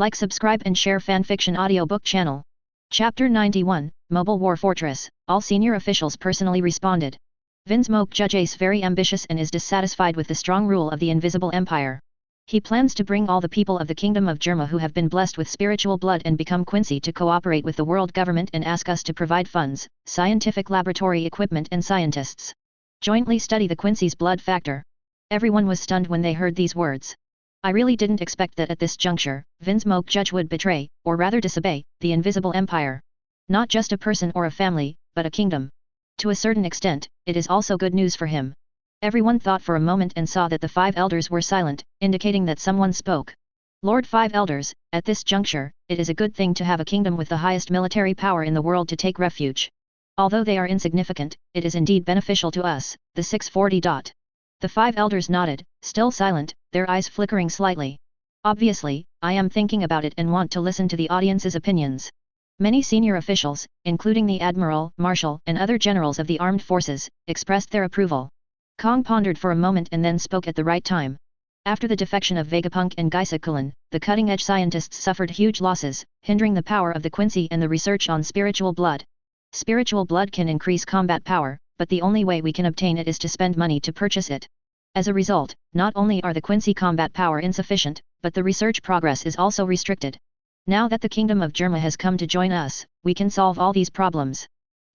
Like, subscribe and share fanfiction audiobook channel. Chapter 91, Mobile War Fortress. All senior officials personally responded. Vinsmoke Judge is very ambitious and is dissatisfied with the strong rule of the Invisible Empire. He plans to bring all the people of the Kingdom of Germa who have been blessed with spiritual blood and become Quincy to cooperate with the world government and ask us to provide funds, scientific laboratory equipment and scientists. Jointly study the Quincy's blood factor. Everyone was stunned when they heard these words. I really didn't expect that at this juncture, Vinsmoke Judge would betray, or rather disobey, the Invisible Empire. Not just a person or a family, but a kingdom. To a certain extent, it is also good news for him. Everyone thought for a moment and saw that the 5 elders were silent, indicating that someone spoke. Lord 5 elders, at this juncture, it is a good thing to have a kingdom with the highest military power in the world to take refuge. Although they are insignificant, it is indeed beneficial to us, the 640. The 5 elders nodded, still silent, their eyes flickering slightly. Obviously, I am thinking about it and want to listen to the audience's opinions. Many senior officials, including the admiral, marshal, and other generals of the armed forces, expressed their approval. Kong pondered for a moment and then spoke at the right time. After the defection of Vegapunk and Gaisakulan, the cutting-edge scientists suffered huge losses, hindering the power of the Quincy and the research on spiritual blood. Spiritual blood can increase combat power, but the only way we can obtain it is to spend money to purchase it. As a result, not only are the Quincy combat power insufficient, but the research progress is also restricted. Now that the Kingdom of Germa has come to join us, we can solve all these problems.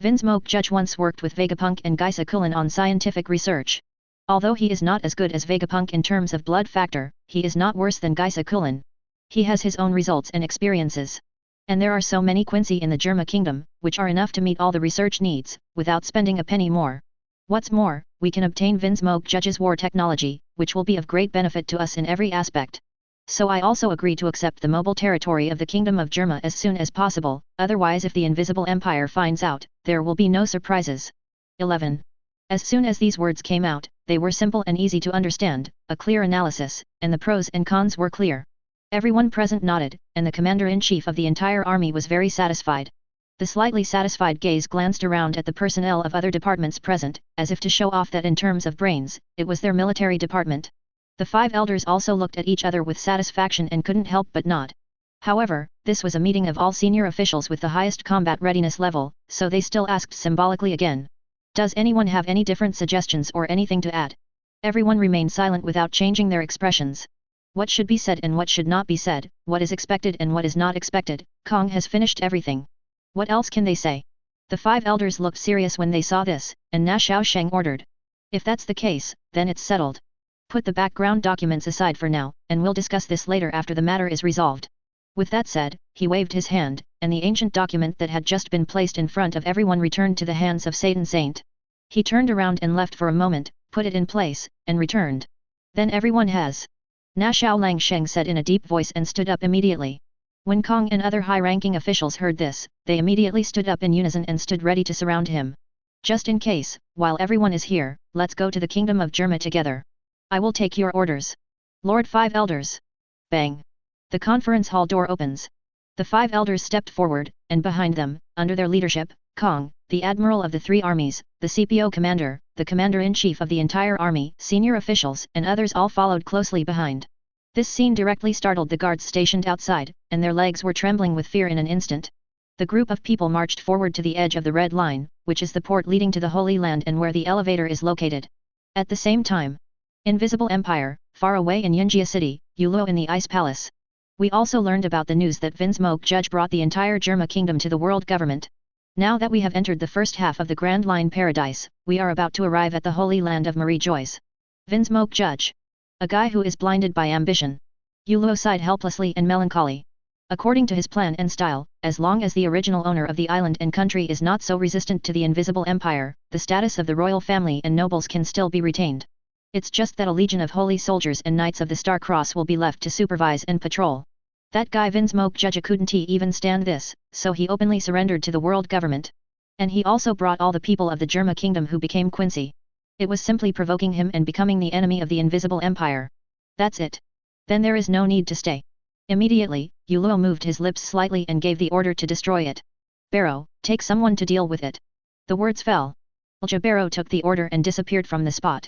Vinsmoke Judge once worked with Vegapunk and Gaisakulan on scientific research. Although he is not as good as Vegapunk in terms of blood factor, he is not worse than Gaisakulan. He has his own results and experiences. And there are so many Quincy in the Germa Kingdom, which are enough to meet all the research needs, without spending a penny more. What's more, we can obtain Vinsmoke Judge's war technology, which will be of great benefit to us in every aspect. So I also agree to accept the mobile territory of the Kingdom of Germa as soon as possible, otherwise if the Invisible Empire finds out, there will be no surprises. 11. As soon as these words came out, they were simple and easy to understand, a clear analysis, and the pros and cons were clear. Everyone present nodded, and the commander-in-chief of the entire army was very satisfied. The slightly satisfied gaze glanced around at the personnel of other departments present, as if to show off that in terms of brains, it was their military department. The 5 elders also looked at each other with satisfaction and couldn't help but nod. However, this was a meeting of all senior officials with the highest combat readiness level, so they still asked symbolically again. Does anyone have any different suggestions or anything to add? Everyone remained silent without changing their expressions. What should be said and what should not be said, what is expected and what is not expected, Kong has finished everything. What else can they say? The 5 elders looked serious when they saw this, and Na Xiaosheng ordered. If that's the case, then it's settled. Put the background documents aside for now, and we'll discuss this later after the matter is resolved. With that said, he waved his hand, and the ancient document that had just been placed in front of everyone returned to the hands of Satan Saint. He turned around and left for a moment, put it in place, and returned. Then everyone has. Na Xiaolang Sheng said in a deep voice and stood up immediately. When Kong and other high-ranking officials heard this, they immediately stood up in unison and stood ready to surround him. Just in case, while everyone is here, let's go to the Kingdom of Germa together. I will take your orders. Lord 5 elders. Bang. The conference hall door opens. The 5 elders stepped forward, and behind them, under their leadership, Kong, the admiral of the 3 armies, the CPO commander, the commander-in-chief of the entire army, senior officials, and others all followed closely behind. This scene directly startled the guards stationed outside, and their legs were trembling with fear in an instant. The group of people marched forward to the edge of the Red Line, which is the port leading to the Holy Land and where the elevator is located. At the same time, Invisible Empire, far away in Yunjia City, Yuluo in the Ice Palace. We also learned about the news that Vinsmoke Judge brought the entire Germa Kingdom to the world government. Now that we have entered the first half of the Grand Line Paradise, we are about to arrive at the Holy Land of Marie Joyce. Vinsmoke Judge. A guy who is blinded by ambition. Yuluo sighed helplessly and melancholy. According to his plan and style, as long as the original owner of the island and country is not so resistant to the Invisible Empire, the status of the royal family and nobles can still be retained. It's just that a legion of holy soldiers and knights of the Star Cross will be left to supervise and patrol. That guy Vinsmoke Judge couldn't even stand this, so he openly surrendered to the world government. And he also brought all the people of the Germa Kingdom who became Quincy. It was simply provoking him and becoming the enemy of the Invisible Empire. That's it. Then there is no need to stay. Immediately, Yuluo moved his lips slightly and gave the order to destroy it. Barrow, take someone to deal with it. The words fell. Ulja Barrow took the order and disappeared from the spot.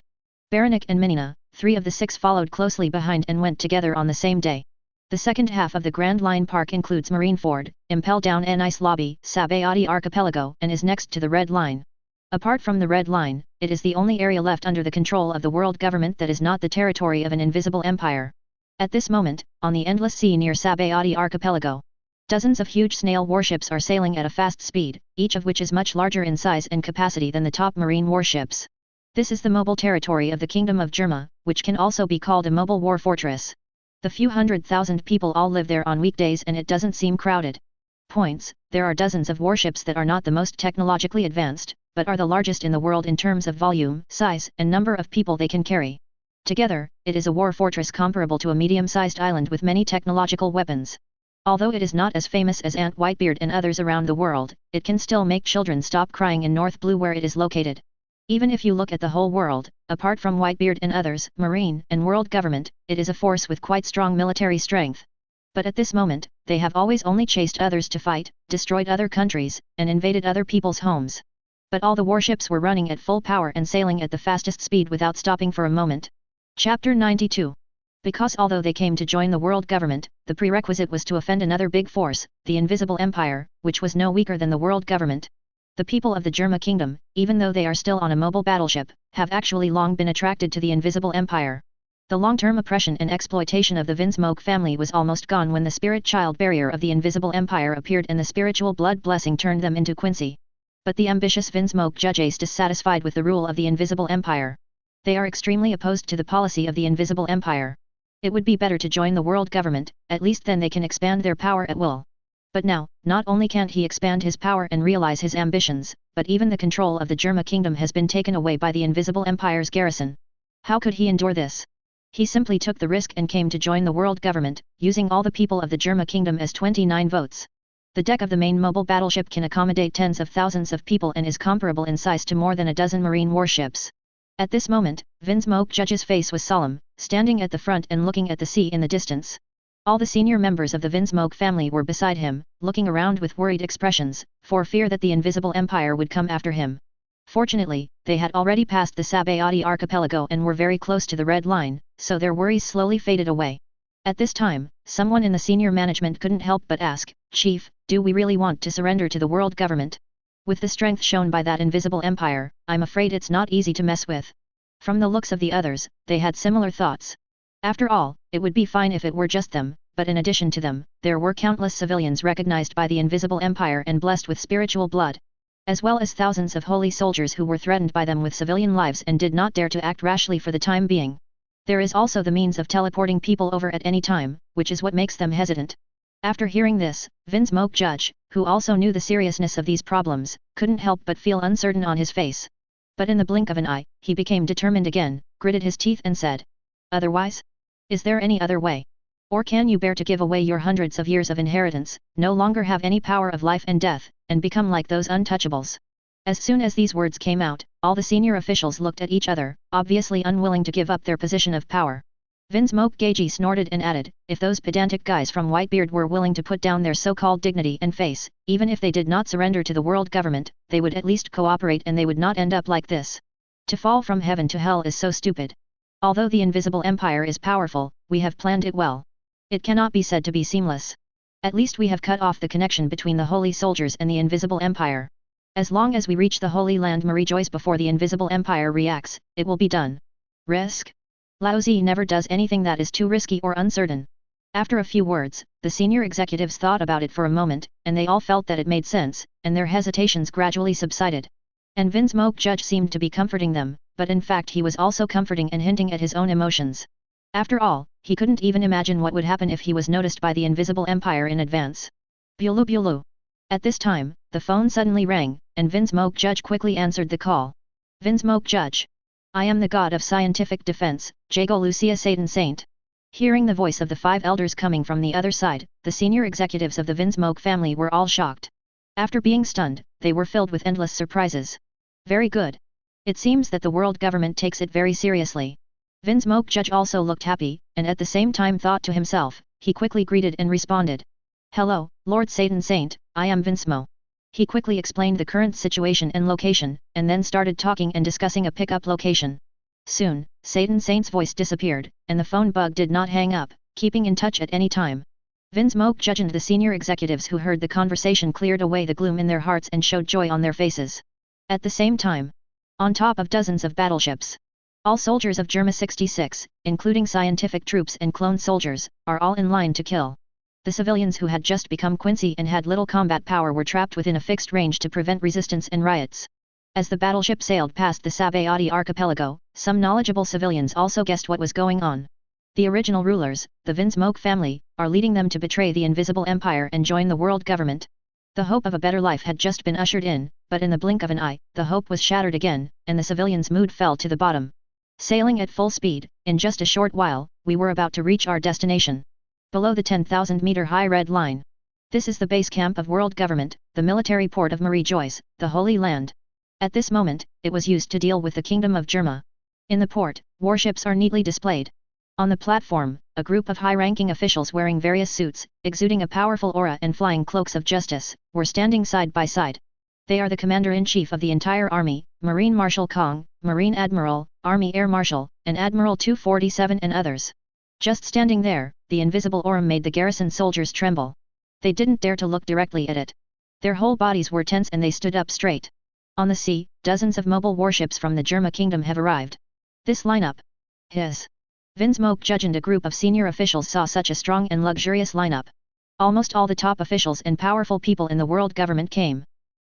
Baranik and Minina, 3 of the 6 followed closely behind and went together on the same day. The second half of the Grand Line Park includes Marineford, Impel Down and Ice Lobby, Sabayati Archipelago, and is next to the Red Line. Apart from the Red Line, it is the only area left under the control of the world government that is not the territory of an invisible empire. At this moment, on the endless sea near Sabayati Archipelago, dozens of huge snail warships are sailing at a fast speed, each of which is much larger in size and capacity than the top marine warships. This is the mobile territory of the Kingdom of Germa, which can also be called a mobile war fortress. The few 100,000 people all live there on weekdays and it doesn't seem crowded. Points: there are dozens of warships that are not the most technologically advanced, but are the largest in the world in terms of volume, size, and number of people they can carry. Together, it is a war fortress comparable to a medium-sized island with many technological weapons. Although it is not as famous as Aunt Whitebeard and others around the world, it can still make children stop crying in North Blue where it is located. Even if you look at the whole world, apart from Whitebeard and others, Marine and world government, it is a force with quite strong military strength. But at this moment, they have always only chased others to fight, destroyed other countries, and invaded other people's homes. But all the warships were running at full power and sailing at the fastest speed without stopping for a moment. Chapter 92. Because although they came to join the world government, the prerequisite was to offend another big force, the Invisible Empire, which was no weaker than the world government. The people of the Germa Kingdom, even though they are still on a mobile battleship, have actually long been attracted to the Invisible Empire. The long-term oppression and exploitation of the Vinsmoke family was almost gone when the spirit child barrier of the Invisible Empire appeared and the spiritual blood blessing turned them into Quincy. But the ambitious Vinsmoke judges dissatisfied with the rule of the Invisible Empire. They are extremely opposed to the policy of the Invisible Empire. It would be better to join the world government, at least then they can expand their power at will. But now, not only can't he expand his power and realize his ambitions, but even the control of the Germa Kingdom has been taken away by the Invisible Empire's garrison. How could he endure this? He simply took the risk and came to join the world government, using all the people of the Germa Kingdom as 29 votes. The deck of the main mobile battleship can accommodate tens of thousands of people and is comparable in size to more than a dozen marine warships. At this moment, Vinsmoke Judge's face was solemn, standing at the front and looking at the sea in the distance. All the senior members of the Vinsmoke family were beside him, looking around with worried expressions, for fear that the Invisible Empire would come after him. Fortunately, they had already passed the Sabayati archipelago and were very close to the Red Line, so their worries slowly faded away. At this time, someone in the senior management couldn't help but ask, "Chief, do we really want to surrender to the world government? With the strength shown by that Invisible Empire, I'm afraid it's not easy to mess with." From the looks of the others, they had similar thoughts. After all, it would be fine if it were just them, but in addition to them, there were countless civilians recognized by the Invisible Empire and blessed with spiritual blood, as well as thousands of holy soldiers who were threatened by them with civilian lives and did not dare to act rashly for the time being. There is also the means of teleporting people over at any time, which is what makes them hesitant. After hearing this, Vinsmoke Judge, who also knew the seriousness of these problems, couldn't help but feel uncertain on his face. But in the blink of an eye, he became determined again, gritted his teeth and said, "Otherwise? Is there any other way? Or can you bear to give away your hundreds of years of inheritance, no longer have any power of life and death, and become like those untouchables?" As soon as these words came out, all the senior officials looked at each other, obviously unwilling to give up their position of power. Vinsmoke Gagey snorted and added, "If those pedantic guys from Whitebeard were willing to put down their so-called dignity and face, even if they did not surrender to the world government, they would at least cooperate and they would not end up like this. To fall from heaven to hell is so stupid. Although the Invisible Empire is powerful, we have planned it well. It cannot be said to be seamless. At least we have cut off the connection between the holy soldiers and the Invisible Empire. As long as we reach the Holy Land Marie-Joyce before the Invisible Empire reacts, it will be done. Risk? Lao Zi never does anything that is too risky or uncertain." After a few words, the senior executives thought about it for a moment, and they all felt that it made sense, and their hesitations gradually subsided. And Vinsmoke Judge seemed to be comforting them, but in fact he was also comforting and hinting at his own emotions. After all, he couldn't even imagine what would happen if he was noticed by the Invisible Empire in advance. Bulu bulu. At this time, the phone suddenly rang, and Vinsmoke Judge quickly answered the call. "Vinsmoke Judge. I am the god of scientific defense, Jago Lucia Satan Saint." Hearing the voice of the 5 elders coming from the other side, the senior executives of the Vinsmoke family were all shocked. After being stunned, they were filled with endless surprises. Very good. It seems that the world government takes it very seriously. Vinsmoke Judge also looked happy, and at the same time thought to himself, he quickly greeted and responded. "Hello, Lord Satan Saint, I am Vinsmo." He quickly explained the current situation and location, and then started talking and discussing a pickup location. Soon, Satan Saint's voice disappeared, and the phone bug did not hang up, keeping in touch at any time. Vinsmoke Judge and the senior executives who heard the conversation cleared away the gloom in their hearts and showed joy on their faces. At the same time, on top of dozens of battleships, all soldiers of Germa 66, including scientific troops and clone soldiers, are all in line to kill. The civilians who had just become Quincy and had little combat power were trapped within a fixed range to prevent resistance and riots. As the battleship sailed past the Sabayati archipelago, some knowledgeable civilians also guessed what was going on. The original rulers, the Vinsmoke family, are leading them to betray the Invisible Empire and join the world government. The hope of a better life had just been ushered in, but in the blink of an eye, the hope was shattered again, and the civilians' mood fell to the bottom. Sailing at full speed, in just a short while, we were about to reach our destination. Below the 10,000-meter high red line. This is the base camp of world government, the military port of Marie Joyce, the Holy Land. At this moment, it was used to deal with the Kingdom of Germa. In the port, warships are neatly displayed. On the platform, a group of high-ranking officials wearing various suits, exuding a powerful aura and flying cloaks of justice, were standing side by side. They are the Commander-in-Chief of the entire army, Marine Marshal Kong, Marine Admiral, Army Air Marshal, and Admiral 247 and others. Just standing there, the invisible aura made the garrison soldiers tremble. They didn't dare to look directly at it. Their whole bodies were tense and they stood up straight. On the sea, dozens of mobile warships from the Germa Kingdom have arrived. This lineup. His. Vinsmoke Judge and a group of senior officials saw such a strong and luxurious lineup. Almost all the top officials and powerful people in the world government came.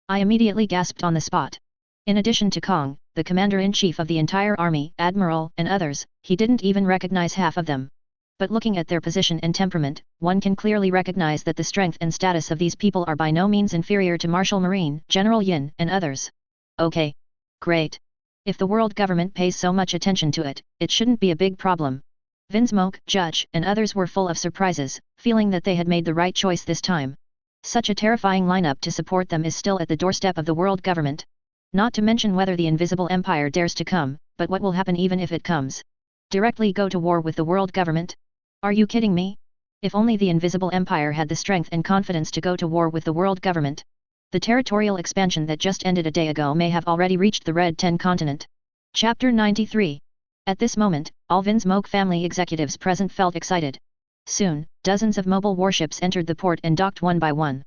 I immediately gasped on the spot. In addition to Kong, the commander-in-chief of the entire army, Admiral, and others, he didn't even recognize half of them. But looking at their position and temperament, one can clearly recognize that the strength and status of these people are by no means inferior to Marshal Marine, General Yin, and others. Okay. Great. If the world government pays so much attention to it, it shouldn't be a big problem. Vinsmoke, Judge, and others were full of surprises, feeling that they had made the right choice this time. Such a terrifying lineup to support them is still at the doorstep of the world government. Not to mention whether the Invisible Empire dares to come, but what will happen even if it comes? Directly go to war with the world government? Are you kidding me? If only the Invisible Empire had the strength and confidence to go to war with the world government. The territorial expansion that just ended a day ago may have already reached the Red 10 continent. Chapter 93. At this moment, all Vinsmoke family executives present felt excited. Soon, dozens of mobile warships entered the port and docked one by one.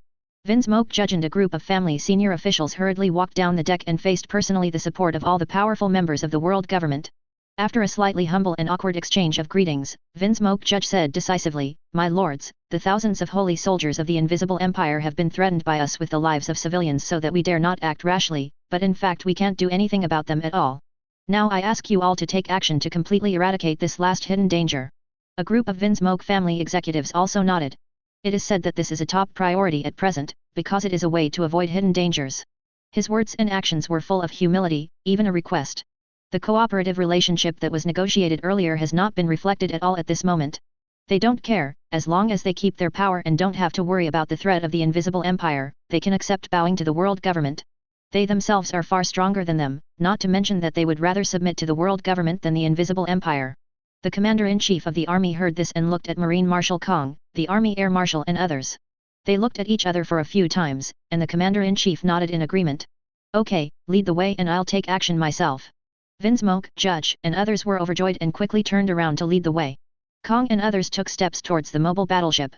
Vinsmoke Judge and a group of family senior officials hurriedly walked down the deck and faced personally the support of all the powerful members of the world government. After a slightly humble and awkward exchange of greetings, Vinsmoke Judge said decisively, "My lords, the thousands of holy soldiers of the Invisible Empire have been threatened by us with the lives of civilians so that we dare not act rashly, but in fact we can't do anything about them at all. Now I ask you all to take action to completely eradicate this last hidden danger." A group of Vinsmoke family executives also nodded. It is said that this is a top priority at present, because it is a way to avoid hidden dangers. His words and actions were full of humility, even a request. The cooperative relationship that was negotiated earlier has not been reflected at all at this moment. They don't care, as long as they keep their power and don't have to worry about the threat of the Invisible Empire, they can accept bowing to the world government. They themselves are far stronger than them, not to mention that they would rather submit to the world government than the Invisible Empire. The commander-in-chief of the army heard this and looked at Marine Marshal Kong, the Army Air Marshal and others. They looked at each other for a few times, and the commander-in-chief nodded in agreement. "Okay, lead the way and I'll take action myself." Vinsmoke, Judge, and others were overjoyed and quickly turned around to lead the way. Kong and others took steps towards the mobile battleship.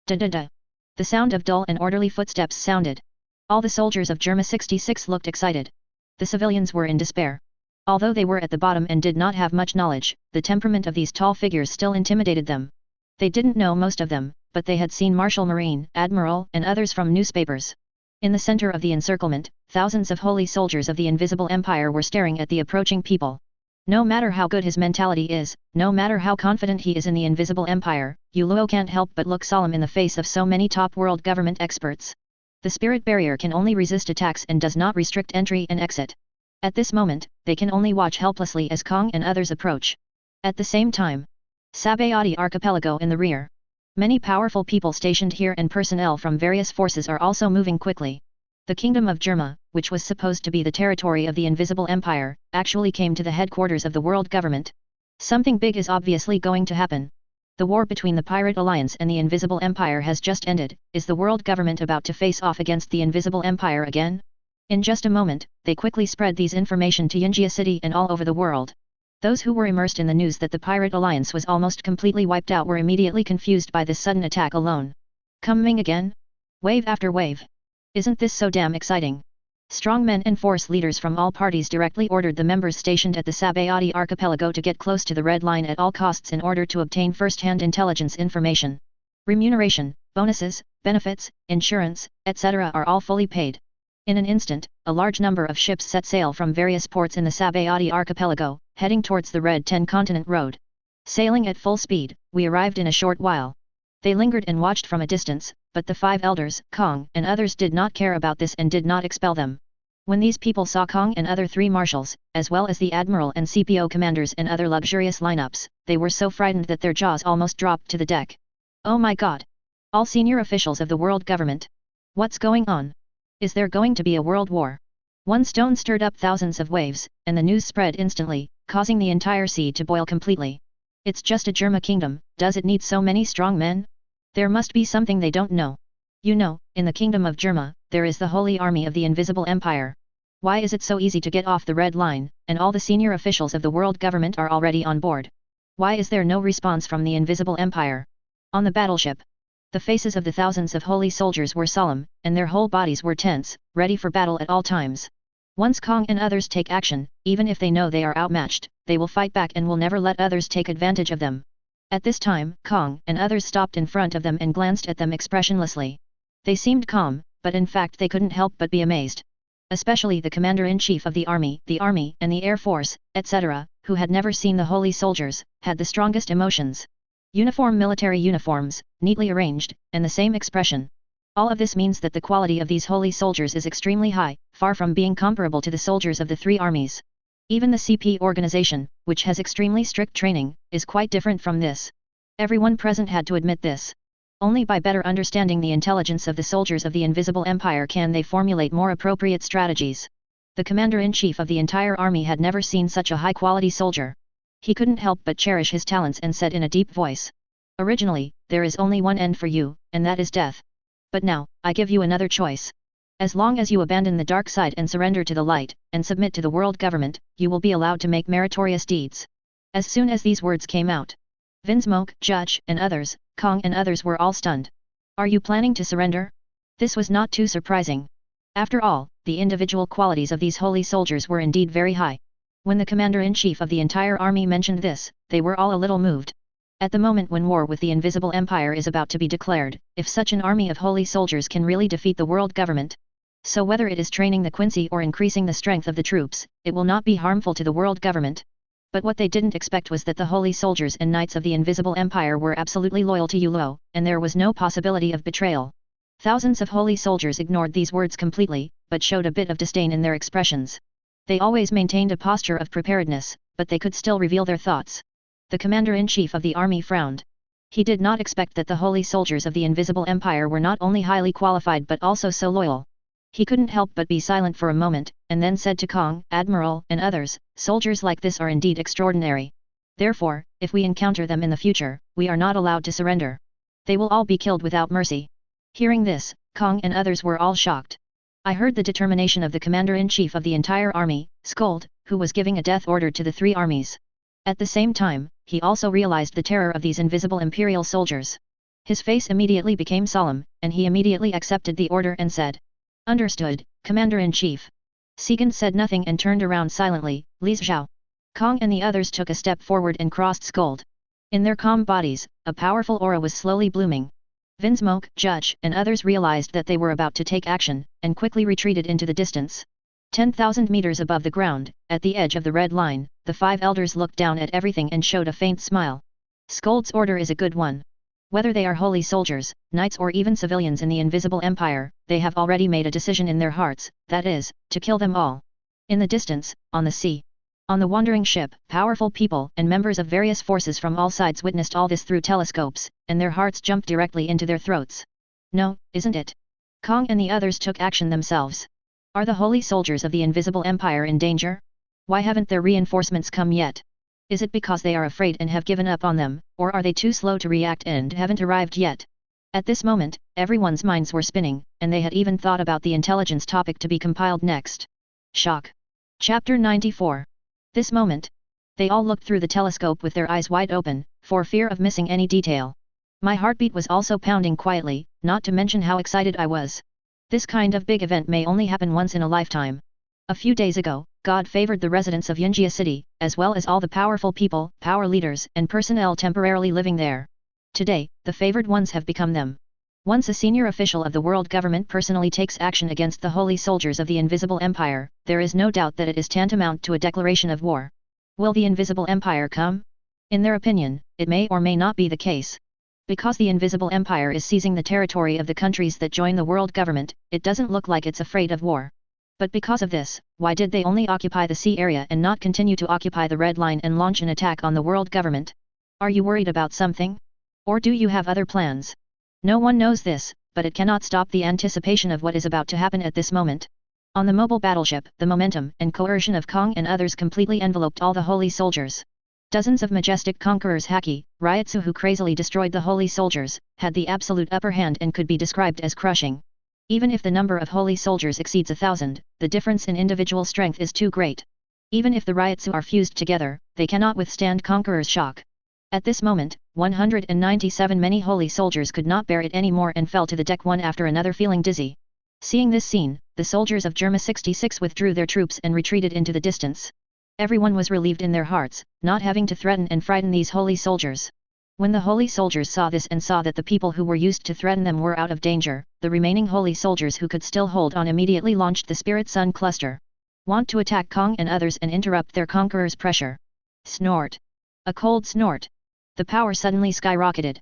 Da-da-da. The sound of dull and orderly footsteps sounded. All the soldiers of Germa 66 looked excited. The civilians were in despair. Although they were at the bottom and did not have much knowledge, the temperament of these tall figures still intimidated them. They didn't know most of them, but they had seen Marshal Marine, Admiral, and others from newspapers. In the center of the encirclement, thousands of holy soldiers of the Invisible Empire were staring at the approaching people. No matter how good his mentality is, no matter how confident he is in the Invisible Empire, Yuluo can't help but look solemn in the face of so many top world government experts. The spirit barrier can only resist attacks and does not restrict entry and exit. At this moment, they can only watch helplessly as Kong and others approach. At the same time, Sabayati Archipelago in the rear. Many powerful people stationed here and personnel from various forces are also moving quickly. The Kingdom of Germa, which was supposed to be the territory of the Invisible Empire, actually came to the headquarters of the world government. Something big is obviously going to happen. The war between the Pirate Alliance and the Invisible Empire has just ended. Is the world government about to face off against the Invisible Empire again? In just a moment, they quickly spread these information to Yinjia City and all over the world. Those who were immersed in the news that the Pirate Alliance was almost completely wiped out were immediately confused by this sudden attack alone. Coming again? Wave after wave. Isn't this so damn exciting? Strong men and force leaders from all parties directly ordered the members stationed at the Sabayati archipelago to get close to the red line at all costs in order to obtain first-hand intelligence information. Remuneration, bonuses, benefits, insurance, etc. are all fully paid. In an instant, a large number of ships set sail from various ports in the Sabayati archipelago, heading towards the Red 10 Continent Road. Sailing at full speed, we arrived in a short while. They lingered and watched from a distance, but the 5 elders, Kong and others did not care about this and did not expel them. When these people saw Kong and other 3 marshals, as well as the admiral and CPO commanders and other luxurious lineups, they were so frightened that their jaws almost dropped to the deck. Oh my god! All senior officials of the world government! What's going on? Is there going to be a world war? One stone stirred up thousands of waves, and the news spread instantly, causing the entire sea to boil completely. It's just a Germa kingdom, does it need so many strong men? There must be something they don't know. You know, in the kingdom of Germa, there is the Holy Army of the Invisible Empire. Why is it so easy to get off the red line, and all the senior officials of the world government are already on board? Why is there no response from the Invisible Empire? On the battleship, the faces of the thousands of holy soldiers were solemn, and their whole bodies were tense, ready for battle at all times. Once Kong and others take action, even if they know they are outmatched, they will fight back and will never let others take advantage of them. At this time, Kong and others stopped in front of them and glanced at them expressionlessly. They seemed calm, but in fact they couldn't help but be amazed. Especially the commander-in-chief of the army and the air force, etc., who had never seen the holy soldiers, had the strongest emotions. Military uniforms, neatly arranged, and the same expression. All of this means that the quality of these holy soldiers is extremely high, far from being comparable to the soldiers of the 3 armies. Even the CP organization, which has extremely strict training, is quite different from this. Everyone present had to admit this. Only by better understanding the intelligence of the soldiers of the Invisible Empire can they formulate more appropriate strategies. The commander-in-chief of the entire army had never seen such a high-quality soldier. He couldn't help but cherish his talents and said in a deep voice. Originally, there is only one end for you, and that is death. But now, I give you another choice. As long as you abandon the dark side and surrender to the light, and submit to the world government, you will be allowed to make meritorious deeds. As soon as these words came out, Vinsmoke, Judge, and others, Kong and others were all stunned. Are you planning to surrender? This was not too surprising. After all, the individual qualities of these holy soldiers were indeed very high. When the commander-in-chief of the entire army mentioned this, they were all a little moved. At the moment when war with the Invisible Empire is about to be declared, if such an army of holy soldiers can really defeat the world government. So whether it is training the Quincy or increasing the strength of the troops, it will not be harmful to the world government. But what they didn't expect was that the holy soldiers and knights of the Invisible Empire were absolutely loyal to Yulo, and there was no possibility of betrayal. Thousands of holy soldiers ignored these words completely, but showed a bit of disdain in their expressions. They always maintained a posture of preparedness, but they could still reveal their thoughts. The commander-in-chief of the army frowned. He did not expect that the holy soldiers of the Invisible Empire were not only highly qualified but also so loyal. He couldn't help but be silent for a moment, and then said to Kong, Admiral, and others, soldiers like this are indeed extraordinary. Therefore, if we encounter them in the future, we are not allowed to surrender. They will all be killed without mercy. Hearing this, Kong and others were all shocked. I heard the determination of the commander-in-chief of the entire army, Scold, who was giving a death order to the 3 armies. At the same time, he also realized the terror of these invisible imperial soldiers. His face immediately became solemn, and he immediately accepted the order and said, Understood, Commander-in-Chief. Segan said nothing and turned around silently. Lise Zhao. Kong and the others took a step forward and crossed Scold. In their calm bodies, a powerful aura was slowly blooming. Vinsmoke, Judge, and others realized that they were about to take action, and quickly retreated into the distance. 10,000 meters above the ground, at the edge of the red line, the 5 elders looked down at everything and showed a faint smile. Scold's order is a good one. Whether they are holy soldiers, knights or even civilians in the Invisible Empire, they have already made a decision in their hearts, that is, to kill them all. In the distance, on the sea, on the wandering ship, powerful people and members of various forces from all sides witnessed all this through telescopes, and their hearts jumped directly into their throats. No, isn't it? Kong and the others took action themselves. Are the holy soldiers of the Invisible Empire in danger? Why haven't their reinforcements come yet? Is it because they are afraid and have given up on them, or are they too slow to react and haven't arrived yet? At this moment, everyone's minds were spinning, and they had even thought about the intelligence topic to be compiled next. Shock. Chapter 94. This moment, they all looked through the telescope with their eyes wide open, for fear of missing any detail. My heartbeat was also pounding quietly, not to mention how excited I was. This kind of big event may only happen once in a lifetime. A few days ago, God favored the residents of Yunjia City, as well as all the powerful people, power leaders, and personnel temporarily living there. Today, the favored ones have become them. Once a senior official of the world government personally takes action against the holy soldiers of the Invisible Empire, there is no doubt that it is tantamount to a declaration of war. Will the Invisible Empire come? In their opinion, it may or may not be the case. Because the Invisible Empire is seizing the territory of the countries that join the world government, it doesn't look like it's afraid of war. But because of this, why did they only occupy the sea area and not continue to occupy the Red Line and launch an attack on the world government? Are you worried about something? Or do you have other plans? No one knows this, but it cannot stop the anticipation of what is about to happen at this moment. On the mobile battleship, the momentum and coercion of Kong and others completely enveloped all the holy soldiers. Dozens of majestic conquerors Haki, Ryotsu who crazily destroyed the holy soldiers, had the absolute upper hand and could be described as crushing. Even if the number of holy soldiers exceeds 1,000, the difference in individual strength is too great. Even if the Ryotsu are fused together, they cannot withstand conquerors' shock. At this moment, 197 many holy soldiers could not bear it anymore and fell to the deck one after another feeling dizzy. Seeing this scene, the soldiers of Germa 66 withdrew their troops and retreated into the distance. Everyone was relieved in their hearts, not having to threaten and frighten these holy soldiers. When the holy soldiers saw this and saw that the people who were used to threaten them were out of danger, the remaining holy soldiers who could still hold on immediately launched the Spirit Sun cluster. Want to attack Kong and others and interrupt their conqueror's pressure. Snort. A cold snort. The power suddenly skyrocketed.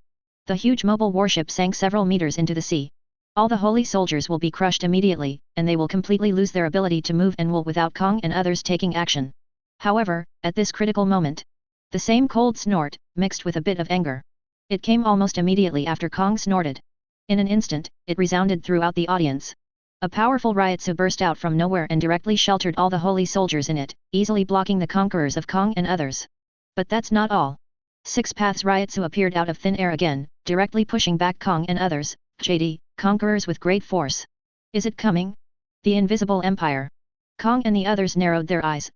The huge mobile warship sank several meters into the sea. All the holy soldiers will be crushed immediately, and they will completely lose their ability to move and will without Kong and others taking action. However, at this critical moment, the same cold snort, mixed with a bit of anger. It came almost immediately after Kong snorted. In an instant, it resounded throughout the audience. A powerful Ryotsu burst out from nowhere and directly sheltered all the holy soldiers in it, easily blocking the conquerors of Kong and others. But that's not all. 6 paths Ryotsu appeared out of thin air again, directly pushing back Kong and others, JD, conquerors with great force. Is it coming? The Invisible Empire. Kong and the others narrowed their eyes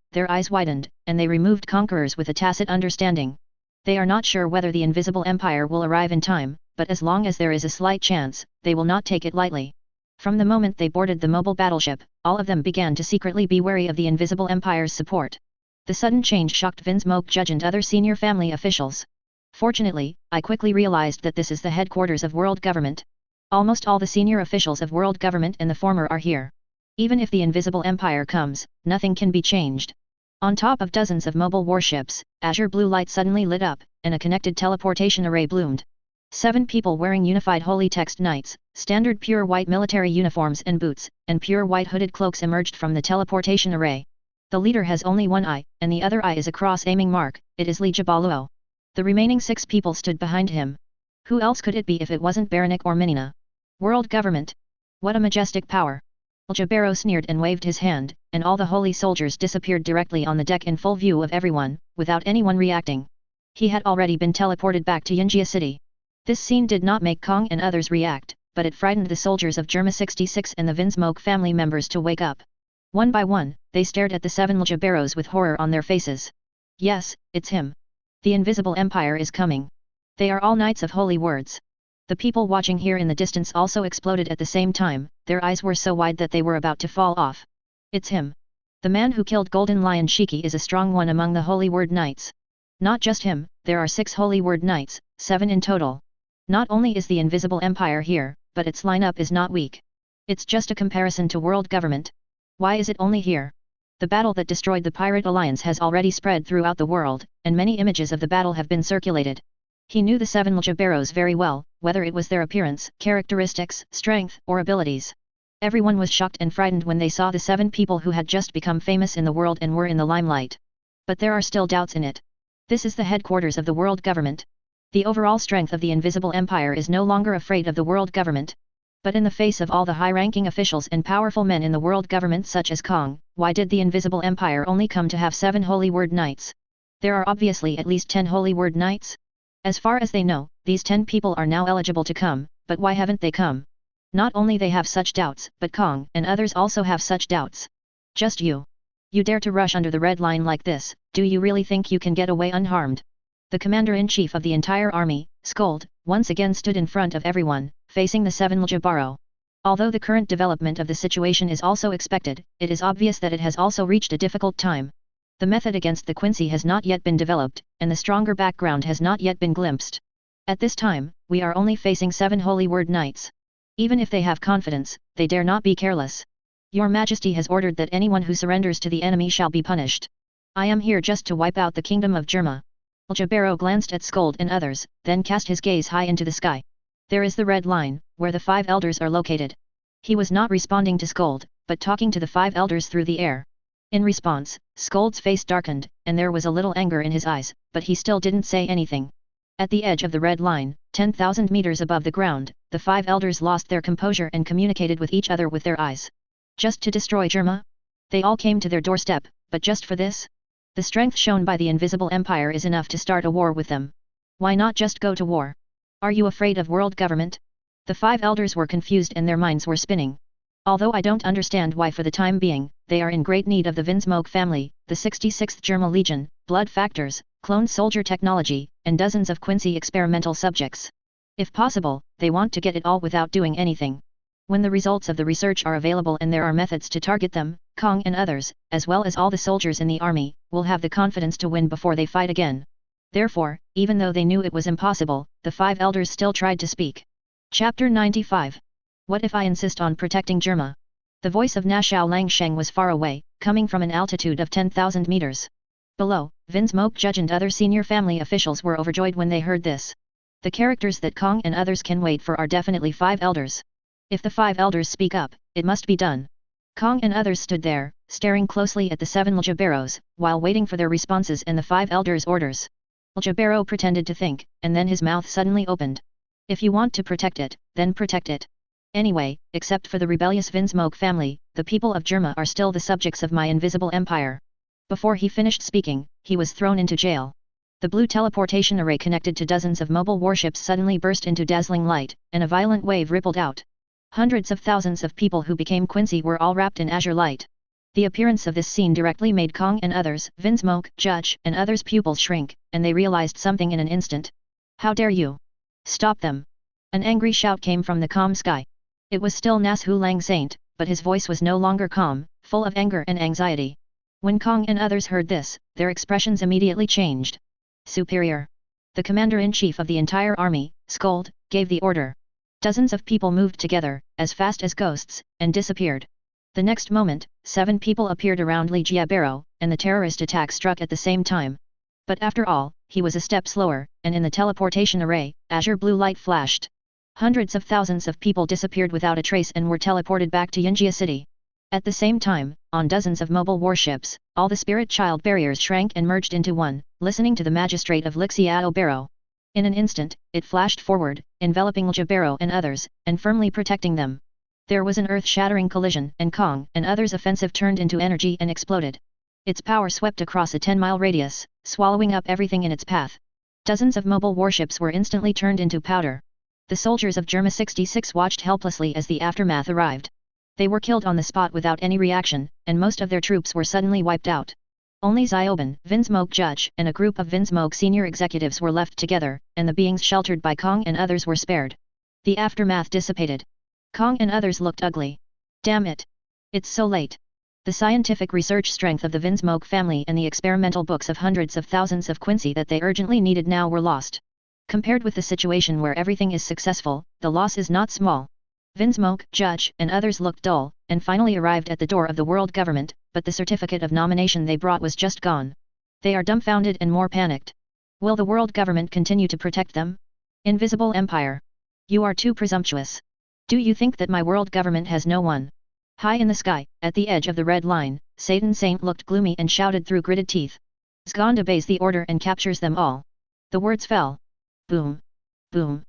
widened, and they removed conquerors with a tacit understanding. They are not sure whether the Invisible Empire will arrive in time, but as long as there is a slight chance, they will not take it lightly. From the moment they boarded the mobile battleship, all of them began to secretly be wary of the Invisible Empire's support. The sudden change shocked Vince Moke Judge and other senior family officials. Fortunately, I quickly realized that this is the headquarters of world government. Almost all the senior officials of world government and the former are here. Even if the Invisible Empire comes, nothing can be changed. On top of dozens of mobile warships, azure blue light suddenly lit up, and a connected teleportation array bloomed. 7 people wearing unified holy text knights, standard pure white military uniforms and boots, and pure white hooded cloaks emerged from the teleportation array. The leader has only one eye, and the other eye is a cross-aiming mark. It is Li Jibaluo. The remaining 6 people stood behind him. Who else could it be if it wasn't Baranik or Minina? World government. What a majestic power. Jabaro sneered and waved his hand, and all the holy soldiers disappeared directly on the deck in full view of everyone, without anyone reacting. He had already been teleported back to Yunjia City. This scene did not make Kong and others react, but it frightened the soldiers of Germa 66 and the Vinsmoke family members to wake up. One by one, they stared at the 7 Jabaros with horror on their faces. Yes, it's him. The Invisible Empire is coming. They are all knights of holy words. The people watching here in the distance also exploded at the same time, their eyes were so wide that they were about to fall off. It's him. The man who killed Golden Lion Shiki is a strong one among the Holy Word Knights. Not just him, there are 6 Holy Word Knights, 7 in total. Not only is the Invisible Empire here, but its lineup is not weak. It's just a comparison to world government. Why is it only here? The battle that destroyed the Pirate Alliance has already spread throughout the world, and many images of the battle have been circulated. He knew the 7 Jabaros very well, whether it was their appearance, characteristics, strength, or abilities. Everyone was shocked and frightened when they saw the 7 people who had just become famous in the world and were in the limelight. But there are still doubts in it. This is the headquarters of the world government. The overall strength of the Invisible Empire is no longer afraid of the world government. But in the face of all the high-ranking officials and powerful men in the world government such as Kong, why did the Invisible Empire only come to have 7 Holy Word Knights? There are obviously at least 10 Holy Word Knights. As far as they know, these 10 people are now eligible to come, but why haven't they come? Not only they have such doubts, but Kong and others also have such doubts. Just you. You dare to rush under the red line like this, do you really think you can get away unharmed? The commander-in-chief of the entire army, Scold, once again stood in front of everyone, facing the 7 Ljabaro. Although the current development of the situation is also expected, it is obvious that it has also reached a difficult time. The method against the Quincy has not yet been developed, and the stronger background has not yet been glimpsed. At this time, we are only facing 7 Holy Word Knights. Even if they have confidence, they dare not be careless. Your Majesty has ordered that anyone who surrenders to the enemy shall be punished. I am here just to wipe out the kingdom of Germa. Ljabaro glanced at Skold and others, then cast his gaze high into the sky. There is the red line, where the 5 elders are located. He was not responding to Skold, but talking to the 5 elders through the air. In response, Skold's face darkened, and there was a little anger in his eyes, but he still didn't say anything. At the edge of the red line, 10,000 meters above the ground, the 5 elders lost their composure and communicated with each other with their eyes. Just to destroy Germa? They all came to their doorstep, but just for this? The strength shown by the Invisible Empire is enough to start a war with them. Why not just go to war? Are you afraid of world government? The 5 elders were confused and their minds were spinning. Although I don't understand why for the time being, they are in great need of the Vinsmoke family, the 66th Germa Legion, blood factors, cloned soldier technology, and dozens of Quincy experimental subjects. If possible, they want to get it all without doing anything. When the results of the research are available and there are methods to target them, Kong and others, as well as all the soldiers in the army, will have the confidence to win before they fight again. Therefore, even though they knew it was impossible, the 5 elders still tried to speak. Chapter 95. What if I insist on protecting Germa? The voice of Nashao Langsheng was far away, coming from an altitude of 10,000 meters. Below, Vinsmoke Judge and other senior family officials were overjoyed when they heard this. The characters that Kong and others can wait for are definitely 5 elders. If the 5 elders speak up, it must be done. Kong and others stood there, staring closely at the 7 Ljabaros, while waiting for their responses and the 5 elders' orders. Ljabaro pretended to think, and then his mouth suddenly opened. If you want to protect it, then protect it. Anyway, except for the rebellious Vinsmoke family, the people of Germa are still the subjects of my invisible empire. Before he finished speaking, he was thrown into jail. The blue teleportation array connected to dozens of mobile warships suddenly burst into dazzling light, and a violent wave rippled out. Hundreds of thousands of people who became Quincy were all wrapped in azure light. The appearance of this scene directly made Kong and others, Vinsmoke, Judge, and others' pupils shrink, and they realized something in an instant. How dare you? Stop them! An angry shout came from the calm sky. It was still Nashu Lang Saint, but his voice was no longer calm, full of anger and anxiety. When Kong and others heard this, their expressions immediately changed. Superior! The commander-in-chief of the entire army, Skold, gave the order. Dozens of people moved together, as fast as ghosts, and disappeared. The next moment, 7 people appeared around Ljabaro, and the terrorist attack struck at the same time. But after all, he was a step slower, and in the teleportation array, azure blue light flashed. Hundreds of thousands of people disappeared without a trace and were teleported back to Yinjia City. At the same time, on dozens of mobile warships, all the spirit child barriers shrank and merged into one, listening to the magistrate of Lixiao Barrow. In an instant, it flashed forward, enveloping Ljabaro and others, and firmly protecting them. There was an earth-shattering collision, and Kong and others' offensive turned into energy and exploded. Its power swept across a 10-mile radius, swallowing up everything in its path. Dozens of mobile warships were instantly turned into powder. The soldiers of Germa 66 watched helplessly as the aftermath arrived. They were killed on the spot without any reaction, and most of their troops were suddenly wiped out. Only Zioban, Vinsmoke Judge, and a group of Vinsmoke senior executives were left together, and the beings sheltered by Kong and others were spared. The aftermath dissipated. Kong and others looked ugly. Damn it! It's so late. The scientific research strength of the Vinsmoke family and the experimental books of hundreds of thousands of Quincy that they urgently needed now were lost. Compared with the situation where everything is successful, the loss is not small. Vinsmoke, Judge, and others looked dull, and finally arrived at the door of the world government, but the certificate of nomination they brought was just gone. They are dumbfounded and more panicked. Will the world government continue to protect them? Invisible Empire. You are too presumptuous. Do you think that my world government has no one? High in the sky, at the edge of the red line, Satan Saint looked gloomy and shouted through gritted teeth. Zgond obeys the order and captures them all. The words fell. Boom. Boom.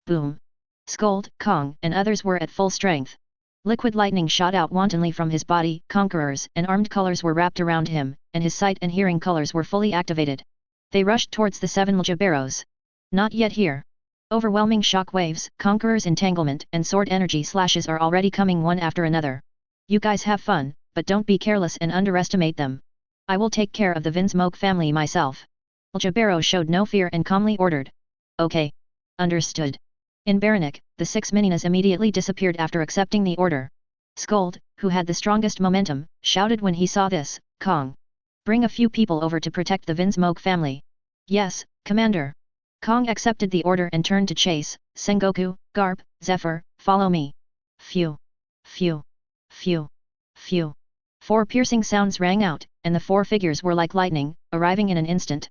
Boom. Skold, Kong, and others were at full strength. Liquid lightning shot out wantonly from his body, conquerors and armed colors were wrapped around him, and his sight and hearing colors were fully activated. They rushed towards the 7 Ljabaros. Not yet here. Overwhelming shock waves, conquerors' entanglement, and sword energy slashes are already coming one after another. You guys have fun, but don't be careless and underestimate them. I will take care of the Vinsmoke family myself. Ljabaro showed no fear and calmly ordered. Okay. understood. In Baranik, the 6 Mininas immediately disappeared after accepting the order. Scold, who had the strongest momentum, shouted when he saw this, Kong. Bring a few people over to protect the Vinsmoke family. Yes, Commander. Kong accepted the order and turned to chase. Sengoku, Garp, Zephyr, follow me. Phew. Phew. Phew. Phew. 4 piercing sounds rang out, and the 4 figures were like lightning, arriving in an instant.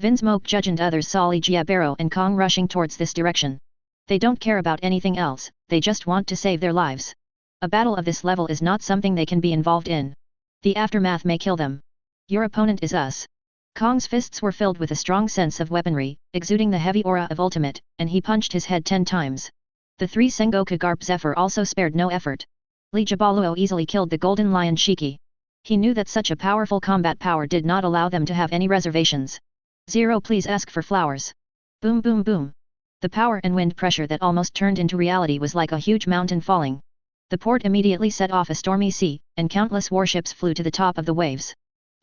Vinsmoke Judge and others saw Li Jiabero and Kong rushing towards this direction. They don't care about anything else, they just want to save their lives. A battle of this level is not something they can be involved in. The aftermath may kill them. Your opponent is us. Kong's fists were filled with a strong sense of weaponry, exuding the heavy aura of ultimate, and he punched his head 10 times. The 3 Sengoku Garp Zephyr also spared no effort. Li Jiabaluo easily killed the Golden Lion Shiki. He knew that such a powerful combat power did not allow them to have any reservations. 0 Please ask for flowers. Boom boom boom. The power and wind pressure that almost turned into reality was like a huge mountain falling. The port immediately set off a stormy sea, and countless warships flew to the top of the waves.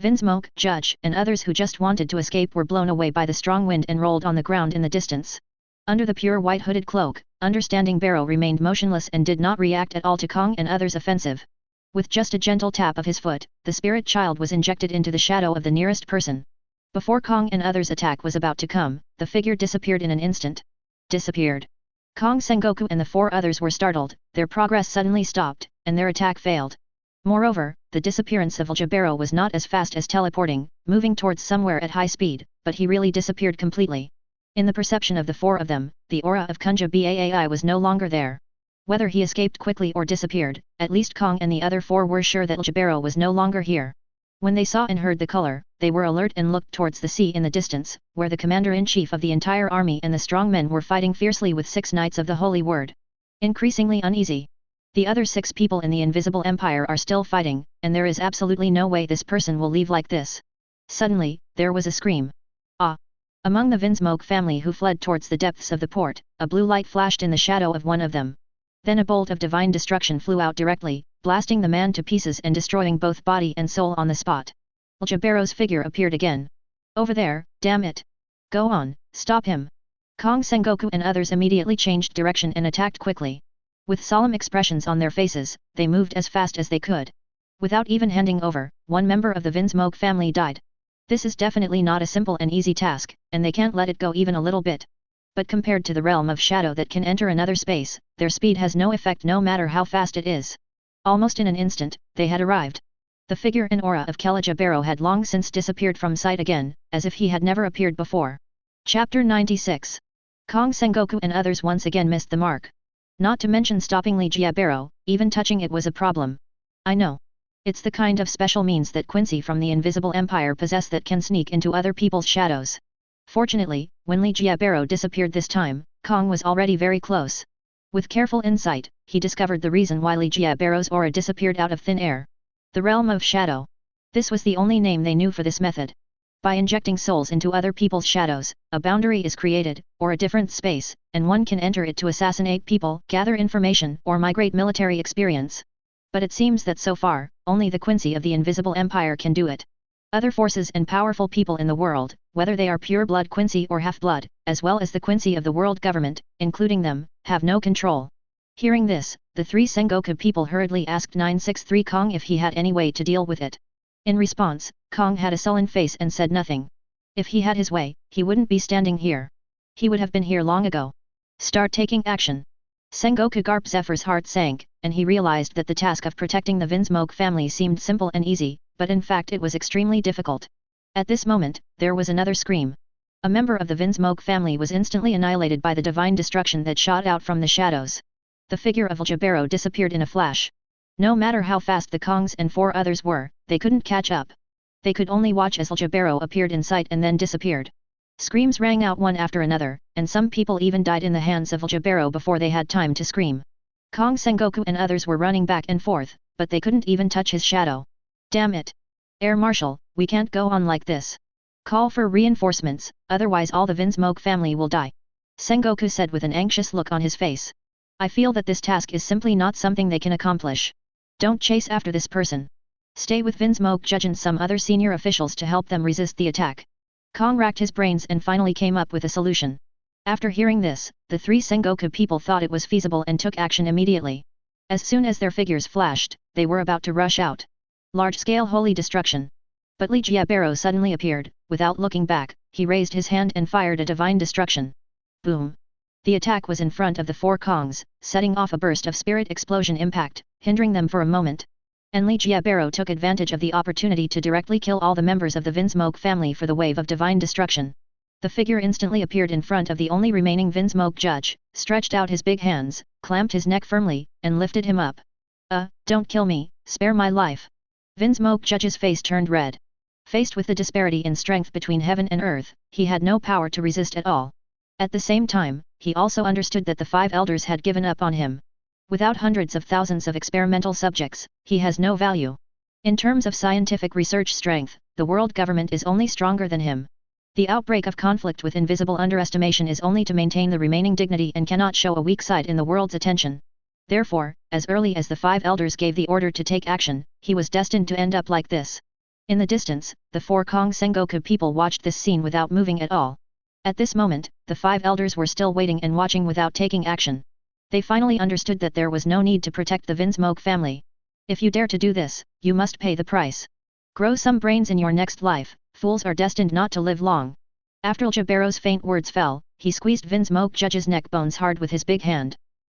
Vinsmoke, Judge, and others who just wanted to escape were blown away by the strong wind and rolled on the ground in the distance. Under the pure white hooded cloak, Understanding Barrow remained motionless and did not react at all to Kong and others' offensive. With just a gentle tap of his foot, the spirit child was injected into the shadow of the nearest person. Before Kong and others' attack was about to come, the figure disappeared in an instant. Disappeared. Kong, Sengoku and the 4 others were startled, their progress suddenly stopped, and their attack failed. Moreover, the disappearance of Aljabero was not as fast as teleporting, moving towards somewhere at high speed, but he really disappeared completely. In the perception of the 4 of them, the aura of Kunja Baai was no longer there. Whether he escaped quickly or disappeared, at least Kong and the other 4 were sure that Aljabero was no longer here. When they saw and heard the color, they were alert and looked towards the sea in the distance, where the commander-in-chief of the entire army and the strong men were fighting fiercely with 6 knights of the Holy Word. Increasingly uneasy. The other 6 people in the Invisible Empire are still fighting, and there is absolutely no way this person will leave like this. Suddenly, there was a scream. Ah! Among the Vinsmoke family who fled towards the depths of the port, a blue light flashed in the shadow of one of them. Then a bolt of divine destruction flew out directly, blasting the man to pieces and destroying both body and soul on the spot. Aljabero's figure appeared again. Over there, damn it! Go on, stop him! Kong, Sengoku and others immediately changed direction and attacked quickly. With solemn expressions on their faces, they moved as fast as they could. Without even handing over, one member of the Vinsmoke family died. This is definitely not a simple and easy task, and they can't let it go even a little bit. But compared to the realm of shadow that can enter another space, their speed has no effect no matter how fast it is. Almost in an instant, they had arrived. The figure and aura of Aljabero had long since disappeared from sight again, as if he had never appeared before. Chapter 96. Kong, Sengoku and others once again missed the mark. Not to mention stopping Li Jiabero, even touching it was a problem. I know. It's the kind of special means that Quincy from the Invisible Empire possess that can sneak into other people's shadows. Fortunately, when Li Jiabero disappeared this time, Kong was already very close. With careful insight, he discovered the reason why Li Jiabero's aura disappeared out of thin air. The realm of shadow. This was the only name they knew for this method. By injecting souls into other people's shadows, a boundary is created, or a different space, and one can enter it to assassinate people, gather information, or migrate military experience. But it seems that so far, only the Quincy of the Invisible Empire can do it. Other forces and powerful people in the world, whether they are pure-blood Quincy or half-blood, as well as the Quincy of the world government, including them, have no control. Hearing this, the 3 Sengoku people hurriedly asked 963 Kong if he had any way to deal with it. In response, Kong had a sullen face and said nothing. If he had his way, he wouldn't be standing here. He would have been here long ago. Start taking action. Sengoku Garp Zephyr's heart sank, and he realized that the task of protecting the Vinsmoke family seemed simple and easy, but in fact it was extremely difficult. At this moment, there was another scream. A member of the Vinsmoke family was instantly annihilated by the divine destruction that shot out from the shadows. The figure of Aljabero disappeared in a flash. No matter how fast the Kongs and 4 others were, they couldn't catch up. They could only watch as Aljabero appeared in sight and then disappeared. Screams rang out one after another, and some people even died in the hands of Aljabero before they had time to scream. Kong, Sengoku and others were running back and forth, but they couldn't even touch his shadow. Damn it! Air Marshal, we can't go on like this. Call for reinforcements, otherwise all the Vinsmoke family will die. Sengoku said with an anxious look on his face. I feel that this task is simply not something they can accomplish. Don't chase after this person. Stay with Vinsmoke Judge and some other senior officials to help them resist the attack. Kong racked his brains and finally came up with a solution. After hearing this, the three Sengoku people thought it was feasible and took action immediately. As soon as their figures flashed, they were about to rush out. Large-scale holy destruction. But Li Jiabero suddenly appeared. Without looking back, he raised his hand and fired a divine destruction. Boom! The attack was in front of the four Kongs, setting off a burst of spirit explosion impact, hindering them for a moment. And Li Jiabero took advantage of the opportunity to directly kill all the members of the Vinsmoke family for the wave of divine destruction. The figure instantly appeared in front of the only remaining Vinsmoke judge, stretched out his big hands, clamped his neck firmly, and lifted him up. Don't kill me, spare my life. Vinsmoke judge's face turned red. Faced with the disparity in strength between heaven and earth, he had no power to resist at all. At the same time, he also understood that the five elders had given up on him. Without hundreds of thousands of experimental subjects, he has no value. In terms of scientific research strength, the world government is only stronger than him. The outbreak of conflict with invisible underestimation is only to maintain the remaining dignity and cannot show a weak side in the world's attention. Therefore, as early as the five elders gave the order to take action, he was destined to end up like this. In the distance, the four Kong Sengoku people watched this scene without moving at all. At this moment, the five elders were still waiting and watching without taking action. They finally understood that there was no need to protect the Vinsmoke family. If you dare to do this, you must pay the price. Grow some brains in your next life, fools are destined not to live long. After Jabero's faint words fell, he squeezed Vinsmoke judge's neck bones hard with his big hand.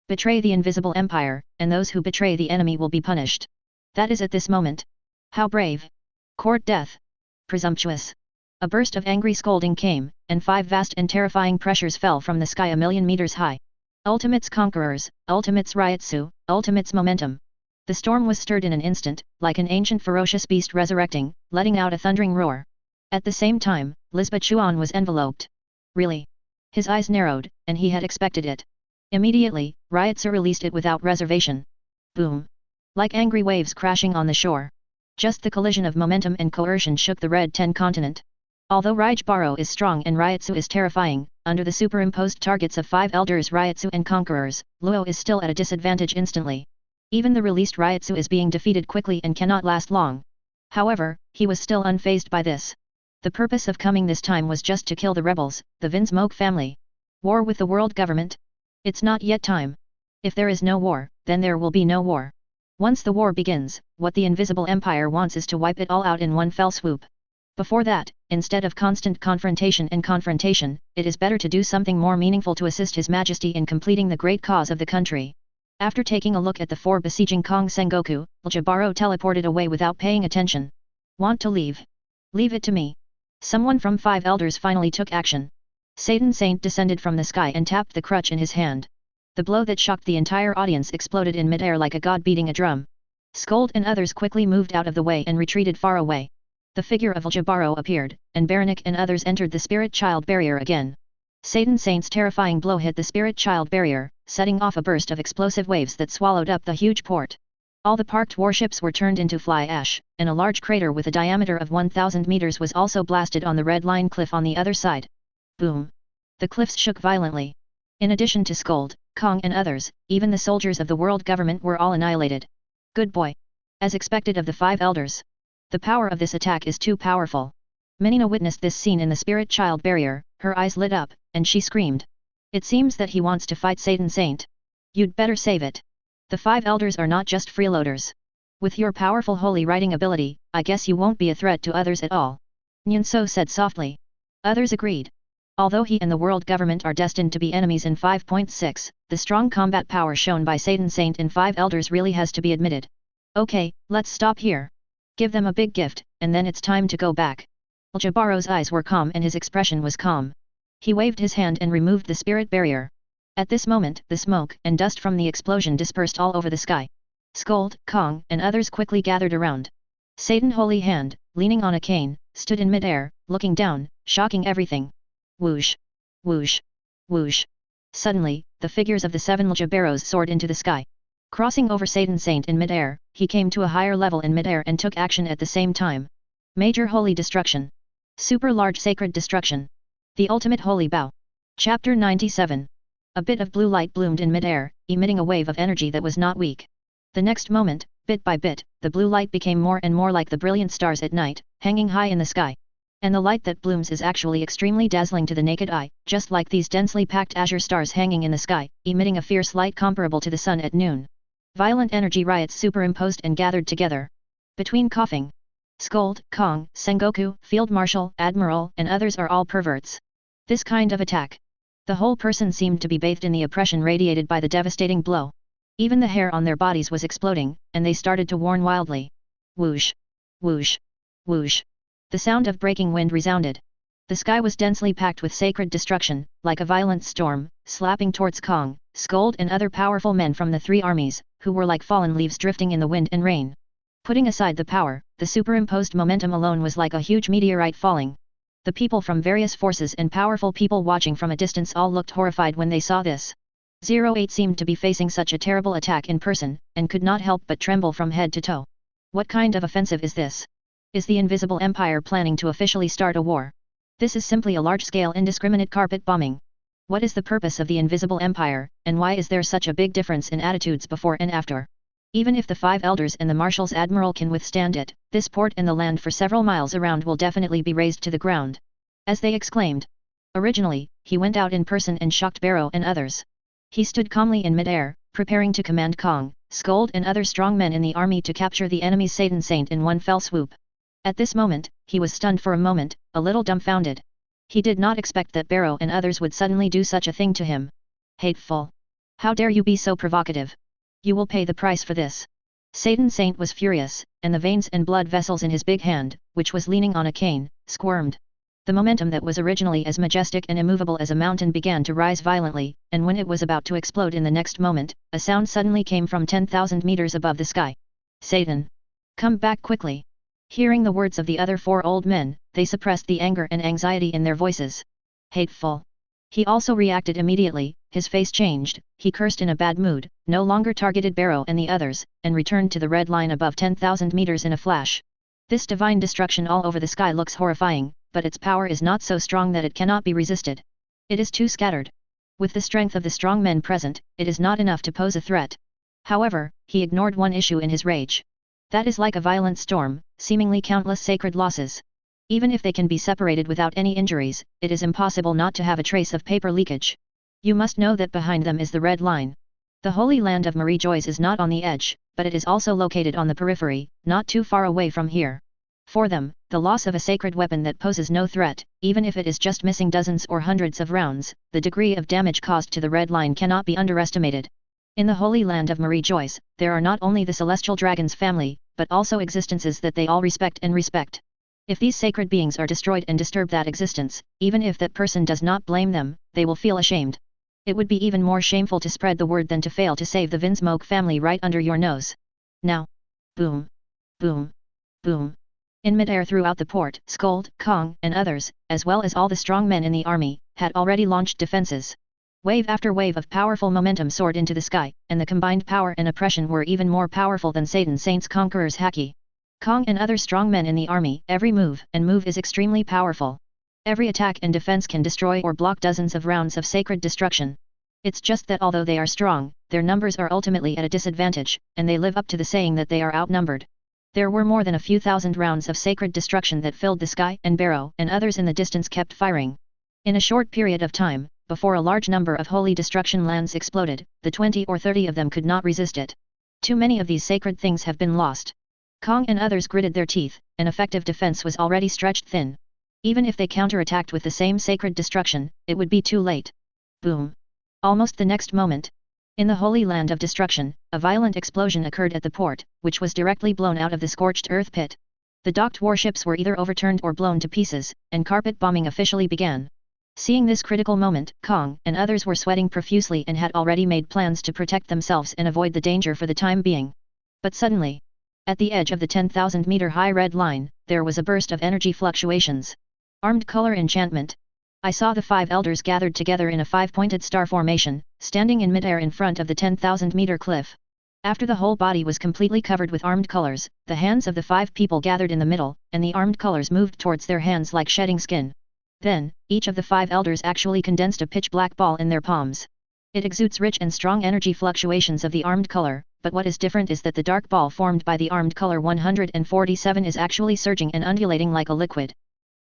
Betray the invisible empire, and those who betray the enemy will be punished. That is at this moment. How brave! Court death! Presumptuous! A burst of angry scolding came, and 5 vast and terrifying pressures fell from the sky 1,000,000 meters high. Ultimates conquerors, ultimates Ryotsu, ultimates momentum. The storm was stirred in an instant, like an ancient ferocious beast resurrecting, letting out a thundering roar. At the same time, Lisba Chuan was enveloped. Really? His eyes narrowed, and he had expected it. Immediately, Ryotsu released it without reservation. Boom! Like angry waves crashing on the shore. Just the collision of momentum and coercion shook the Red 10 continent. Although Raijbaro is strong and Ryotsu is terrifying, under the superimposed targets of 5 elders Ryotsu and conquerors, Luo is still at a disadvantage instantly. Even the released Ryotsu is being defeated quickly and cannot last long. However, he was still unfazed by this. The purpose of coming this time was just to kill the rebels, the Vinsmoke family. War with the world government? It's not yet time. If there is no war, then there will be no war. Once the war begins, what the invisible empire wants is to wipe it all out in one fell swoop. Before that, instead of constant confrontation, it is better to do something more meaningful to assist His Majesty in completing the great cause of the country. After taking a look at the 4 besieging Kong Sengoku, Jabaro teleported away without paying attention. Want to leave? Leave it to me. Someone from 5 elders finally took action. Satan Saint descended from the sky and tapped the crutch in his hand. The blow that shocked the entire audience exploded in midair like a god beating a drum. Scold and others quickly moved out of the way and retreated far away. The figure of Jabaro appeared, and Baranik and others entered the Spirit Child barrier again. Satan Saint's terrifying blow hit the Spirit Child barrier, setting off a burst of explosive waves that swallowed up the huge port. All the parked warships were turned into fly ash, and a large crater with a diameter of 1,000 meters was also blasted on the Red Line cliff on the other side. Boom! The cliffs shook violently. In addition to Scold, Kong and others, even the soldiers of the world government were all annihilated. Good boy! As expected of the 5 elders. The power of this attack is too powerful. Menina witnessed this scene in the Spirit Child barrier, her eyes lit up, and she screamed. It seems that he wants to fight Satan Saint. You'd better save it. The 5 elders are not just freeloaders. With your powerful holy writing ability, I guess you won't be a threat to others at all. Nyunso said softly. Others agreed. Although he and the world government are destined to be enemies in 5.6, the strong combat power shown by Satan Saint and 5 elders really has to be admitted. Okay, let's stop here. Give them a big gift, and then it's time to go back. Jabaro's eyes were calm and his expression was calm. He waved his hand and removed the spirit barrier. At this moment, the smoke and dust from the explosion dispersed all over the sky. Scold, Kong, and others quickly gathered around. Satan Holy Hand, leaning on a cane, stood in midair, looking down, shocking everything. Whoosh! Whoosh! Whoosh! Suddenly, the figures of the 7 Jabaros soared into the sky. Crossing over Satan Saint in midair, he came to a higher level in midair and took action at the same time. Major Holy Destruction. Super Large Sacred Destruction. The Ultimate Holy Bow. Chapter 97. A bit of blue light bloomed in midair, emitting a wave of energy that was not weak. The next moment, bit by bit, the blue light became more and more like the brilliant stars at night, hanging high in the sky. And the light that blooms is actually extremely dazzling to the naked eye, just like these densely packed azure stars hanging in the sky, emitting a fierce light comparable to the sun at noon. Violent energy riots superimposed and gathered together. Between coughing, Scold, Kong, Sengoku, Field Marshal, Admiral, and others are all perverts. This kind of attack. The whole person seemed to be bathed in the oppression radiated by the devastating blow. Even the hair on their bodies was exploding, and they started to warn wildly. Whoosh! Whoosh! Whoosh! The sound of breaking wind resounded. The sky was densely packed with sacred destruction, like a violent storm, slapping towards Kong, Scold and other powerful men from the three armies, who were like fallen leaves drifting in the wind and rain. Putting aside the power, the superimposed momentum alone was like a huge meteorite falling. The people from various forces and powerful people watching from a distance all looked horrified when they saw this. 08 seemed to be facing such a terrible attack in person, and could not help but tremble from head to toe. What kind of offensive is this? Is the Invisible Empire planning to officially start a war? This is simply a large-scale indiscriminate carpet bombing. What is the purpose of the Invisible Empire, and why is there such a big difference in attitudes before and after? Even if the 5 elders and the Marshal's admiral can withstand it, this port and the land for several miles around will definitely be razed to the ground. As they exclaimed. Originally, he went out in person and shocked Barrow and others. He stood calmly in mid-air, preparing to command Kong, Scold and other strong men in the army to capture the enemy's Satan Saint in one fell swoop. At this moment, he was stunned for a moment, a little dumbfounded. He did not expect that Barrow and others would suddenly do such a thing to him. Hateful! How dare you be so provocative? You will pay the price for this. Satan Saint was furious, and the veins and blood vessels in his big hand, which was leaning on a cane, squirmed. The momentum that was originally as majestic and immovable as a mountain began to rise violently, and when it was about to explode in the next moment, a sound suddenly came from 10,000 meters above the sky. Satan! Come back quickly! Hearing the words of the other 4 old men, they suppressed the anger and anxiety in their voices. Hateful! He also reacted immediately, his face changed, he cursed in a bad mood, no longer targeted Barrow and the others, and returned to the red line above 10,000 meters in a flash. This divine destruction all over the sky looks horrifying, but its power is not so strong that it cannot be resisted. It is too scattered. With the strength of the strong men present, it is not enough to pose a threat. However, he ignored one issue in his rage. That is like a violent storm, seemingly countless sacred losses. Even if they can be separated without any injuries, it is impossible not to have a trace of paper leakage. You must know that behind them is the red line. The Holy Land of Marie Joyce is not on the edge, but it is also located on the periphery, not too far away from here. For them, the loss of a sacred weapon that poses no threat, even if it is just missing dozens or hundreds of rounds, the degree of damage caused to the red line cannot be underestimated. In the Holy Land of Marie Joyce, there are not only the celestial dragon's family, but also existences that they all respect and respect. If these sacred beings are destroyed and disturb that existence, even if that person does not blame them, they will feel ashamed. It would be even more shameful to spread the word than to fail to save the Vinsmoke family right under your nose. Now. Boom. Boom. Boom. In mid-air throughout the port, Scold, Kong, and others, as well as all the strong men in the army, had already launched defenses. Wave after wave of powerful momentum soared into the sky, and the combined power and oppression were even more powerful than Satan Saint's conqueror's haki. Kong and other strong men in the army, every move is extremely powerful. Every attack and defense can destroy or block dozens of rounds of sacred destruction. It's just that although they are strong, their numbers are ultimately at a disadvantage, and they live up to the saying that they are outnumbered. There were more than a few thousand rounds of sacred destruction that filled the sky, and Barrow and others in the distance kept firing. In a short period of time, before a large number of holy destruction lands exploded, the 20 or 30 of them could not resist it. Too many of these sacred things have been lost. Kong and others gritted their teeth, an effective defense was already stretched thin. Even if they counterattacked with the same sacred destruction, it would be too late. Boom! Almost the next moment. In the Holy Land of Destruction, a violent explosion occurred at the port, which was directly blown out of the scorched earth pit. The docked warships were either overturned or blown to pieces, and carpet bombing officially began. Seeing this critical moment, Kong and others were sweating profusely and had already made plans to protect themselves and avoid the danger for the time being. But suddenly, at the edge of the 10,000-meter-high red line, there was a burst of energy fluctuations. Armed color enchantment. I saw the 5 elders gathered together in a 5-pointed star formation, standing in midair in front of the 10,000-meter cliff. After the whole body was completely covered with armed colors, the hands of the 5 people gathered in the middle, and the armed colors moved towards their hands like shedding skin. Then, each of the 5 elders actually condensed a pitch-black ball in their palms. It exudes rich and strong energy fluctuations of the armed color, but what is different is that the dark ball formed by the armed color 147 is actually surging and undulating like a liquid.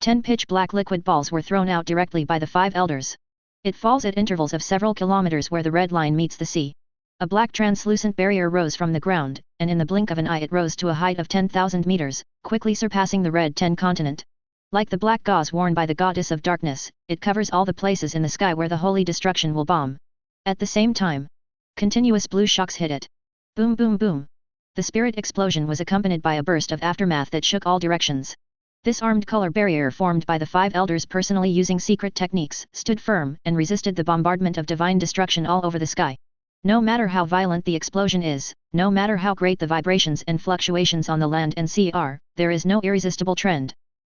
10 pitch-black liquid balls were thrown out directly by the 5 elders. It falls at intervals of several kilometers where the red line meets the sea. A black translucent barrier rose from the ground, and in the blink of an eye it rose to a height of 10,000 meters, quickly surpassing the red 10 continent. Like the black gauze worn by the goddess of darkness, it covers all the places in the sky where the holy destruction will bomb. At the same time, continuous blue shocks hit it. Boom boom boom. The spirit explosion was accompanied by a burst of aftermath that shook all directions. This armed color barrier formed by the 5 elders personally using secret techniques stood firm and resisted the bombardment of divine destruction all over the sky. No matter how violent the explosion is, no matter how great the vibrations and fluctuations on the land and sea are, there is no irresistible trend.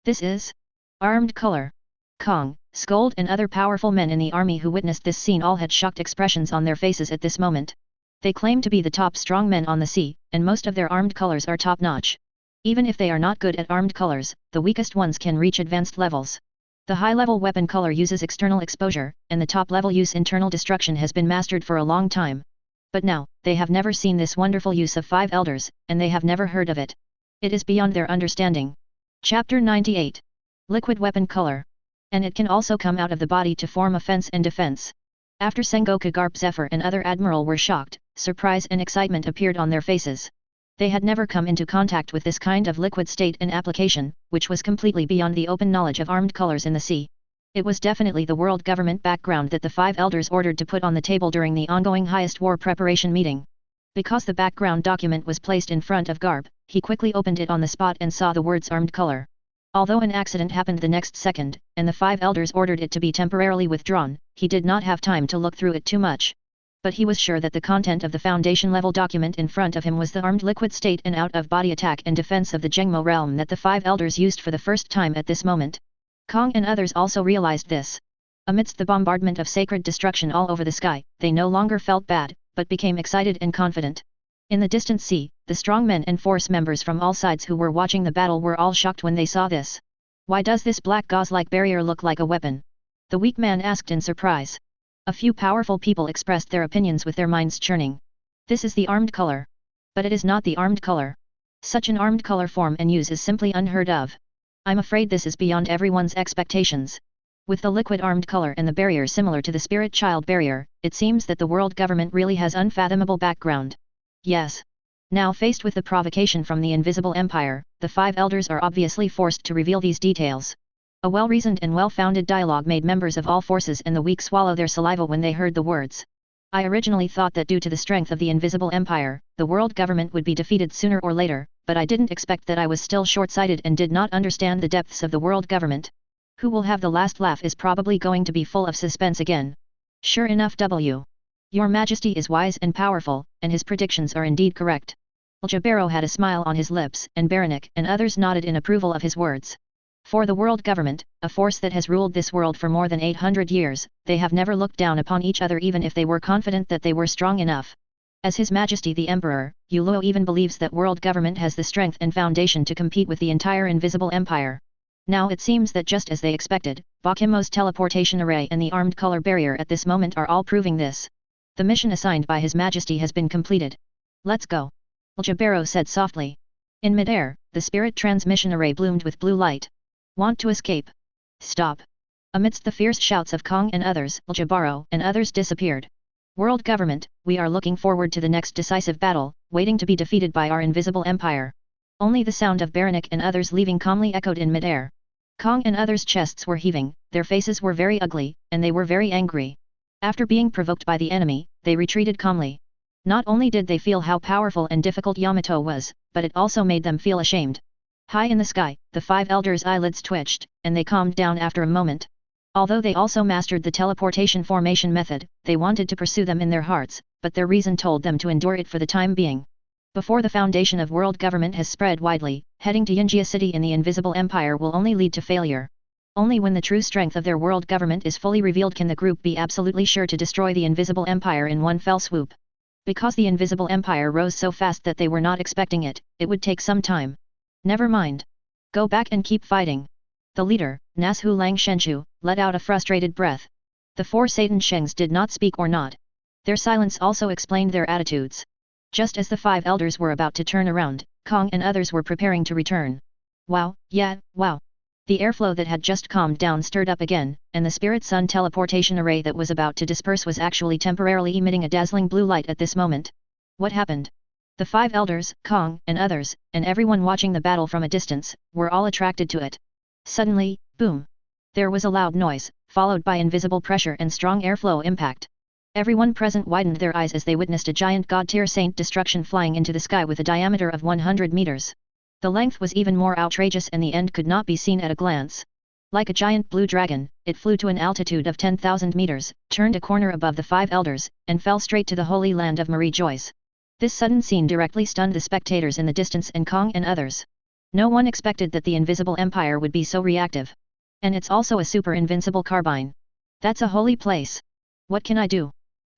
This is armed color. Kong, Skold and other powerful men in the army who witnessed this scene all had shocked expressions on their faces at this moment. They claim to be the top strong men on the sea, and most of their armed colors are top-notch. Even if they are not good at armed colors, the weakest ones can reach advanced levels. The high-level weapon color uses external exposure, and the top-level use internal destruction has been mastered for a long time. But now, they have never seen this wonderful use of 5 elders, and they have never heard of it. It is beyond their understanding. Chapter 98. Liquid weapon color. And it can also come out of the body to form offense and defense. After Sengoku Garp Zephyr and other admiral were shocked, surprise and excitement appeared on their faces. They had never come into contact with this kind of liquid state and application, which was completely beyond the open knowledge of armed colors in the sea. It was definitely the world government background that the 5 elders ordered to put on the table during the ongoing highest war preparation meeting. Because the background document was placed in front of Garp, he quickly opened it on the spot and saw the words armed color. Although an accident happened the next second, and the 5 elders ordered it to be temporarily withdrawn, he did not have time to look through it too much. But he was sure that the content of the foundation-level document in front of him was the armed liquid state and out-of-body attack and defense of the Jengmo realm that the 5 elders used for the first time at this moment. Kong and others also realized this. Amidst the bombardment of sacred destruction all over the sky, they no longer felt bad, but became excited and confident. In the distant sea, the strong men and force members from all sides who were watching the battle were all shocked when they saw this. Why does this black gauze-like barrier look like a weapon? The weak man asked in surprise. A few powerful people expressed their opinions with their minds churning. This is the armed color. But it is not the armed color. Such an armed color form and use is simply unheard of. I'm afraid this is beyond everyone's expectations. With the liquid armed color and the barrier similar to the spirit child barrier, it seems that the world government really has unfathomable background. Yes. Now faced with the provocation from the invisible empire, the 5 elders are obviously forced to reveal these details. A well-reasoned and well-founded dialogue made members of all forces and the weak swallow their saliva when they heard the words. I originally thought that due to the strength of the invisible empire, the world government would be defeated sooner or later, but I didn't expect that I was still short-sighted and did not understand the depths of the world government. Who will have the last laugh is probably going to be full of suspense again. Sure enough Your Majesty is wise and powerful, and his predictions are indeed correct. Aljabaro had a smile on his lips, and Baranek and others nodded in approval of his words. For the world government, a force that has ruled this world for more than 800 years, they have never looked down upon each other even if they were confident that they were strong enough. As His Majesty the Emperor, Yuluo even believes that world government has the strength and foundation to compete with the entire invisible empire. Now it seems that just as they expected, Bakimo's teleportation array and the armed color barrier at this moment are all proving this. The mission assigned by His Majesty has been completed. Let's go. Aljabaro said softly. In midair, the spirit transmission array bloomed with blue light. Want to escape? Stop. Amidst the fierce shouts of Kong and others, Aljabaro and others disappeared. World government, we are looking forward to the next decisive battle, waiting to be defeated by our invisible empire. Only the sound of Baranek and others leaving calmly echoed in midair. Kong and others' chests were heaving, their faces were very ugly, and they were very angry. After being provoked by the enemy, they retreated calmly. Not only did they feel how powerful and difficult Yamato was, but it also made them feel ashamed. High in the sky, the 5 elders' eyelids twitched, and they calmed down after a moment. Although they also mastered the teleportation formation method, they wanted to pursue them in their hearts, but their reason told them to endure it for the time being. Before the foundation of world government has spread widely, heading to Yinjia City in the invisible empire will only lead to failure. Only when the true strength of their world government is fully revealed can the group be absolutely sure to destroy the invisible empire in one fell swoop. Because the invisible empire rose so fast that they were not expecting it, it would take some time. Never mind. Go back and keep fighting. The leader, Nashu Lang Shenshu, let out a frustrated breath. The 4 Satan Shengs did not speak or nod. Their silence also explained their attitudes. Just as the 5 elders were about to turn around, Kong and others were preparing to return. Wow, yeah, wow. The airflow that had just calmed down stirred up again, and the Spirit Sun teleportation array that was about to disperse was actually temporarily emitting a dazzling blue light at this moment. What happened? The 5 elders, Kong, and others, and everyone watching the battle from a distance, were all attracted to it. Suddenly, boom! There was a loud noise, followed by invisible pressure and strong airflow impact. Everyone present widened their eyes as they witnessed a giant god-tier saint destruction flying into the sky with a diameter of 100 meters. The length was even more outrageous and the end could not be seen at a glance. Like a giant blue dragon, it flew to an altitude of 10,000 meters, turned a corner above the 5 elders, and fell straight to the holy land of Marie Joyce. This sudden scene directly stunned the spectators in the distance and Kong and others. No one expected that the Invisible Empire would be so reactive. And it's also a super invincible carbine. That's a holy place. What can I do?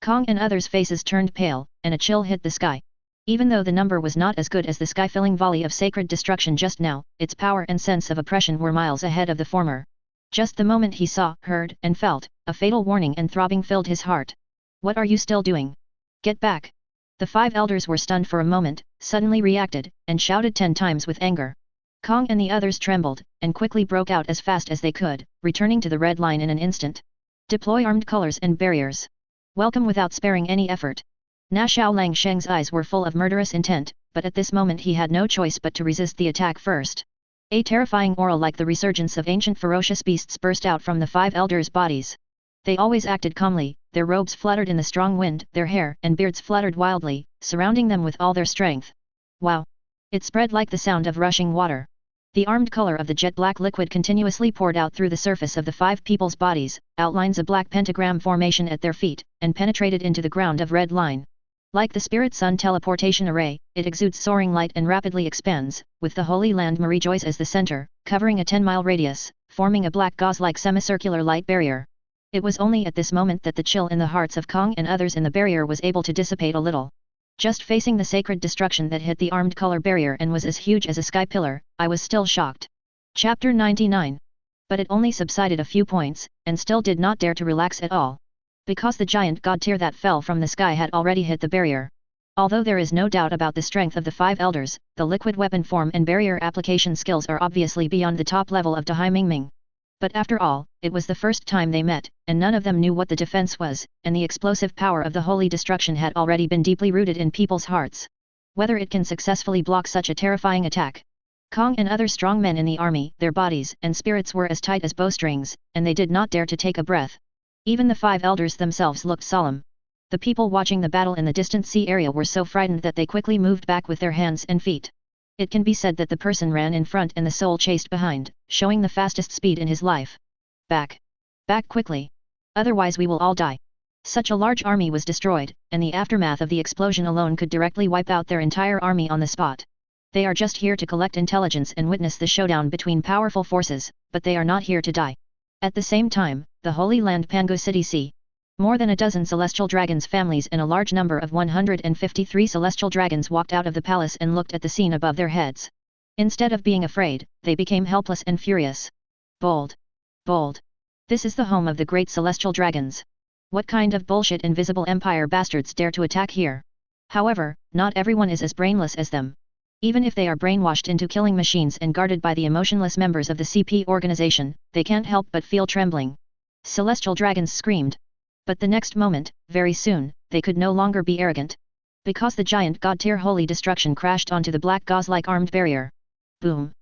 Kong and others' faces turned pale, and a chill hit the sky. Even though the number was not as good as the sky-filling volley of sacred destruction just now, its power and sense of oppression were miles ahead of the former. Just the moment he saw, heard, and felt, a fatal warning and throbbing filled his heart. What are you still doing? Get back! The 5 elders were stunned for a moment, suddenly reacted, and shouted 10 times with anger. Kong and the others trembled, and quickly broke out as fast as they could, returning to the red line in an instant. Deploy armed colors and barriers. Welcome without sparing any effort. Na Xiaolang Sheng's eyes were full of murderous intent, but at this moment he had no choice but to resist the attack first. A terrifying aura like the resurgence of ancient ferocious beasts burst out from the 5 elders' bodies. They always acted calmly, their robes fluttered in the strong wind, their hair and beards fluttered wildly, surrounding them with all their strength. Wow! It spread like the sound of rushing water. The armed color of the jet-black liquid continuously poured out through the surface of the 5 people's bodies, outlines a black pentagram formation at their feet, and penetrated into the ground of red line. Like the Spirit Sun teleportation array, it exudes soaring light and rapidly expands, with the Holy Land Marie Joyce as the center, covering a 10-mile radius, forming a black gauze-like semicircular light barrier. It was only at this moment that the chill in the hearts of Kong and others in the barrier was able to dissipate a little. Just facing the sacred destruction that hit the armed color barrier and was as huge as a sky pillar, I was still shocked. Chapter 99. But it only subsided a few points, and still did not dare to relax at all. Because the giant god tier that fell from the sky had already hit the barrier. Although there is no doubt about the strength of the 5 elders, the liquid weapon form and barrier application skills are obviously beyond the top level of Dahai Mingming. But after all, it was the first time they met, and none of them knew what the defense was, and the explosive power of the holy destruction had already been deeply rooted in people's hearts. Whether it can successfully block such a terrifying attack. Kong and other strong men in the army, their bodies and spirits were as tight as bowstrings, and they did not dare to take a breath. Even the 5 elders themselves looked solemn. The people watching the battle in the distant sea area were so frightened that they quickly moved back with their hands and feet. It can be said that the person ran in front and the soul chased behind, showing the fastest speed in his life. Back! Back quickly! Otherwise we will all die. Such a large army was destroyed, and the aftermath of the explosion alone could directly wipe out their entire army on the spot. They are just here to collect intelligence and witness the showdown between powerful forces, but they are not here to die. At the same time, the Holy Land Pango City Sea. More than a dozen celestial dragons' families and a large number of 153 celestial dragons walked out of the palace and looked at the scene above their heads. Instead of being afraid, they became helpless and furious. Bold! Bold! This is the home of the great celestial dragons. What kind of bullshit invisible empire bastards dare to attack here? However, not everyone is as brainless as them. Even if they are brainwashed into killing machines and guarded by the emotionless members of the CP organization, they can't help but feel trembling. Celestial dragons screamed. But the next moment, very soon, they could no longer be arrogant. Because the giant god-tier holy destruction crashed onto the black gauze-like armed barrier. Boom!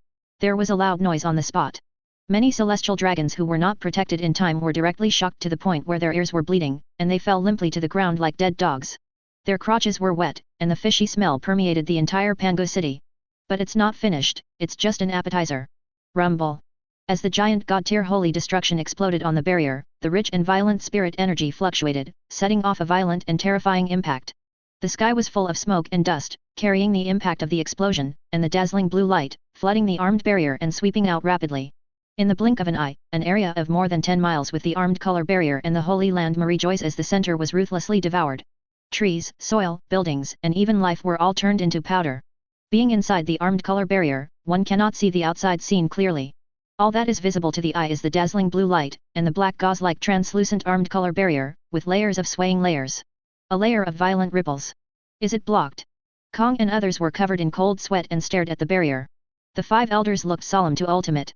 There was a loud noise on the spot. Many celestial dragons who were not protected in time were directly shocked to the point where their ears were bleeding, and they fell limply to the ground like dead dogs. Their crotches were wet, and the fishy smell permeated the entire Pango city. But it's not finished, it's just an appetizer. Rumble! As the giant god-tier holy destruction exploded on the barrier, the rich and violent spirit energy fluctuated, setting off a violent and terrifying impact. The sky was full of smoke and dust, carrying the impact of the explosion, and the dazzling blue light, flooding the armed barrier and sweeping out rapidly. In the blink of an eye, an area of more than 10 miles with the armed color barrier and the Holy Land Marie Joyce as the center was ruthlessly devoured. Trees, soil, buildings, and even life were all turned into powder. Being inside the armed color barrier, one cannot see the outside scene clearly. All that is visible to the eye is the dazzling blue light, and the black gauze-like translucent armed color barrier, with layers of swaying layers. A layer of violent ripples. Is it blocked? Kong and others were covered in cold sweat and stared at the barrier. The 5 elders looked solemn to ultimate.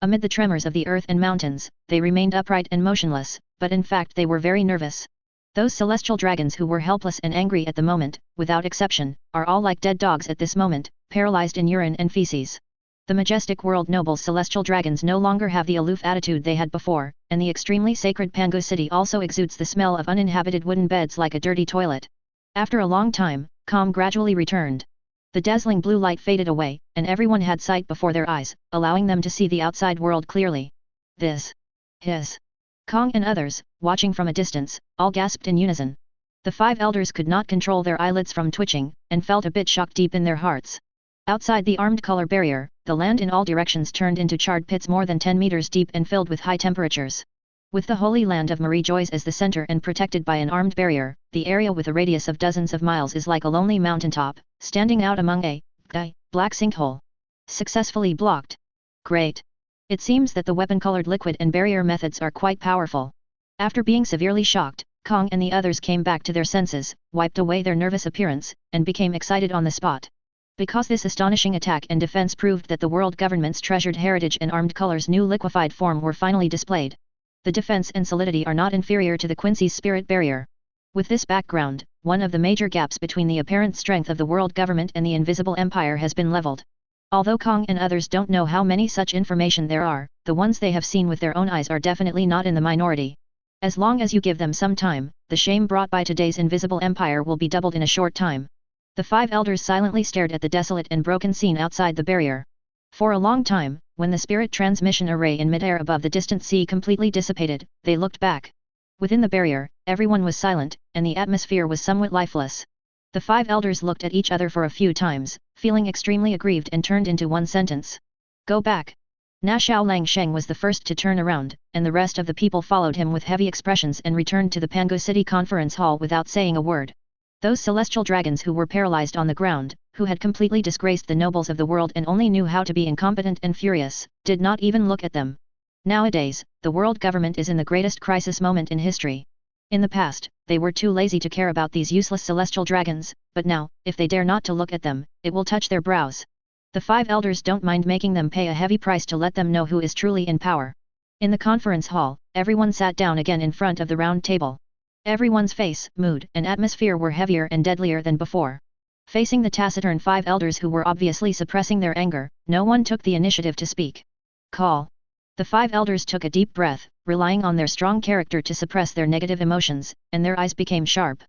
Amid the tremors of the earth and mountains, they remained upright and motionless, but in fact they were very nervous. Those celestial dragons who were helpless and angry at the moment, without exception, are all like dead dogs at this moment, paralyzed in urine and feces. The majestic world noble celestial dragons no longer have the aloof attitude they had before, and the extremely sacred Pangu city also exudes the smell of uninhabited wooden beds like a dirty toilet. After a long time, calm gradually returned. The dazzling blue light faded away, and everyone had sight before their eyes, allowing them to see the outside world clearly. This. His. Kong and others, watching from a distance, all gasped in unison. The 5 elders could not control their eyelids from twitching, and felt a bit shocked deep in their hearts. Outside the armed color barrier, the land in all directions turned into charred pits more than 10 meters deep and filled with high temperatures. With the holy land of Marie Joyce as the center and protected by an armed barrier, the area with a radius of dozens of miles is like a lonely mountaintop, standing out among a black sinkhole. Successfully blocked. Great. It seems that the weapon-colored liquid and barrier methods are quite powerful. After being severely shocked, Kong and the others came back to their senses, wiped away their nervous appearance, and became excited on the spot. Because this astonishing attack and defense proved that the world government's treasured heritage and armed color's new liquefied form were finally displayed. The defense and solidity are not inferior to the Quincy's spirit barrier. With this background, one of the major gaps between the apparent strength of the world government and the invisible empire has been leveled. Although Kong and others don't know how many such information there are, the ones they have seen with their own eyes are definitely not in the minority. As long as you give them some time, the shame brought by today's invisible empire will be doubled in a short time. The 5 elders silently stared at the desolate and broken scene outside the barrier. For a long time, when the spirit transmission array in midair above the distant sea completely dissipated, they looked back. Within the barrier, everyone was silent, and the atmosphere was somewhat lifeless. The 5 elders looked at each other for a few times, feeling extremely aggrieved and turned into one sentence. Go back. Na Xiao Lang Sheng was the first to turn around, and the rest of the people followed him with heavy expressions and returned to the Pangu City Conference Hall without saying a word. Those celestial dragons who were paralyzed on the ground, who had completely disgraced the nobles of the world and only knew how to be incompetent and furious, did not even look at them. Nowadays, the world government is in the greatest crisis moment in history. In the past, they were too lazy to care about these useless celestial dragons, but now, if they dare not to look at them, it will touch their brows. The 5 elders don't mind making them pay a heavy price to let them know who is truly in power. In the conference hall, everyone sat down again in front of the round table. Everyone's face, mood, and atmosphere were heavier and deadlier than before. Facing the taciturn 5 elders who were obviously suppressing their anger, no one took the initiative to speak. Call. The 5 elders took a deep breath, relying on their strong character to suppress their negative emotions, and their eyes became sharp.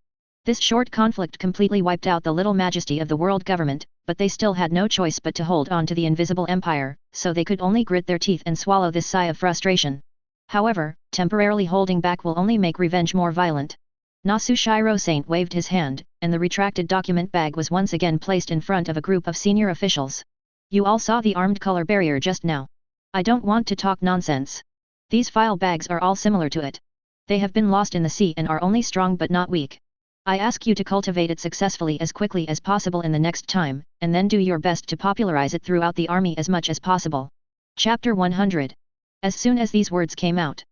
This short conflict completely wiped out the little majesty of the world government, but they still had no choice but to hold on to the invisible empire, so they could only grit their teeth and swallow this sigh of frustration. However, temporarily holding back will only make revenge more violent. Nasu Shiro Saint waved his hand, and the retracted document bag was once again placed in front of a group of senior officials. You all saw the armed color barrier just now. I don't want to talk nonsense. These file bags are all similar to it. They have been lost in the sea and are only strong but not weak. I ask you to cultivate it successfully as quickly as possible in the next time, and then do your best to popularize it throughout the army as much as possible. Chapter 100. As soon as these words came out,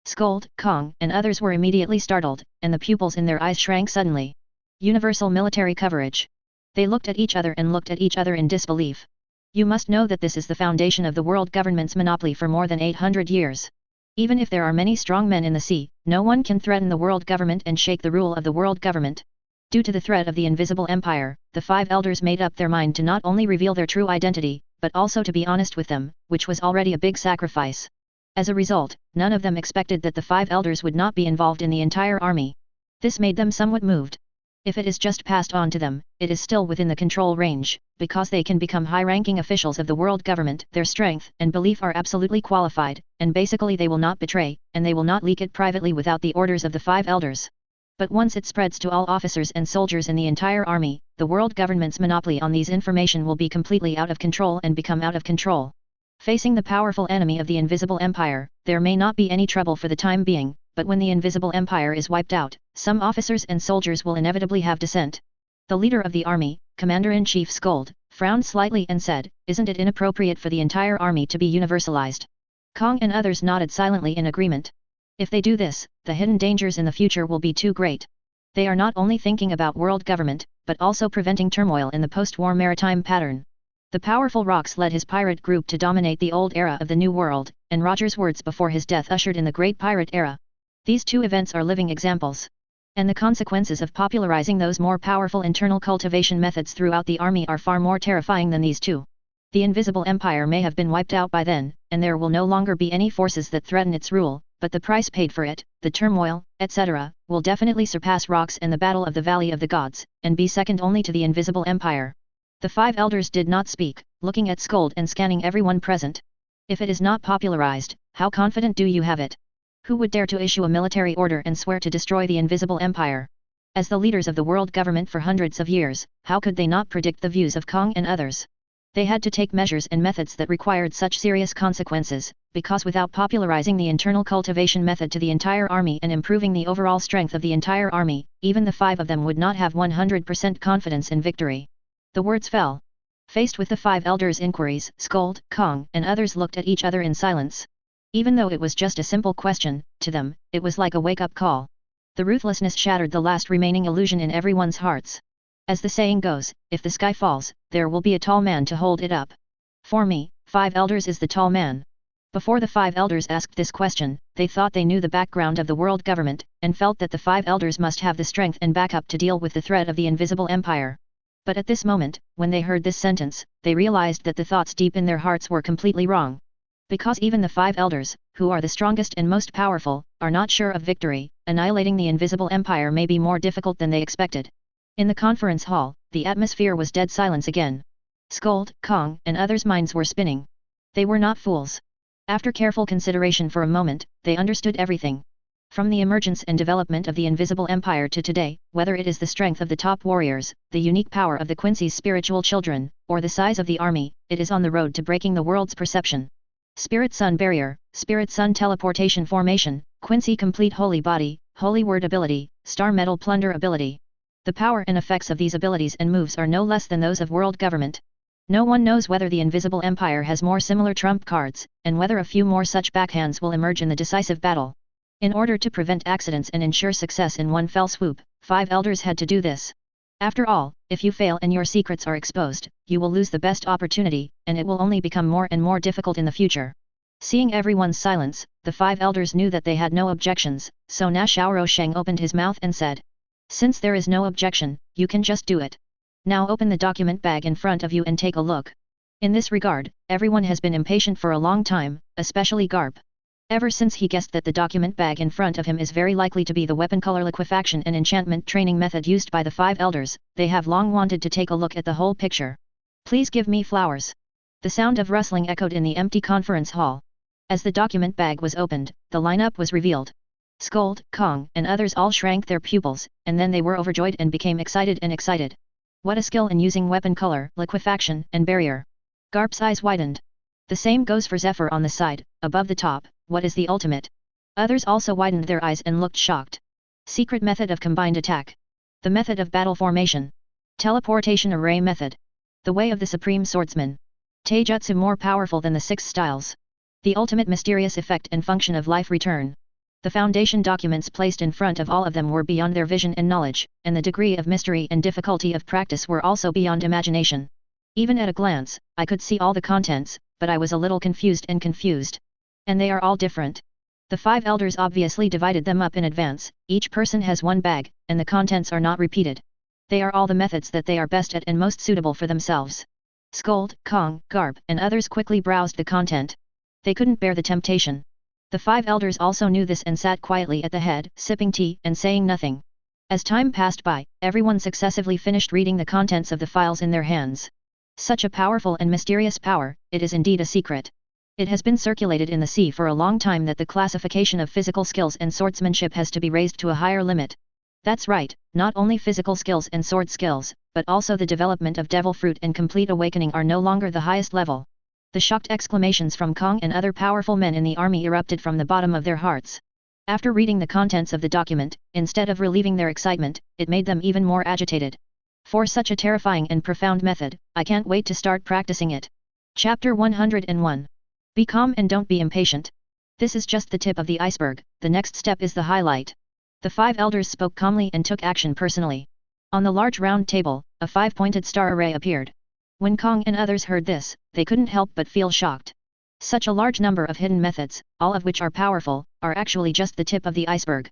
Scold, Kong, and others were immediately startled, and the pupils in their eyes shrank suddenly. Universal military coverage. They looked at each other and looked at each other in disbelief. You must know that this is the foundation of the world government's monopoly for more than 800 years. Even if there are many strong men in the sea, no one can threaten the world government and shake the rule of the world government. Due to the threat of the invisible empire, the 5 elders made up their mind to not only reveal their true identity, but also to be honest with them, which was already a big sacrifice. As a result, none of them expected that the 5 elders would not be involved in the entire army. This made them somewhat moved. If it is just passed on to them, it is still within the control range, because they can become high-ranking officials of the world government. Their strength and belief are absolutely qualified, and basically they will not betray, and they will not leak it privately without the orders of the 5 elders. But once it spreads to all officers and soldiers in the entire army, the world government's monopoly on these information will be completely out of control and become out of control. Facing the powerful enemy of the invisible empire, there may not be any trouble for the time being, but when the invisible empire is wiped out, some officers and soldiers will inevitably have dissent. The leader of the army, Commander-in-Chief Scold, frowned slightly and said, "Isn't it inappropriate for the entire army to be universalized?" Kong and others nodded silently in agreement. If they do this, the hidden dangers in the future will be too great. They are not only thinking about world government, but also preventing turmoil in the post-war maritime pattern. The powerful rocks led his pirate group to dominate the old era of the New World, and Roger's words before his death ushered in the Great Pirate Era. These two events are living examples. And the consequences of popularizing those more powerful internal cultivation methods throughout the army are far more terrifying than these two. The Invisible Empire may have been wiped out by then, and there will no longer be any forces that threaten its rule, but the price paid for it, the turmoil, etc., will definitely surpass rocks and the Battle of the Valley of the Gods, and be second only to the Invisible Empire. The 5 elders did not speak, looking at Scold and scanning everyone present. If it is not popularized, how confident do you have it? Who would dare to issue a military order and swear to destroy the Invisible Empire? As the leaders of the world government for hundreds of years, how could they not predict the views of Kong and others? They had to take measures and methods that required such serious consequences, because without popularizing the internal cultivation method to the entire army and improving the overall strength of the entire army, even the 5 of them would not have 100% confidence in victory. The words fell. Faced with the 5 elders' inquiries, Scold, Kong, and others looked at each other in silence. Even though it was just a simple question, to them, it was like a wake-up call. The ruthlessness shattered the last remaining illusion in everyone's hearts. As the saying goes, if the sky falls, there will be a tall man to hold it up. For me, 5 elders is the tall man. Before the 5 elders asked this question, they thought they knew the background of the world government, and felt that the 5 elders must have the strength and backup to deal with the threat of the Invisible Empire. But at this moment, when they heard this sentence, they realized that the thoughts deep in their hearts were completely wrong. Because even the 5 elders, who are the strongest and most powerful, are not sure of victory, annihilating the Invisible Empire may be more difficult than they expected. In the conference hall, the atmosphere was dead silence again. Scold, Kong, and others' minds were spinning. They were not fools. After careful consideration for a moment, they understood everything. From the emergence and development of the Invisible Empire to today, whether it is the strength of the top warriors, the unique power of the Quincy's spiritual children, or the size of the army, it is on the road to breaking the world's perception. Spirit Sun Barrier, Spirit Sun Teleportation Formation, Quincy Complete Holy Body, Holy Word Ability, Star Metal Plunder Ability. The power and effects of these abilities and moves are no less than those of world government. No one knows whether the Invisible Empire has more similar trump cards, and whether a few more such backhands will emerge in the decisive battle. In order to prevent accidents and ensure success in one fell swoop, 5 elders had to do this. After all, if you fail and your secrets are exposed, you will lose the best opportunity, and it will only become more and more difficult in the future. Seeing everyone's silence, the 5 elders knew that they had no objections, so Na Xiaorosheng opened his mouth and said, "Since there is no objection, you can just do it. Now open the document bag in front of you and take a look." In this regard, everyone has been impatient for a long time, especially Garp. Ever since he guessed that the document bag in front of him is very likely to be the weapon color liquefaction and enchantment training method used by the 5 elders, they have long wanted to take a look at the whole picture. "Please give me flowers." The sound of rustling echoed in the empty conference hall. As the document bag was opened, the lineup was revealed. Scold, Kong, and others all shrank their pupils, and then they were overjoyed and became excited. What a skill in using weapon color, liquefaction, and barrier. Garp's eyes widened. The same goes for Zephyr on the side, above the top. What is the ultimate? Others also widened their eyes and looked shocked. Secret method of combined attack. The method of battle formation. Teleportation array method. The way of the supreme swordsman. Taijutsu more powerful than the 6 styles. The ultimate mysterious effect and function of life return. The foundation documents placed in front of all of them were beyond their vision and knowledge, and the degree of mystery and difficulty of practice were also beyond imagination. Even at a glance, I could see all the contents, but I was a little confused. And they are all different. The 5 elders obviously divided them up in advance, each person has one bag, and the contents are not repeated. They are all the methods that they are best at and most suitable for themselves. Scold, Kong, Garp, and others quickly browsed the content. They couldn't bear the temptation. The 5 elders also knew this and sat quietly at the head, sipping tea and saying nothing. As time passed by, everyone successively finished reading the contents of the files in their hands. Such a powerful and mysterious power, it is indeed a secret. It has been circulated in the sea for a long time that the classification of physical skills and swordsmanship has to be raised to a higher limit. That's right, not only physical skills and sword skills, but also the development of devil fruit and complete awakening are no longer the highest level. The shocked exclamations from Kong and other powerful men in the army erupted from the bottom of their hearts. After reading the contents of the document, instead of relieving their excitement, it made them even more agitated. For such a terrifying and profound method, I can't wait to start practicing it. Chapter 101. Be calm and don't be impatient. This is just the tip of the iceberg, the next step is the highlight. The 5 elders spoke calmly and took action personally. On the large round table, a 5-pointed star array appeared. When Kong and others heard this, they couldn't help but feel shocked. Such a large number of hidden methods, all of which are powerful, are actually just the tip of the iceberg.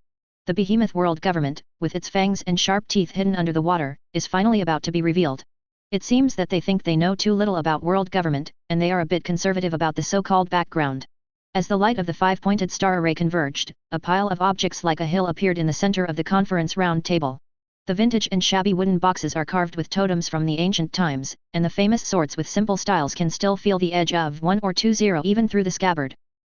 The behemoth world government, with its fangs and sharp teeth hidden under the water, is finally about to be revealed. It seems that they think they know too little about world government, and they are a bit conservative about the so-called background. As the light of the five-pointed star array converged, a pile of objects like a hill appeared in the center of the conference round table. The vintage and shabby wooden boxes are carved with totems from the ancient times, and the famous swords with simple styles can still feel the edge of 1 or 2 even through the scabbard.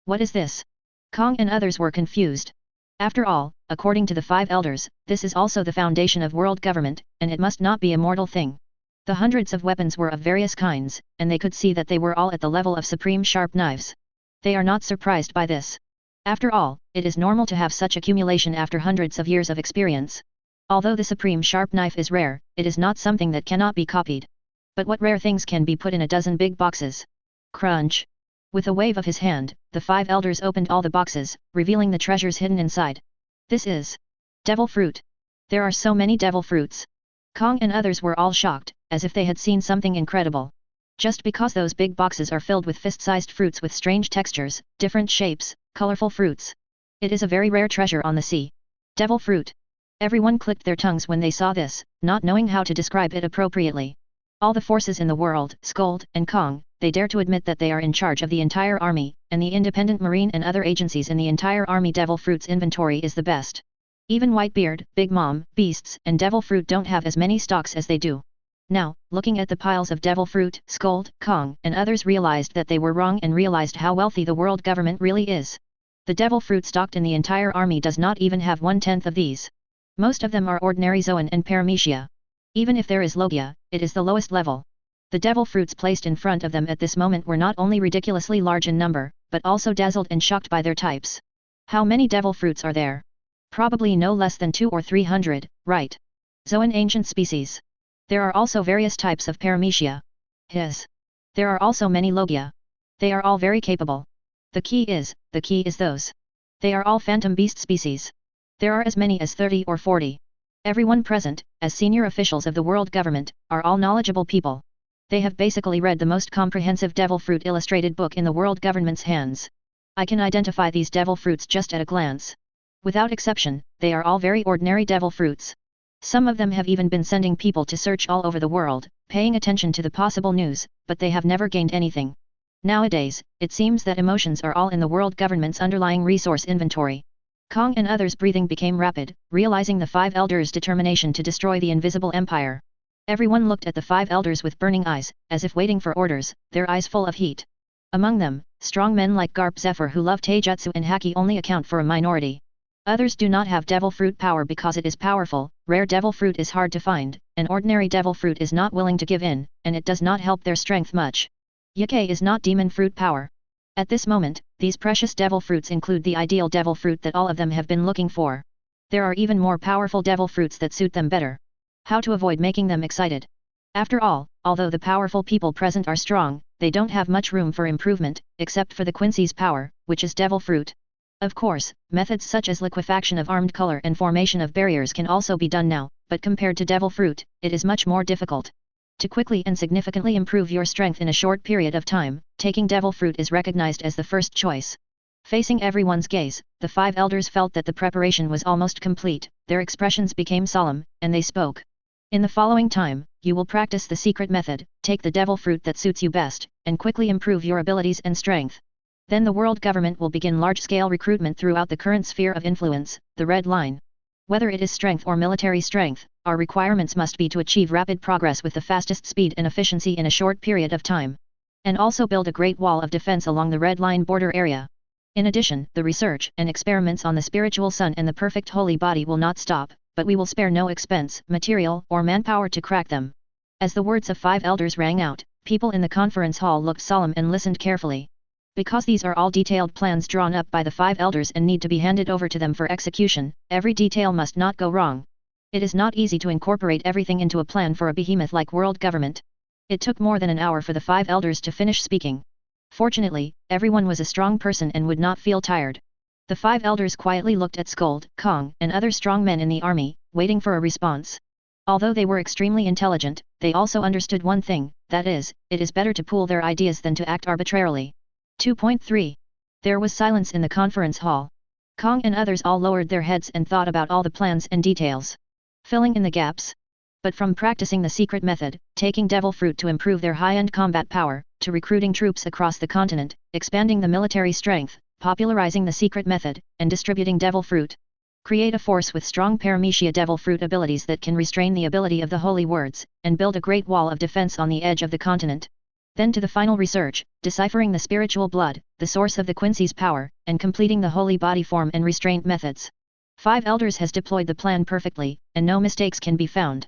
What is this? Kong and others were confused. After all, according to the five elders, this is also the foundation of world government, and it must not be a mortal thing. The hundreds of weapons were of various kinds, and they could see that they were all at the level of supreme sharp knives. They are not surprised by this. After all, it is normal to have such accumulation after hundreds of years of experience. Although the supreme sharp knife is rare, it is not something that cannot be copied. But what rare things can be put in a dozen big boxes? Crunch! With a wave of his hand, the five elders opened all the boxes, revealing the treasures hidden inside. This is devil fruit. There are so many devil fruits. Kong and others were all shocked, as if they had seen something incredible. Just because those big boxes are filled with fist-sized fruits with strange textures, different shapes, colorful fruits. It is a very rare treasure on the sea. Devil fruit. Everyone clicked their tongues when they saw this, not knowing how to describe it appropriately. All the forces in the world, Scold and Kong, they dare to admit that they are in charge of the entire army, and the independent marine and other agencies in the entire army. Devil fruit's inventory is the best. Even Whitebeard, Big Mom, Beasts, and devil fruit don't have as many stocks as they do. Now, looking at the piles of devil fruit, Scold, Kong, and others realized that they were wrong and realized how wealthy the world government really is. The devil fruit stocked in the entire army does not even have 1/10 of these. Most of them are ordinary Zoan and Paramecia. Even if there is Logia, it is the lowest level. The devil fruits placed in front of them at this moment were not only ridiculously large in number, but also dazzled and shocked by their types. How many devil fruits are there? Probably no less than 200 or 300, right? Zoan ancient species. There are also various types of Paramecia. There are also many Logia. They are all very capable. The key is those. They are all phantom beast species. There are as many as 30 or 40. Everyone present, as senior officials of the world government, are all knowledgeable people. They have basically read the most comprehensive devil fruit illustrated book in the world government's hands. I can identify these devil fruits just at a glance. Without exception, they are all very ordinary devil fruits. Some of them have even been sending people to search all over the world, paying attention to the possible news, but they have never gained anything. Nowadays, it seems that emotions are all in the world government's underlying resource inventory. Kong and others' breathing became rapid, realizing the five elders' determination to destroy the invisible empire. Everyone looked at the five elders with burning eyes, as if waiting for orders, their eyes full of heat. Among them, strong men like Garp Zephyr who love taijutsu and haki only account for a minority. Others do not have devil fruit power because it is powerful, rare devil fruit is hard to find, an ordinary devil fruit is not willing to give in, and it does not help their strength much. Yuke is not demon fruit power. At this moment, these precious devil fruits include the ideal devil fruit that all of them have been looking for. There are even more powerful devil fruits that suit them better. How to avoid making them excited? After all, although the powerful people present are strong, they don't have much room for improvement, except for the Quincy's power, which is devil fruit. Of course, methods such as liquefaction of armed color and formation of barriers can also be done now, but compared to devil fruit, it is much more difficult. To quickly and significantly improve your strength in a short period of time, taking devil fruit is recognized as the first choice. Facing everyone's gaze, the five elders felt that the preparation was almost complete, their expressions became solemn, and they spoke. In the following time, you will practice the secret method, take the devil fruit that suits you best, and quickly improve your abilities and strength. Then the world government will begin large-scale recruitment throughout the current sphere of influence, the Red Line. Whether it is strength or military strength, our requirements must be to achieve rapid progress with the fastest speed and efficiency in a short period of time. And also build a great wall of defense along the Red Line border area. In addition, the research and experiments on the spiritual sun and the perfect holy body will not stop, but we will spare no expense, material, or manpower to crack them. As the words of five elders rang out, people in the conference hall looked solemn and listened carefully. Because these are all detailed plans drawn up by the five elders and need to be handed over to them for execution, every detail must not go wrong. It is not easy to incorporate everything into a plan for a behemoth like world government. It took more than an hour for the five elders to finish speaking. Fortunately, everyone was a strong person and would not feel tired. The five elders quietly looked at Scold, Kong, and other strong men in the army, waiting for a response. Although they were extremely intelligent, they also understood one thing, that is, it is better to pool their ideas than to act arbitrarily. 2.3. There was silence in the conference hall. Kong and others all lowered their heads and thought about all the plans and details, filling in the gaps. But from practicing the secret method, taking devil fruit to improve their high-end combat power, to recruiting troops across the continent, expanding the military strength, popularizing the secret method, and distributing devil fruit. Create a force with strong paramecia devil fruit abilities that can restrain the ability of the holy words, and build a great wall of defense on the edge of the continent. Then to the final research, deciphering the spiritual blood, the source of the Quincy's power, and completing the holy body form and restraint methods. 5 Elders has deployed the plan perfectly, and no mistakes can be found.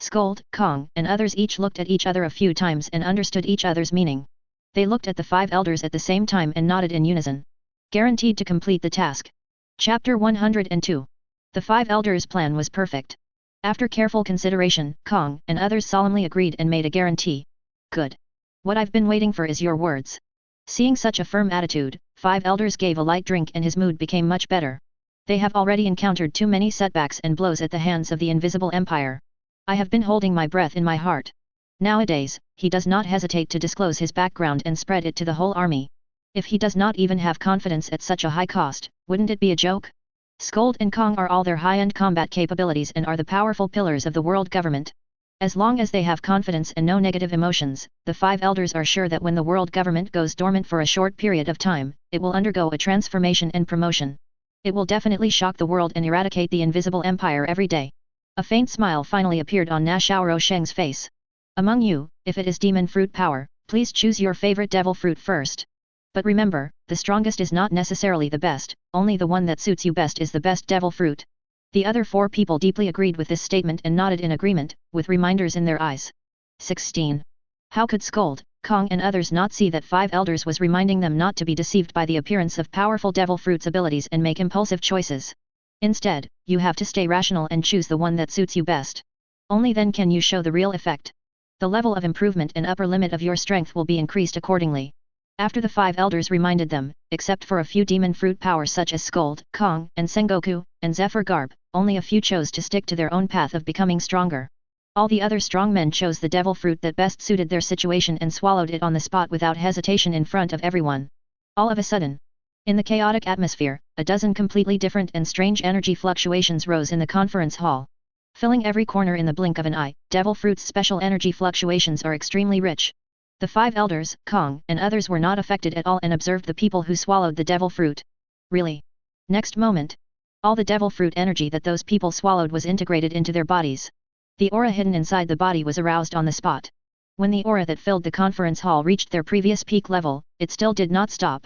Scold, Kong, and others each looked at each other a few times and understood each other's meaning. They looked at the 5 Elders at the same time and nodded in unison. Guaranteed to complete the task. Chapter 102. The 5 Elders' plan was perfect. After careful consideration, Kong and others solemnly agreed and made a guarantee. Good. What I've been waiting for is your words. Seeing such a firm attitude, 5 Elders gave a light drink and his mood became much better. They have already encountered too many setbacks and blows at the hands of the Invisible Empire. I have been holding my breath in my heart. Nowadays, he does not hesitate to disclose his background and spread it to the whole army. If he does not even have confidence at such a high cost, wouldn't it be a joke? Scold and Kong are all their high-end combat capabilities and are the powerful pillars of the world government. As long as they have confidence and no negative emotions, the 5 Elders are sure that when the world government goes dormant for a short period of time, it will undergo a transformation and promotion. It will definitely shock the world and eradicate the Invisible Empire every day. A faint smile finally appeared on Na Xiaoro Sheng's face. Among you, if it is demon fruit power, please choose your favorite devil fruit first. But remember, the strongest is not necessarily the best, only the one that suits you best is the best devil fruit. The other 4 people deeply agreed with this statement and nodded in agreement, with reminders in their eyes. 16. How could Scold, Kong and others not see that 5 Elders was reminding them not to be deceived by the appearance of powerful devil fruit's abilities and make impulsive choices? Instead, you have to stay rational and choose the one that suits you best. Only then can you show the real effect. The level of improvement and upper limit of your strength will be increased accordingly. After the 5 Elders reminded them, except for a few demon fruit powers such as Scold, Kong, and Sengoku, and Zephyr Garb, only a few chose to stick to their own path of becoming stronger. All the other strong men chose the devil fruit that best suited their situation and swallowed it on the spot without hesitation in front of everyone. All of a sudden, in the chaotic atmosphere, a dozen completely different and strange energy fluctuations rose in the conference hall. Filling every corner in the blink of an eye, devil fruit's special energy fluctuations are extremely rich. The 5 Elders, Kong, and others were not affected at all and observed the people who swallowed the devil fruit. Really? Next moment, all the devil fruit energy that those people swallowed was integrated into their bodies. The aura hidden inside the body was aroused on the spot. When the aura that filled the conference hall reached their previous peak level, it still did not stop.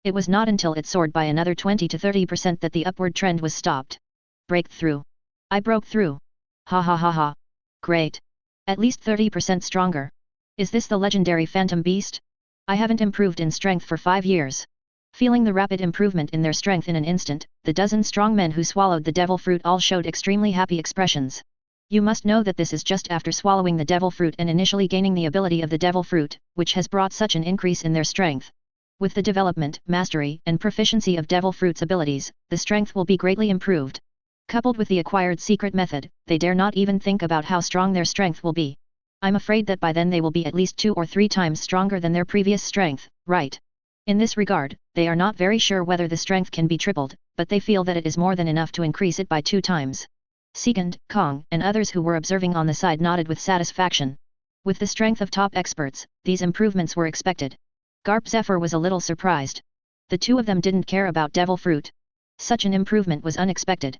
It was not until it soared by another 20 to 30% that the upward trend was stopped. Breakthrough. I broke through. Ha ha ha ha. Great. At least 30% stronger. Is this the legendary Phantom Beast? I haven't improved in strength for 5 years. Feeling the rapid improvement in their strength in an instant, the dozen strong men who swallowed the devil fruit all showed extremely happy expressions. You must know that this is just after swallowing the devil fruit and initially gaining the ability of the devil fruit, which has brought such an increase in their strength. With the development, mastery, and proficiency of devil fruit's abilities, the strength will be greatly improved. Coupled with the acquired secret method, they dare not even think about how strong their strength will be. I'm afraid that by then they will be at least 2 or 3 times stronger than their previous strength, right? In this regard, they are not very sure whether the strength can be tripled, but they feel that it is more than enough to increase it by 2 times. Second, Kong, and others who were observing on the side nodded with satisfaction. With the strength of top experts, these improvements were expected. Garp Zephyr was a little surprised. The 2 of them didn't care about devil fruit. Such an improvement was unexpected.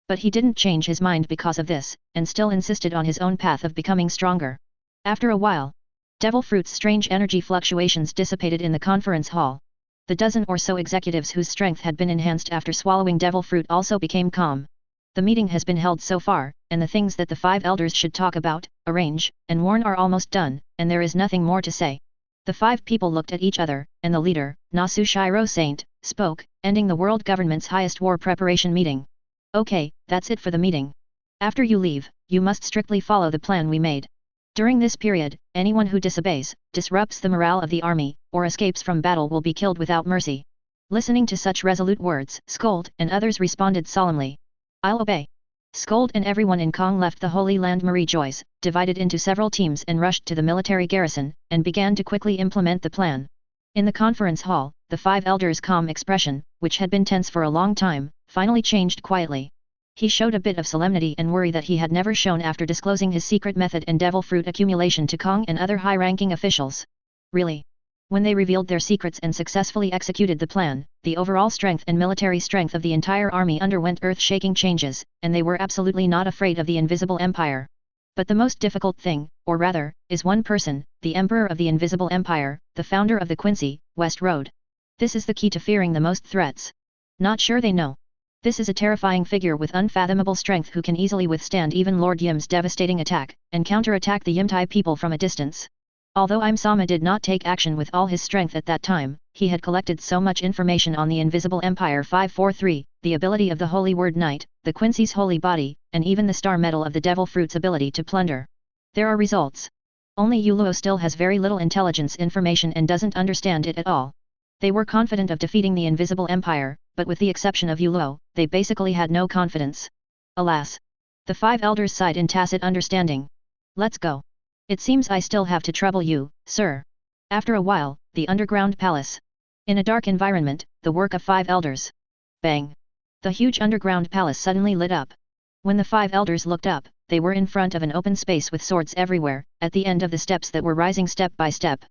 But he didn't change his mind because of this, and still insisted on his own path of becoming stronger. After a while, devil fruit's strange energy fluctuations dissipated in the conference hall. The dozen or so executives whose strength had been enhanced after swallowing devil fruit also became calm. The meeting has been held so far, and the things that the 5 Elders should talk about, arrange, and warn are almost done, and there is nothing more to say. The 5 people looked at each other, and the leader, Nasu Shiro Saint, spoke, ending the world government's highest war preparation meeting. Okay, that's it for the meeting. After you leave, you must strictly follow the plan we made. During this period, anyone who disobeys, disrupts the morale of the army, or escapes from battle will be killed without mercy. Listening to such resolute words, Scold and others responded solemnly. I'll obey. Scold and everyone in Kong left the Holy Land Marie Joyce, divided into several teams and rushed to the military garrison, and began to quickly implement the plan. In the conference hall, the 5 elders' calm expression, which had been tense for a long time, finally changed quietly. He showed a bit of solemnity and worry that he had never shown after disclosing his secret method and devil fruit accumulation to Kong and other high-ranking officials. Really? When they revealed their secrets and successfully executed the plan, the overall strength and military strength of the entire army underwent earth-shaking changes, and they were absolutely not afraid of the Invisible Empire. But the most difficult thing, or rather, is one person, the Emperor of the Invisible Empire, the founder of the Quincy, West Road. This is the key to fearing the most threats. Not sure they know. This is a terrifying figure with unfathomable strength who can easily withstand even Lord Yim's devastating attack, and counter-attack the Yimtai people from a distance. Although Im Sama did not take action with all his strength at that time, he had collected so much information on the Invisible Empire 543, the ability of the Holy Word Knight, the Quincy's holy body, and even the star metal of the Devil Fruit's ability to plunder. There are results. Only Yuluo still has very little intelligence information and doesn't understand it at all. They were confident of defeating the Invisible Empire, but with the exception of Yuluo, they basically had no confidence. Alas! The 5 elders sighed in tacit understanding. Let's go. It seems I still have to trouble you, sir. After a while, the underground palace. In a dark environment, the work of 5 elders. Bang! The huge underground palace suddenly lit up. When the 5 elders looked up, they were in front of an open space with swords everywhere, at the end of the steps that were rising step by step.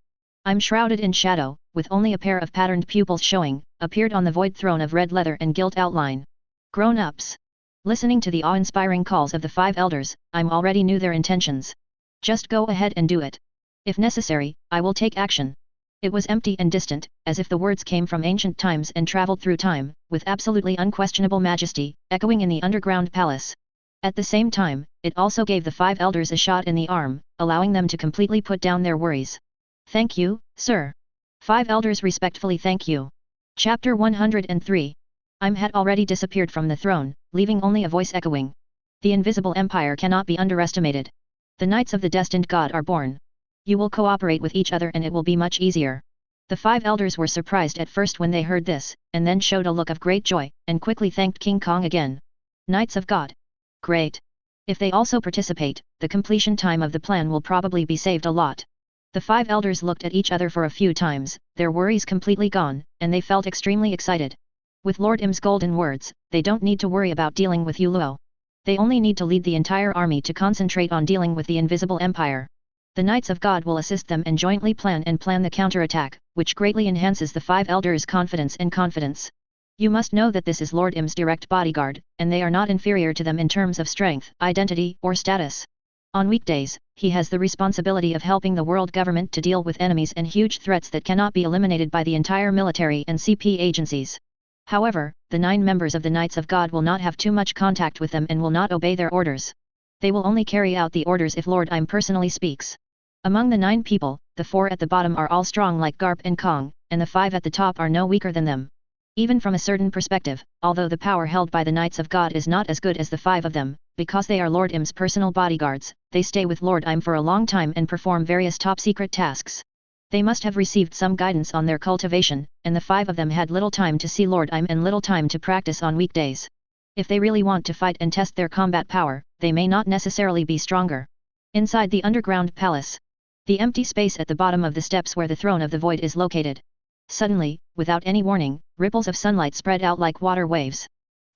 I'm shrouded in shadow, with only a pair of patterned pupils showing, appeared on the void throne of red leather and gilt outline. Grown-ups. Listening to the awe-inspiring calls of the 5 elders, I'm already knew their intentions. Just go ahead and do it. If necessary, I will take action. It was empty and distant, as if the words came from ancient times and traveled through time, with absolutely unquestionable majesty, echoing in the underground palace. At the same time, it also gave the 5 elders a shot in the arm, allowing them to completely put down their worries. Thank you, sir. 5 elders respectfully thank you. Chapter 103. Im had already disappeared from the throne, leaving only a voice echoing. The Invisible Empire cannot be underestimated. The Knights of the Destined God are born. You will cooperate with each other and it will be much easier. The 5 elders were surprised at first when they heard this, and then showed a look of great joy, and quickly thanked King Kong again. Knights of God. Great. If they also participate, the completion time of the plan will probably be saved a lot. The 5 elders looked at each other for a few times, their worries completely gone, and they felt extremely excited. With Lord Im's golden words, they don't need to worry about dealing with Yuluo. They only need to lead the entire army to concentrate on dealing with the Invisible Empire. The Knights of God will assist them and jointly plan the counterattack, which greatly enhances the 5 elders' confidence and confidence. You must know that this is Lord Im's direct bodyguard, and they are not inferior to them in terms of strength, identity, or status. On weekdays, he has the responsibility of helping the world government to deal with enemies and huge threats that cannot be eliminated by the entire military and CP agencies. However, the 9 members of the Knights of God will not have too much contact with them and will not obey their orders. They will only carry out the orders if Lord Im personally speaks. Among the 9 people, the 4 at the bottom are all strong like Garp and Kong, and the 5 at the top are no weaker than them. Even from a certain perspective, although the power held by the Knights of God is not as good as the 5 of them, because they are Lord Im's personal bodyguards, they stay with Lord Im for a long time and perform various top-secret tasks. They must have received some guidance on their cultivation, and the 5 of them had little time to see Lord Im and little time to practice on weekdays. If they really want to fight and test their combat power, they may not necessarily be stronger. Inside the underground palace. The empty space at the bottom of the steps where the throne of the void is located. Suddenly, without any warning, ripples of sunlight spread out like water waves.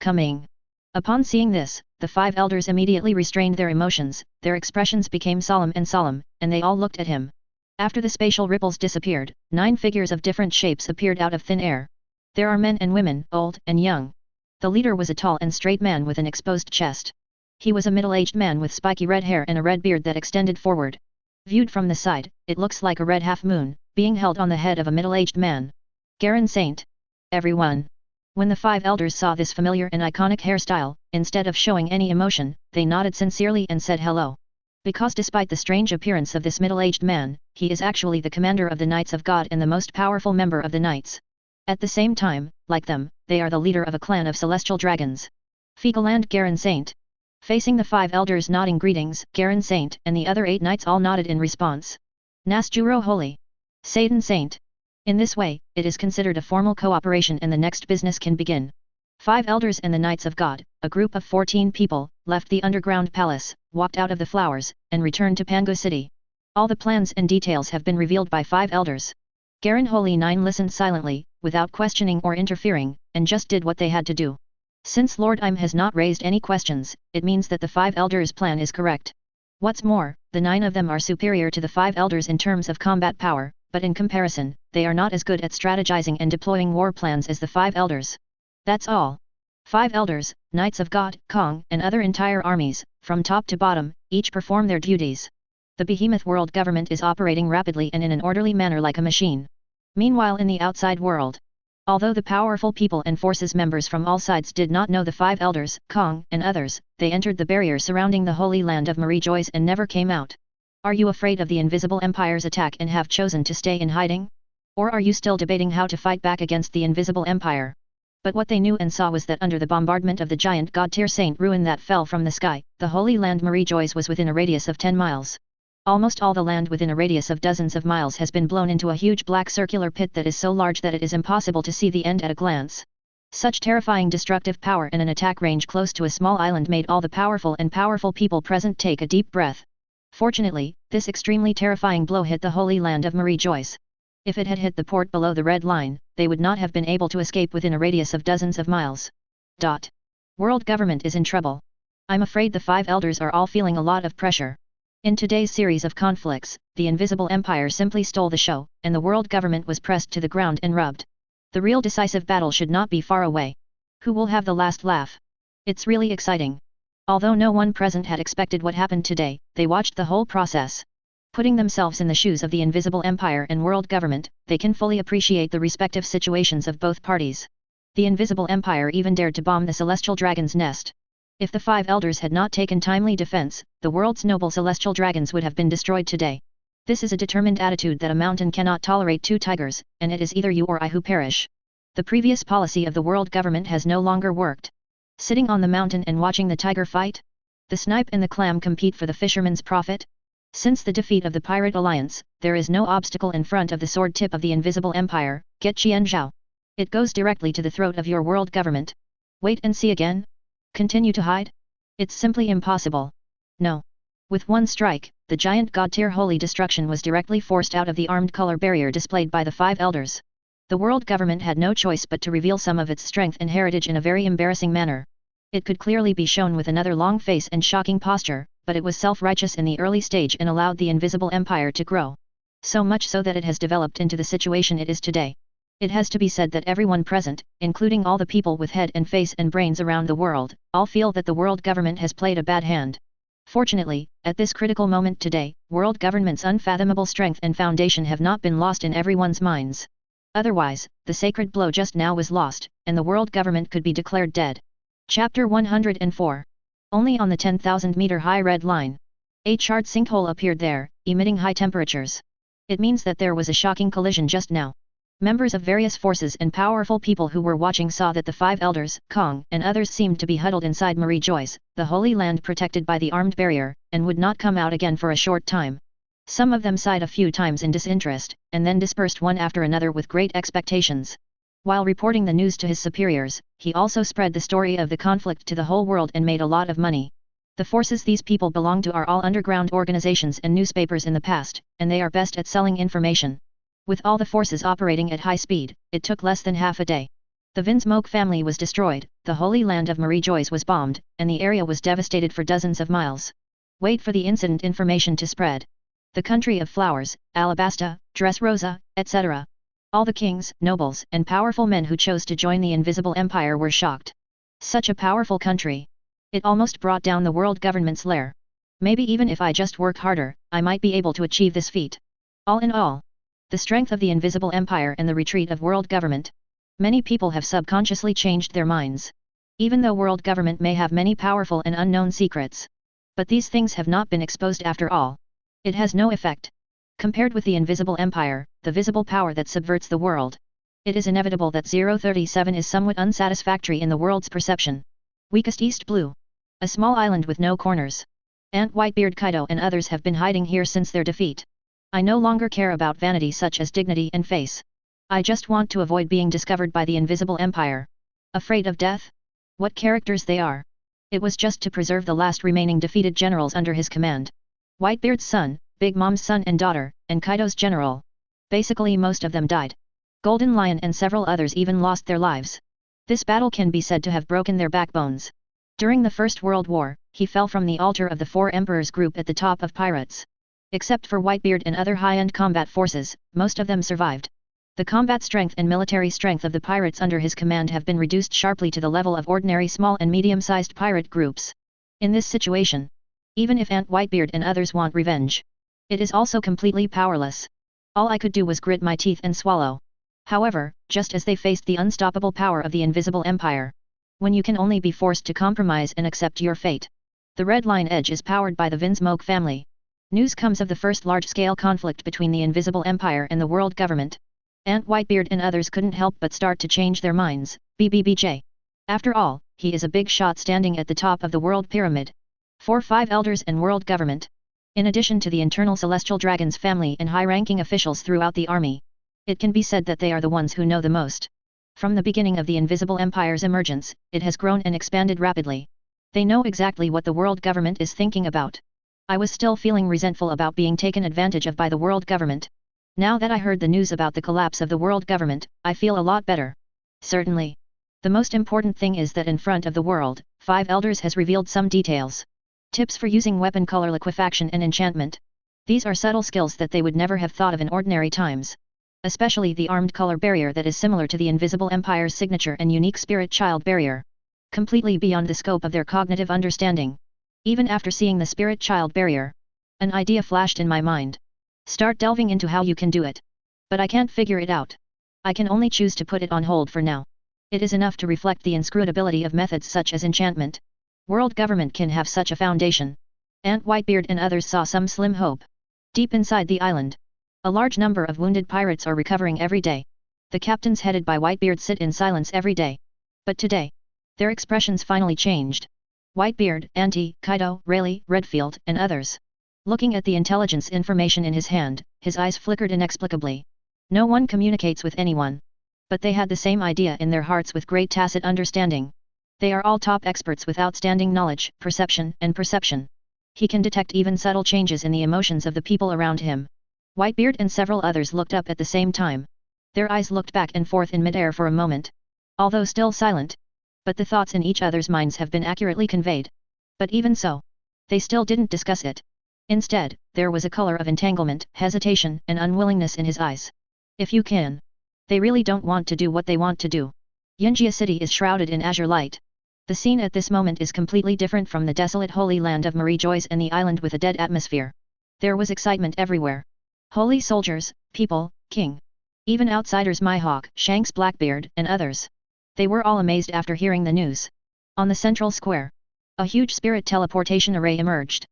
Coming. Upon seeing this, the 5 elders immediately restrained their emotions, their expressions became solemn, and they all looked at him. After the spatial ripples disappeared, 9 figures of different shapes appeared out of thin air. There are men and women, old and young. The leader was a tall and straight man with an exposed chest. He was a middle-aged man with spiky red hair and a red beard that extended forward. Viewed from the side, it looks like a red half-moon, being held on the head of a middle-aged man. Garen Saint. Everyone. When the 5 elders saw this familiar and iconic hairstyle, instead of showing any emotion, they nodded sincerely and said hello. Because despite the strange appearance of this middle-aged man, he is actually the commander of the Knights of God and the most powerful member of the Knights. At the same time, like them, they are the leader of a clan of celestial dragons. Fegaland Garen Saint. Facing the 5 elders nodding greetings, Garen Saint and the other 8 knights all nodded in response. Nasjuro Holy. Satan Saint. In this way, it is considered a formal cooperation and the next business can begin. 5 elders and the Knights of God, a group of 14 people, left the underground palace, walked out of the flowers, and returned to Pangu city. All the plans and details have been revealed by 5 elders. Garen Holy Nine listened silently, without questioning or interfering, and just did what they had to do. Since Lord Im has not raised any questions, it means that the 5 elders' plan is correct. What's more, the 9 of them are superior to the 5 elders in terms of combat power, but in comparison, they are not as good at strategizing and deploying war plans as the 5 elders. That's all. 5 elders, Knights of God, Kong, and other entire armies, from top to bottom, each perform their duties. The behemoth world government is operating rapidly and in an orderly manner like a machine. Meanwhile in the outside world, although the powerful people and forces members from all sides did not know the 5 elders, Kong, and others, they entered the barrier surrounding the holy land of Marie Joyce and never came out. Are you afraid of the Invisible Empire's attack and have chosen to stay in hiding? Or are you still debating how to fight back against the Invisible Empire? But what they knew and saw was that under the bombardment of the giant god-tier saint ruin that fell from the sky, the holy land Marie Joyce was within a radius of 10 miles. Almost all the land within a radius of dozens of miles has been blown into a huge black circular pit that is so large that it is impossible to see the end at a glance. Such terrifying destructive power and an attack range close to a small island made all the powerful people present take a deep breath. Fortunately, this extremely terrifying blow hit the holy land of Marie Joyce. If it had hit the port below the red line, they would not have been able to escape within a radius of dozens of miles. World government is in trouble. I'm afraid the 5 elders are all feeling a lot of pressure. In today's series of conflicts, the Invisible Empire simply stole the show, and the world government was pressed to the ground and rubbed. The real decisive battle should not be far away. Who will have the last laugh? It's really exciting. Although no one present had expected what happened today, they watched the whole process. Putting themselves in the shoes of the Invisible Empire and world government, they can fully appreciate the respective situations of both parties. The Invisible Empire even dared to bomb the Celestial Dragon's nest. If the 5 elders had not taken timely defense, the world's noble celestial dragons would have been destroyed today. This is a determined attitude that a mountain cannot tolerate 2 tigers, and it is either you or I who perish. The previous policy of the world government has no longer worked. Sitting on the mountain and watching the tiger fight? The snipe and the clam compete for the fisherman's profit? Since the defeat of the Pirate Alliance, there is no obstacle in front of the sword tip of the Invisible Empire, get Qian Zhao. It goes directly to the throat of your world government. Wait and see again? Continue to hide? It's simply impossible. No. With one strike, the giant god-tier holy destruction was directly forced out of the armed color barrier displayed by the 5 elders. The world government had no choice but to reveal some of its strength and heritage in a very embarrassing manner. It could clearly be shown with another long face and shocking posture, but it was self-righteous in the early stage and allowed the Invisible Empire to grow. So much so that it has developed into the situation it is today. It has to be said that everyone present, including all the people with head and face and brains around the world, all feel that the world government has played a bad hand. Fortunately, at this critical moment today, world government's unfathomable strength and foundation have not been lost in everyone's minds. Otherwise, the sacred blow just now was lost, and the world government could be declared dead. Chapter 104. Only on the 10,000-meter high red line. A charred sinkhole appeared there, emitting high temperatures. It means that there was a shocking collision just now. Members of various forces and powerful people who were watching saw that the 5 elders, Kong, and others seemed to be huddled inside Marie Joyce, the holy land protected by the armed barrier, and would not come out again for a short time. Some of them sighed a few times in disinterest, and then dispersed one after another with great expectations. While reporting the news to his superiors, he also spread the story of the conflict to the whole world and made a lot of money. The forces these people belong to are all underground organizations and newspapers in the past, and they are best at selling information. With all the forces operating at high speed, it took less than half a day. The Vinsmoke family was destroyed, the holy land of Marie Joyce was bombed, and the area was devastated for dozens of miles. Wait for the incident information to spread. The country of flowers, Alabasta, Dressrosa, etc. All the kings, nobles, and powerful men who chose to join the Invisible Empire were shocked. Such a powerful country. It almost brought down the world government's lair. Maybe even if I just worked harder, I might be able to achieve this feat. All in all, the strength of the Invisible Empire and the retreat of world government. Many people have subconsciously changed their minds. Even though world government may have many powerful and unknown secrets. But these things have not been exposed after all. It has no effect. Compared with the Invisible Empire, the visible power that subverts the world. It is inevitable that 037 is somewhat unsatisfactory in the world's perception. Weakest East Blue. A small island with no corners. Ant Whitebeard Kaido and others have been hiding here since their defeat. I no longer care about vanity such as dignity and face. I just want to avoid being discovered by the Invisible Empire. Afraid of death? What characters they are! It was just to preserve the last remaining defeated generals under his command. Whitebeard's son, Big Mom's son and daughter, and Kaido's general. Basically most of them died. Golden Lion and several others even lost their lives. This battle can be said to have broken their backbones. During the First World War, he fell from the altar of the Four Emperors group at the top of pirates. Except for Whitebeard and other high-end combat forces, most of them survived. The combat strength and military strength of the pirates under his command have been reduced sharply to the level of ordinary small and medium-sized pirate groups. In this situation, even if Aunt Whitebeard and others want revenge, it is also completely powerless. All I could do was grit my teeth and swallow. However, just as they faced the unstoppable power of the Invisible Empire, when you can only be forced to compromise and accept your fate. The Red Line Edge is powered by the Vinsmoke family. News comes of the first large-scale conflict between the Invisible Empire and the world government. Aunt Whitebeard and others couldn't help but start to change their minds. BBBJ. After all, he is a big shot standing at the top of the world pyramid. 4-5 elders and world government. In addition to the internal Celestial Dragon's family and high-ranking officials throughout the army, it can be said that they are the ones who know the most. From the beginning of the Invisible Empire's emergence, it has grown and expanded rapidly. They know exactly what the world government is thinking about. I was still feeling resentful about being taken advantage of by the world government. Now that I heard the news about the collapse of the world government, I feel a lot better. Certainly. The most important thing is that in front of the world, 5 elders has revealed some details. Tips for using weapon color liquefaction and enchantment. These are subtle skills that they would never have thought of in ordinary times. Especially the armed color barrier that is similar to the Invisible Empire's signature and unique Spirit Child barrier. Completely beyond the scope of their cognitive understanding. Even after seeing the Spirit Child barrier, an idea flashed in my mind. Start delving into how you can do it. But I can't figure it out. I can only choose to put it on hold for now. It is enough to reflect the inscrutability of methods such as enchantment. World government can have such a foundation. Aunt Whitebeard and others saw some slim hope. Deep inside the island, a large number of wounded pirates are recovering every day. The captains headed by Whitebeard sit in silence every day. But today, their expressions finally changed. Whitebeard, Auntie, Kaido, Rayleigh, Redfield, and others. Looking at the intelligence information in his hand, his eyes flickered inexplicably. No one communicates with anyone. But they had the same idea in their hearts with great tacit understanding. They are all top experts with outstanding knowledge, perception, and perception. He can detect even subtle changes in the emotions of the people around him. Whitebeard and several others looked up at the same time. Their eyes looked back and forth in midair for a moment. Although still silent. But the thoughts in each other's minds have been accurately conveyed. But even so, they still didn't discuss it. Instead, there was a color of entanglement, hesitation, and unwillingness in his eyes. If you can. They really don't want to do what they want to do. Yinjia City is shrouded in azure light. The scene at this moment is completely different from the desolate holy land of Marie Joyce and the island with a dead atmosphere. There was excitement everywhere. Holy soldiers, people, king. Even outsiders Mihawk, Shanks Blackbeard, and others. They were all amazed after hearing the news. On the central square, a huge spirit teleportation array emerged.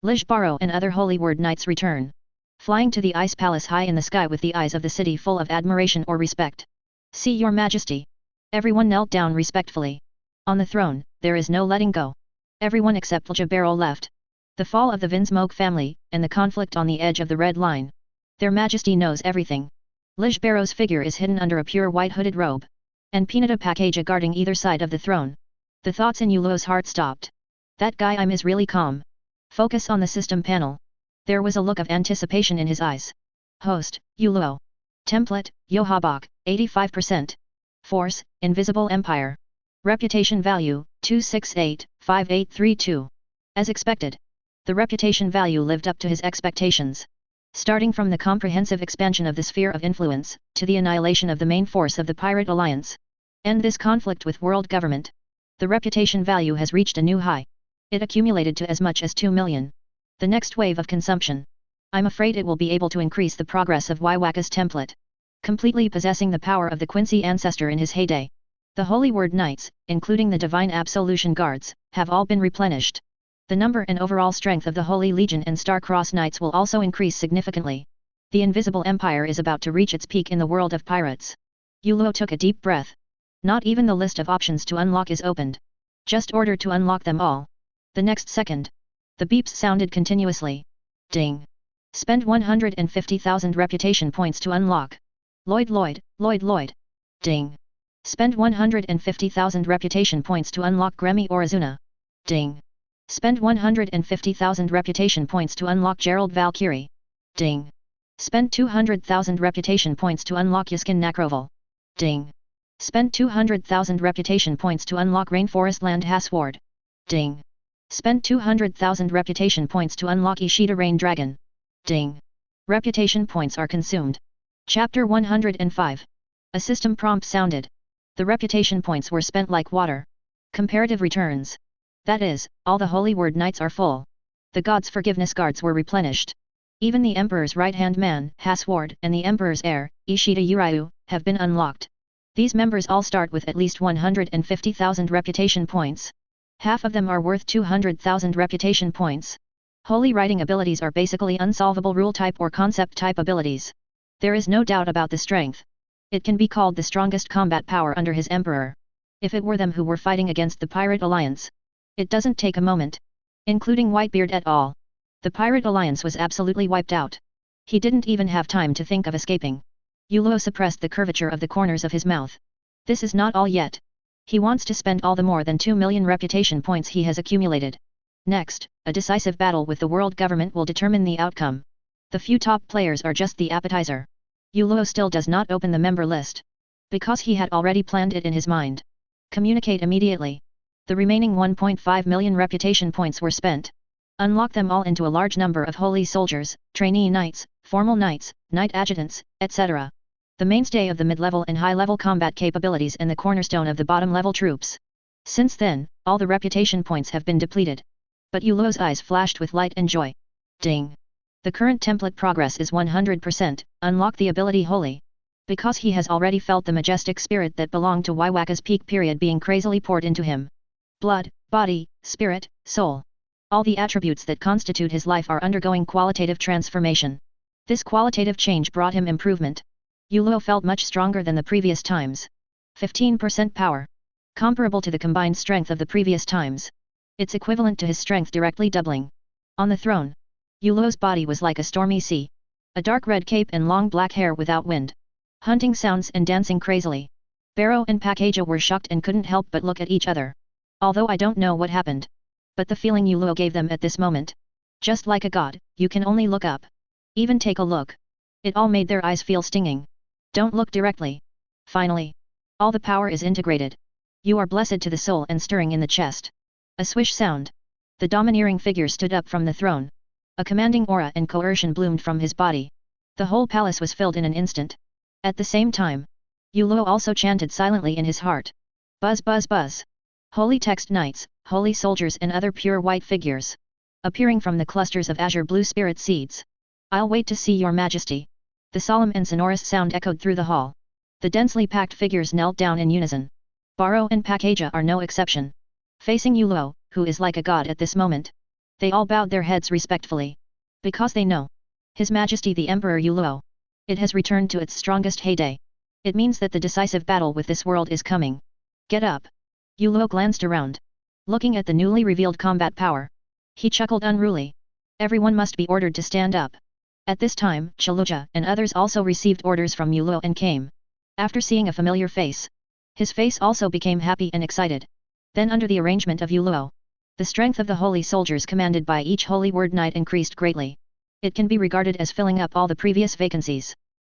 Lishbaro and other Holy Word Knights return. Flying to the Ice Palace high in the sky with the eyes of the city full of admiration or respect. See your majesty. Everyone knelt down respectfully. On the throne, there is no letting go. Everyone except Ljabaro left. The fall of the Vinsmoke family, and the conflict on the edge of the red line. Their majesty knows everything. Lishbaro's figure is hidden under a pure white hooded robe. And Pinata Pakeja guarding either side of the throne. The thoughts in Yulo's heart stopped. That guy is really calm. Focus on the system panel. There was a look of anticipation in his eyes. Host, Yulo. Template, Yohabok, 85%. Force, Invisible Empire. Reputation value, 268-5832. As expected. The reputation value lived up to his expectations. Starting from the comprehensive expansion of the sphere of influence, to the annihilation of the main force of the Pirate Alliance. And this conflict with world government. The reputation value has reached a new high. It accumulated to as much as 2 million. The next wave of consumption. I'm afraid it will be able to increase the progress of Waiwaka's template. Completely possessing the power of the Quincy ancestor in his heyday. The Holy Word Knights, including the Divine Absolution Guards, have all been replenished. The number and overall strength of the Holy Legion and Star-Cross Knights will also increase significantly. The Invisible Empire is about to reach its peak in the world of pirates. Yulo took a deep breath. Not even the list of options to unlock is opened. Just order to unlock them all. The next second. The beeps sounded continuously. Ding. Spend 150,000 reputation points to unlock. Lloyd. Ding. Spend 150,000 reputation points to unlock Gremi Orizuna. Ding. Spend 150,000 reputation points to unlock Gerald Valkyrie. Ding. Spend 200,000 reputation points to unlock Yuskin Nakroval. Ding. Spend 200,000 reputation points to unlock Rainforest Land Hasward. Ding. Spend 200,000 reputation points to unlock Ishida Rain Dragon. Ding. Reputation points are consumed. Chapter 105. A system prompt sounded. The reputation points were spent like water. Comparative returns. That is, all the holy word knights are full. The gods' forgiveness guards were replenished. Even the emperor's right-hand man, Hasward, and the emperor's heir, Ishida Uryu, have been unlocked. These members all start with at least 150,000 reputation points. Half of them are worth 200,000 reputation points. Holy writing abilities are basically unsolvable rule type or concept type abilities. There is no doubt about the strength. It can be called the strongest combat power under his emperor. If it were them who were fighting against the Pirate Alliance. It doesn't take a moment. Including Whitebeard et al. The Pirate Alliance was absolutely wiped out. He didn't even have time to think of escaping. Yulo suppressed the curvature of the corners of his mouth. This is not all yet. He wants to spend all the more than 2 million reputation points he has accumulated. Next, a decisive battle with the world government will determine the outcome. The few top players are just the appetizer. Yulo still does not open the member list. Because he had already planned it in his mind. Communicate immediately. The remaining 1.5 million reputation points were spent. Unlock them all into a large number of holy soldiers, trainee knights, formal knights, knight adjutants, etc. The mainstay of the mid-level and high-level combat capabilities and the cornerstone of the bottom-level troops. Since then, all the reputation points have been depleted. But Yulo's eyes flashed with light and joy. Ding! The current template progress is 100%, unlock the ability Holy. Because he has already felt the majestic spirit that belonged to Waiwaka's peak period being crazily poured into him. Blood, body, spirit, soul. All the attributes that constitute his life are undergoing qualitative transformation. This qualitative change brought him improvement. Yulo felt much stronger than the previous times. 15% power. Comparable to the combined strength of the previous times. It's equivalent to his strength directly doubling. On the throne. Yulo's body was like a stormy sea. A dark red cape and long black hair without wind. Hunting sounds and dancing crazily. Barrow and Pakaja were shocked and couldn't help but look at each other. Although I don't know what happened. But the feeling Yulo gave them at this moment. Just like a god, you can only look up. Even take a look. It all made their eyes feel stinging. Don't look directly. Finally. All the power is integrated. You are blessed to the soul and stirring in the chest. A swish sound. The domineering figure stood up from the throne. A commanding aura and coercion bloomed from his body. The whole palace was filled in an instant. At the same time. Yulo also chanted silently in his heart. Buzz buzz buzz. Holy text knights, holy soldiers and other pure white figures. Appearing from the clusters of azure blue spirit seeds. I'll wait to see your majesty. The solemn and sonorous sound echoed through the hall. The densely packed figures knelt down in unison. Barrow and Pakaja are no exception. Facing Yulo, who is like a god at this moment. They all bowed their heads respectfully. Because they know. His Majesty the Emperor Yulo. It has returned to its strongest heyday. It means that the decisive battle with this world is coming. Get up. Yulo glanced around. Looking at the newly revealed combat power. He chuckled unruly. Everyone must be ordered to stand up. At this time, Chaluja and others also received orders from Yulo and came. After seeing a familiar face. His face also became happy and excited. Then under the arrangement of Yulo. The strength of the holy soldiers commanded by each holy word knight increased greatly. It can be regarded as filling up all the previous vacancies.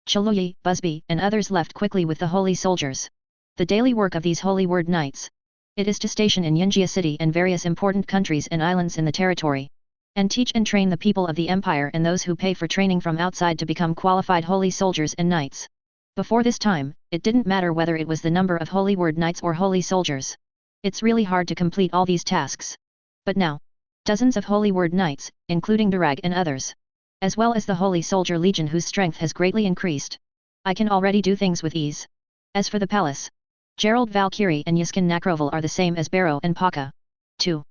Chaluyi, Busby and others left quickly with the holy soldiers. The daily work of these holy word knights. It is to station in Yunjia city and various important countries and islands in the territory. And teach and train the people of the empire and those who pay for training from outside to become qualified holy soldiers and knights. Before this time, it didn't matter whether it was the number of holy word knights or holy soldiers. It's really hard to complete all these tasks. But now, dozens of holy word knights, including Durag and others. As well as the holy soldier legion whose strength has greatly increased. I can already do things with ease. As for the palace. Gerald Valkyrie and Yuskin Nakroval are the same as Barrow and Paka. 2.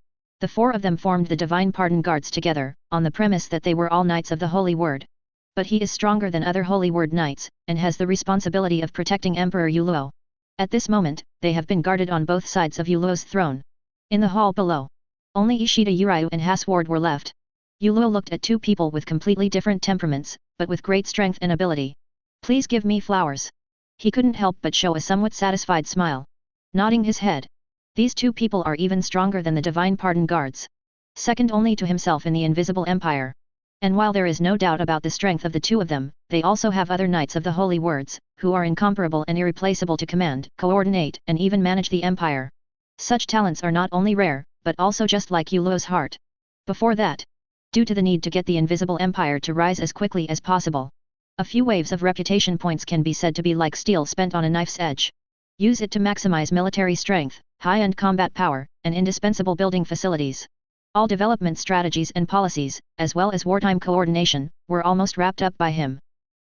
The four of them formed the Divine Pardon Guards together, on the premise that they were all knights of the Holy Word. But he is stronger than other Holy Word knights, and has the responsibility of protecting Emperor Yulo. At this moment, they have been guarded on both sides of Yulo's throne. In the hall below. Only Ishida Uryu and Hasward were left. Yulo looked at two people with completely different temperaments, but with great strength and ability. Please give me flowers. He couldn't help but show a somewhat satisfied smile. Nodding his head. These two people are even stronger than the Divine Pardon Guards. Second only to himself in the Invisible Empire. And while there is no doubt about the strength of the two of them, they also have other Knights of the Holy Words, who are incomparable and irreplaceable to command, coordinate, and even manage the Empire. Such talents are not only rare, but also just like Yulo's heart. Before that, due to the need to get the Invisible Empire to rise as quickly as possible, a few waves of reputation points can be said to be like steel spent on a knife's edge. Use it to maximize military strength, high-end combat power, and indispensable building facilities. All development strategies and policies, as well as wartime coordination, were almost wrapped up by him.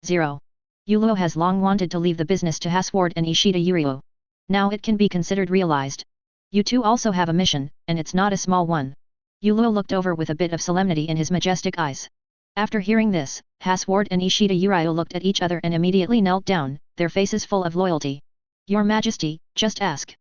0. Yulo has long wanted to leave the business to Hasward and Ishida Yuryu. Now it can be considered realized. You two also have a mission, and it's not a small one. Yulo looked over with a bit of solemnity in his majestic eyes. After hearing this, Hasward and Ishida Yuryu looked at each other and immediately knelt down, their faces full of loyalty. Your Majesty, just ask.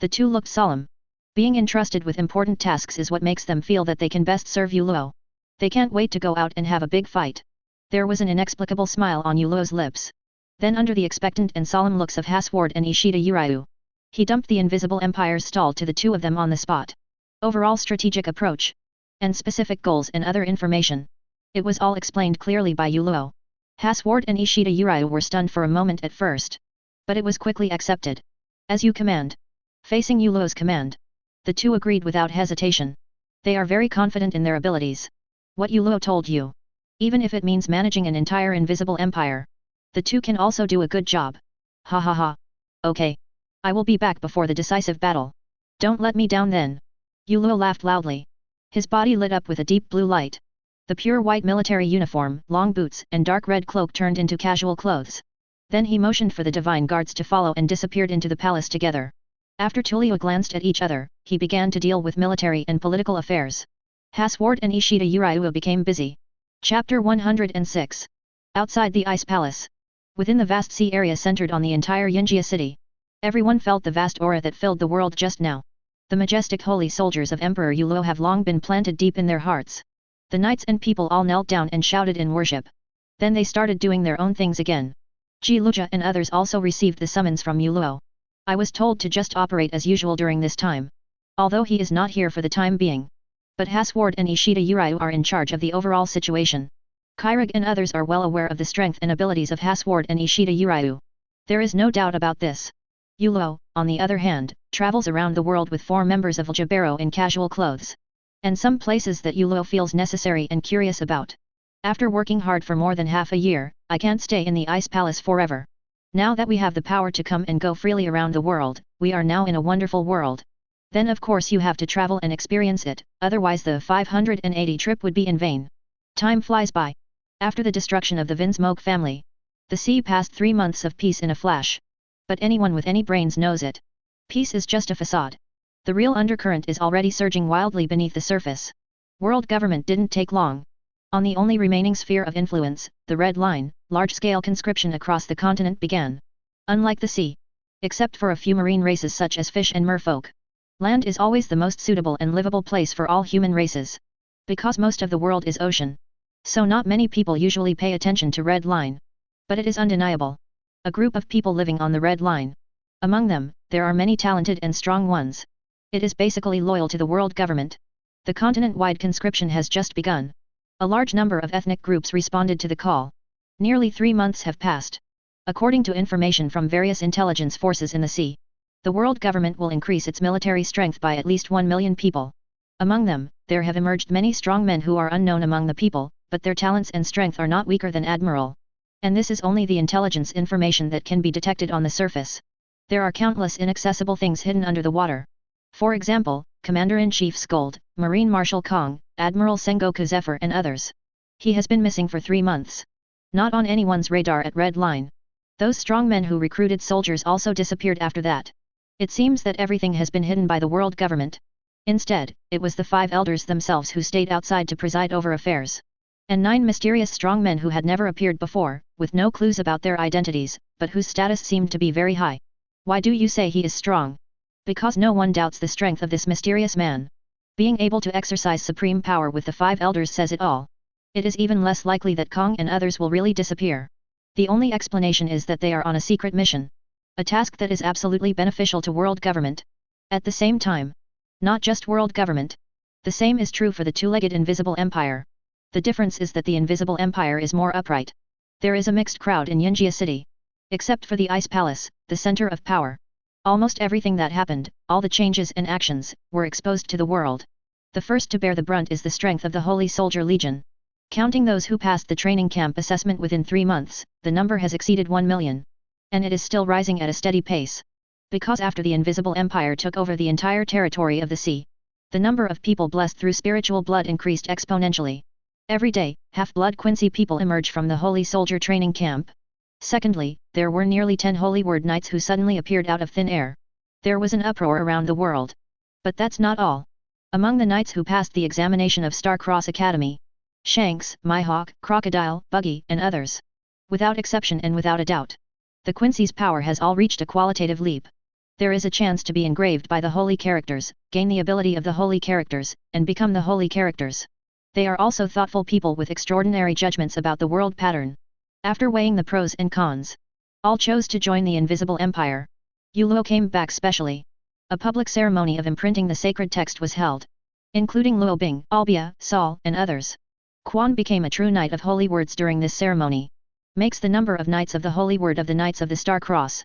The two looked solemn. Being entrusted with important tasks is what makes them feel that they can best serve Yulo. They can't wait to go out and have a big fight. There was an inexplicable smile on Yulo's lips. Then under the expectant and solemn looks of Hasward and Ishida Yuryu, he dumped the Invisible Empire's stall to the two of them on the spot. Overall strategic approach, and specific goals and other information. It was all explained clearly by Yulo. Hasward and Ishida Yuryu were stunned for a moment at first. But it was quickly accepted. As you command. Facing Yulo's command. The two agreed without hesitation. They are very confident in their abilities. What Yulo told you. Even if it means managing an entire invisible empire. The two can also do a good job. Ha ha ha. Okay. I will be back before the decisive battle. Don't let me down then. Yulo laughed loudly. His body lit up with a deep blue light. The pure white military uniform, long boots, and dark red cloak turned into casual clothes. Then he motioned for the Divine Guards to follow and disappeared into the palace together. After Tulio glanced at each other, he began to deal with military and political affairs. Hasward and Ishida Yuryu became busy. Chapter 106. Outside the Ice Palace. Within the vast sea area centered on the entire Yinjia city. Everyone felt the vast aura that filled the world just now. The majestic holy soldiers of Emperor Yulo have long been planted deep in their hearts. The knights and people all knelt down and shouted in worship. Then they started doing their own things again. Ji Luja and others also received the summons from Yulo. I was told to just operate as usual during this time. Although he is not here for the time being. But Hasward and Ishida Yuryu are in charge of the overall situation. Kairig and others are well aware of the strength and abilities of Hasward and Ishida Yuryu. There is no doubt about this. Yulo, on the other hand, travels around the world with 4 members of Aljabero in casual clothes. And some places that Yulo feels necessary and curious about. After working hard for more than half a year, I can't stay in the Ice Palace forever. Now that we have the power to come and go freely around the world, we are now in a wonderful world. Then of course you have to travel and experience it, otherwise the 580 trip would be in vain. Time flies by. After the destruction of the Vinsmoke family, the sea passed 3 months of peace in a flash. But anyone with any brains knows it. Peace is just a facade. The real undercurrent is already surging wildly beneath the surface. World government didn't take long. On the only remaining sphere of influence, the Red Line, large-scale conscription across the continent began. Unlike the sea. Except for a few marine races such as fish and merfolk. Land is always the most suitable and livable place for all human races. Because most of the world is ocean. So not many people usually pay attention to Red Line. But it is undeniable. A group of people living on the Red Line. Among them, there are many talented and strong ones. It is basically loyal to the world government. The continent-wide conscription has just begun. A large number of ethnic groups responded to the call. Nearly 3 months have passed. According to information from various intelligence forces in the sea, the world government will increase its military strength by at least 1 million people. Among them, there have emerged many strong men who are unknown among the people, but their talents and strength are not weaker than Admiral. And this is only the intelligence information that can be detected on the surface. There are countless inaccessible things hidden under the water. For example, Commander-in-Chief Scold, Marine Marshal Kong, Admiral Sengoku Zephyr and others. He has been missing for 3 months. Not on anyone's radar at Red Line. Those strong men who recruited soldiers also disappeared after that. It seems that everything has been hidden by the world government. Instead, it was the 5 elders themselves who stayed outside to preside over affairs. And 9 mysterious strong men who had never appeared before, with no clues about their identities, but whose status seemed to be very high. Why do you say he is strong? Because no one doubts the strength of this mysterious man. Being able to exercise supreme power with the 5 elders says it all. It is even less likely that Kong and others will really disappear. The only explanation is that they are on a secret mission. A task that is absolutely beneficial to world government. At the same time, not just world government. The same is true for the two-legged invisible empire. The difference is that the invisible empire is more upright. There is a mixed crowd in Yunjia city. Except for the ice palace, the center of power. Almost everything that happened, all the changes and actions, were exposed to the world. The first to bear the brunt is the strength of the Holy Soldier Legion. Counting those who passed the training camp assessment within 3 months, the number has exceeded 1 million. And it is still rising at a steady pace. Because after the Invisible Empire took over the entire territory of the sea, the number of people blessed through spiritual blood increased exponentially. Every day, half-blood Quincy people emerge from the Holy Soldier training camp. Secondly, there were nearly 10 Holy Word Knights who suddenly appeared out of thin air. There was an uproar around the world. But that's not all. Among the knights who passed the examination of Star-Cross Academy, Shanks, Mihawk, Crocodile, Buggy, and others. Without exception and without a doubt, the Quincy's power has all reached a qualitative leap. There is a chance to be engraved by the holy characters, gain the ability of the holy characters, and become the holy characters. They are also thoughtful people with extraordinary judgments about the world pattern. After weighing the pros and cons, all chose to join the Invisible Empire. Yulo came back specially. A public ceremony of imprinting the sacred text was held, including Luo Bing, Albia, Saul, and others. Quan became a true Knight of Holy Words during this ceremony. Makes the number of Knights of the Holy Word of the Knights of the Star Cross.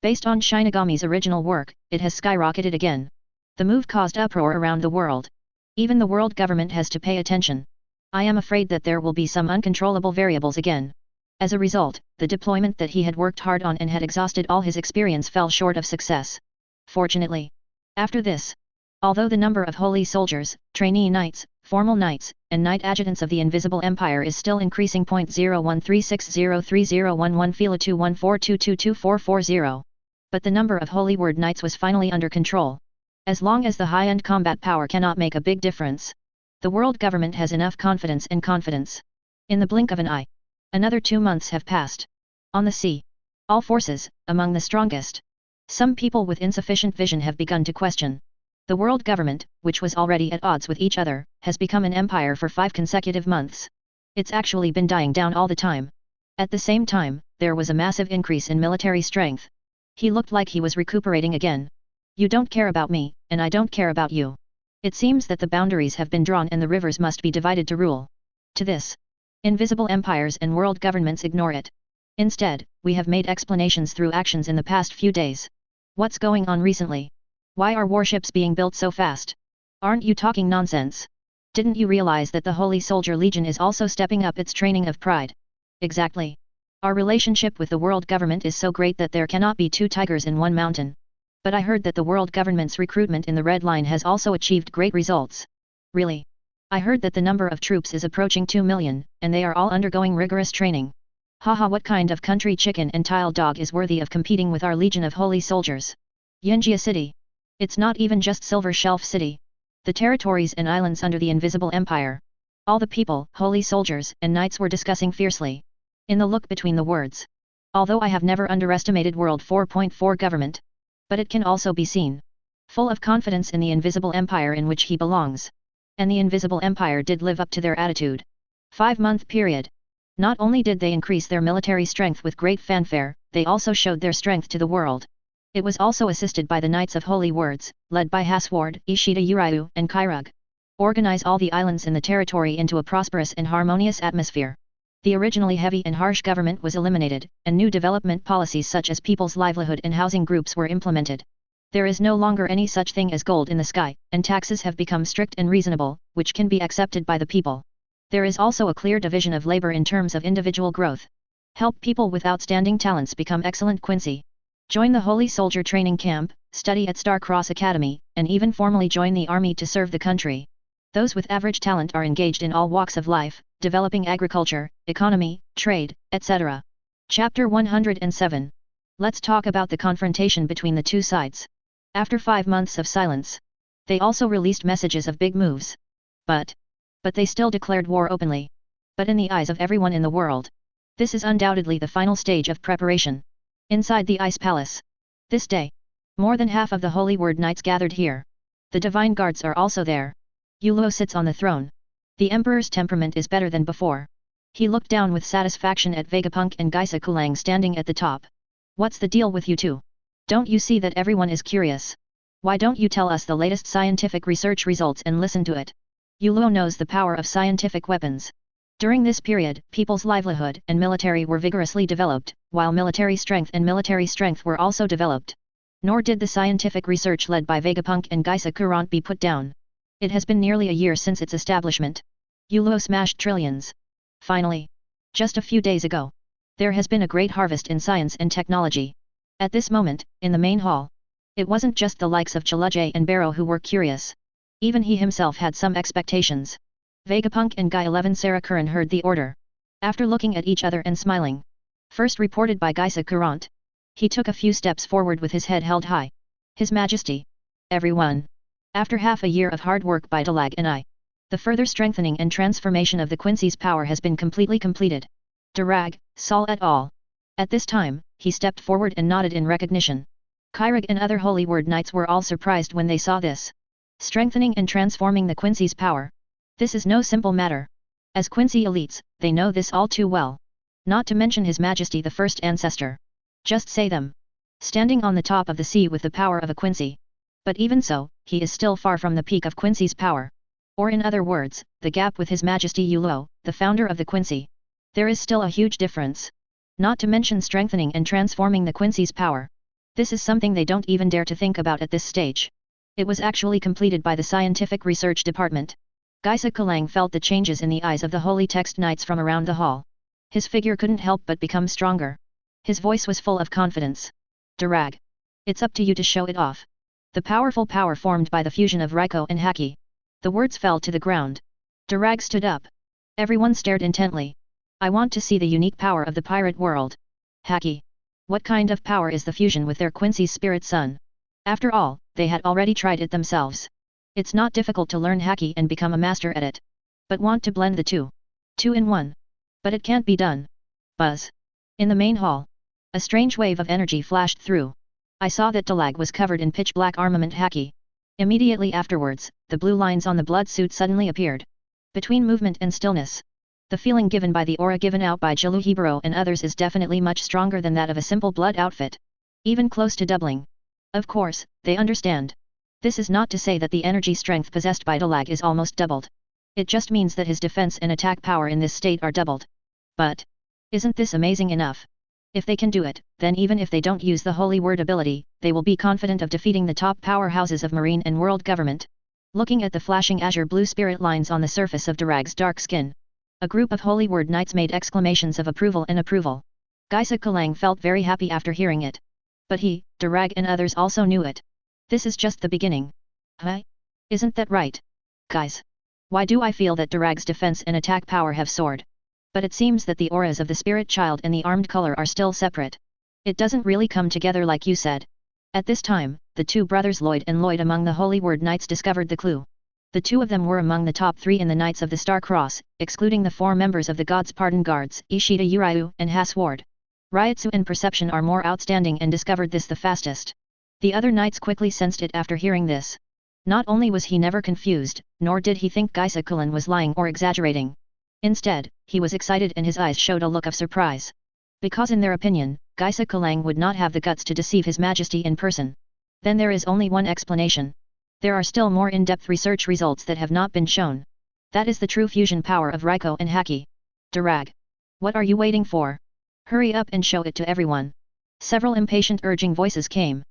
Based on Shinigami's original work, it has skyrocketed again. The move caused uproar around the world. Even the world government has to pay attention. I am afraid that there will be some uncontrollable variables again. As a result, the deployment that he had worked hard on and had exhausted all his experience fell short of success. Fortunately, after this, although the number of holy soldiers, trainee knights, formal knights, and knight adjutants of the Invisible Empire is still increasing. 0.013603011 Fila 214222440. But the number of Holy Word Knights was finally under control. As long as the high-end combat power cannot make a big difference, the world government has enough confidence. In the blink of an eye, another 2 months have passed. On the sea, all forces, among the strongest. Some people with insufficient vision have begun to question. The world government, which was already at odds with each other, has become an empire for 5 consecutive months. It's actually been dying down all the time. At the same time, there was a massive increase in military strength. He looked like he was recuperating again. You don't care about me, and I don't care about you. It seems that the boundaries have been drawn and the rivers must be divided to rule. To this, invisible empires and world governments ignore it. Instead, we have made explanations through actions in the past few days. What's going on recently? Why are warships being built so fast? Aren't you talking nonsense? Didn't you realize that the Holy Soldier Legion is also stepping up its training of pride? Exactly. Our relationship with the world government is so great that there cannot be 2 tigers in one mountain. But I heard that the world government's recruitment in the Red Line has also achieved great results. Really? I heard that the number of troops is approaching 2 million, and they are all undergoing rigorous training. Haha, what kind of country chicken and tile dog is worthy of competing with our legion of holy soldiers? Yunjia City. It's not even just Silver Shelf City. The territories and islands under the Invisible Empire. All the people, holy soldiers, and knights were discussing fiercely. In the look between the words. Although I have never underestimated World 4.4 government. But it can also be seen. Full of confidence in the Invisible Empire in which he belongs. And the Invisible Empire did live up to their attitude. 5-month period. Not only did they increase their military strength with great fanfare, they also showed their strength to the world. It was also assisted by the Knights of Holy Words, led by Hasward, Ishida Uryu, and Kairug. Organize all the islands in the territory into a prosperous and harmonious atmosphere. The originally heavy and harsh government was eliminated, and new development policies such as people's livelihood and housing groups were implemented. There is no longer any such thing as gold in the sky, and taxes have become strict and reasonable, which can be accepted by the people. There is also a clear division of labor in terms of individual growth. Help people with outstanding talents become excellent. Quincy. Join the Holy Soldier Training Camp, study at Star-Cross Academy, and even formally join the army to serve the country. Those with average talent are engaged in all walks of life, developing agriculture, economy, trade, etc. Chapter 107. Let's talk about the confrontation between the two sides. After 5 months of silence, they also released messages of big moves. But they still declared war openly. But in the eyes of everyone in the world, this is undoubtedly the final stage of preparation. Inside the Ice Palace. This day, more than half of the Holy Word Knights gathered here. The Divine Guards are also there. Yulo sits on the throne. The Emperor's temperament is better than before. He looked down with satisfaction at Vegapunk and Geisa Kulang standing at the top. What's the deal with you two? Don't you see that everyone is curious? Why don't you tell us the latest scientific research results and listen to it? Yuluo knows the power of scientific weapons. During this period, people's livelihood and military were vigorously developed, while military strength were also developed. Nor did the scientific research led by Vegapunk and Geisa Courant be put down. It has been nearly a year since its establishment. Yuluo smashed trillions. Finally. Just a few days ago. There has been a great harvest in science and technology. At this moment, in the main hall. It wasn't just the likes of Chaluje and Barrow who were curious. Even he himself had some expectations. Vegapunk and Guy 11 Sarakuran heard the order. After looking at each other and smiling. First reported by Geisa Courant. He took a few steps forward with his head held high. His Majesty. Everyone. After half a year of hard work by Dalag and I. The further strengthening and transformation of the Quincy's power has been completely completed. Darag, Sol et al. At this time, he stepped forward and nodded in recognition. Kairig and other Holy Word Knights were all surprised when they saw this. Strengthening and transforming the Quincy's power. This is no simple matter. As Quincy elites, they know this all too well. Not to mention His Majesty the First Ancestor. Just say them. Standing on the top of the sea with the power of a Quincy. But even so, he is still far from the peak of Quincy's power. Or in other words, the gap with His Majesty Yuluo, the founder of the Quincy. There is still a huge difference. Not to mention strengthening and transforming the Quincy's power. This is something they don't even dare to think about at this stage. It was actually completed by the Scientific Research Department. Geisa Kalang felt the changes in the eyes of the Holy Text Knights from around the hall. His figure couldn't help but become stronger. His voice was full of confidence. Darag. It's up to you to show it off. The powerful power formed by the fusion of Raiko and Haki. The words fell to the ground. Darag stood up. Everyone stared intently. I want to see the unique power of the pirate world. Haki. What kind of power is the fusion with their Quincy's spirit son? After all, they had already tried it themselves. It's not difficult to learn Haki and become a master at it. But want to blend the two. Two in one. But it can't be done. Buzz. In the main hall. A strange wave of energy flashed through. I saw that Dalag was covered in pitch-black armament Haki. Immediately afterwards, the blue lines on the blood suit suddenly appeared. Between movement and stillness. The feeling given by the aura given out by Jilu Hibaro and others is definitely much stronger than that of a simple blood outfit. Even close to doubling. Of course, they understand. This is not to say that the energy strength possessed by Dalag is almost doubled. It just means that his defense and attack power in this state are doubled. But, isn't this amazing enough? If they can do it, then even if they don't use the Holy Word ability, they will be confident of defeating the top powerhouses of marine and world government. Looking at the flashing azure blue spirit lines on the surface of Darag's dark skin. A group of Holy Word Knights made exclamations of approval and approval. Geisa Kalang felt very happy after hearing it. But he, Darag and others also knew it. This is just the beginning. Huh? Isn't that right? Guys. Why do I feel that Darag's defense and attack power have soared? But it seems that the auras of the spirit child and the armed color are still separate. It doesn't really come together like you said. At this time, the two brothers Lloyd and Lloyd among the Holy Word Knights discovered the clue. The two of them were among the top 3 in the Knights of the Star Cross, excluding the 4 members of the God's Pardon Guards, Ishida Urayu and Has Ward. Ryutsu and Perception are more outstanding and discovered this the fastest. The other knights quickly sensed it after hearing this. Not only was he never confused, nor did he think Geisa Kulan was lying or exaggerating. Instead, he was excited and his eyes showed a look of surprise. Because in their opinion, Geisa Kulang would not have the guts to deceive His Majesty in person. Then there is only one explanation. There are still more in-depth research results that have not been shown. That is the true fusion power of Raiko and Haki. Darag. What are you waiting for? Hurry up and show it to everyone. Several impatient urging voices came.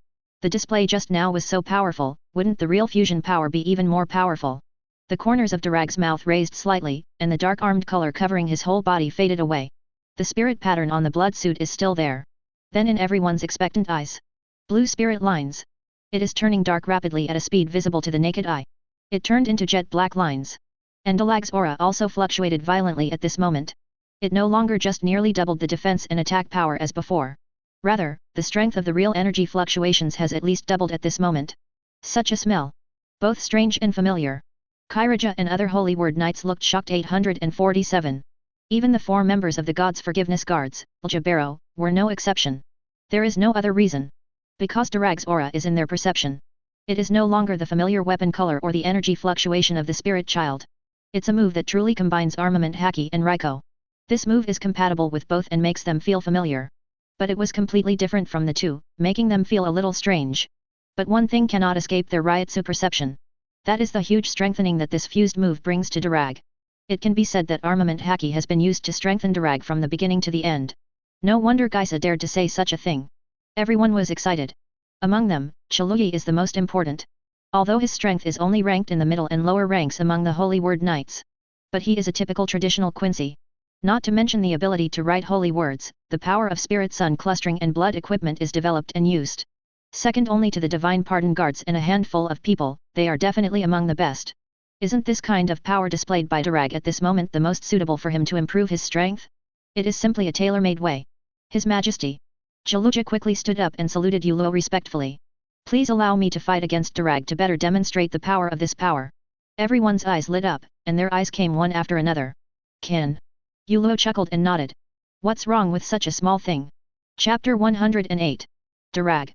The display just now was so powerful, wouldn't the real fusion power be even more powerful? The corners of Darag's mouth raised slightly, and the dark armed color covering his whole body faded away. The spirit pattern on the blood suit is still there. Then in everyone's expectant eyes. Blue spirit lines. It is turning dark rapidly at a speed visible to the naked eye. It turned into jet black lines. And Dalag's aura also fluctuated violently at this moment. It no longer just nearly doubled the defense and attack power as before. Rather, the strength of the real energy fluctuations has at least doubled at this moment. Such a smell. Both strange and familiar. Kairaja and other Holy Word Knights looked shocked. 847. Even the 4 members of the God's Forgiveness Guards, Aljabero, were no exception. There is no other reason. Because Darag's aura is in their perception. It is no longer the familiar weapon color or the energy fluctuation of the spirit child. It's a move that truly combines armament Haki and Raiko. This move is compatible with both and makes them feel familiar. But it was completely different from the two, making them feel a little strange. But one thing cannot escape their Ryotsu perception. That is the huge strengthening that this fused move brings to Durag. It can be said that armament haki has been used to strengthen Durag from the beginning to the end. No wonder Geisa dared to say such a thing. Everyone was excited. Among them, Chaluyi is the most important. Although his strength is only ranked in the middle and lower ranks among the Holy Word Knights. But he is a typical traditional Quincy. Not to mention the ability to write holy words, the power of Spirit Sun clustering and blood equipment is developed and used. Second only to the Divine Pardon Guards and a handful of people, they are definitely among the best. Isn't this kind of power displayed by Durag at this moment the most suitable for him to improve his strength? It is simply a tailor-made way. His Majesty. Chaluja quickly stood up and saluted Yuluo respectfully. Please allow me to fight against Durag to better demonstrate the power of this power. Everyone's eyes lit up, and their eyes came one after another. Can. Yuluo chuckled and nodded. What's wrong with such a small thing? Chapter 108. Durag.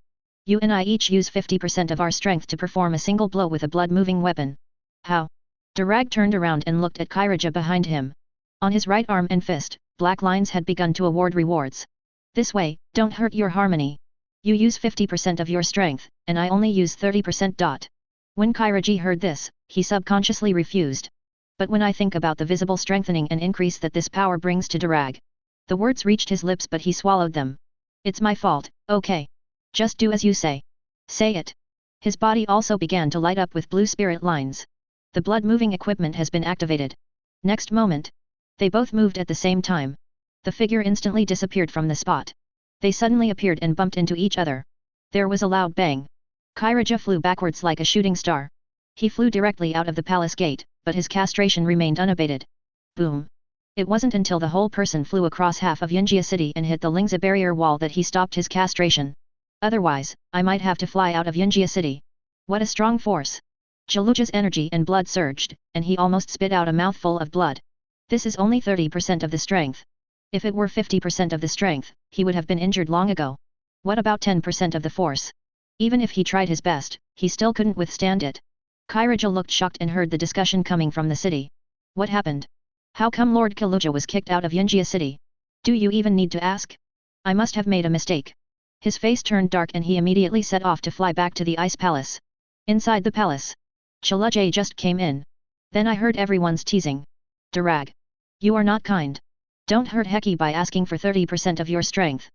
You and I each use 50% of our strength to perform a single blow with a blood-moving weapon. How? Durag turned around and looked at Kairaja behind him. On his right arm and fist, black lines had begun to award rewards. This way, don't hurt your harmony. You use 50% of your strength, and I only use 30%. When Kairaji heard this, he subconsciously refused. But when I think about the visible strengthening and increase that this power brings to Durag. The words reached his lips but he swallowed them. It's my fault, okay. Just do as you say. Say it. His body also began to light up with blue spirit lines. The blood-moving equipment has been activated. Next moment. They both moved at the same time. The figure instantly disappeared from the spot. They suddenly appeared and bumped into each other. There was a loud bang. Kairaja flew backwards like a shooting star. He flew directly out of the palace gate, but his castration remained unabated. Boom. It wasn't until the whole person flew across half of Yunjia city and hit the Lingza barrier wall that he stopped his castration. Otherwise, I might have to fly out of Yunjia city. What a strong force. Chaluja's energy and blood surged, and he almost spit out a mouthful of blood. This is only 30% of the strength. If it were 50% of the strength, he would have been injured long ago. What about 10% of the force? Even if he tried his best, he still couldn't withstand it. Kairaja looked shocked and heard the discussion coming from the city. What happened? How come Lord Chaluja was kicked out of Yunjia city? Do you even need to ask? I must have made a mistake. His face turned dark and he immediately set off to fly back to the ice palace. Inside the palace. Chaluja just came in. Then I heard everyone's teasing. Durag. You are not kind. Don't hurt Heki by asking for 30% of your strength.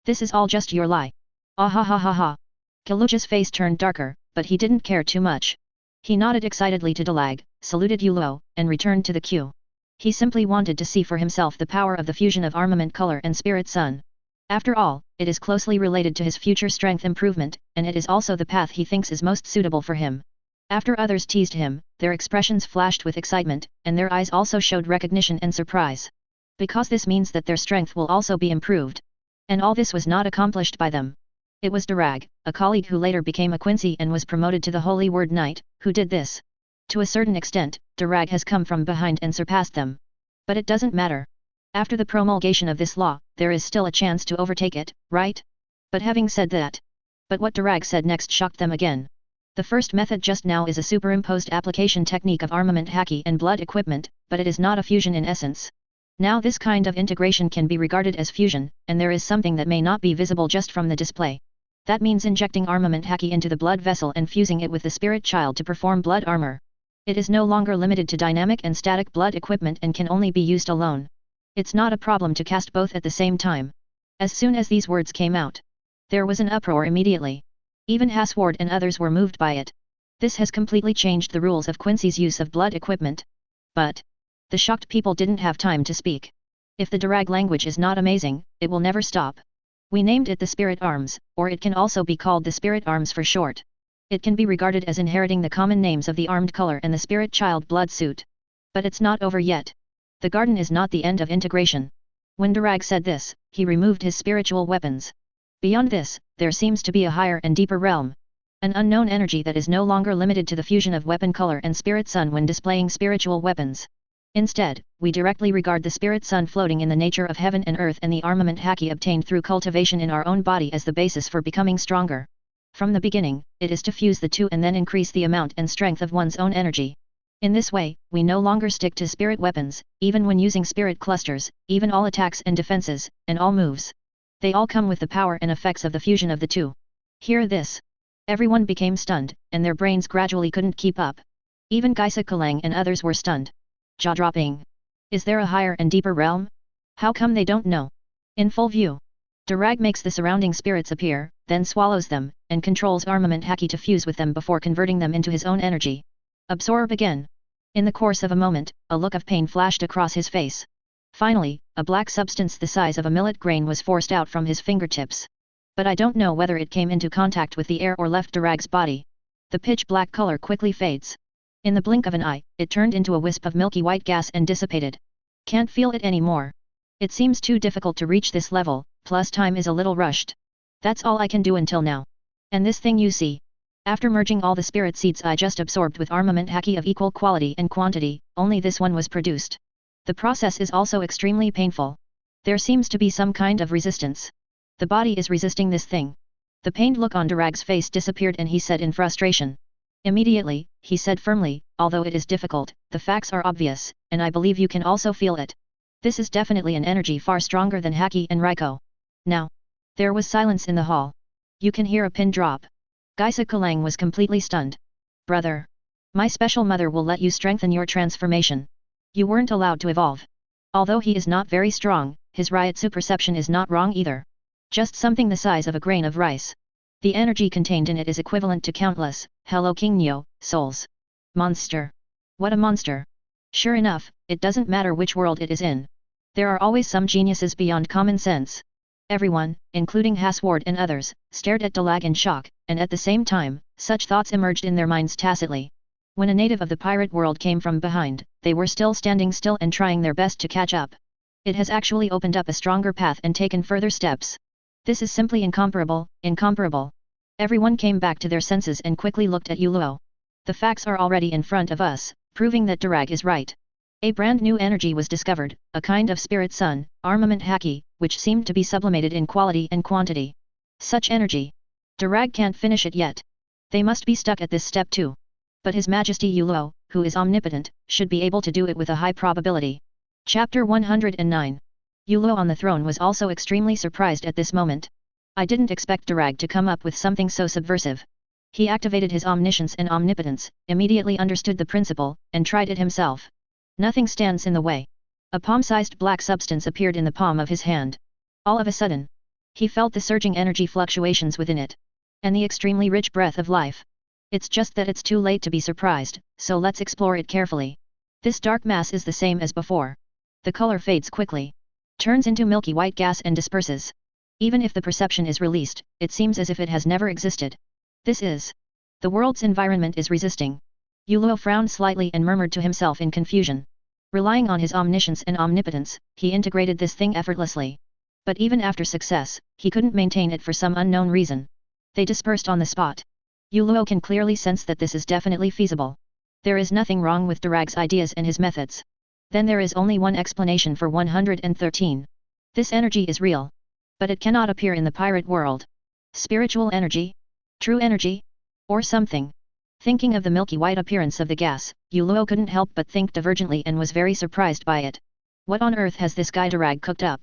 This is all just your lie. Ah ha ha ha ha. Chaluja's face turned darker, but he didn't care too much. He nodded excitedly to Dalag, saluted Yuluo, and returned to the queue. He simply wanted to see for himself the power of the fusion of armament color and spirit sun. After all, it is closely related to his future strength improvement, and it is also the path he thinks is most suitable for him. After others teased him, their expressions flashed with excitement, and their eyes also showed recognition and surprise. Because this means that their strength will also be improved. And all this was not accomplished by them. It was Durag, a colleague who later became a Quincy and was promoted to the Holy Word Knight, who did this. To a certain extent, Durag has come from behind and surpassed them. But it doesn't matter. After the promulgation of this law, there is still a chance to overtake it, right? But having said that. But what Durag said next shocked them again. The first method just now is a superimposed application technique of armament haki and blood equipment, but it is not a fusion in essence. Now this kind of integration can be regarded as fusion, and there is something that may not be visible just from the display. That means injecting armament haki into the blood vessel and fusing it with the spirit child to perform blood armor. It is no longer limited to dynamic and static blood equipment and can only be used alone. It's not a problem to cast both at the same time. As soon as these words came out, there was an uproar immediately. Even Hasward and others were moved by it. This has completely changed the rules of Quincy's use of blood equipment. But the shocked people didn't have time to speak. If the Durag language is not amazing, it will never stop. We named it the Spirit Arms, or it can also be called the Spirit Arms for short. It can be regarded as inheriting the common names of the armed color and the spirit child blood suit. But it's not over yet. The garden is not the end of integration. When Durag said this, he removed his spiritual weapons. Beyond this, there seems to be a higher and deeper realm. An unknown energy that is no longer limited to the fusion of weapon color and spirit sun when displaying spiritual weapons. Instead, we directly regard the spirit sun floating in the nature of heaven and earth and the armament haki obtained through cultivation in our own body as the basis for becoming stronger. From the beginning, it is to fuse the two and then increase the amount and strength of one's own energy. In this way, we no longer stick to spirit weapons, even when using spirit clusters, even all attacks and defenses, and all moves. They all come with the power and effects of the fusion of the two. Hear this. Everyone became stunned, and their brains gradually couldn't keep up. Even Geisa Kalang and others were stunned. Jaw-dropping. Is there a higher and deeper realm? How come they don't know? In full view. Durag makes the surrounding spirits appear, then swallows them, and controls armament Haki to fuse with them before converting them into his own energy. Absorb again. In the course of a moment, a look of pain flashed across his face. Finally, a black substance the size of a millet grain was forced out from his fingertips. But I don't know whether it came into contact with the air or left Durag's body. The pitch-black color quickly fades. In the blink of an eye, it turned into a wisp of milky white gas and dissipated. Can't feel it anymore. It seems too difficult to reach this level, plus time is a little rushed. That's all I can do until now. And this thing you see. After merging all the spirit seeds I just absorbed with armament Haki of equal quality and quantity, only this one was produced. The process is also extremely painful. There seems to be some kind of resistance. The body is resisting this thing. The pained look on Durag's face disappeared and he said in frustration. Immediately, he said firmly, although it is difficult, the facts are obvious, and I believe you can also feel it. This is definitely an energy far stronger than Haki and Raiko. Now. There was silence in the hall. You can hear a pin drop. Geisa Kalang was completely stunned. Brother. My special mother will let you strengthen your transformation. You weren't allowed to evolve. Although he is not very strong, his Ryutsu perception is not wrong either. Just something the size of a grain of rice. The energy contained in it is equivalent to countless, Hello King Neo, souls. Monster. What a monster. Sure enough, it doesn't matter which world it is in. There are always some geniuses beyond common sense. Everyone, including Hasward and others, stared at Dalag in shock, and at the same time, such thoughts emerged in their minds tacitly. When a native of the pirate world came from behind, they were still standing still and trying their best to catch up. It has actually opened up a stronger path and taken further steps. This is simply incomparable, incomparable. Everyone came back to their senses and quickly looked at Yuluo. The facts are already in front of us, proving that Durag is right. A brand new energy was discovered, a kind of spirit sun, armament Haki, which seemed to be sublimated in quality and quantity. Such energy. Durag can't finish it yet. They must be stuck at this step too. But His Majesty Yuluo, who is omnipotent, should be able to do it with a high probability. Chapter 109. Yuluo on the throne was also extremely surprised at this moment. I didn't expect Durag to come up with something so subversive. He activated his omniscience and omnipotence, immediately understood the principle, and tried it himself. Nothing stands in the way. A palm-sized black substance appeared in the palm of his hand. All of a sudden, he felt the surging energy fluctuations within it. And the extremely rich breath of life. It's just that it's too late to be surprised, so let's explore it carefully. This dark mass is the same as before. The color fades quickly. Turns into milky white gas and disperses. Even if the perception is released, it seems as if it has never existed. This is. The world's environment is resisting. Yuluo frowned slightly and murmured to himself in confusion. Relying on his omniscience and omnipotence, he integrated this thing effortlessly. But even after success, he couldn't maintain it for some unknown reason. They dispersed on the spot. Yuluo can clearly sense that this is definitely feasible. There is nothing wrong with Durag's ideas and his methods. Then there is only one explanation for 113. This energy is real. But it cannot appear in the pirate world. Spiritual energy? True energy? Or something? Thinking of the milky white appearance of the gas, Yuluo couldn't help but think divergently and was very surprised by it. What on earth has this guy Durag cooked up?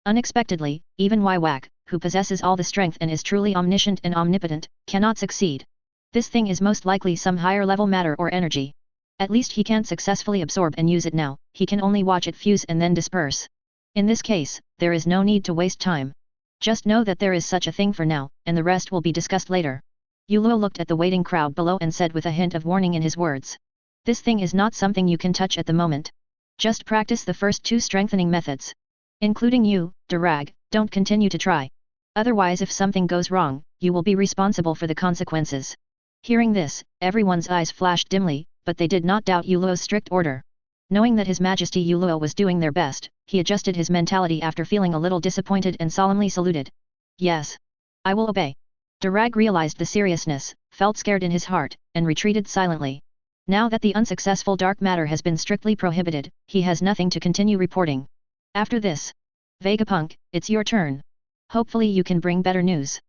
Unexpectedly, even Wywak, who possesses all the strength and is truly omniscient and omnipotent, cannot succeed. This thing is most likely some higher level matter or energy. At least he can't successfully absorb and use it now, he can only watch it fuse and then disperse. In this case, there is no need to waste time. Just know that there is such a thing for now, and the rest will be discussed later. Yuluo looked at the waiting crowd below and said with a hint of warning in his words. This thing is not something you can touch at the moment. Just practice the first two strengthening methods. Including you, Durag, don't continue to try. Otherwise if something goes wrong, you will be responsible for the consequences. Hearing this, everyone's eyes flashed dimly, but they did not doubt Yuluo's strict order. Knowing that His Majesty Yuluo was doing their best, he adjusted his mentality after feeling a little disappointed and solemnly saluted. Yes. I will obey. Durag realized the seriousness, felt scared in his heart, and retreated silently. Now that the unsuccessful dark matter has been strictly prohibited, he has nothing to continue reporting. After this. Vegapunk, it's your turn. Hopefully you can bring better news.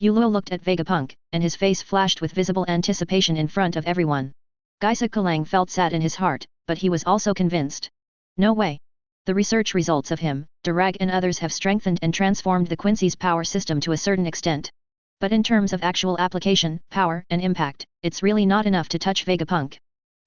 Yuluo looked at Vegapunk, and his face flashed with visible anticipation in front of everyone. Geisa Kalang felt sad in his heart, but he was also convinced. No way. The research results of him, Durag and others have strengthened and transformed the Quincy's power system to a certain extent. But in terms of actual application, power and impact, it's really not enough to touch Vegapunk.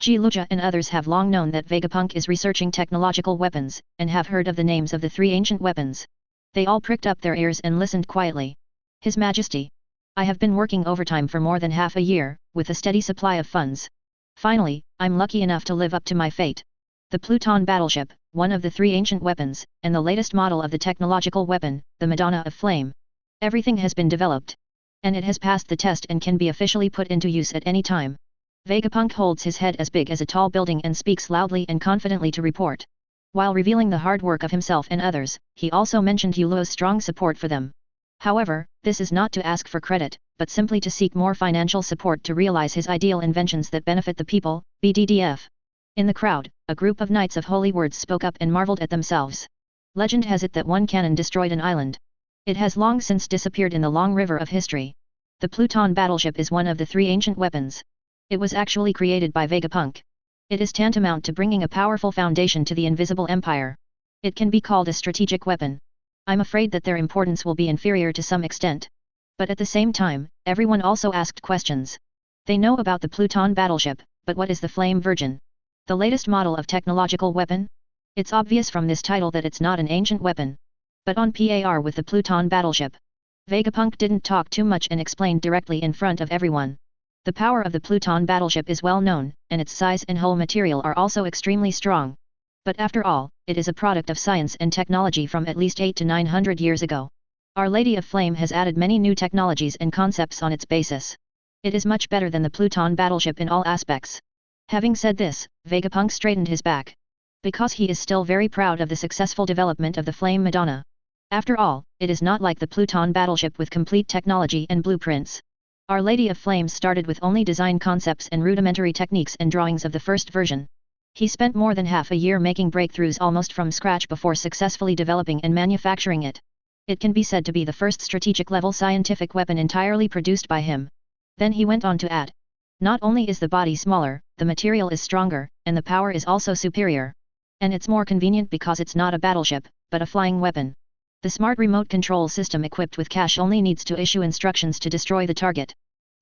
Jiluja and others have long known that Vegapunk is researching technological weapons, and have heard of the names of the 3 ancient weapons. They all pricked up their ears and listened quietly. His Majesty. I have been working overtime for more than half a year, with a steady supply of funds. Finally, I'm lucky enough to live up to my fate. The Pluton battleship, one of the 3 ancient weapons, and the latest model of the technological weapon, the Madonna of Flame. Everything has been developed. And it has passed the test and can be officially put into use at any time. Vegapunk holds his head as big as a tall building and speaks loudly and confidently to report. While revealing the hard work of himself and others, he also mentioned Yulo's strong support for them. However, this is not to ask for credit, but simply to seek more financial support to realize his ideal inventions that benefit the people, BDDF. In the crowd, a group of Knights of Holy Words spoke up and marveled at themselves. Legend has it that one cannon destroyed an island. It has long since disappeared in the long river of history. The Pluton battleship is one of the 3 ancient weapons. It was actually created by Vegapunk. It is tantamount to bringing a powerful foundation to the invisible empire. It can be called a strategic weapon. I'm afraid that their importance will be inferior to some extent. But at the same time, everyone also asked questions. They know about the Pluton battleship, but what is the Flame Virgin? The latest model of technological weapon? It's obvious from this title that it's not an ancient weapon. But on par with the Pluton battleship. Vegapunk didn't talk too much and explained directly in front of everyone. The power of the Pluton battleship is well known, and its size and hull material are also extremely strong. But after all, it is a product of science and technology from at least 800 to 900 years ago. Our Lady of Flame has added many new technologies and concepts on its basis. It is much better than the Pluton battleship in all aspects. Having said this, Vegapunk straightened his back. Because he is still very proud of the successful development of the Flame Madonna. After all, it is not like the Pluton battleship with complete technology and blueprints. Our Lady of Flames started with only design concepts and rudimentary techniques and drawings of the first version. He spent more than half a year making breakthroughs almost from scratch before successfully developing and manufacturing it. It can be said to be the first strategic-level scientific weapon entirely produced by him. Then he went on to add. Not only is the body smaller, the material is stronger, and the power is also superior. And it's more convenient because it's not a battleship, but a flying weapon. The smart remote control system equipped with cash only needs to issue instructions to destroy the target.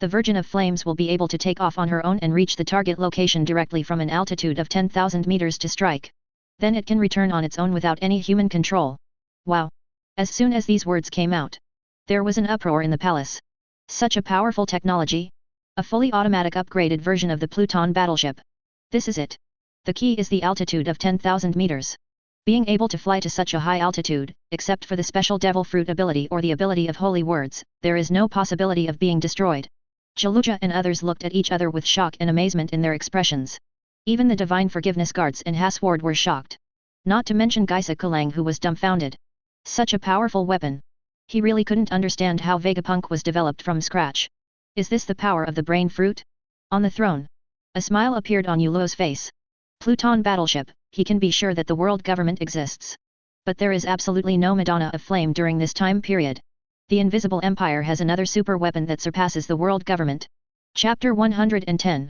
The Virgin of Flames will be able to take off on her own and reach the target location directly from an altitude of 10,000 meters to strike. Then it can return on its own without any human control. Wow! As soon as these words came out, there was an uproar in the palace. Such a powerful technology! A fully automatic upgraded version of the Pluton battleship. This is it. The key is the altitude of 10,000 meters. Being able to fly to such a high altitude, except for the special Devil Fruit ability or the ability of Holy Words, there is no possibility of being destroyed. Jaluja and others looked at each other with shock and amazement in their expressions. Even the Divine Forgiveness Guards and Hasward were shocked. Not to mention Geisa Kulang, who was dumbfounded. Such a powerful weapon. He really couldn't understand how Vegapunk was developed from scratch. Is this the power of the brain fruit? On the throne. A smile appeared on Yulo's face. Pluton battleship, he can be sure that the world government exists. But there is absolutely no Madonna of Flame during this time period. The Invisible Empire has another super weapon that surpasses the world government. Chapter 110.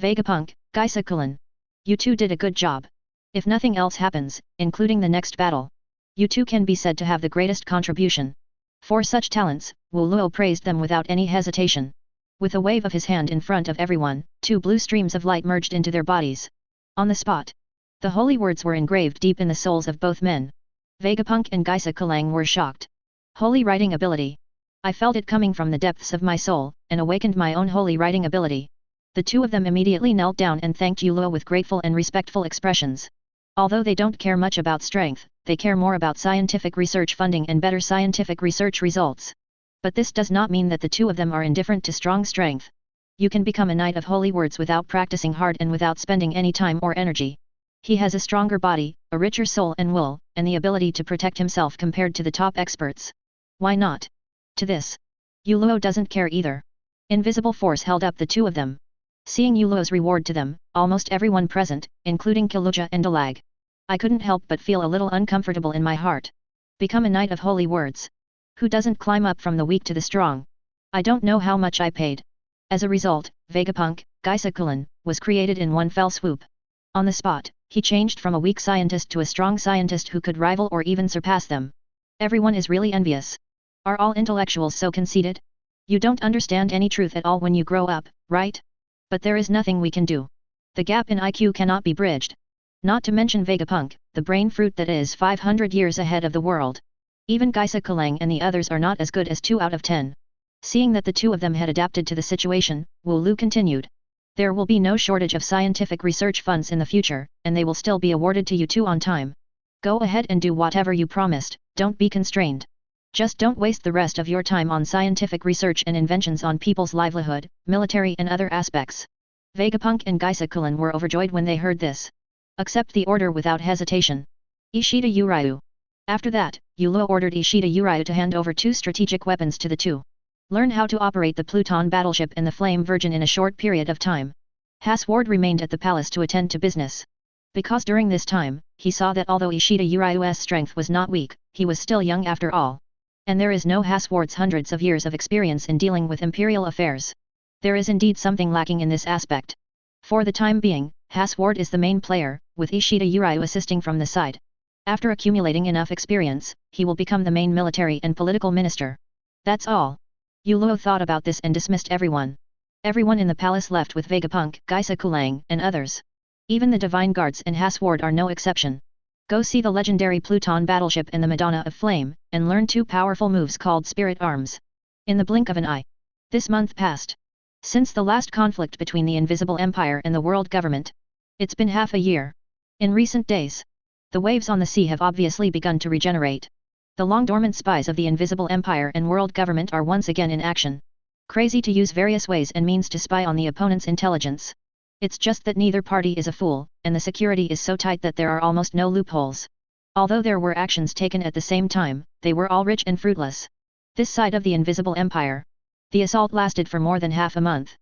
Vegapunk, Geisa Kulan. You two did a good job. If nothing else happens, including the next battle, you two can be said to have the greatest contribution. For such talents, Wu Luo praised them without any hesitation. With a wave of his hand in front of everyone, 2 blue streams of light merged into their bodies. On the spot. The holy words were engraved deep in the souls of both men. Vegapunk and Geisa Kulang were shocked. Holy writing ability. I felt it coming from the depths of my soul, and awakened my own holy writing ability. The two of them immediately knelt down and thanked Yulo with grateful and respectful expressions. Although they don't care much about strength, they care more about scientific research funding and better scientific research results. But this does not mean that the two of them are indifferent to strong strength. You can become a Knight of Holy Words without practicing hard and without spending any time or energy. He has a stronger body, a richer soul and will, and the ability to protect himself compared to the top experts. Why not? To this, Yulo doesn't care either. Invisible force held up the two of them. Seeing Yulo's reward to them, almost everyone present, including Kiluja and Dalag. I couldn't help but feel a little uncomfortable in my heart. Become a Knight of Holy Words. Who doesn't climb up from the weak to the strong? I don't know how much I paid. As a result, Vegapunk, Geisa Kulan, was created in one fell swoop. On the spot, He changed from a weak scientist to a strong scientist who could rival or even surpass them. Everyone is really envious. Are all intellectuals so conceited? You don't understand any truth at all when you grow up, right? But there is nothing we can do. The gap in IQ cannot be bridged. Not to mention Vegapunk, the brain fruit that is 500 years ahead of the world. Even Geisa Kulang and the others are not as good as 2 out of 10. Seeing that the two of them had adapted to the situation, Wu Lu continued. There will be no shortage of scientific research funds in the future, and they will still be awarded to you two on time. Go ahead and do whatever you promised, don't be constrained. Just don't waste the rest of your time on scientific research and inventions on people's livelihood, military and other aspects. Vegapunk and Geisa Kulan were overjoyed when they heard this. Accept the order without hesitation. Ishida Uryu. After that, Yulo ordered Ishida Uryu to hand over 2 strategic weapons to the two. Learn how to operate the Pluton battleship and the Flame Virgin in a short period of time. Hasward remained at the palace to attend to business. Because during this time, he saw that although Ishida Uryu's strength was not weak, he was still young after all. And there is no Hasward's hundreds of years of experience in dealing with imperial affairs. There is indeed something lacking in this aspect. For the time being, Hasward is the main player, with Ishida Uryu assisting from the side. After accumulating enough experience, he will become the main military and political minister. That's all. Yulo thought about this and dismissed everyone. Everyone in the palace left with Vegapunk, Geisa Kulang, and others. Even the Divine Guards and Hasward are no exception. Go see the legendary Pluton battleship and the Madonna of Flame, and learn 2 powerful moves called Spirit Arms. In the blink of an eye. This month passed. Since the last conflict between the Invisible Empire and the world government. It's been half a year. In recent days, the waves on the sea have obviously begun to regenerate. The long-dormant spies of the Invisible Empire and world government are once again in action. Crazy to use various ways and means to spy on the opponent's intelligence. It's just that neither party is a fool, and the security is so tight that there are almost no loopholes. Although there were actions taken at the same time, they were all rich and fruitless. This side of the Invisible Empire. The assault lasted for more than half a month.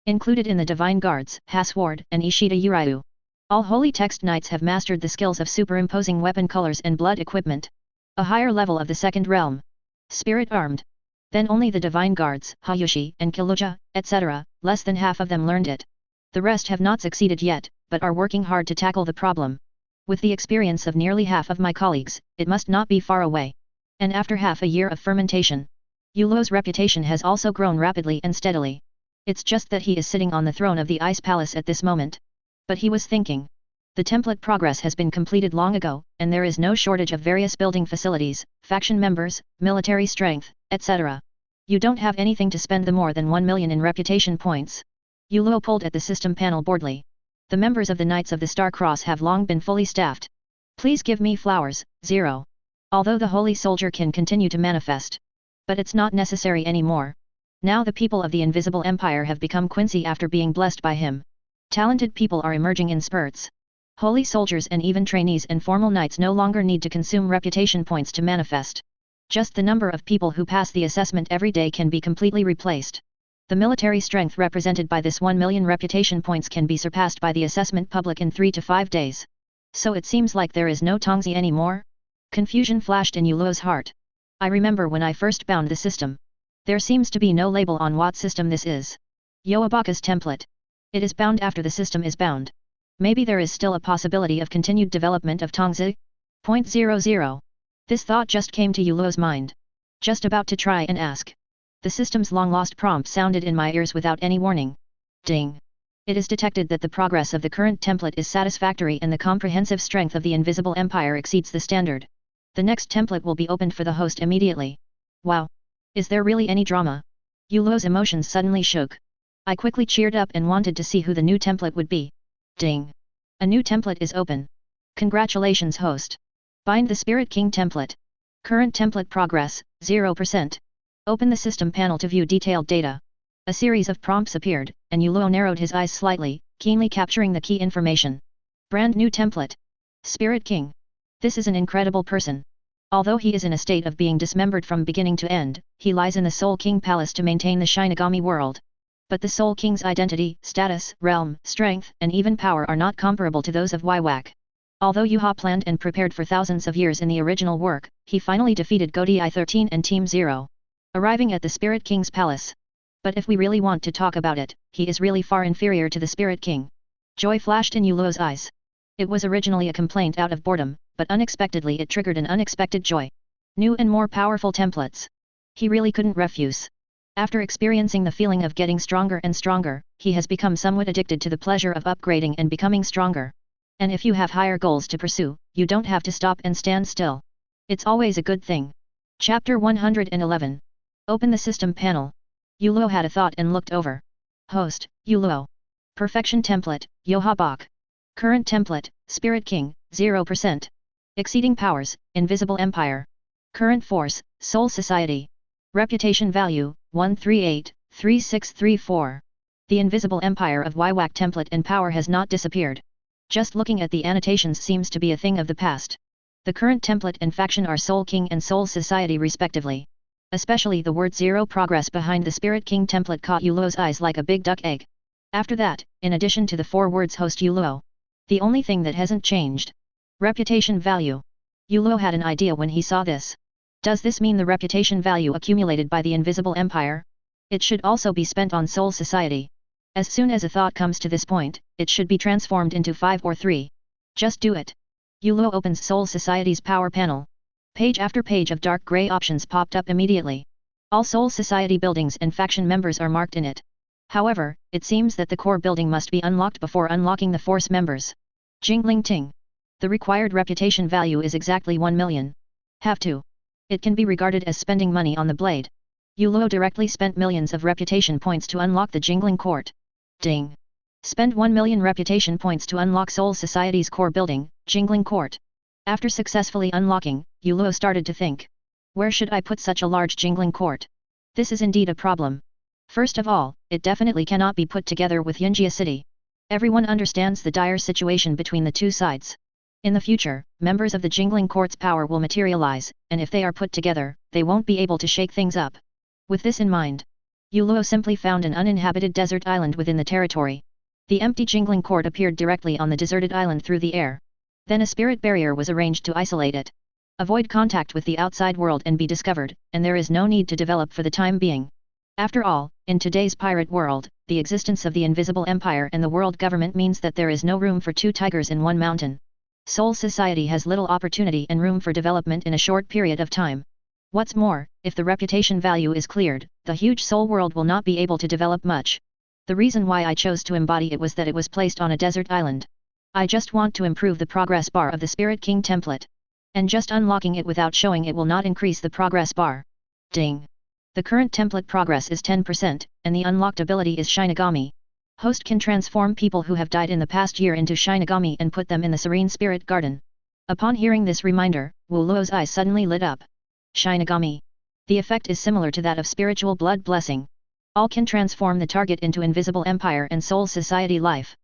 Included in the Divine Guards, Hasward and Ishida Uryu. All Holy Text Knights have mastered the skills of superimposing weapon colors and blood equipment. A higher level of the second realm. Spirit armed. Then only the Divine Guards, Hayushi and Kiluja, etc., less than half of them learned it. The rest have not succeeded yet, but are working hard to tackle the problem. With the experience of nearly half of my colleagues, it must not be far away. And after half a year of fermentation, Yulo's reputation has also grown rapidly and steadily. It's just that he is sitting on the throne of the Ice Palace at this moment. But he was thinking. The template progress has been completed long ago, and there is no shortage of various building facilities, faction members, military strength, etc. You don't have anything to spend the more than 1 million in reputation points. Yulo pulled at the system panel boredly. The members of the Knights of the Star Cross have long been fully staffed. Please give me flowers, 0. Although the Holy Soldier can continue to manifest. But it's not necessary anymore. Now the people of the Invisible Empire have become Quincy after being blessed by him. Talented people are emerging in spurts. Holy soldiers and even trainees and formal knights no longer need to consume reputation points to manifest. Just the number of people who pass the assessment every day can be completely replaced. The military strength represented by this 1 million reputation points can be surpassed by the assessment public in 3 to 5 days. So it seems like there is no Tongzi anymore? Confusion flashed in Yulo's heart. I remember when I first bound the system. There seems to be no label on what system this is. Yoabaka's template. It is bound after the system is bound. Maybe there is still a possibility of continued development of Tongzi? 0.00. This thought just came to Yulo's mind. Just about to try and ask. The system's long-lost prompt sounded in my ears without any warning. Ding. It is detected that the progress of the current template is satisfactory and the comprehensive strength of the Invisible Empire exceeds the standard. The next template will be opened for the host immediately. Wow. Is there really any drama? Yulo's emotions suddenly shook. I quickly cheered up and wanted to see who the new template would be. Ding. A new template is open. Congratulations host. Bind the Spirit King template. Current template progress, 0%. Open the system panel to view detailed data. A series of prompts appeared, and Yulo narrowed his eyes slightly, keenly capturing the key information. Brand new template. Spirit King. This is an incredible person. Although he is in a state of being dismembered from beginning to end, he lies in the Soul King Palace to maintain the Shinigami world. But the Soul King's identity, status, realm, strength, and even power are not comparable to those of Wywak. Although Yuha planned and prepared for thousands of years in the original work, he finally defeated Godi I-13 and Team 0. Arriving at the Spirit King's palace. But if we really want to talk about it, he is really far inferior to the Spirit King. Joy flashed in Yulo's eyes. It was originally a complaint out of boredom, but unexpectedly it triggered an unexpected joy. New and more powerful templates. He really couldn't refuse. After experiencing the feeling of getting stronger and stronger, he has become somewhat addicted to the pleasure of upgrading and becoming stronger. And if you have higher goals to pursue, you don't have to stop and stand still. It's always a good thing. Chapter 111. Open the system panel. Yulo had a thought and looked over. Host, Yulo. Perfection template, Yohabak. Current template, Spirit King, 0%. Exceeding powers, Invisible Empire. Current force, Soul Society. Reputation value, 1383634. The Invisible Empire of Wywak template and power has not disappeared. Just looking at the annotations seems to be a thing of the past. The current template and faction are Soul King and Soul Society respectively. Especially the word zero progress behind the Spirit King template caught Yulo's eyes like a big duck egg. After that, in addition to the 4 words host Yulo. The only thing that hasn't changed. Reputation value. Yulo had an idea when he saw this. Does this mean the reputation value accumulated by the Invisible Empire? It should also be spent on Soul Society. As soon as a thought comes to this point, it should be transformed into 5 or 3. Just do it. Yulo opens Soul Society's power panel. Page after page of dark grey options popped up immediately. All Soul Society buildings and faction members are marked in it. However, it seems that the core building must be unlocked before unlocking the force members. Jingling Ting. The required reputation value is exactly 1 million. Have to. It can be regarded as spending money on the blade. Yulo directly spent millions of reputation points to unlock the Jingling Court. Ding. Spend 1 million reputation points to unlock Soul Society's core building, Jingling Court. After successfully unlocking, Yulo started to think. Where should I put such a large Jingling Court? This is indeed a problem. First of all, it definitely cannot be put together with Yunjia City. Everyone understands the dire situation between the two sides. In the future, members of the Jingling Court's power will materialize, and if they are put together, they won't be able to shake things up. With this in mind, Yulo simply found an uninhabited desert island within the territory. The empty Jingling Court appeared directly on the deserted island through the air. Then a spirit barrier was arranged to isolate it. Avoid contact with the outside world and be discovered, and there is no need to develop for the time being. After all, in today's pirate world, the existence of the Invisible Empire and the world government means that there is no room for 2 tigers in one mountain. Soul Society has little opportunity and room for development in a short period of time. What's more, if the reputation value is cleared, the huge soul world will not be able to develop much. The reason why I chose to embody it was that it was placed on a desert island. I just want to improve the progress bar of the Spirit King template. And just unlocking it without showing it will not increase the progress bar. Ding. The current template progress is 10%, and the unlocked ability is Shinigami. Host can transform people who have died in the past year into Shinigami and put them in the Serene Spirit Garden. Upon hearing this reminder, Wu Luo's eyes suddenly lit up. Shinigami. The effect is similar to that of spiritual blood blessing. All can transform the target into Invisible Empire and Soul Society life.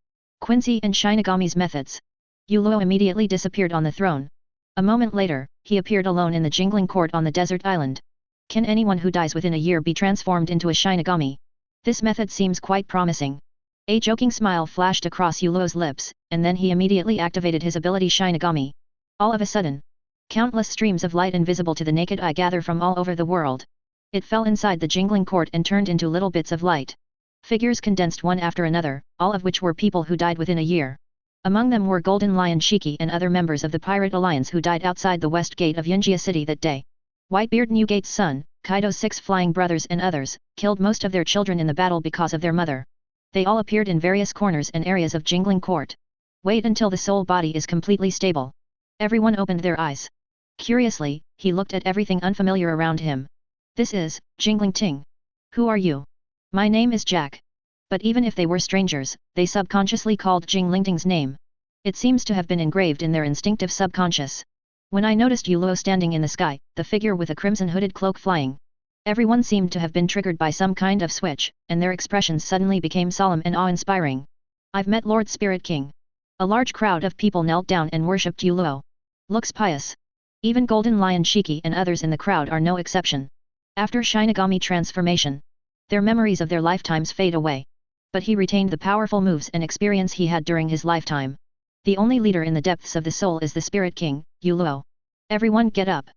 Quincy and Shinigami's methods. Yu Luo immediately disappeared on the throne. A moment later, he appeared alone in the Jingling Court on the desert island. Can anyone who dies within a year be transformed into a Shinigami? This method seems quite promising. A joking smile flashed across Yu Luo's lips, and then he immediately activated his ability Shinigami. All of a sudden, countless streams of light invisible to the naked eye gather from all over the world. It fell inside the Jingling Court and turned into little bits of light. Figures condensed one after another, all of which were people who died within a year. Among them were Golden Lion Shiki and other members of the Pirate Alliance who died outside the west gate of Yunjia City that day. Whitebeard Newgate's son, Kaido's 6 flying brothers and others, killed most of their children in the battle because of their mother. They all appeared in various corners and areas of Jingling Court. Wait until the soul body is completely stable. Everyone opened their eyes. Curiously, he looked at everything unfamiliar around him. This is, Jingling Ting. Who are you? My name is Jack. But even if they were strangers, they subconsciously called Jingling Ting's name. It seems to have been engraved in their instinctive subconscious. When I noticed Yu Luo standing in the sky, the figure with a crimson hooded cloak flying, everyone seemed to have been triggered by some kind of switch, and their expressions suddenly became solemn and awe-inspiring. I've met Lord Spirit King. A large crowd of people knelt down and worshipped Yu Luo. Looks pious. Even Golden Lion Shiki and others in the crowd are no exception. After Shinigami transformation, their memories of their lifetimes fade away. But he retained the powerful moves and experience he had during his lifetime. The only leader in the depths of the soul is the Spirit King, Yu Luo. Everyone get up.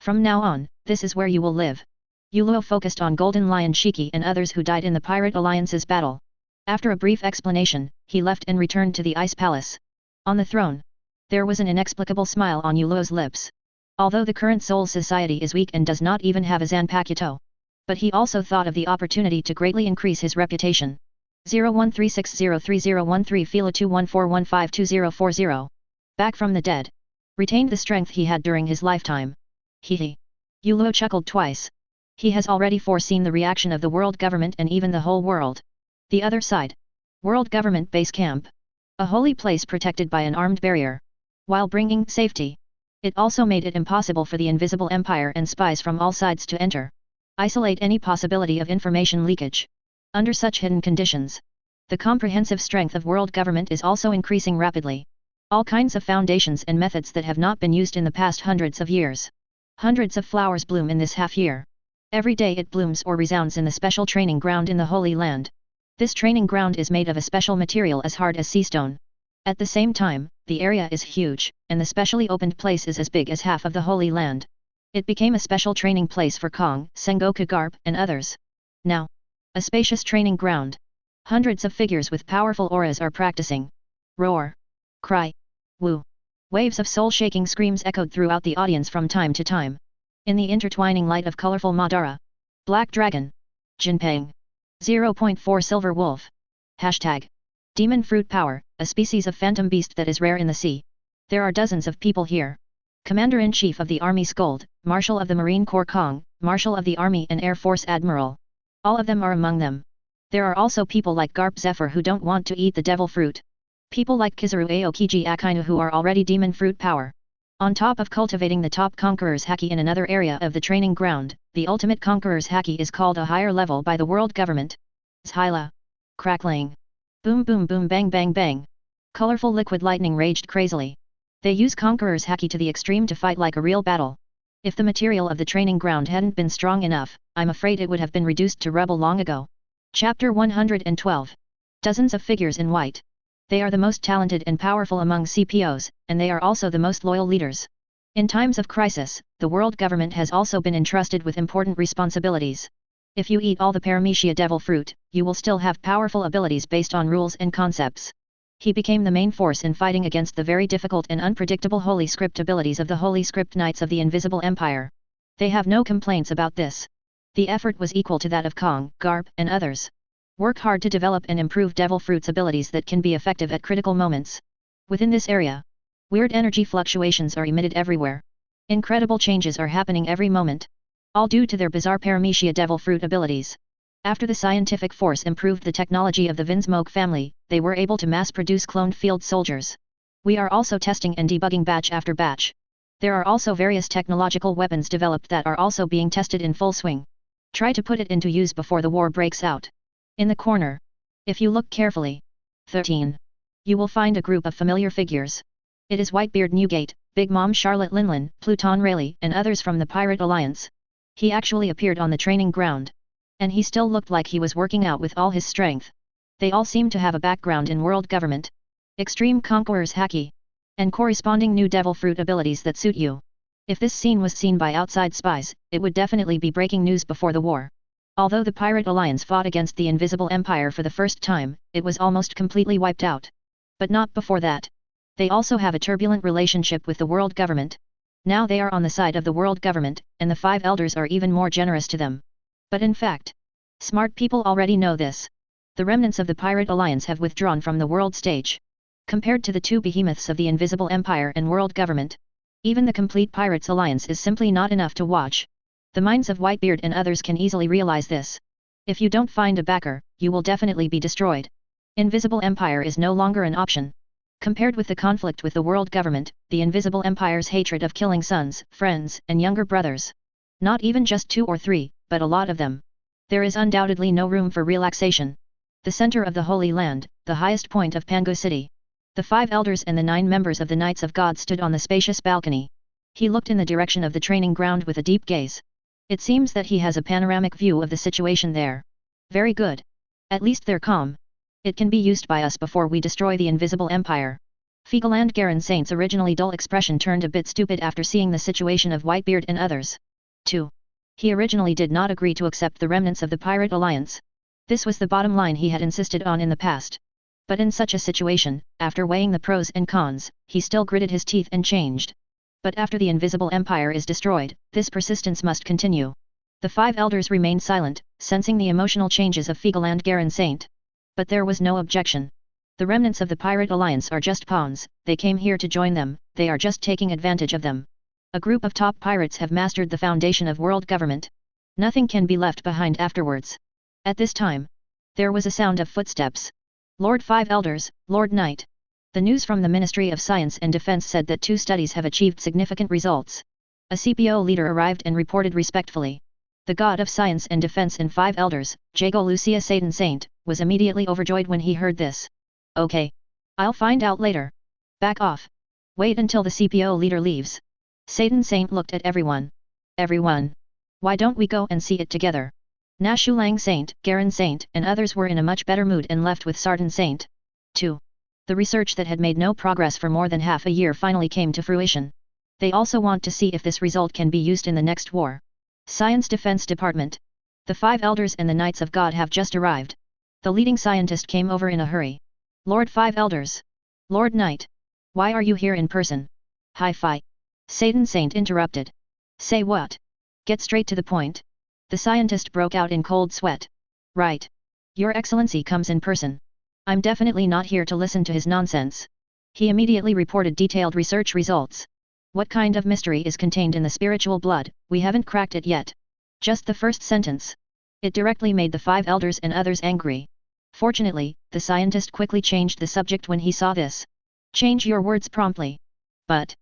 From now on, this is where you will live. Yu Luo focused on Golden Lion Shiki and others who died in the Pirate Alliance's battle. After a brief explanation, he left and returned to the Ice Palace. On the throne, There was an inexplicable smile on Yulo's lips. Although the current Seoul society is weak and does not even have a Zanpakuto, but he also thought of the opportunity to greatly increase his reputation. 0136030013 Fila 214152040. Back from the dead. Retained the strength he had during his lifetime. Hee. Yulo chuckled twice. He has already foreseen the reaction of the world government and even the whole world. The other side. World government base camp. A holy place protected by an armed barrier. While bringing safety. It also made it impossible for the invisible empire and spies from all sides to enter. Isolate any possibility of information leakage. Under such hidden conditions, the comprehensive strength of world government is also increasing rapidly. All kinds of foundations and methods that have not been used in the past hundreds of years. Hundreds of flowers bloom in this half-year. Every day it blooms or resounds in the special training ground in the Holy Land. This training ground is made of a special material as hard as sea stone. At the same time, the area is huge, and the specially opened place is as big as half of the Holy Land. It became a special training place for Kong, Sengoku Garp, and others. Now, a spacious training ground. Hundreds of figures with powerful auras are practicing. Roar. Cry. Woo. Waves of soul-shaking screams echoed throughout the audience from time to time. In the intertwining light of colorful Madara. Black Dragon. Jinpeng. 0.4 Silver Wolf. Hashtag. Demon Fruit Power, a species of phantom beast that is rare in the sea. There are dozens of people here. Commander-in-Chief of the Army Scold, Marshal of the Marine Corps Kong, Marshal of the Army and Air Force Admiral. All of them are among them. There are also people like Garp Zephyr who don't want to eat the devil fruit. People like Kizaru Aokiji Akainu who are already demon fruit power. On top of cultivating the top conqueror's haki in another area of the training ground, the ultimate conqueror's haki is called a higher level by the world government. Zhyla. Crackling. Boom boom boom bang bang bang. Colorful liquid lightning raged crazily. They use conqueror's haki to the extreme to fight like a real battle. If the material of the training ground hadn't been strong enough, I'm afraid it would have been reduced to rubble long ago. Chapter 112. Dozens of figures in white. They are the most talented and powerful among CPOs, and they are also the most loyal leaders. In times of crisis, the world government has also been entrusted with important responsibilities. If you eat all the Paramecia devil fruit, you will still have powerful abilities based on rules and concepts. He became the main force in fighting against the very difficult and unpredictable Holy Script abilities of the Holy Script Knights of the Invisible Empire. They have no complaints about this. The effort was equal to that of Kong, Garp, and others. Work hard to develop and improve devil fruit's abilities that can be effective at critical moments. Within this area, weird energy fluctuations are emitted everywhere. Incredible changes are happening every moment. All due to their bizarre Paramecia devil fruit abilities. After the scientific force improved the technology of the Vinsmoke family, they were able to mass-produce cloned field soldiers. We are also testing and debugging batch after batch. There are also various technological weapons developed that are also being tested in full swing. Try to put it into use before the war breaks out. In the corner. If you look carefully. 13. You will find a group of familiar figures. It is Whitebeard Newgate, Big Mom Charlotte Linlin, Pluton Rayleigh, and others from the Pirate Alliance. He actually appeared on the training ground. And he still looked like he was working out with all his strength. They all seem to have a background in world government. Extreme Conqueror's haki. And corresponding new devil fruit abilities that suit you. If this scene was seen by outside spies, it would definitely be breaking news before the war. Although the Pirate Alliance fought against the Invisible Empire for the first time, it was almost completely wiped out. But not before that. They also have a turbulent relationship with the world government. Now they are on the side of the world government, and the five elders are even more generous to them. But in fact, smart people already know this. The remnants of the Pirate Alliance have withdrawn from the world stage. Compared to the two behemoths of the Invisible Empire and world government, even the complete Pirates Alliance is simply not enough to watch. The minds of Whitebeard and others can easily realize this. If you don't find a backer, you will definitely be destroyed. Invisible Empire is no longer an option. Compared with the conflict with the world government, the Invisible Empire's hatred of killing sons, friends, and younger brothers. Not even just 2 or 3, but a lot of them. There is undoubtedly no room for relaxation. The center of the Holy Land, the highest point of Pangu City. The 5 elders and the 9 members of the Knights of God stood on the spacious balcony. He looked in the direction of the training ground with a deep gaze. It seems that he has a panoramic view of the situation there. Very good. At least they're calm. It can be used by us before we destroy the Invisible Empire. Figaland Garen Saint's originally dull expression turned a bit stupid after seeing the situation of Whitebeard and others. 2. He originally did not agree to accept the remnants of the Pirate Alliance. This was the bottom line he had insisted on in the past. But in such a situation, after weighing the pros and cons, he still gritted his teeth and changed. But after the invisible empire is destroyed, this persistence must continue. The 5 elders remained silent, sensing the emotional changes of Fiegel and Garen Saint. But there was no objection. The remnants of the Pirate Alliance are just pawns, they came here to join them, they are just taking advantage of them. A group of top pirates have mastered the foundation of world government. Nothing can be left behind afterwards. At this time, there was a sound of footsteps. Lord 5 Elders, Lord Knight. The news from the Ministry of Science and Defense said that 2 studies have achieved significant results. A CPO leader arrived and reported respectfully. The god of science and defense and 5 elders, Jago Lucia Satan Saint, was immediately overjoyed when he heard this. Okay. I'll find out later. Back off. Wait until the CPO leader leaves. Satan Saint looked at everyone. Everyone. Why don't we go and see it together? Nashulang Saint, Garen Saint and others were in a much better mood and left with Sartan Saint. 2. The research that had made no progress for more than half a year finally came to fruition. They also want to see if this result can be used in the next war. Science Defense Department. The 5 elders and the Knights of God have just arrived. The leading scientist came over in a hurry. Lord 5 elders. Lord Knight. Why are you here in person? Hi-fi. Satan Saint interrupted. Say what? Get straight to the point. The scientist broke out in cold sweat. Right. Your Excellency comes in person. I'm definitely not here to listen to his nonsense. He immediately reported detailed research results. What kind of mystery is contained in the spiritual blood? We haven't cracked it yet. Just the first sentence. It directly made the 5 elders and others angry. Fortunately, the scientist quickly changed the subject when he saw this. Change your words promptly. But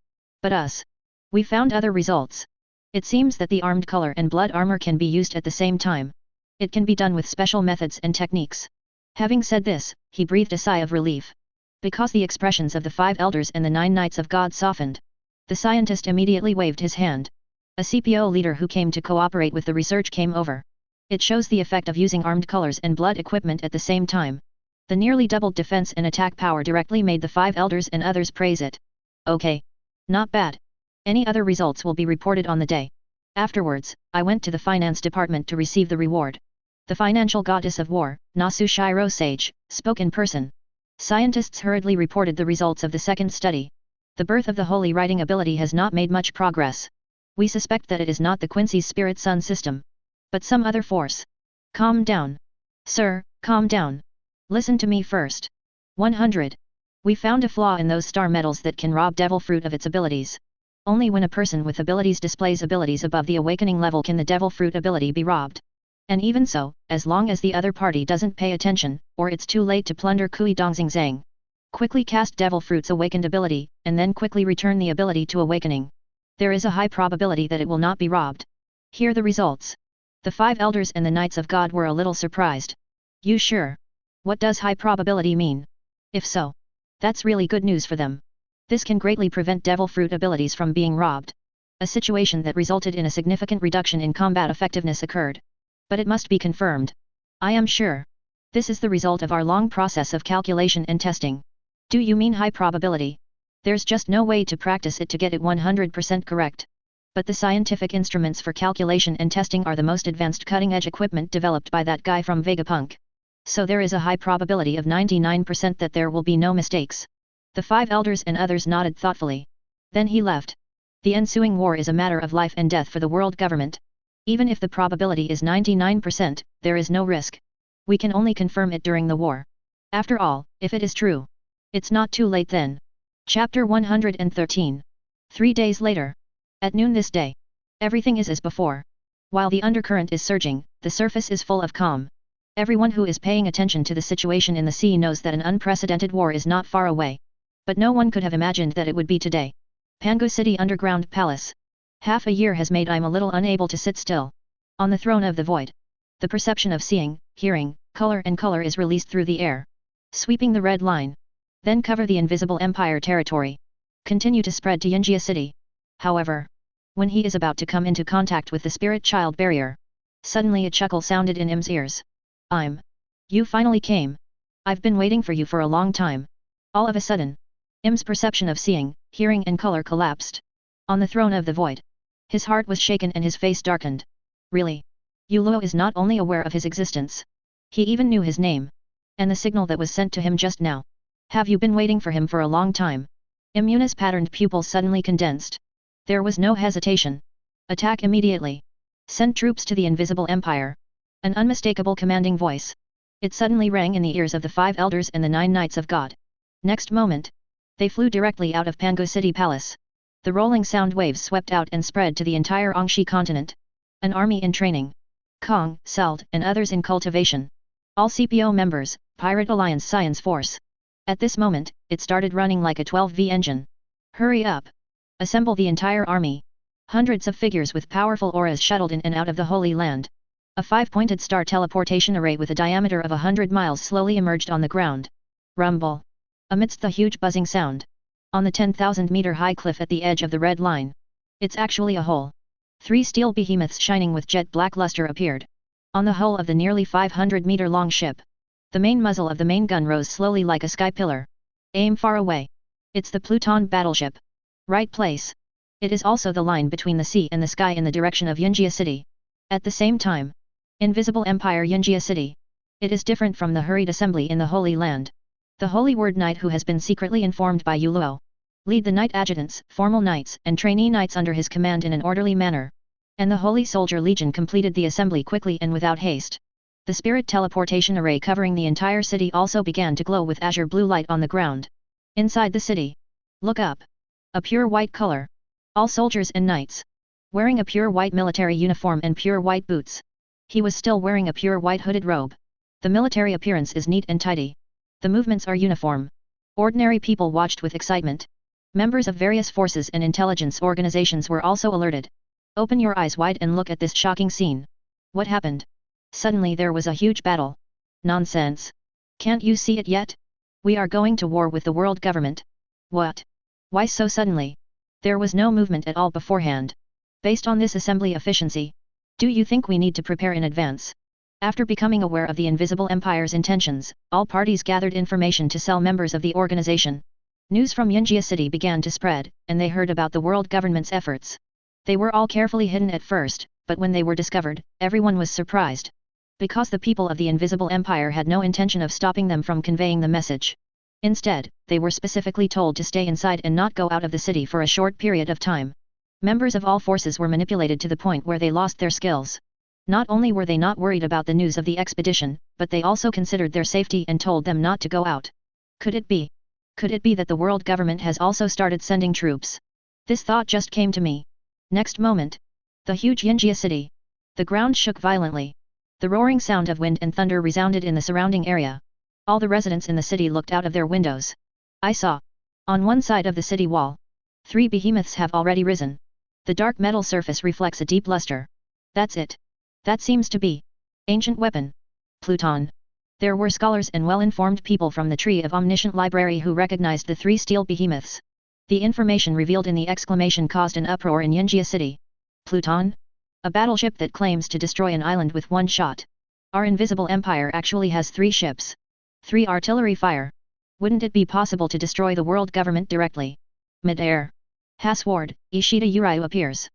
us. We found other results. It seems that the armed color and blood armor can be used at the same time. It can be done with special methods and techniques. Having said this, he breathed a sigh of relief. Because the expressions of the 5 elders and the 9 knights of God softened. The scientist immediately waved his hand. A CPO leader who came to cooperate with the research came over. It shows the effect of using armed colors and blood equipment at the same time. The nearly doubled defense and attack power directly made the 5 elders and others praise it. Okay. Not bad. Any other results will be reported on the day. Afterwards, I went to the finance department to receive the reward. The financial goddess of war, Nasu Shiro Sage, spoke in person. Scientists hurriedly reported the results of the second study. The birth of the holy writing ability has not made much progress. We suspect that it is not the Quincy's Spirit Sun system, but some other force. Calm down. Sir, calm down. Listen to me first. 100. We found a flaw in those star metals that can rob Devil Fruit of its abilities. Only when a person with abilities displays abilities above the awakening level can the Devil Fruit ability be robbed. And even so, as long as the other party doesn't pay attention, or it's too late to plunder Kui Dongxing Zhang. Quickly cast Devil Fruit's awakened ability, and then quickly return the ability to awakening. There is a high probability that it will not be robbed. Here the results. The 5 elders and the Knights of God were a little surprised. You sure? What does high probability mean? If so, that's really good news for them. This can greatly prevent Devil Fruit abilities from being robbed. A situation that resulted in a significant reduction in combat effectiveness occurred. But it must be confirmed. I am sure. This is the result of our long process of calculation and testing. Do you mean high probability? There's just no way to practice it to get it 100% correct. But the scientific instruments for calculation and testing are the most advanced cutting-edge equipment developed by that guy from Vegapunk. So there is a high probability of 99% that there will be no mistakes. The 5 elders and others nodded thoughtfully. Then he left. The ensuing war is a matter of life and death for the world government. Even if the probability is 99%, there is no risk. We can only confirm it during the war. After all, if it is true, it's not too late then. Chapter 113. 3 days later. At noon this day. Everything is as before. While the undercurrent is surging, the surface is full of calm. Everyone who is paying attention to the situation in the sea knows that an unprecedented war is not far away. But no one could have imagined that it would be today. Pangu City Underground Palace. Half a year has made I'm a little unable to sit still. On the throne of the void. The perception of seeing, hearing, color and color is released through the air. Sweeping the red line. Then cover the invisible empire territory. Continue to spread to Yinjia City. However, when he is about to come into contact with the spirit child barrier, suddenly a chuckle sounded in Im's ears. You finally came. I've been waiting for you for a long time. All of a sudden, Im's perception of seeing, hearing and color collapsed. On the throne of the void. His heart was shaken and his face darkened. Really? Yu Luo is not only aware of his existence. He even knew his name. And the signal that was sent to him just now. Have you been waiting for him for a long time? Immuna's patterned pupils suddenly condensed. There was no hesitation. Attack immediately. Send troops to the Invisible Empire. An unmistakable commanding voice. It suddenly rang in the ears of the 5 elders and the 9 knights of God. Next moment, they flew directly out of Pangu City Palace. The rolling sound waves swept out and spread to the entire Angshi continent. An army in training. Kong, Seld, and others in cultivation. All CPO members, Pirate Alliance Science Force. At this moment, it started running like a 12V engine. Hurry up! Assemble the entire army. Hundreds of figures with powerful auras shuttled in and out of the Holy Land. A 5-pointed star teleportation array with a diameter of 100 miles slowly emerged on the ground. Rumble. Amidst the huge buzzing sound. On the 10,000-meter high cliff at the edge of the red line. It's actually a hole. 3 steel behemoths shining with jet black luster appeared. On the hull of the nearly 500-meter long ship. The main muzzle of the main gun rose slowly like a sky pillar. Aim far away. It's the Pluton battleship. Right place. It is also the line between the sea and the sky in the direction of Yunjia City. At the same time. Invisible Empire Yunjia City. It is different from the hurried assembly in the Holy Land. The Holy Word Knight who has been secretly informed by Yu Luo. Lead the Knight Adjutants, formal knights and trainee knights under his command in an orderly manner. And the Holy Soldier Legion completed the assembly quickly and without haste. The spirit teleportation array covering the entire city also began to glow with azure blue light on the ground. Inside the city. Look up. A pure white color. All soldiers and knights. Wearing a pure white military uniform and pure white boots. He was still wearing a pure white hooded robe. The military appearance is neat and tidy. The movements are uniform. Ordinary people watched with excitement. Members of various forces and intelligence organizations were also alerted. Open your eyes wide and look at this shocking scene. What happened? Suddenly there was a huge battle. Nonsense. Can't you see it yet? We are going to war with the world government. What? Why so suddenly? There was no movement at all beforehand. Based on this assembly efficiency, do you think we need to prepare in advance? After becoming aware of the Invisible Empire's intentions, all parties gathered information to sell members of the organization. News from Yunjia City began to spread, and they heard about the world government's efforts. They were all carefully hidden at first, but when they were discovered, everyone was surprised. Because the people of the Invisible Empire had no intention of stopping them from conveying the message. Instead, they were specifically told to stay inside and not go out of the city for a short period of time. Members of all forces were manipulated to the point where they lost their skills. Not only were they not worried about the news of the expedition, but they also considered their safety and told them not to go out. Could it be? Could it be that the world government has also started sending troops? This thought just came to me. Next moment. The huge Yunjia City. The ground shook violently. The roaring sound of wind and thunder resounded in the surrounding area. All the residents in the city looked out of their windows. I saw. On one side of the city wall. 3 behemoths have already risen. The dark metal surface reflects a deep luster. That's it. That seems to be. Ancient weapon. Pluton. There were scholars and well-informed people from the Tree of Omniscient Library who recognized the 3 steel behemoths. The information revealed in the exclamation caused an uproar in Yunjia City. Pluton? A battleship that claims to destroy an island with one shot. Our Invisible Empire actually has 3 ships. 3 artillery fire. Wouldn't it be possible to destroy the world government directly? Mid-air. Hasward, Ishida Urayu appears.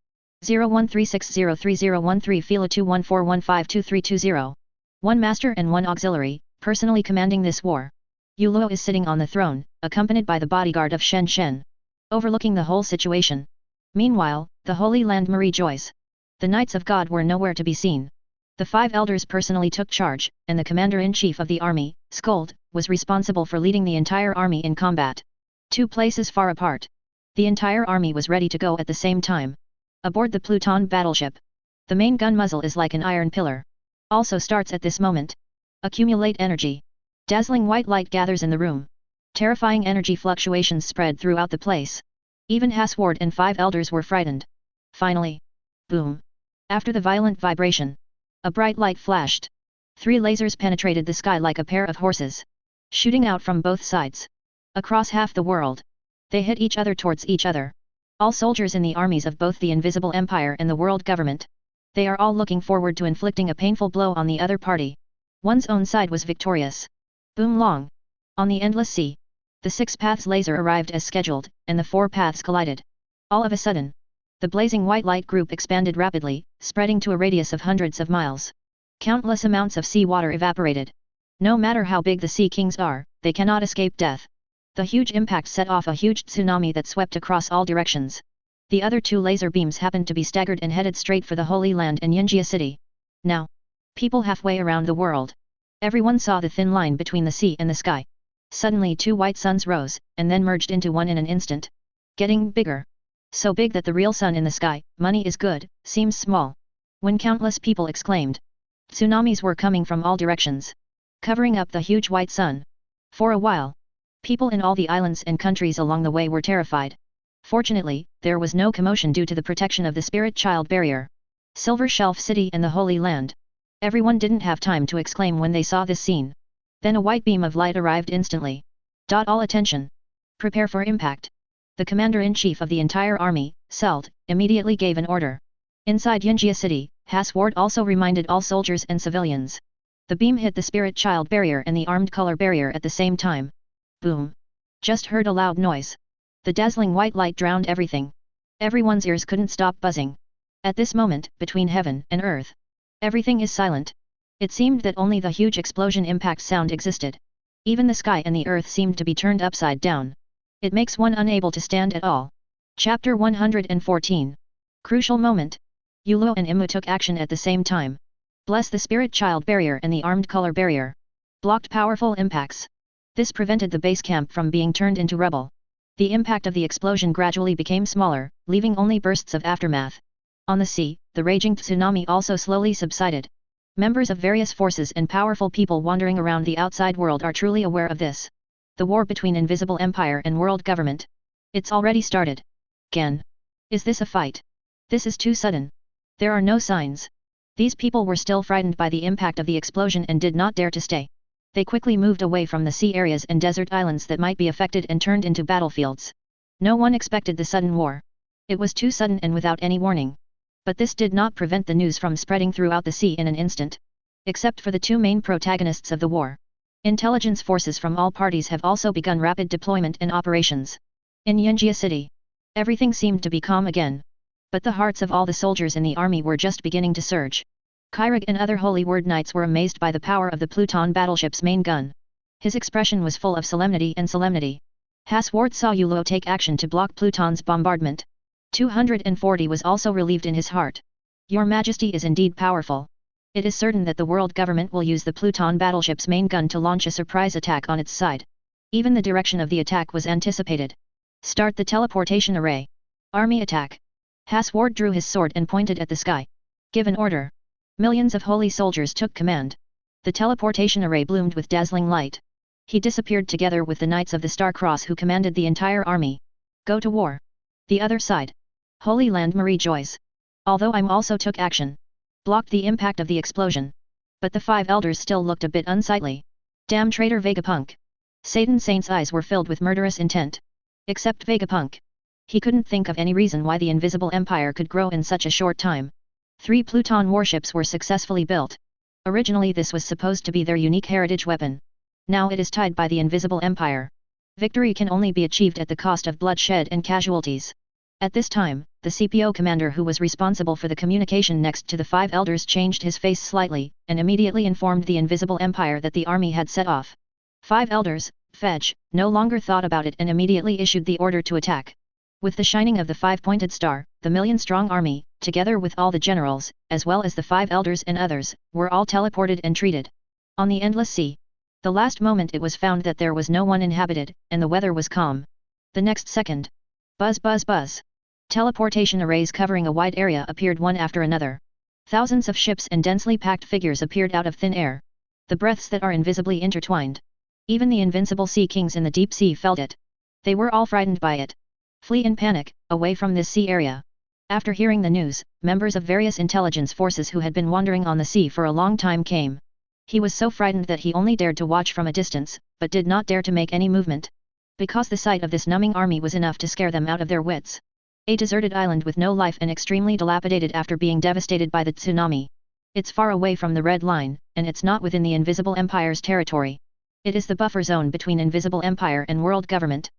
0136030013 Fila 2141523220. 1 master and 1 auxiliary, personally commanding this war. Yu Luo is sitting on the throne, accompanied by the bodyguard of Shen Shen. Overlooking the whole situation. Meanwhile, the Holy Land Marie Joyce. The Knights of God were nowhere to be seen. The 5 elders personally took charge, and the commander-in-chief of the army, Skold, was responsible for leading the entire army in combat. 2 places far apart. The entire army was ready to go at the same time. Aboard the Pluton battleship. The main gun muzzle is like an iron pillar. Also starts at this moment. Accumulate energy. Dazzling white light gathers in the room. Terrifying energy fluctuations spread throughout the place. Even Hasward and 5 elders were frightened. Finally. Boom. After the violent vibration. A bright light flashed. 3 lasers penetrated the sky like a pair of horses. Shooting out from both sides. Across half the world. They hit each other towards each other. All soldiers in the armies of both the Invisible Empire and the world government. They are all looking forward to inflicting a painful blow on the other party. One's own side was victorious. Boom long. On the endless sea. The 6 paths laser arrived as scheduled, and the 4 paths collided. All of a sudden. The blazing white light group expanded rapidly, spreading to a radius of hundreds of miles. Countless amounts of sea water evaporated. No matter how big the sea kings are, they cannot escape death. The huge impact set off a huge tsunami that swept across all directions. The other two laser beams happened to be staggered and headed straight for the Holy Land and Yunjia city. Now, people halfway around the world. Everyone saw the thin line between the sea and the sky. Suddenly two white suns rose, and then merged into one in an instant. Getting bigger. So big that the real sun in the sky, money is good, seems small. When countless people exclaimed. Tsunamis were coming from all directions, covering up the huge white sun. For a while, people in all the islands and countries along the way were terrified. Fortunately, there was no commotion due to the protection of the Spirit Child Barrier. Silver Shelf City and the Holy Land. Everyone didn't have time to exclaim when they saw this scene. Then a white beam of light arrived instantly. All attention. Prepare for impact. The commander-in-chief of the entire army, Selt, immediately gave an order. Inside Yunjia city, Hasward also reminded all soldiers and civilians. The beam hit the Spirit Child Barrier and the Armed Color Barrier at the same time. Boom. Just heard a loud noise. The dazzling white light drowned everything. Everyone's ears couldn't stop buzzing. At this moment, between heaven and earth, everything is silent. It seemed that only the huge explosion impact sound existed. Even the sky and the earth seemed to be turned upside down. It makes one unable to stand at all. Chapter 114. Crucial moment. Yulo and Imu took action at the same time. Bless the Spirit Child Barrier and the Armed Color Barrier. Blocked powerful impacts. This prevented the base camp from being turned into rubble. The impact of the explosion gradually became smaller, leaving only bursts of aftermath. On the sea, the raging tsunami also slowly subsided. Members of various forces and powerful people wandering around the outside world are truly aware of this. The war between Invisible Empire and world government. It's already started. Again. Is this a fight? This is too sudden. There are no signs. These people were still frightened by the impact of the explosion and did not dare to stay. They quickly moved away from the sea areas and desert islands that might be affected and turned into battlefields. No one expected the sudden war. It was too sudden and without any warning. But this did not prevent the news from spreading throughout the sea in an instant. Except for the two main protagonists of the war. Intelligence forces from all parties have also begun rapid deployment and operations. In Yunjia city, everything seemed to be calm again. But the hearts of all the soldiers in the army were just beginning to surge. Kairig and other Holy Word Knights were amazed by the power of the Pluton battleship's main gun. His expression was full of solemnity and solemnity. Hasward saw Yulo take action to block Pluton's bombardment. 240 was also relieved in his heart. Your Majesty is indeed powerful. It is certain that the world government will use the Pluton battleship's main gun to launch a surprise attack on its side. Even the direction of the attack was anticipated. Start the teleportation array. Army attack. Hasward drew his sword and pointed at the sky. Give an order. Millions of holy soldiers took command. The teleportation array bloomed with dazzling light. He disappeared together with the Knights of the Star Cross who commanded the entire army. Go to war. The other side. Holy Land Marie Joyce. Although I'm also took action. Blocked the impact of the explosion. But the five elders still looked a bit unsightly. Damn traitor Vegapunk. Satan Saint's eyes were filled with murderous intent. Except Vegapunk. He couldn't think of any reason why the Invisible Empire could grow in such a short time. 3 Pluton warships were successfully built. Originally this was supposed to be their unique heritage weapon. Now it is tied by the Invisible Empire. Victory can only be achieved at the cost of bloodshed and casualties. At this time, the CPO commander who was responsible for the communication next to the 5 elders changed his face slightly, and immediately informed the Invisible Empire that the army had set off. 5 elders, fetch, no longer thought about it and immediately issued the order to attack. With the shining of the 5-pointed star, the million-strong army, together with all the generals, as well as the 5 elders and others, were all teleported and treated. On the endless sea. The last moment it was found that there was no one inhabited, and the weather was calm. The next second. Buzz buzz buzz. Teleportation arrays covering a wide area appeared one after another. Thousands of ships and densely packed figures appeared out of thin air. The breaths that are invisibly intertwined. Even the invincible sea kings in the deep sea felt it. They were all frightened by it. Flee in panic, away from this sea area. After hearing the news, members of various intelligence forces who had been wandering on the sea for a long time came. He was so frightened that he only dared to watch from a distance, but did not dare to make any movement. Because the sight of this numbing army was enough to scare them out of their wits. A deserted island with no life and extremely dilapidated after being devastated by the tsunami. It's far away from the Red Line, and it's not within the Invisible Empire's territory. It is the buffer zone between Invisible Empire and world government.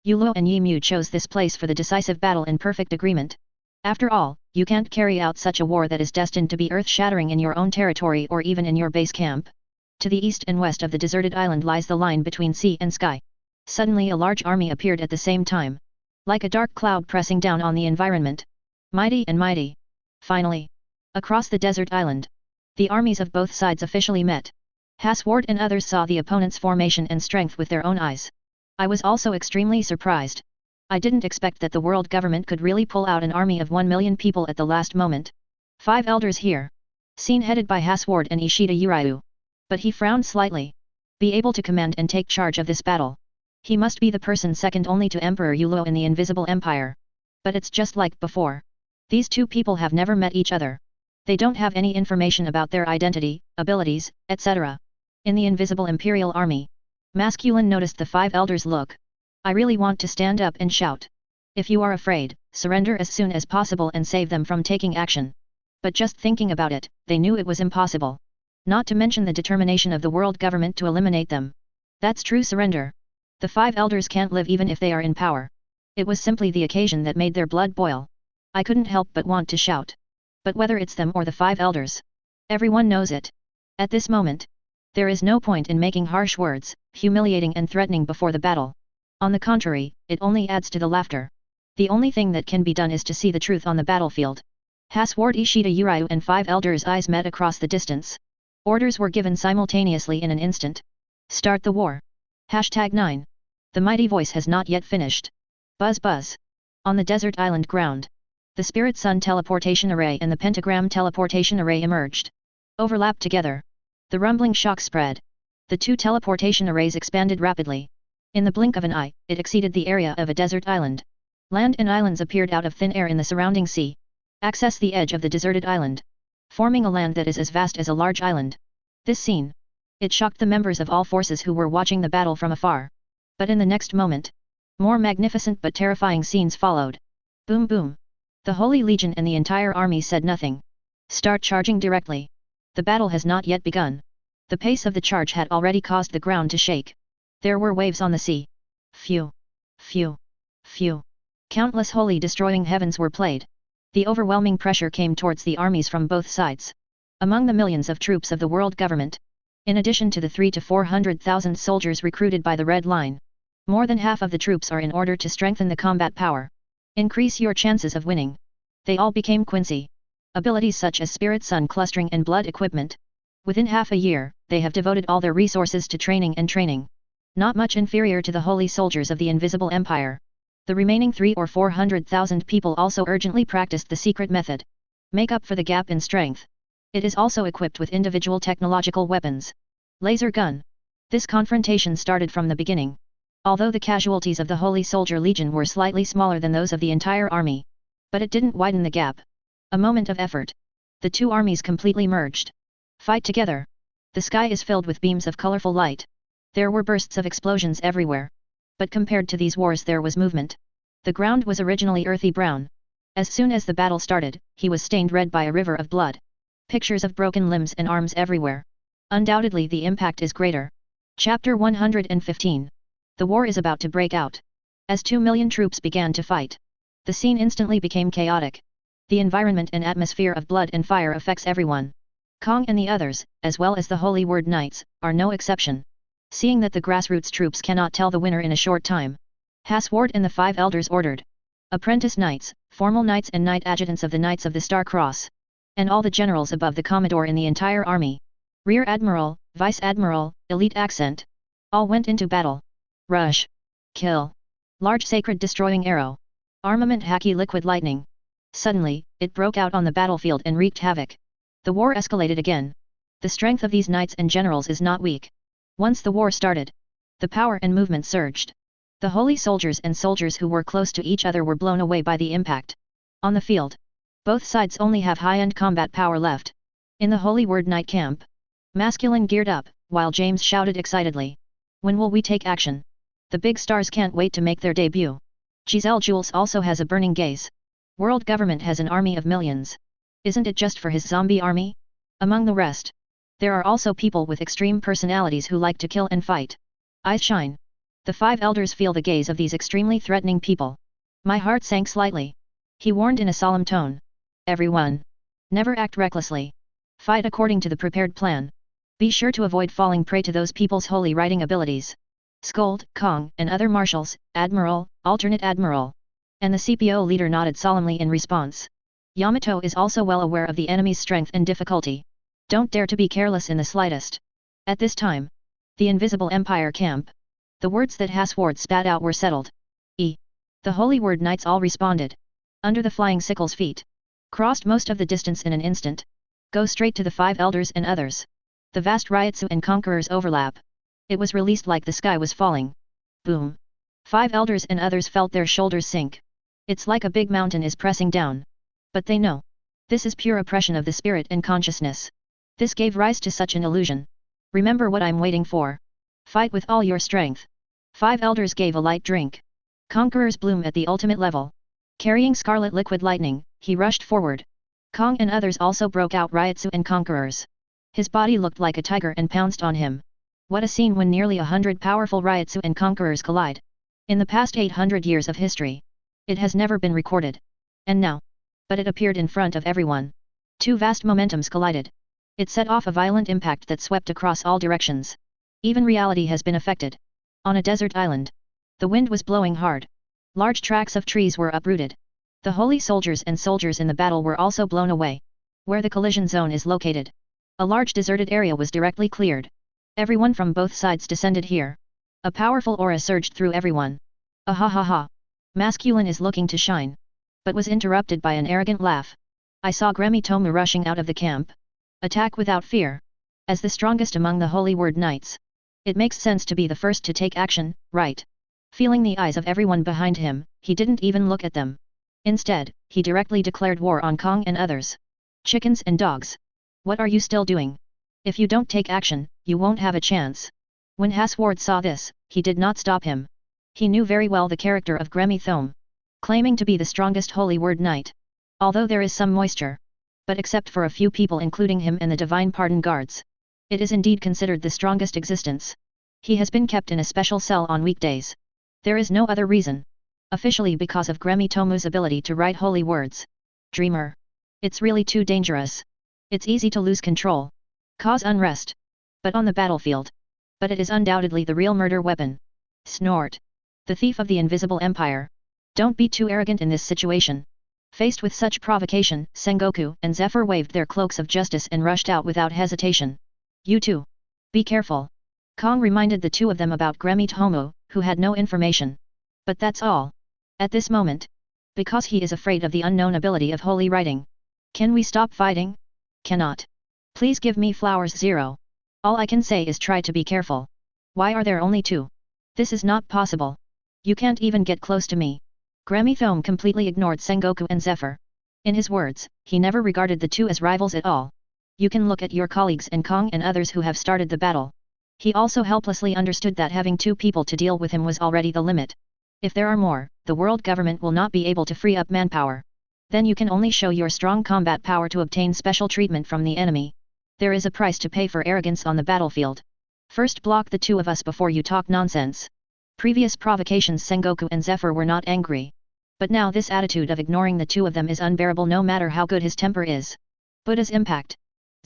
Yulo and Yimu chose this place for the decisive battle in perfect agreement. After all, you can't carry out such a war that is destined to be earth-shattering in your own territory or even in your base camp. To the east and west of the deserted island lies the line between sea and sky. Suddenly a large army appeared at the same time. Like a dark cloud pressing down on the environment. Mighty and mighty. Finally. Across the desert island. The armies of both sides officially met. Hasward and others saw the opponent's formation and strength with their own eyes. I was also extremely surprised. I didn't expect that the world government could really pull out an army of 1 million people at the last moment. 5 elders here. Seen headed by Hasward and Ishida Urayu. But he frowned slightly. Be able to command and take charge of this battle. He must be the person second only to Emperor Yulo in the Invisible Empire. But it's just like before. These two people have never met each other. They don't have any information about their identity, abilities, etc. In the Invisible Imperial Army. Masculine noticed the 5 elders' look. I really want to stand up and shout. If you are afraid, surrender as soon as possible and save them from taking action. But just thinking about it, they knew it was impossible. Not to mention the determination of the world government to eliminate them. That's true surrender. The 5 elders can't live even if they are in power. It was simply the occasion that made their blood boil. I couldn't help but want to shout. But whether it's them or the 5 elders, everyone knows it. At this moment, there is no point in making harsh words, humiliating and threatening before the battle. On the contrary, it only adds to the laughter. The only thing that can be done is to see the truth on the battlefield. Hasward Ishida Urayu and 5 elders' eyes met across the distance. Orders were given simultaneously in an instant. Start the war. #9. The mighty voice has not yet finished. Buzz buzz. On the desert island ground. The Spirit Sun teleportation array and the Pentagram teleportation array emerged. Overlapped together. The rumbling shock spread. The 2 teleportation arrays expanded rapidly. In the blink of an eye, it exceeded the area of a desert island. Land and islands appeared out of thin air in the surrounding sea. Access the edge of the deserted island. Forming a land that is as vast as a large island. This scene. It shocked the members of all forces who were watching the battle from afar. But in the next moment, more magnificent but terrifying scenes followed. Boom boom. The Holy Legion and the entire army said nothing. Start charging directly. The battle has not yet begun. The pace of the charge had already caused the ground to shake. There were waves on the sea. Phew. Phew. Phew. Countless holy destroying heavens were played. The overwhelming pressure came towards the armies from both sides. Among the millions of troops of the world government, in addition to the 300,000 to 400,000 soldiers recruited by the Red Line, more than half of the troops are in order to strengthen the combat power. Increase your chances of winning. They all became Quincy. Abilities such as Spirit Sun clustering and blood equipment. Within half a year, they have devoted all their resources to training and training. Not much inferior to the holy soldiers of the Invisible Empire. The remaining 300,000 or 400,000 people also urgently practiced the secret method. Make up for the gap in strength. It is also equipped with individual technological weapons. Laser gun. This confrontation started from the beginning. Although the casualties of the Holy Soldier Legion were slightly smaller than those of the entire army. But it didn't widen the gap. A moment of effort. The 2 armies completely merged. Fight together. The sky is filled with beams of colorful light. There were bursts of explosions everywhere. But compared to these wars there was movement. The ground was originally earthy brown. As soon as the battle started, he was stained red by a river of blood. Pictures of broken limbs and arms everywhere. Undoubtedly the impact is greater. Chapter 115. The war is about to break out. As 2 million troops began to fight. The scene instantly became chaotic. The environment and atmosphere of blood and fire affects everyone. Kong and the others, as well as the Holy Word Knights, are no exception. Seeing that the grassroots troops cannot tell the winner in a short time, Hasward and the 5 elders ordered. Apprentice knights, formal knights and knight adjutants of the Knights of the Star Cross. And all the generals above the Commodore in the entire army. Rear Admiral, Vice Admiral, Elite Accent. All went into battle. Rush. Kill. Large sacred destroying arrow. Armament Haki liquid lightning. Suddenly, it broke out on the battlefield and wreaked havoc. The war escalated again. The strength of these knights and generals is not weak. Once the war started, the power and movement surged. The holy soldiers and soldiers who were close to each other were blown away by the impact. On the field, both sides only have high-end combat power left. In the Holy Word Knight camp, Masculine geared up, while James shouted excitedly. When will we take action? The big stars can't wait to make their debut. Giselle Jules also has a burning gaze. World government has an army of millions. Isn't it just for his zombie army? Among the rest, there are also people with extreme personalities who like to kill and fight. Eyes shine. The 5 elders feel the gaze of these extremely threatening people. My heart sank slightly. He warned in a solemn tone. Everyone. Never act recklessly. Fight according to the prepared plan. Be sure to avoid falling prey to those people's holy writing abilities. Scold, Kong, and other marshals, Admiral, Alternate Admiral. And the CPO leader nodded solemnly in response. Yamato is also well aware of the enemy's strength and difficulty. Don't dare to be careless in the slightest. At this time, the Invisible Empire camp. The words that Hasward spat out were settled. The Holy Word Knights all responded. Under the flying sickle's feet. Crossed most of the distance in an instant. Go straight to the 5 elders and others. The vast Ryotsu and Conquerors overlap. It was released like the sky was falling. Boom. 5 elders and others felt their shoulders sink. It's like a big mountain is pressing down. But they know. This is pure oppression of the spirit and consciousness. This gave rise to such an illusion. Remember what I'm waiting for. Fight with all your strength. 5 elders gave a light drink. Conquerors bloom at the ultimate level. Carrying scarlet liquid lightning, he rushed forward. Kong and others also broke out Ryotsu and Conquerors. His body looked like a tiger and pounced on him. What a scene when nearly 100 powerful Ryotsu and Conquerors collide. In the past 800 years of history. It has never been recorded. And now. But it appeared in front of everyone. 2 vast momentums collided. It set off a violent impact that swept across all directions. Even reality has been affected. On a desert island. The wind was blowing hard. Large tracts of trees were uprooted. The holy soldiers and soldiers in the battle were also blown away. Where the collision zone is located. A large deserted area was directly cleared. Everyone from both sides descended here. A powerful aura surged through everyone. Ahahaha. Masculine is looking to shine. But was interrupted by an arrogant laugh. I saw Gremi Tomu rushing out of the camp. Attack without fear. As the strongest among the Holy Word Knights. It makes sense to be the first to take action, right? Feeling the eyes of everyone behind him, he didn't even look at them. Instead, he directly declared war on Kong and others. Chickens and dogs. What are you still doing? If you don't take action, you won't have a chance. When Hasward saw this, he did not stop him. He knew very well the character of Gremi Thome. Claiming to be the strongest Holy Word Knight. Although there is some moisture. But except for a few people including him and the Divine Pardon Guards. It is indeed considered the strongest existence. He has been kept in a special cell on weekdays. There is no other reason. Officially because of Gremi Tomu's ability to write holy words. Dreamer. It's really too dangerous. It's easy to lose control. Cause unrest. But on the battlefield. But it is undoubtedly the real murder weapon. Snort. The thief of the Invisible Empire. Don't be too arrogant in this situation. Faced with such provocation, Sengoku and Zephyr waved their cloaks of justice and rushed out without hesitation. You too. Be careful. Kong reminded the 2 of them about Gremi Tomu, who had no information. But that's all. At this moment. Because he is afraid of the unknown ability of holy writing. Can we stop fighting? Cannot. Please give me flowers 0. All I can say is try to be careful. Why are there only 2? This is not possible. You can't even get close to me. Gremi Thome completely ignored Sengoku and Zephyr. In his words, he never regarded the 2 as rivals at all. You can look at your colleagues and Kong and others who have started the battle. He also helplessly understood that having 2 people to deal with him was already the limit. If there are more, the world government will not be able to free up manpower. Then you can only show your strong combat power to obtain special treatment from the enemy. There is a price to pay for arrogance on the battlefield. First block the 2 of us before you talk nonsense. Previous provocations Sengoku and Zephyr were not angry. But now this attitude of ignoring the 2 of them is unbearable no matter how good his temper is. Buddha's impact.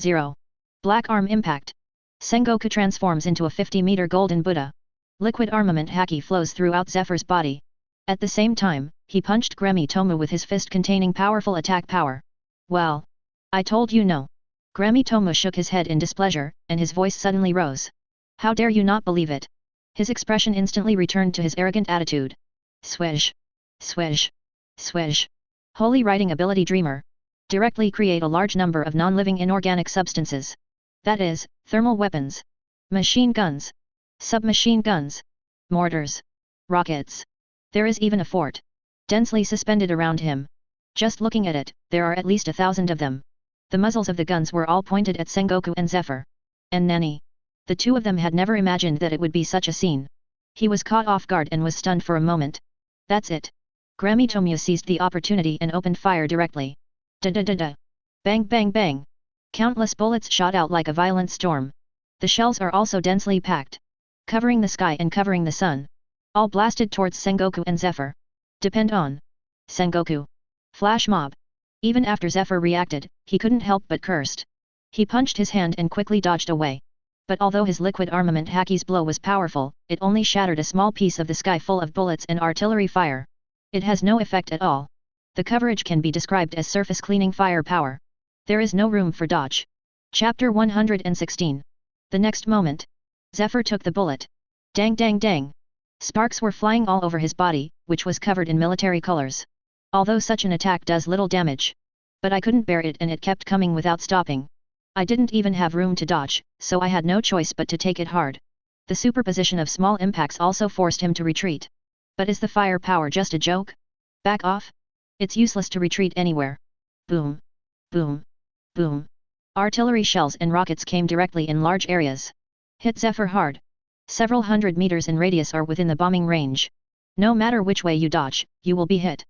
0. Black arm impact. Sengoku transforms into a 50-meter golden Buddha. Liquid armament haki flows throughout Zephyr's body. At the same time, he punched Gremi Tomu with his fist containing powerful attack power. Well. I told you no. Gremi Tomu shook his head in displeasure, and his voice suddenly rose. How dare you not believe it? His expression instantly returned to his arrogant attitude. Swish. Swish. Swish. Holy writing ability Dreamer. Directly create a large number of non-living inorganic substances. That is, thermal weapons. Machine guns. Submachine guns. Mortars. Rockets. There is even a fort. Densely suspended around him. Just looking at it, there are at least 1,000 of them. The muzzles of the guns were all pointed at Sengoku and Zephyr. And Nani. The 2 of them had never imagined that it would be such a scene. He was caught off guard and was stunned for a moment. That's it. Gremi Tomu seized the opportunity and opened fire directly. Da-da-da-da. Bang bang bang. Countless bullets shot out like a violent storm. The shells are also densely packed. Covering the sky and covering the sun. All blasted towards Sengoku and Zephyr. Depend on. Sengoku. Flash mob. Even after Zephyr reacted, he couldn't help but cursed. He punched his hand and quickly dodged away. But although his liquid armament Haki's blow was powerful, it only shattered a small piece of the sky full of bullets and artillery fire. It has no effect at all. The coverage can be described as surface cleaning fire power. There is no room for dodge. Chapter 116. The next moment, Zephyr took the bullet. Dang dang dang. Sparks were flying all over his body, which was covered in military colors. Although such an attack does little damage. But I couldn't bear it and it kept coming without stopping. I didn't even have room to dodge, so I had no choice but to take it hard. The superposition of small impacts also forced him to retreat. But is the fire power just a joke? Back off? It's useless to retreat anywhere. Boom. Boom. Boom. Artillery shells and rockets came directly in large areas. Hit Zephyr hard. Several hundred meters in radius are within the bombing range. No matter which way you dodge, you will be hit.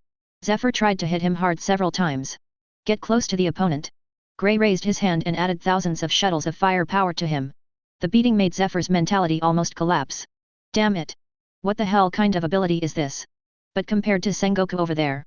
Zephyr tried to hit him hard several times. Get close to the opponent. Gray raised his hand and added thousands of shuttles of fire power to him. The beating made Zephyr's mentality almost collapse. Damn it! What the hell kind of ability is this? But compared to Sengoku over there,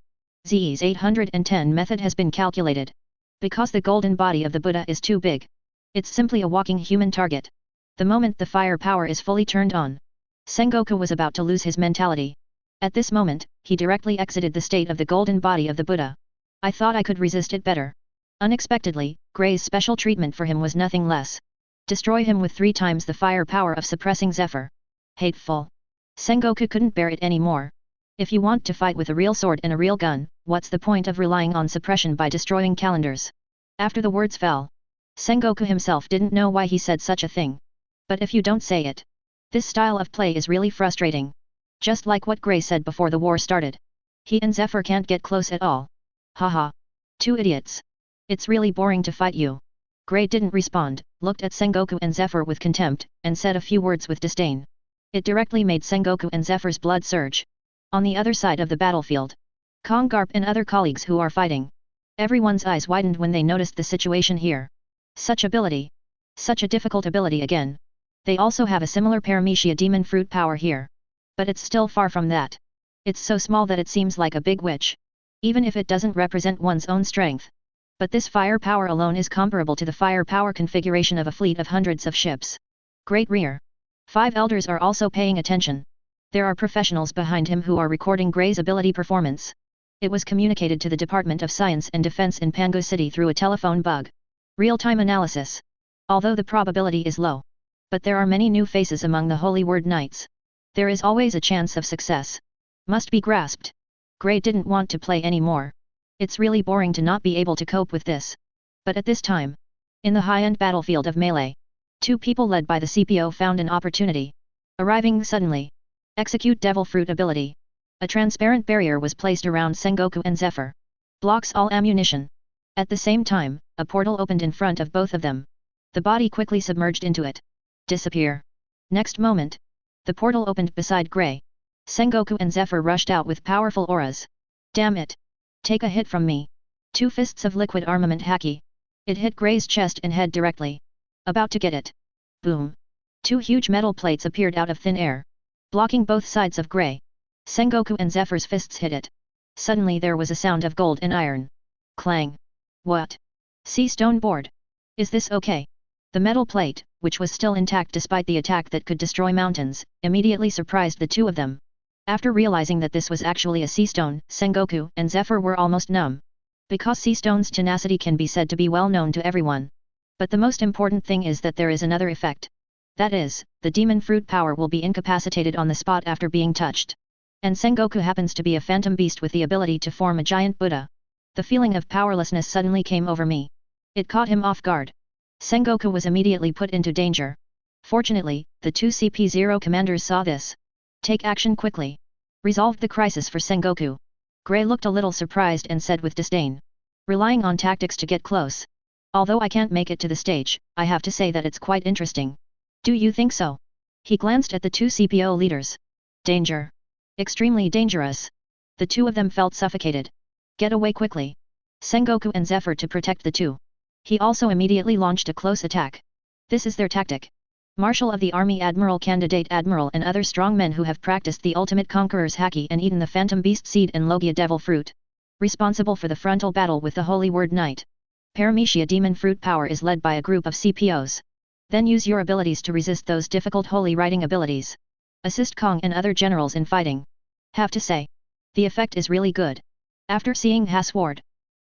Ze's 810 method has been calculated. Because the golden body of the Buddha is too big. It's simply a walking human target. The moment the fire power is fully turned on, Sengoku was about to lose his mentality. At this moment, he directly exited the state of the golden body of the Buddha. I thought I could resist it better. Unexpectedly, Gray's special treatment for him was nothing less. Destroy him with 3 times the fire power of suppressing Zephyr. Hateful. Sengoku couldn't bear it anymore. If you want to fight with a real sword and a real gun, what's the point of relying on suppression by destroying calendars? After the words fell, Sengoku himself didn't know why he said such a thing. But if you don't say it, this style of play is really frustrating. Just like what Gray said before the war started. He and Zephyr can't get close at all. Haha. 2 idiots. It's really boring to fight you. Gray didn't respond, looked at Sengoku and Zephyr with contempt, and said a few words with disdain. It directly made Sengoku and Zephyr's blood surge. On the other side of the battlefield, Kongarp and other colleagues who are fighting. Everyone's eyes widened when they noticed the situation here. Such ability. Such a difficult ability again. They also have a similar Paramecia demon fruit power here. But it's still far from that. It's so small that it seems like a big witch. Even if it doesn't represent one's own strength. But this fire power alone is comparable to the fire power configuration of a fleet of hundreds of ships. Great rear. 5 elders are also paying attention. There are professionals behind him who are recording Gray's ability performance. It was communicated to the Department of Science and Defense in Pango City through a telephone bug. Real-time analysis. Although the probability is low. But there are many new faces among the Holy Word Knights. There is always a chance of success. Must be grasped. Gray didn't want to play anymore. It's really boring to not be able to cope with this. But at this time, in the high-end battlefield of Melee, 2 people led by the CPO found an opportunity. Arriving suddenly. Execute Devil Fruit ability. A transparent barrier was placed around Sengoku and Zephyr. Blocks all ammunition. At the same time, a portal opened in front of both of them. The body quickly submerged into it. Disappear. Next moment, the portal opened beside Gray. Sengoku and Zephyr rushed out with powerful auras. Damn it! Take a hit from me. 2 fists of liquid armament Haki. It hit Gray's chest and head directly. About to get it. Boom. 2 huge metal plates appeared out of thin air. Blocking both sides of Gray. Sengoku and Zephyr's fists hit it. Suddenly there was a sound of gold and iron. Clang. What? See stone board. Is this okay? The metal plate, which was still intact despite the attack that could destroy mountains, immediately surprised the 2 of them. After realizing that this was actually a sea stone, Sengoku and Zephyr were almost numb. Because sea stone's tenacity can be said to be well known to everyone. But the most important thing is that there is another effect. That is, the demon fruit power will be incapacitated on the spot after being touched. And Sengoku happens to be a phantom beast with the ability to form a giant Buddha. The feeling of powerlessness suddenly came over me. It caught him off guard. Sengoku was immediately put into danger. Fortunately, the 2 CP0 commanders saw this. Take action quickly. Resolved the crisis for Sengoku. Gray looked a little surprised and said with disdain. Relying on tactics to get close. Although I can't make it to the stage, I have to say that it's quite interesting. Do you think so? He glanced at the 2 CPO leaders. Danger. Extremely dangerous. The 2 of them felt suffocated. Get away quickly. Sengoku and Zephyr to protect the 2. He also immediately launched a close attack. This is their tactic. Marshal of the Army Admiral Candidate Admiral and other strong men who have practiced the Ultimate Conqueror's Haki and eaten the Phantom Beast Seed and Logia Devil Fruit. Responsible for the frontal battle with the Holy Word Knight. Paramecia Demon Fruit power is led by a group of CPOs. Then use your abilities to resist those difficult holy writing abilities. Assist Kong and other generals in fighting. Have to say, the effect is really good. After seeing Ha sword,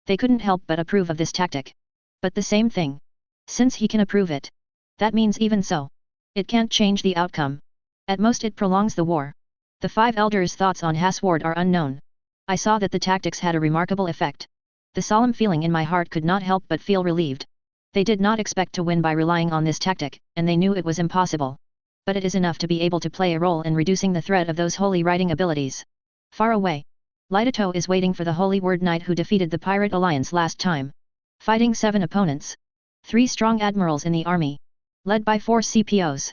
they couldn't help but approve of this tactic. But the same thing. Since he can approve it, that means even so, it can't change the outcome. At most it prolongs the war. The 5 elders' thoughts on Ha sword are unknown. I saw that the tactics had a remarkable effect. The solemn feeling in my heart could not help but feel relieved. They did not expect to win by relying on this tactic, and they knew it was impossible. But it is enough to be able to play a role in reducing the threat of those holy writing abilities. Far away, Lidato is waiting for the Holy Word Knight who defeated the Pirate Alliance last time. Fighting 7 opponents. 3 strong admirals in the army. Led by 4 CPOs.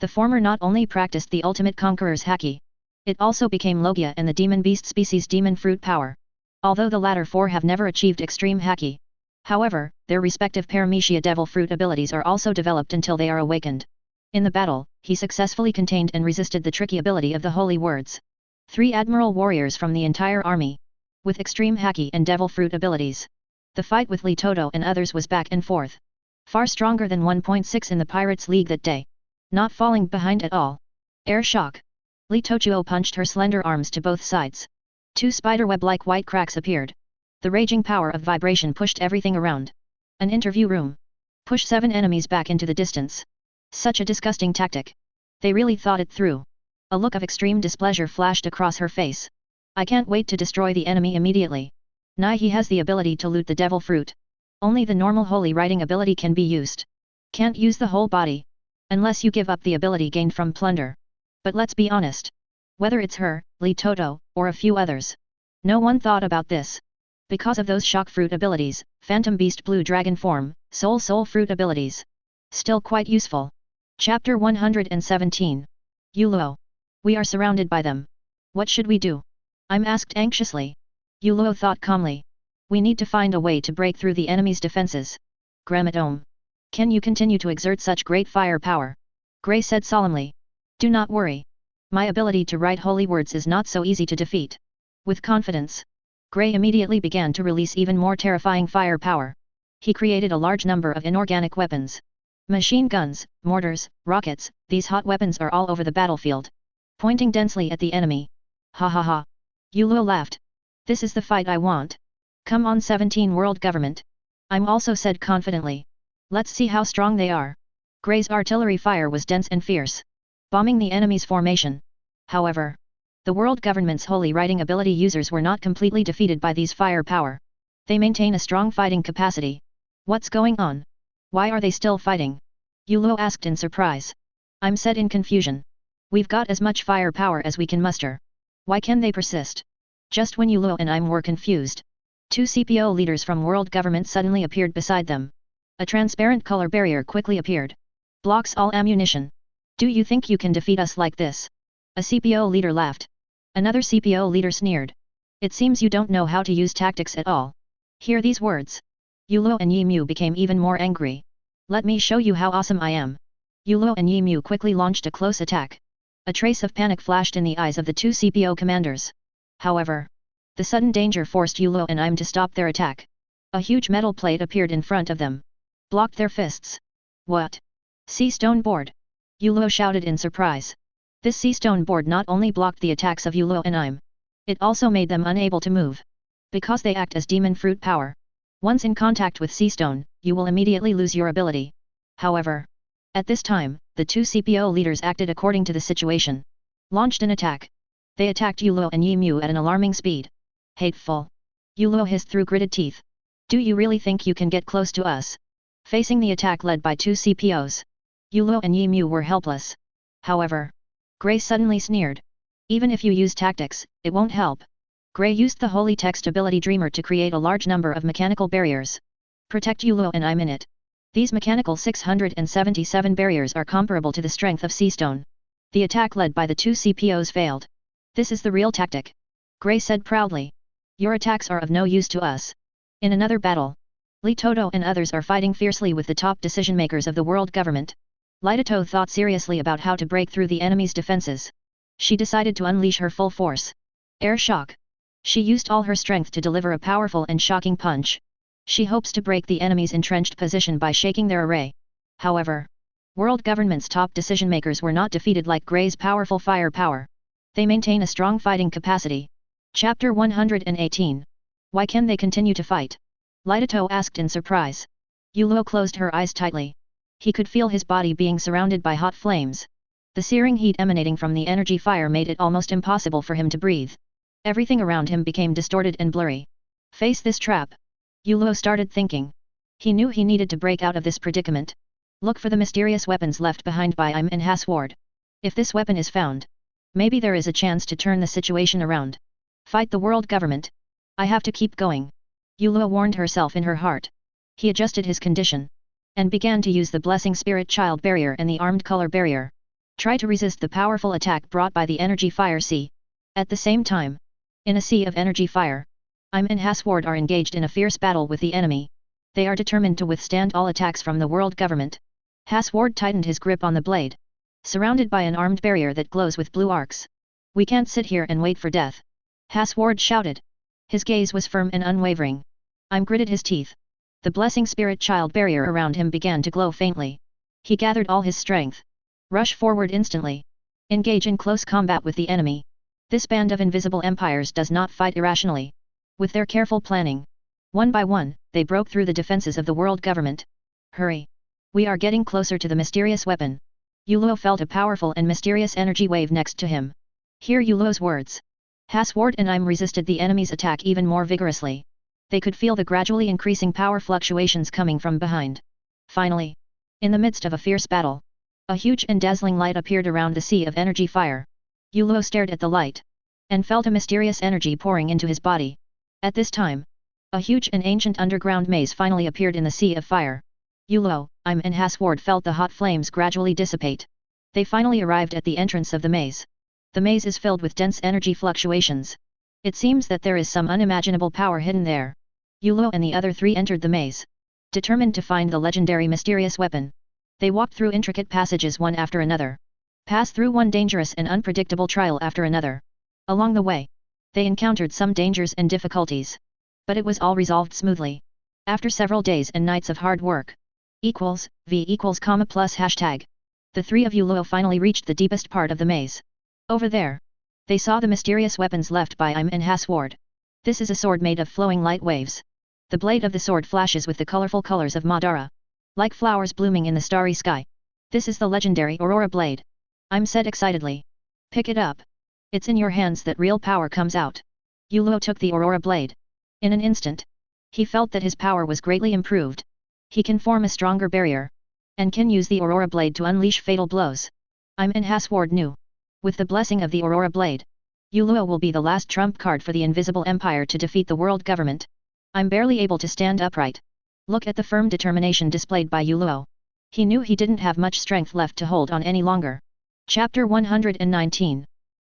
The former not only practiced the ultimate conqueror's haki. It also became Logia and the demon beast species demon fruit power. Although the latter 4 have never achieved extreme haki. However, their respective paramecia devil fruit abilities are also developed until they are awakened. In the battle, he successfully contained and resisted the tricky ability of the holy words. 3 admiral warriors from the entire army. With extreme haki and devil fruit abilities. The fight with Li Toto and others was back and forth. Far stronger than 1.6 in the Pirates League that day. Not falling behind at all. Air shock. Li Tochuo punched her slender arms to both sides. 2 spiderweb-like white cracks appeared. The raging power of vibration pushed everything around. An interview room. Push 7 enemies back into the distance. Such a disgusting tactic. They really thought it through. A look of extreme displeasure flashed across her face. I can't wait to destroy the enemy immediately. He has the ability to loot the devil fruit. Only the normal holy writing ability can be used. Can't use the whole body. Unless you give up the ability gained from plunder. But let's be honest. Whether it's her, Li Toto, or a few others. No one thought about this. Because of those shock fruit abilities, Phantom Beast Blue Dragon Form, Soul fruit abilities. Still quite useful. Chapter 117. Yuluo. We are surrounded by them. What should we do? I'm asked anxiously. Yuluo thought calmly. We need to find a way to break through the enemy's defenses. Grammatome. Can you continue to exert such great fire power? Gray said solemnly. Do not worry. My ability to write holy words is not so easy to defeat. With confidence, Gray immediately began to release even more terrifying fire power. He created a large number of inorganic weapons. Machine guns, mortars, rockets, these hot weapons are all over the battlefield. Pointing densely at the enemy. Ha ha ha. Yuluo laughed. This is the fight I want. Come on 17 world government. I'm also said confidently. Let's see how strong they are. Gray's artillery fire was dense and fierce. Bombing the enemy's formation. However, the world government's holy writing ability users were not completely defeated by these fire power. They maintain a strong fighting capacity. What's going on? Why are they still fighting? Yuluo asked in surprise. I'm said in confusion. We've got as much fire power as we can muster. Why can they persist? Just when Yuluo and I were confused. 2 CPO leaders from world government suddenly appeared beside them. A transparent color barrier quickly appeared. Blocks all ammunition. Do you think you can defeat us like this? A CPO leader laughed. Another CPO leader sneered. It seems you don't know how to use tactics at all. Hear these words. Yuluo and Yi Mu became even more angry. Let me show you how awesome I am. Yuluo and Yi Mu quickly launched a close attack. A trace of panic flashed in the eyes of the 2 CPO commanders. However, the sudden danger forced Yuluo and Im to stop their attack. A huge metal plate appeared in front of them. Blocked their fists. What? Sea stone board. Yuluo shouted in surprise. This sea stone board not only blocked the attacks of Yuluo and Im. It also made them unable to move. Because they act as demon fruit power. Once in contact with sea stone, you will immediately lose your ability. However, at this time, the 2 CPO leaders acted according to the situation. Launched an attack. They attacked Yuluo and Yi Mu at an alarming speed. Hateful. Yuluo hissed through gritted teeth. Do you really think you can get close to us? Facing the attack led by 2 CPOs. Yuluo and Yi Mu were helpless. However, Gray suddenly sneered. Even if you use tactics, it won't help. Gray used the holy text ability Dreamer to create a large number of mechanical barriers. Protect Yuluo and Im in it. These mechanical 677 barriers are comparable to the strength of sea stone. The attack led by the 2 CPOs failed. This is the real tactic. Gray said proudly. Your attacks are of no use to us. In another battle, Li Toto and others are fighting fiercely with the top decision-makers of the world government. Lidato thought seriously about how to break through the enemy's defenses. She decided to unleash her full force. Air shock. She used all her strength to deliver a powerful and shocking punch. She hopes to break the enemy's entrenched position by shaking their array. However, World government's top decision-makers were not defeated like Grey's powerful fire power. They maintain a strong fighting capacity. Chapter 118. Why can they continue to fight? Lidato asked in surprise. Yulo closed her eyes tightly. He could feel his body being surrounded by hot flames. The searing heat emanating from the energy fire made it almost impossible for him to breathe. Everything around him became distorted and blurry. Face this trap. Yulo started thinking. He knew he needed to break out of this predicament. Look for the mysterious weapons left behind by Im and Hasward. If this weapon is found, maybe there is a chance to turn the situation around. Fight the world government. I have to keep going. Yulo warned herself in her heart. He adjusted his condition and began to use the blessing spirit child barrier and the armed color barrier. Try to resist the powerful attack brought by the energy fire sea. At the same time, in a sea of energy fire, Im and Hasward are engaged in a fierce battle with the enemy. They are determined to withstand all attacks from the world government. Hasward tightened his grip on the blade, surrounded by an armed barrier that glows with blue arcs. We can't sit here and wait for death. Hasward shouted. His gaze was firm and unwavering. Im gritted his teeth. The blessing spirit child barrier around him began to glow faintly. He gathered all his strength. Rush forward instantly. Engage in close combat with the enemy. This band of invisible empires does not fight irrationally. With their careful planning, one by one, they broke through the defenses of the world government. Hurry! We are getting closer to the mysterious weapon. Yulo felt a powerful and mysterious energy wave next to him. Hear Yulo's words. Hasward and Im resisted the enemy's attack even more vigorously. They could feel the gradually increasing power fluctuations coming from behind. Finally, in the midst of a fierce battle, a huge and dazzling light appeared around the sea of energy fire. Yulo stared at the light and felt a mysterious energy pouring into his body. At this time, a huge and ancient underground maze finally appeared in the sea of fire. Yulo, Im and Hasward felt the hot flames gradually dissipate. They finally arrived at the entrance of the maze. The maze is filled with dense energy fluctuations. It seems that there is some unimaginable power hidden there. Yulo and the other three entered the maze, determined to find the legendary mysterious weapon. They walked through intricate passages one after another, passed through one dangerous and unpredictable trial after another. Along the way, they encountered some dangers and difficulties, but it was all resolved smoothly. After several days and nights of hard work, #V=, the three of Yulo finally reached the deepest part of the maze. Over there, they saw the mysterious weapons left by Im and Hasward. This is a sword made of flowing light waves. The blade of the sword flashes with the colorful colors of Madara, like flowers blooming in the starry sky. This is the legendary Aurora blade. Im said excitedly. Pick it up. It's in your hands that real power comes out. Yulo took the Aurora blade. In an instant, he felt that his power was greatly improved. He can form a stronger barrier, and can use the Aurora blade to unleash fatal blows. Im and Hasward knew. With the blessing of the Aurora blade, Yulo will be the last trump card for the invisible empire to defeat the world government. I'm barely able to stand upright. Look at the firm determination displayed by Yulo. He knew he didn't have much strength left to hold on any longer. Chapter 119.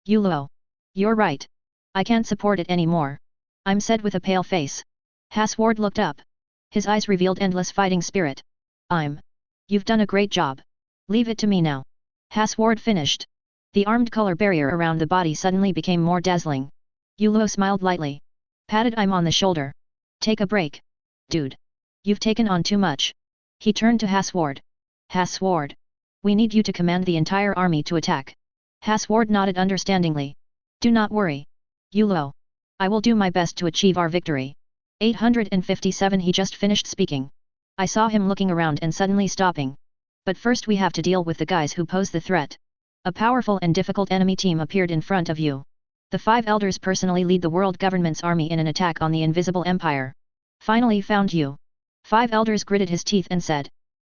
Yulo. You're right. I can't support it anymore. Im said with a pale face. Hasward looked up. His eyes revealed endless fighting spirit. Im. You've done a great job. Leave it to me now. Hasward finished. The armed color barrier around the body suddenly became more dazzling. Yulo smiled lightly. Patted Im on the shoulder. Take a break. Dude. You've taken on too much. He turned to Hasward. Hasward. We need you to command the entire army to attack. Hasward nodded understandingly. Do not worry. Yulo. I will do my best to achieve our victory. 857 He just finished speaking. I saw him looking around and suddenly stopping. But first we have to deal with the guys who pose the threat. A powerful and difficult enemy team appeared in front of you. The 5 elders personally lead the world government's army in an attack on the invisible empire. Finally found you. 5 elders gritted his teeth and said.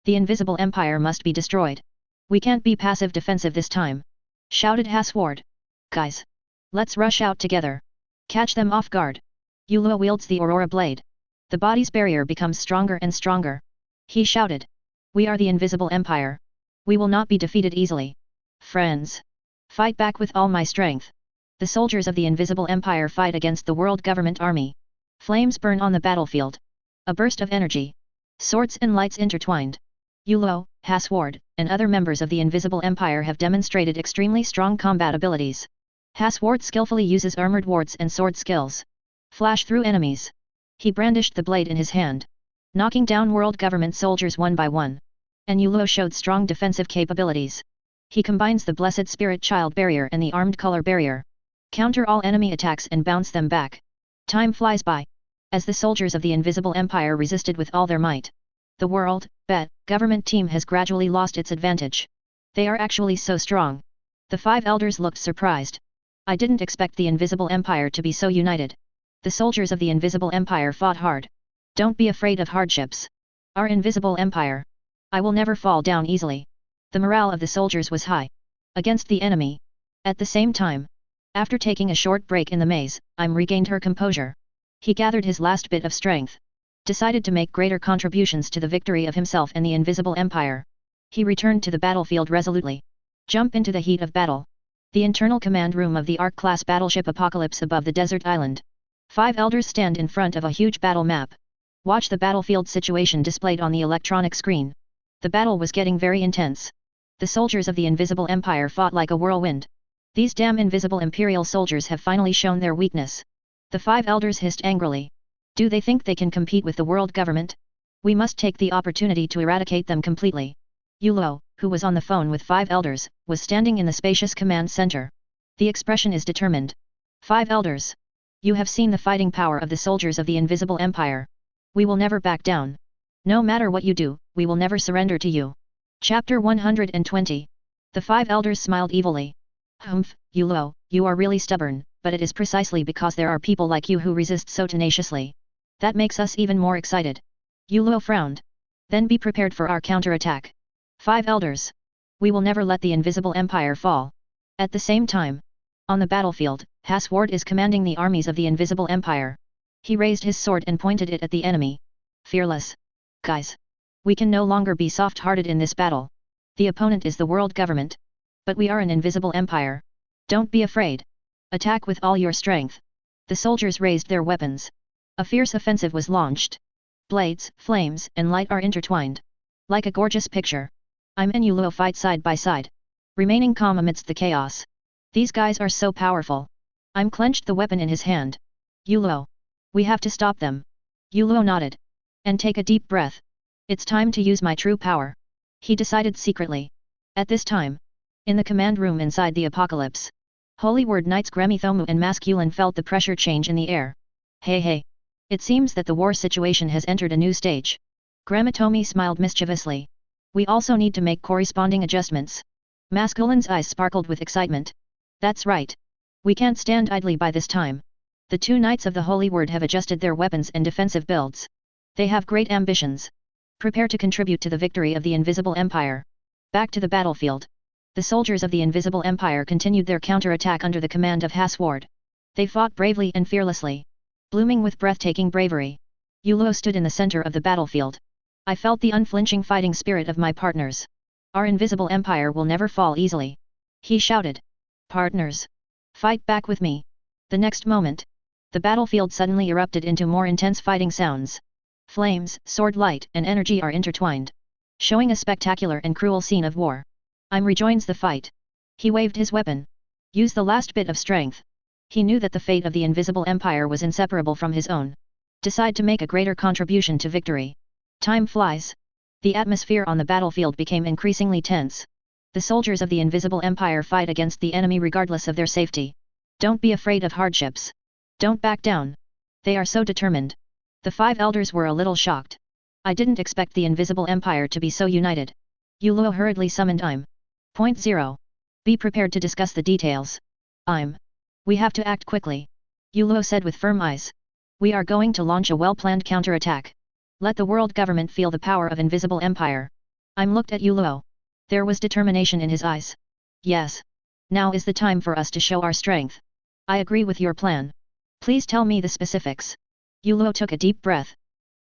The invisible empire must be destroyed. We can't be passive defensive this time. Shouted Hasward. Guys. Let's rush out together. Catch them off guard. Yulo wields the Aurora blade. The body's barrier becomes stronger and stronger. He shouted. We are the invisible empire. We will not be defeated easily. Friends. Fight back with all my strength. The soldiers of the invisible empire fight against the world government army. Flames burn on the battlefield. A burst of energy. Swords and lights intertwined. Yulo, Hasward, and other members of the invisible empire have demonstrated extremely strong combat abilities. Hasward skillfully uses armored wards and sword skills. Flash through enemies. He brandished the blade in his hand, knocking down world government soldiers one by one. and Yulo showed strong defensive capabilities. He combines the Blessed Spirit Child Barrier and the Armed Color Barrier. Counter all enemy attacks and bounce them back. Time flies by. As the soldiers of the Invisible Empire resisted with all their might, the world, government team has gradually lost its advantage. They are actually so strong. The 5 elders looked surprised. I didn't expect the Invisible Empire to be so united. The soldiers of the Invisible Empire fought hard. Don't be afraid of hardships. Our Invisible Empire. I will never fall down easily. The morale of the soldiers was high. Against the enemy. At the same time, after taking a short break in the maze, I'm regained her composure. He gathered his last bit of strength. Decided to make greater contributions to the victory of himself and the Invisible Empire. He returned to the battlefield resolutely. Jump into the heat of battle. The internal command room of the Ark-class battleship Apocalypse above the desert island. 5 elders stand in front of a huge battle map. Watch the battlefield situation displayed on the electronic screen. The battle was getting very intense. The soldiers of the Invisible Empire fought like a whirlwind. These damn invisible Imperial soldiers have finally shown their weakness. The 5 elders hissed angrily. Do they think they can compete with the world government? We must take the opportunity to eradicate them completely. Yulo, who was on the phone with 5 elders, was standing in the spacious command center. The expression is determined. 5 elders. You have seen the fighting power of the soldiers of the Invisible Empire. We will never back down. No matter what you do, we will never surrender to you. Chapter 120. The 5 elders smiled evilly. Humph, Yulo, you are really stubborn, but it is precisely because there are people like you who resist so tenaciously. That makes us even more excited. Yulo frowned. Then be prepared for our counterattack. 5 elders. We will never let the Invisible Empire fall. At the same time, on the battlefield, Hasward is commanding the armies of the Invisible Empire. He raised his sword and pointed it at the enemy. Fearless. Guys. We can no longer be soft-hearted in this battle. The opponent is the world government. But we are an Invisible Empire. Don't be afraid. Attack with all your strength. The soldiers raised their weapons. A fierce offensive was launched. Blades, flames, and light are intertwined. Like a gorgeous picture. I'm and Yulo fight side by side. Remaining calm amidst the chaos. These guys are so powerful. I'm clenched the weapon in his hand. Yulo. We have to stop them. Yulo nodded. And take a deep breath. It's time to use my true power. He decided secretly. At this time, in the command room inside the Apocalypse, Holy Word Knights Gramithomu and Masculine felt the pressure change in the air. Hey. It seems that the war situation has entered a new stage. Gramitomi smiled mischievously. We also need to make corresponding adjustments. Masculine's eyes sparkled with excitement. That's right. We can't stand idly by this time. The 2 Knights of the Holy Word have adjusted their weapons and defensive builds. They have great ambitions. Prepare to contribute to the victory of the Invisible Empire. Back to the battlefield. The soldiers of the Invisible Empire continued their counterattack under the command of Hasward. They fought bravely and fearlessly. Blooming with breathtaking bravery. Yulo stood in the center of the battlefield. I felt the unflinching fighting spirit of my partners. Our Invisible Empire will never fall easily. He shouted. Partners. Fight back with me. The next moment, the battlefield suddenly erupted into more intense fighting sounds. Flames, sword light, and energy are intertwined. Showing a spectacular and cruel scene of war. I'm rejoins the fight. He waved his weapon. Use the last bit of strength. He knew that the fate of the Invisible Empire was inseparable from his own. Decide to make a greater contribution to victory. Time flies. The atmosphere on the battlefield became increasingly tense. The soldiers of the Invisible Empire fight against the enemy regardless of their safety. Don't be afraid of hardships. Don't back down. They are so determined. The 5 elders were a little shocked. I didn't expect the Invisible Empire to be so united. Yulo hurriedly summoned I'm. Point 0. Be prepared to discuss the details. We have to act quickly. Yulo said with firm eyes. We are going to launch a well-planned counterattack. Let the world government feel the power of Invisible Empire. I'm looked at Yulo. There was determination in his eyes. Yes. Now is the time for us to show our strength. I agree with your plan. Please tell me the specifics. Yulo took a deep breath.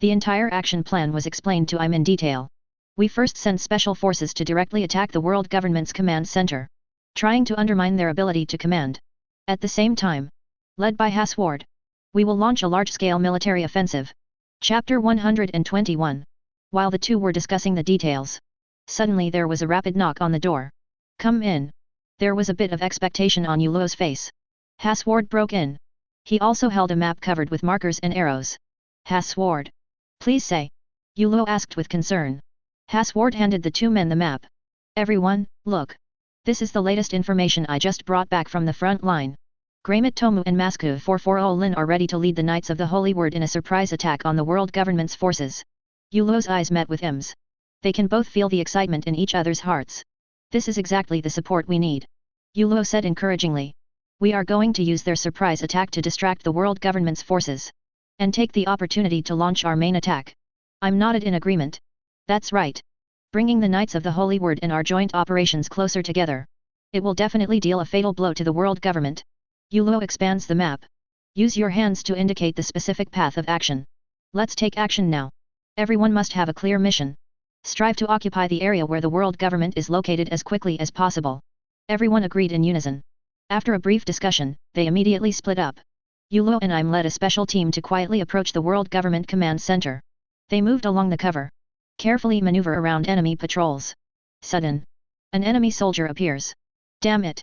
The entire action plan was explained to I'm in detail. We first send special forces to directly attack the world government's command center, trying to undermine their ability to command. At the same time, led by Hasward, we will launch a large-scale military offensive. Chapter 121. While the two were discussing the details, suddenly there was a rapid knock on the door. Come in. There was a bit of expectation on Yulo's face. Hasward broke in. He also held a map covered with markers and arrows. Hasward. Please say. Yulo asked with concern. Hasward handed the two men the map. Everyone, look. This is the latest information I just brought back from the front line. Gramit Tomu and Masku 440 Lin are ready to lead the Knights of the Holy Word in a surprise attack on the world government's forces. Yulo's eyes met with him's. They can both feel the excitement in each other's hearts. This is exactly the support we need. Yulo said encouragingly. We are going to use their surprise attack to distract the world government's forces. And take the opportunity to launch our main attack. I'm nodded in agreement. That's right. Bringing the Knights of the Holy Word and our joint operations closer together. It will definitely deal a fatal blow to the world government. Yulo expands the map. Use your hands to indicate the specific path of action. Let's take action now. Everyone must have a clear mission. Strive to occupy the area where the world government is located as quickly as possible. Everyone agreed in unison. After a brief discussion, they immediately split up. Yulo and I'm led a special team to quietly approach the World Government Command Center. They moved along the cover. Carefully maneuver around enemy patrols. Sudden. An enemy soldier appears. Damn it!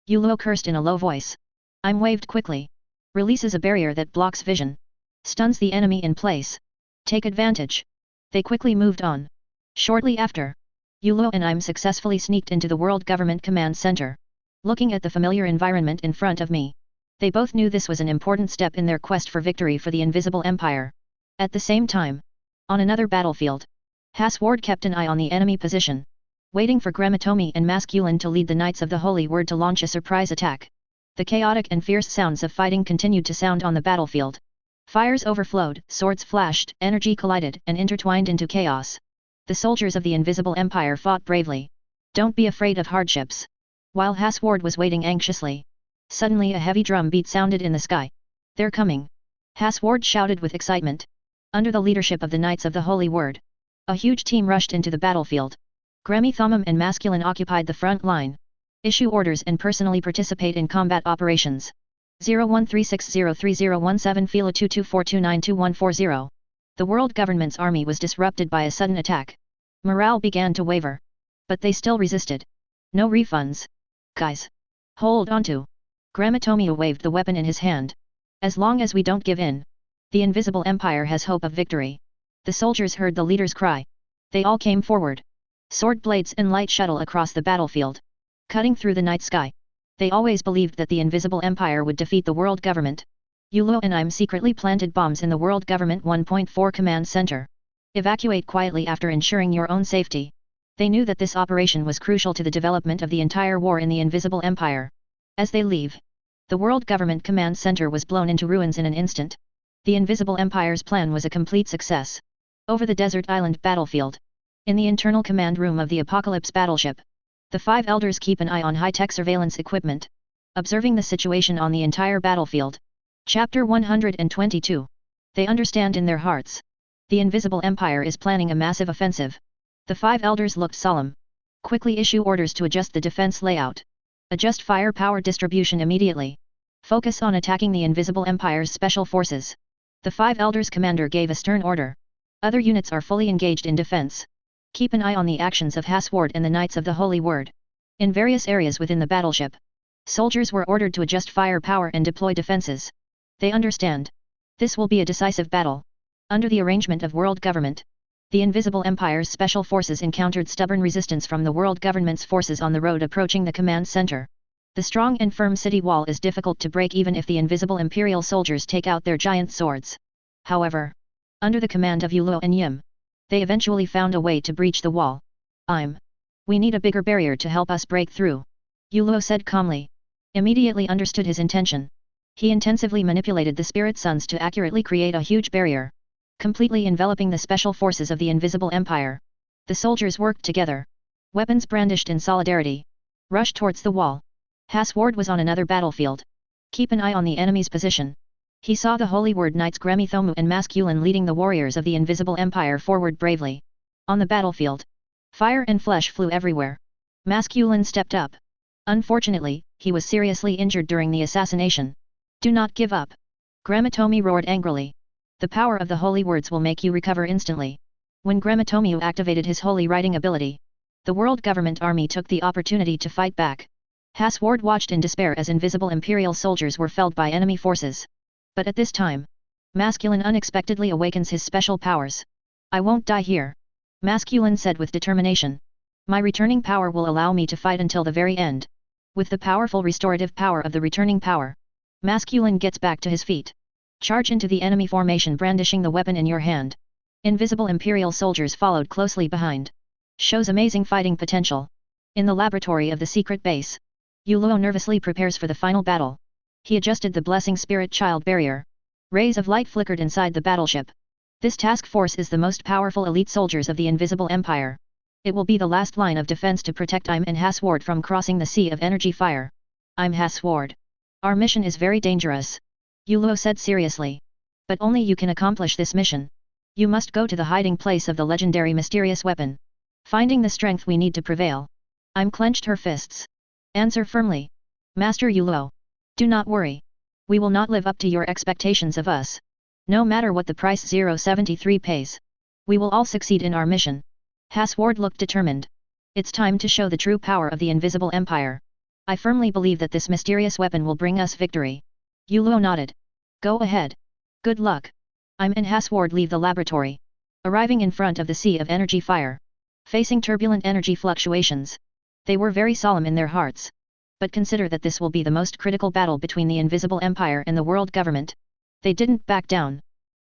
Yulo cursed in a low voice. I'm waved quickly. Releases a barrier that blocks vision. Stuns the enemy in place. Take advantage. They quickly moved on. Shortly after, Yulo and I'm successfully sneaked into the World Government Command Center. Looking at the familiar environment in front of me. They both knew this was an important step in their quest for victory for the Invisible Empire. At the same time, on another battlefield, Hasward kept an eye on the enemy position, waiting for Gramitomi and Masculine to lead the Knights of the Holy Word to launch a surprise attack. The chaotic and fierce sounds of fighting continued to sound on the battlefield. Fires overflowed, swords flashed, energy collided and intertwined into chaos. The soldiers of the Invisible Empire fought bravely. Don't be afraid of hardships. While Hasward was waiting anxiously, suddenly a heavy drum beat sounded in the sky. They're coming! Hasward shouted with excitement. Under the leadership of the Knights of the Holy Word, a huge team rushed into the battlefield. Gramithomum and Masculine occupied the front line. Issue orders and personally participate in combat operations. 01360317 Fila 2242924140. The world government's army was disrupted by a sudden attack. Morale began to waver. But they still resisted. No refunds. Guys. Hold on to. Gramitomia waved the weapon in his hand. As long as we don't give in, the Invisible Empire has hope of victory. The soldiers heard the leader's cry. They all came forward. Sword blades and light shuttle across the battlefield, cutting through the night sky. They always believed that the Invisible Empire would defeat the world government. Yulo and I'm secretly planted bombs in the World Government 1.4 Command Center. Evacuate quietly after ensuring your own safety. They knew that this operation was crucial to the development of the entire war in the Invisible Empire. As they leave, the World Government Command Center was blown into ruins in an instant. The Invisible Empire's plan was a complete success. Over the desert island battlefield, in the internal command room of the Apocalypse battleship, the five elders keep an eye on high-tech surveillance equipment, observing the situation on the entire battlefield. Chapter 122. They understand in their hearts. The Invisible Empire is planning a massive offensive. The five elders looked solemn. Quickly issue orders to adjust the defense layout. Adjust firepower distribution immediately. Focus on attacking the Invisible Empire's special forces. The five elders' commander gave a stern order. Other units are fully engaged in defense. Keep an eye on the actions of Hasward and the Knights of the Holy Word. In various areas within the battleship, soldiers were ordered to adjust firepower and deploy defenses. They understand. This will be a decisive battle. Under the arrangement of world government, the Invisible Empire's special forces encountered stubborn resistance from the world government's forces on the road approaching the command center. The strong and firm city wall is difficult to break even if the invisible Imperial soldiers take out their giant swords. However, under the command of Yulo and Yim, they eventually found a way to breach the wall. We need a bigger barrier to help us break through. Yulo said calmly. Immediately understood his intention. He intensively manipulated the Spirit Suns to accurately create a huge barrier, completely enveloping the special forces of the Invisible Empire. The soldiers worked together. Weapons brandished in solidarity. Rushed towards the wall. Hasward was on another battlefield. Keep an eye on the enemy's position. He saw the Holy Word Knights Gramithommu and Masculine leading the warriors of the Invisible Empire forward bravely. On the battlefield, fire and flesh flew everywhere. Masculine stepped up. Unfortunately, he was seriously injured during the assassination. Do not give up. Gramitomi roared angrily. The power of the holy words will make you recover instantly. When Gramitomi activated his holy writing ability, the world government army took the opportunity to fight back. Hasward watched in despair as invisible Imperial soldiers were felled by enemy forces. But at this time, Masculine unexpectedly awakens his special powers. I won't die here. Masculine said with determination. My returning power will allow me to fight until the very end. With the powerful restorative power of the returning power, Masculine gets back to his feet. Charge into the enemy formation brandishing the weapon in your hand. Invisible Imperial soldiers followed closely behind. Shows amazing fighting potential. In the laboratory of the secret base, Yuluo nervously prepares for the final battle. He adjusted the blessing spirit child barrier. Rays of light flickered inside the battleship. This task force is the most powerful elite soldiers of the Invisible Empire. It will be the last line of defense to protect Im and Hasward from crossing the sea of energy fire. I'm Hasward. Our mission is very dangerous. Yuluo said seriously. But only you can accomplish this mission. You must go to the hiding place of the legendary mysterious weapon. Finding the strength we need to prevail. Im clenched her fists. Answer firmly. Master Yuluo. Do not worry. We will not live up to your expectations of us. No matter what the price 073 pays. We will all succeed in our mission. Hasward looked determined. It's time to show the true power of the Invisible Empire. I firmly believe that this mysterious weapon will bring us victory. Yuluo nodded. Go ahead. Good luck. Im and Hasward leave the laboratory. Arriving in front of the sea of energy fire. Facing turbulent energy fluctuations. They were very solemn in their hearts. But consider that this will be the most critical battle between the Invisible Empire and the world government. They didn't back down.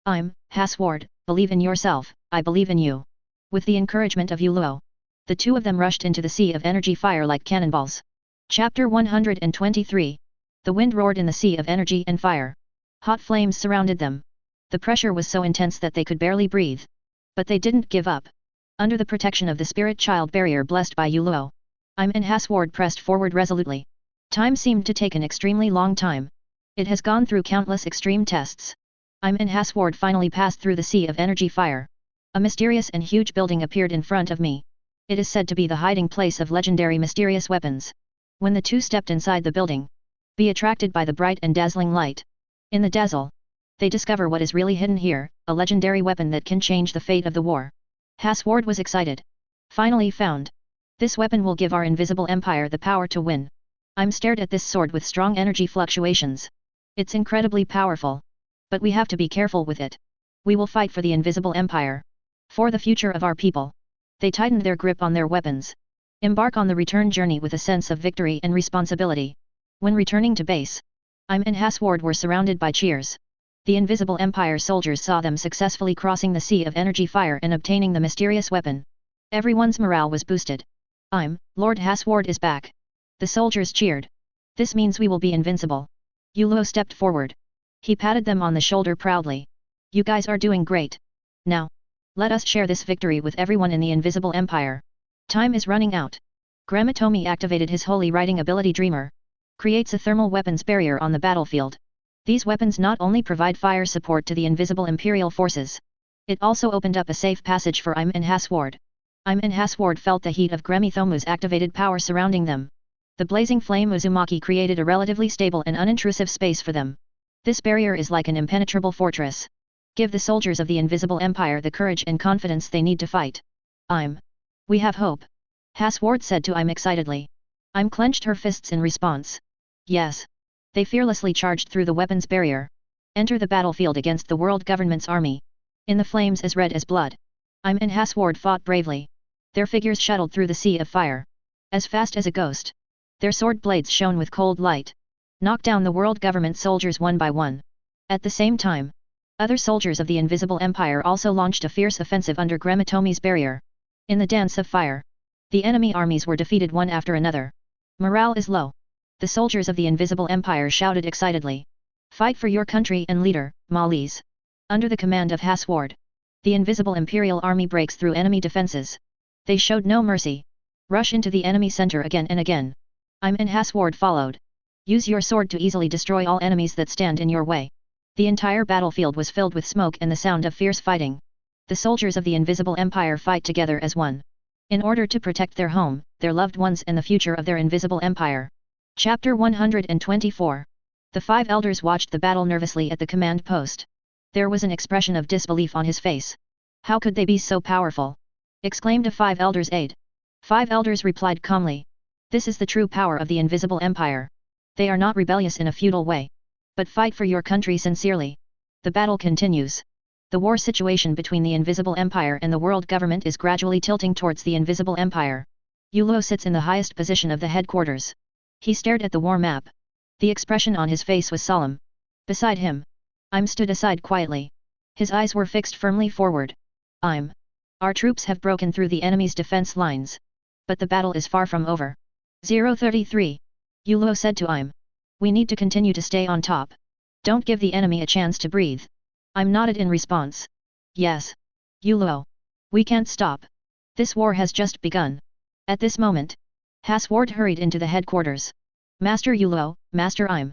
Im, Hasward, believe in yourself, I believe in you. With the encouragement of Yuluo, the two of them rushed into the sea of energy fire like cannonballs. Chapter 123. The wind roared in the sea of energy and fire. Hot flames surrounded them. The pressure was so intense that they could barely breathe. But they didn't give up. Under the protection of the spirit child barrier blessed by Yuluo, Im and Hasward pressed forward resolutely. Time seemed to take an extremely long time. It has gone through countless extreme tests. Im and Hasward finally passed through the sea of energy fire. A mysterious and huge building appeared in front of me. It is said to be the hiding place of legendary mysterious weapons. When the two stepped inside the building, be attracted by the bright and dazzling light. In the dazzle, they discover what is really hidden here, a legendary weapon that can change the fate of the war. Hasward was excited. Finally found. This weapon will give our Invisible Empire the power to win. Im stared at this sword with strong energy fluctuations. It's incredibly powerful. But we have to be careful with it. We will fight for the Invisible Empire. For the future of our people. They tightened their grip on their weapons. Embark on the return journey with a sense of victory and responsibility. When returning to base, Im and Hasward were surrounded by cheers. The Invisible Empire soldiers saw them successfully crossing the sea of energy fire and obtaining the mysterious weapon. Everyone's morale was boosted. Im, Lord Hasward is back. The soldiers cheered. This means we will be invincible. Yuluo stepped forward. He patted them on the shoulder proudly. You guys are doing great. Now, let us share this victory with everyone in the Invisible Empire. Time is running out. Gramatomi activated his holy writing ability Dreamer. Creates a thermal weapons barrier on the battlefield. These weapons not only provide fire support to the Invisible Imperial forces. It also opened up a safe passage for Im and Hasward. Im and Hasward felt the heat of Gramithomu's activated power surrounding them. The blazing flame Uzumaki created a relatively stable and unintrusive space for them. This barrier is like an impenetrable fortress. Give the soldiers of the Invisible Empire the courage and confidence they need to fight. Im. We have hope. Hasward said to Im excitedly. Im clenched her fists in response. Yes. They fearlessly charged through the weapons barrier. Enter the battlefield against the world government's army. In the flames as red as blood. Im and Hasward fought bravely. Their figures shuttled through the sea of fire. As fast as a ghost. Their sword blades shone with cold light. Knocked down the world government soldiers one by one. At the same time, other soldiers of the Invisible Empire also launched a fierce offensive under Gramatomi's barrier. In the dance of fire, the enemy armies were defeated one after another. Morale is low. The soldiers of the Invisible Empire shouted excitedly. Fight for your country and leader, Malise. Under the command of Hasward, the Invisible Imperial Army breaks through enemy defenses. They showed no mercy. Rush into the enemy center again and again. Im and Hasward followed. Use your sword to easily destroy all enemies that stand in your way. The entire battlefield was filled with smoke and the sound of fierce fighting. The soldiers of the Invisible Empire fight together as one. In order to protect their home, their loved ones and the future of their Invisible Empire. Chapter 124. The five elders watched the battle nervously at the command post. There was an expression of disbelief on his face. How could they be so powerful? Exclaimed a five elders' aide. Five elders replied calmly. This is the true power of the Invisible Empire. They are not rebellious in a feudal way. But fight for your country sincerely. The battle continues. The war situation between the Invisible Empire and the world government is gradually tilting towards the Invisible Empire. Yulo sits in the highest position of the headquarters. He stared at the war map. The expression on his face was solemn. Beside him, Im stood aside quietly. His eyes were fixed firmly forward. Our troops have broken through the enemy's defense lines. But the battle is far from over. 033. Yulo said to Im. We need to continue to stay on top. Don't give the enemy a chance to breathe. Im nodded in response. Yes. Yulo. We can't stop. This war has just begun. At this moment, Hasward hurried into the headquarters. Master Yulo, Master Im.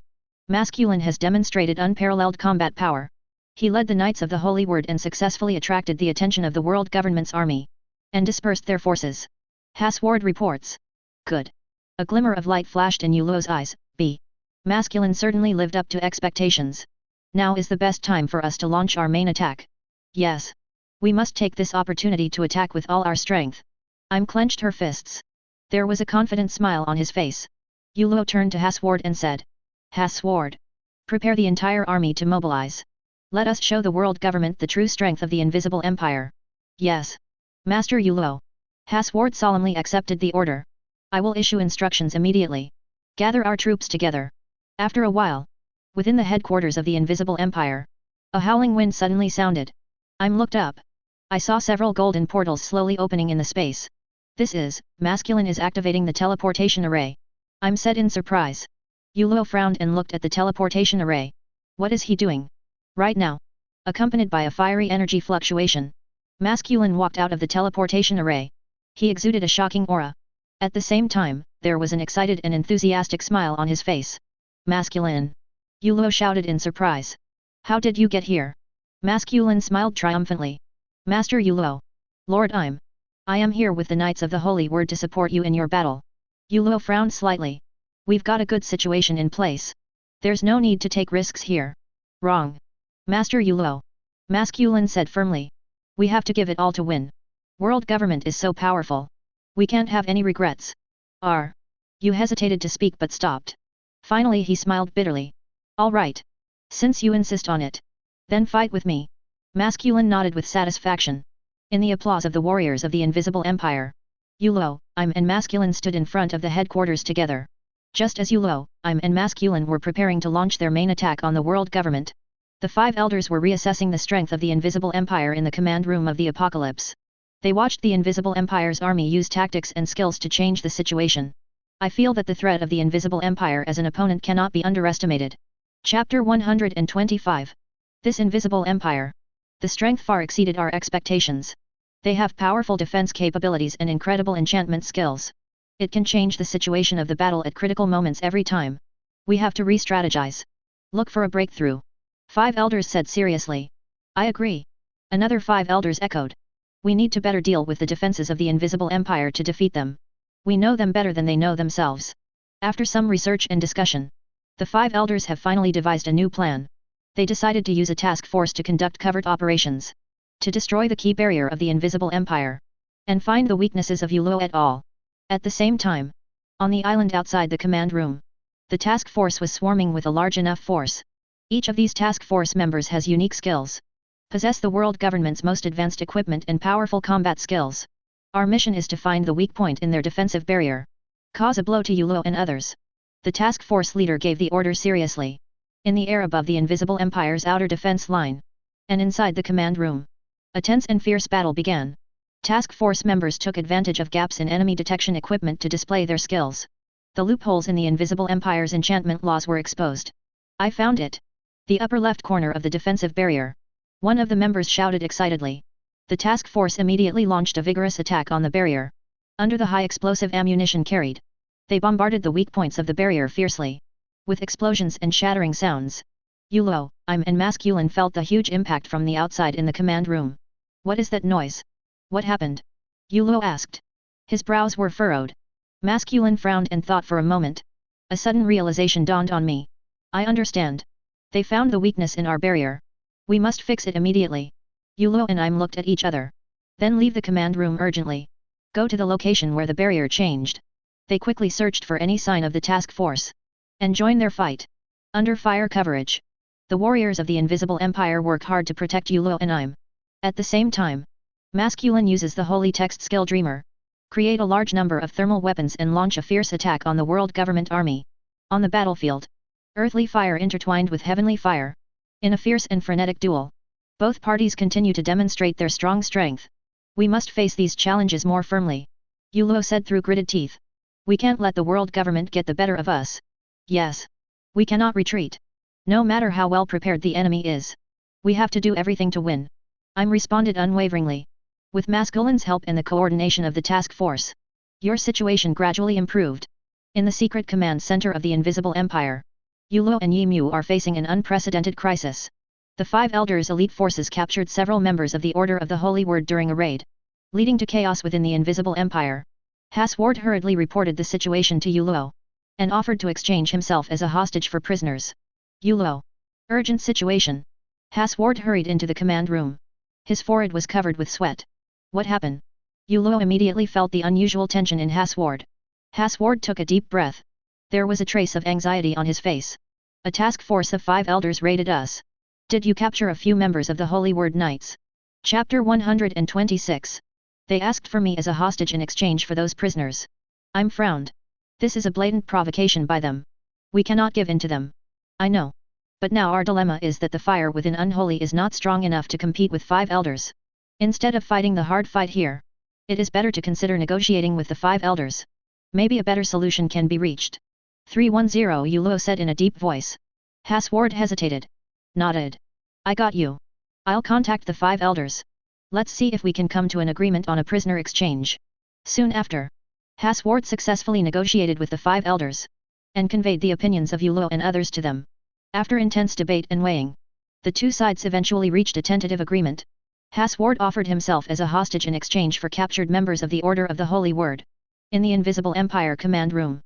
Masculine has demonstrated unparalleled combat power. He led the Knights of the Holy Word and successfully attracted the attention of the world government's army. And dispersed their forces. Hasward reports. Good. A glimmer of light flashed in Yulo's eyes. Masculine certainly lived up to expectations. Now is the best time for us to launch our main attack. Yes. We must take this opportunity to attack with all our strength. Im clenched her fists. There was a confident smile on his face. Yulo turned to Hasward and said. Hasward. Prepare the entire army to mobilize. Let us show the world government the true strength of the Invisible Empire. Yes. Master Yulo. Hasward solemnly accepted the order. I will issue instructions immediately. Gather our troops together. After a while, within the headquarters of the Invisible Empire, a howling wind suddenly sounded. Im looked up. I saw several golden portals slowly opening in the space. Masculine is activating the teleportation array. Im said in surprise. Yulo frowned and looked at the teleportation array. What is he doing? Right now. Accompanied by a fiery energy fluctuation, Masculine walked out of the teleportation array. He exuded a shocking aura. At the same time, there was an excited and enthusiastic smile on his face. Masculine. Yulo shouted in surprise. How did you get here? Masculine smiled triumphantly. Master Yulo. Lord Im. I am here with the Knights of the Holy Word to support you in your battle. Yulo frowned slightly. We've got a good situation in place. There's no need to take risks here. Wrong. Master Yulo. Masculine said firmly. We have to give it all to win. World government is so powerful. We can't have any regrets. You hesitated to speak but stopped. Finally he smiled bitterly. All right. Since you insist on it. Then fight with me. Masculine nodded with satisfaction. In the applause of the warriors of the Invisible Empire, Yulo, Im and Masculine stood in front of the headquarters together. Just as Yulo, Im and Masculine were preparing to launch their main attack on the world government, the five elders were reassessing the strength of the Invisible Empire in the command room of the Apocalypse. They watched the Invisible Empire's army use tactics and skills to change the situation. I feel that the threat of the Invisible Empire as an opponent cannot be underestimated. Chapter 125. This Invisible Empire. The strength far exceeded our expectations. They have powerful defense capabilities and incredible enchantment skills. It can change the situation of the battle at critical moments every time. We have to re-strategize. Look for a breakthrough. 5 elders said seriously. I agree. Another 5 elders echoed. We need to better deal with the defenses of the Invisible Empire to defeat them. We know them better than they know themselves. After some research and discussion, the 5 elders have finally devised a new plan. They decided to use a task force to conduct covert operations, to destroy the key barrier of the Invisible Empire, and find the weaknesses of Yulo et al. At the same time, on the island outside the command room, the task force was swarming with a large enough force. Each of these task force members has unique skills, possess the world government's most advanced equipment and powerful combat skills. Our mission is to find the weak point in their defensive barrier, cause a blow to Yulo and others. The task force leader gave the order seriously. In the air above the Invisible Empire's outer defense line, and inside the command room, a tense and fierce battle began. Task force members took advantage of gaps in enemy detection equipment to display their skills. The loopholes in the Invisible Empire's enchantment laws were exposed. I found it. The upper left corner of the defensive barrier. One of the members shouted excitedly. The task force immediately launched a vigorous attack on the barrier. Under the high explosive ammunition carried, they bombarded the weak points of the barrier fiercely, with explosions and shattering sounds. Yulo, Im and Masculine felt the huge impact from the outside in the command room. What is that noise? What happened? Yulo asked. His brows were furrowed. Masculine frowned and thought for a moment. A sudden realization dawned on me. I understand. They found the weakness in our barrier. We must fix it immediately. Yulo and Im looked at each other. Then leave the command room urgently. Go to the location where the barrier changed. They quickly searched for any sign of the task force, and join their fight. Under fire coverage. The warriors of the Invisible Empire work hard to protect Yulo and I'm. At the same time, Masculine uses the holy text skill Dreamer. Create a large number of thermal weapons and launch a fierce attack on the world government army. On the battlefield, earthly fire intertwined with heavenly fire. In a fierce and frenetic duel, both parties continue to demonstrate their strong strength. We must face these challenges more firmly, Yulo said through gritted teeth. We can't let the world government get the better of us. Yes. We cannot retreat. No matter how well prepared the enemy is. We have to do everything to win. I'm responded unwaveringly. With Masculine's help and the coordination of the task force, your situation gradually improved. In the secret command center of the Invisible Empire, Yulo and Yimu are facing an unprecedented crisis. The five elders' elite forces captured several members of the Order of the Holy Word during a raid, leading to chaos within the Invisible Empire. Hasward hurriedly reported the situation to Yulo, and offered to exchange himself as a hostage for prisoners. Yulo. Urgent situation. Hasward hurried into the command room. His forehead was covered with sweat. What happened? Yulo immediately felt the unusual tension in Hasward. Hasward took a deep breath. There was a trace of anxiety on his face. A task force of 5 elders raided us. Did you capture a few members of the Holy Word Knights? Chapter 126. They asked for me as a hostage in exchange for those prisoners. I'm frowned. This is a blatant provocation by them. We cannot give in to them. I know. But now our dilemma is that the fire within Unholy is not strong enough to compete with 5 elders. Instead of fighting the hard fight here, it is better to consider negotiating with the 5 elders. Maybe a better solution can be reached. 310 Yulo said in a deep voice. Hasward hesitated. Nodded. I got you. I'll contact the 5 elders. Let's see if we can come to an agreement on a prisoner exchange. Soon after, Hasward successfully negotiated with the 5 elders, and conveyed the opinions of Yulo and others to them. After intense debate and weighing, the two sides eventually reached a tentative agreement. Hasward offered himself as a hostage in exchange for captured members of the Order of the Holy Word. In the Invisible Empire command room,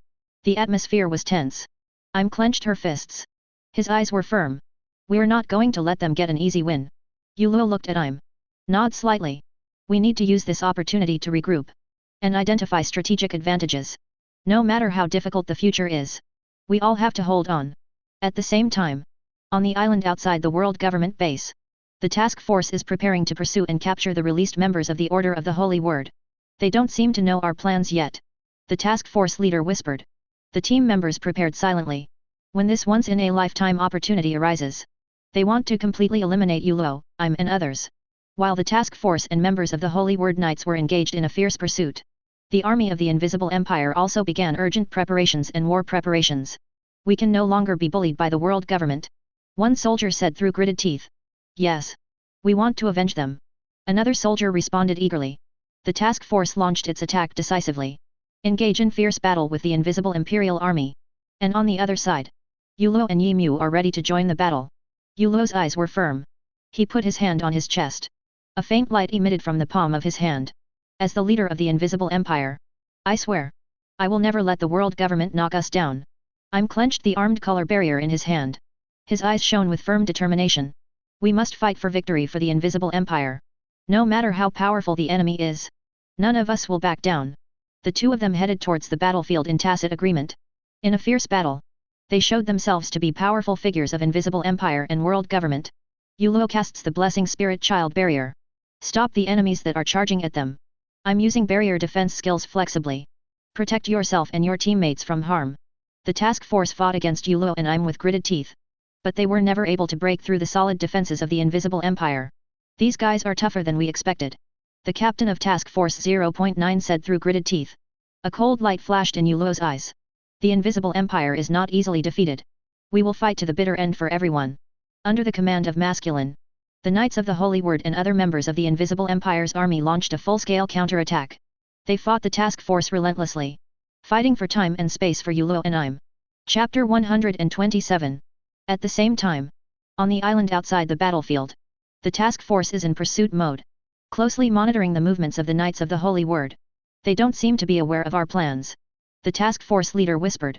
the atmosphere was tense. I'm clenched her fists. His eyes were firm. We're not going to let them get an easy win. Yulo looked at I'm. Nod slightly. We need to use this opportunity to regroup and identify strategic advantages. No matter how difficult the future is, we all have to hold on. At the same time, on the island outside the world government base, the task force is preparing to pursue and capture the released members of the Order of the Holy Word. They don't seem to know our plans yet, the task force leader whispered. The team members prepared silently. When this once-in-a-lifetime opportunity arises, they want to completely eliminate Yulo, I'm and others. While the task force and members of the Holy Word Knights were engaged in a fierce pursuit, the army of the Invisible Empire also began urgent preparations and war preparations. We can no longer be bullied by the world government, one soldier said through gritted teeth. Yes. We want to avenge them. Another soldier responded eagerly. The task force launched its attack decisively. Engage in fierce battle with the Invisible Imperial Army. And on the other side, Yulo and Yimu are ready to join the battle. Yulo's eyes were firm. He put his hand on his chest. A faint light emitted from the palm of his hand. As the leader of the Invisible Empire, I swear, I will never let the world government knock us down. I'm clenched the armed color barrier in his hand. His eyes shone with firm determination. We must fight for victory for the Invisible Empire. No matter how powerful the enemy is, none of us will back down. The two of them headed towards the battlefield in tacit agreement. In a fierce battle, they showed themselves to be powerful figures of Invisible Empire and world government. Yulo casts the Blessing Spirit Child barrier. Stop the enemies that are charging at them. I'm using barrier defense skills flexibly. Protect yourself and your teammates from harm. The task force fought against Yulo and I'm with gritted teeth. But they were never able to break through the solid defenses of the Invisible Empire. These guys are tougher than we expected. The captain of Task Force 0.9 said through gritted teeth. A cold light flashed in Yulo's eyes. The Invisible Empire is not easily defeated. We will fight to the bitter end for everyone. Under the command of Masculine, the Knights of the Holy Word and other members of the Invisible Empire's army launched a full-scale counterattack. They fought the task force relentlessly, fighting for time and space for Yulo and I'm. Chapter 127. At the same time, on the island outside the battlefield, the task force is in pursuit mode, closely monitoring the movements of the Knights of the Holy Word. They don't seem to be aware of our plans, the task force leader whispered.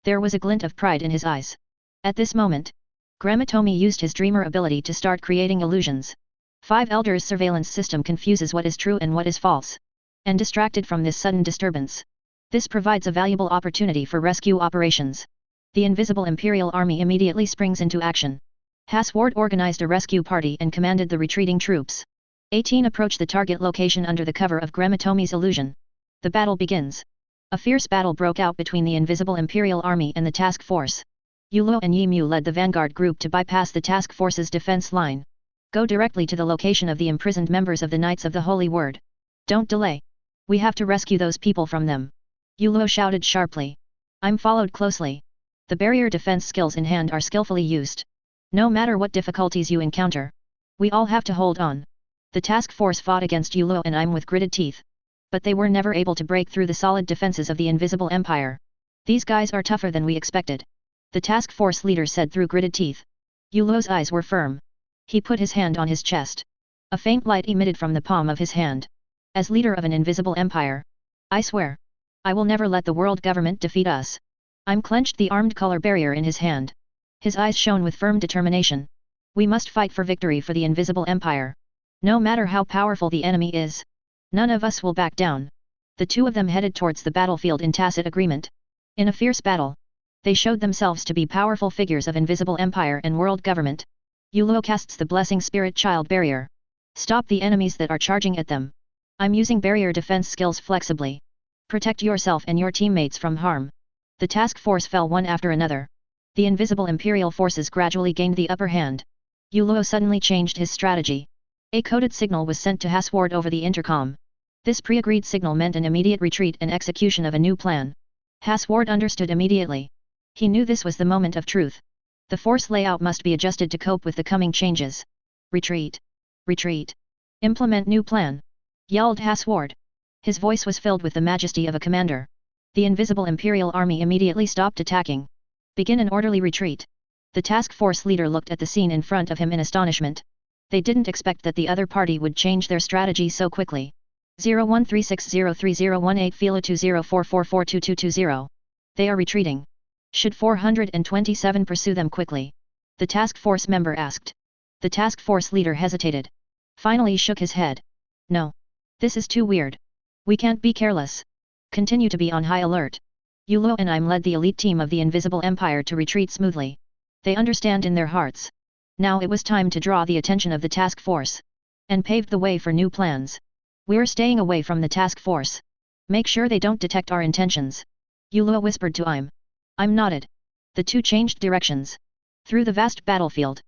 There was a glint of pride in his eyes. At this moment, Gramatomi used his dreamer ability to start creating illusions. 5 Elders' surveillance system confuses what is true and what is false, and distracted from this sudden disturbance. This provides a valuable opportunity for rescue operations. The Invisible Imperial Army immediately springs into action. Hasward organized a rescue party and commanded the retreating troops. 18 approached the target location under the cover of Grematomi's illusion. The battle begins. A fierce battle broke out between the invisible Imperial Army and the task force. Yulo and Yimu led the vanguard group to bypass the task force's defense line. Go directly to the location of the imprisoned members of the Knights of the Holy Word. Don't delay. We have to rescue those people from them. Yulo shouted sharply. I'm followed closely. The barrier defense skills in hand are skillfully used. No matter what difficulties you encounter, we all have to hold on. The task force fought against Yulo and I'm with gritted teeth. But they were never able to break through the solid defenses of the Invisible Empire. These guys are tougher than we expected. The task force leader said through gritted teeth. Yulo's eyes were firm. He put his hand on his chest. A faint light emitted from the palm of his hand. As leader of an invisible empire, I swear, I will never let the world government defeat us. I'm clenched the armed color barrier in his hand. His eyes shone with firm determination. We must fight for victory for the invisible empire. No matter how powerful the enemy is, none of us will back down. The two of them headed towards the battlefield in tacit agreement. In a fierce battle, they showed themselves to be powerful figures of invisible empire and world government. Yulo casts the blessing spirit child barrier. Stop the enemies that are charging at them. I'm using barrier defense skills flexibly. Protect yourself and your teammates from harm. The task force fell one after another. The invisible imperial forces gradually gained the upper hand. Yulo suddenly changed his strategy. A coded signal was sent to Hasward over the intercom. This pre-agreed signal meant an immediate retreat and execution of a new plan. Hasward understood immediately. He knew this was the moment of truth. The force layout must be adjusted to cope with the coming changes. Retreat. Retreat. Implement new plan. Yelled Hasward. His voice was filled with the majesty of a commander. The invisible Imperial Army immediately stopped attacking. Begin an orderly retreat. The task force leader looked at the scene in front of him in astonishment. They didn't expect that the other party would change their strategy so quickly. 0136030118 Fila 2044422220. They are retreating. Should 427 pursue them quickly? The task force member asked. The task force leader hesitated. Finally shook his head. No. This is too weird. We can't be careless. Continue to be on high alert. Yulo and I'm led the elite team of the Invisible Empire to retreat smoothly. They understand in their hearts. Now it was time to draw the attention of the task force. And paved the way for new plans. We're staying away from the task force. Make sure they don't detect our intentions. Yulo whispered to I'm nodded. The two changed directions. Through the vast battlefield.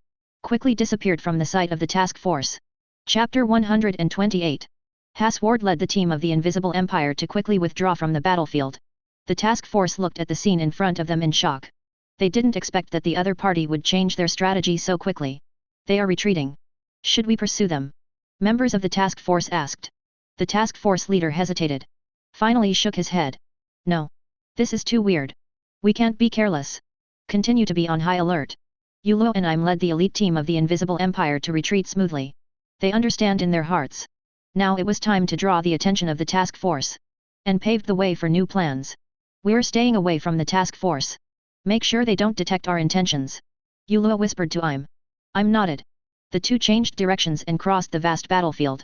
Quickly disappeared from the sight of the task force. Chapter 128. Hasward led the team of the Invisible Empire to quickly withdraw from the battlefield. The task force looked at the scene in front of them in shock. They didn't expect that the other party would change their strategy so quickly. They are retreating. Should we pursue them? Members of the task force asked. The task force leader hesitated. Finally shook his head. No. This is too weird. We can't be careless. Continue to be on high alert. Yulo and I'm led the elite team of the Invisible Empire to retreat smoothly. They understand in their hearts. Now it was time to draw the attention of the task force. And paved the way for new plans. We're staying away from the task force. Make sure they don't detect our intentions. Yulo whispered to I'm nodded. The two changed directions and crossed the vast battlefield.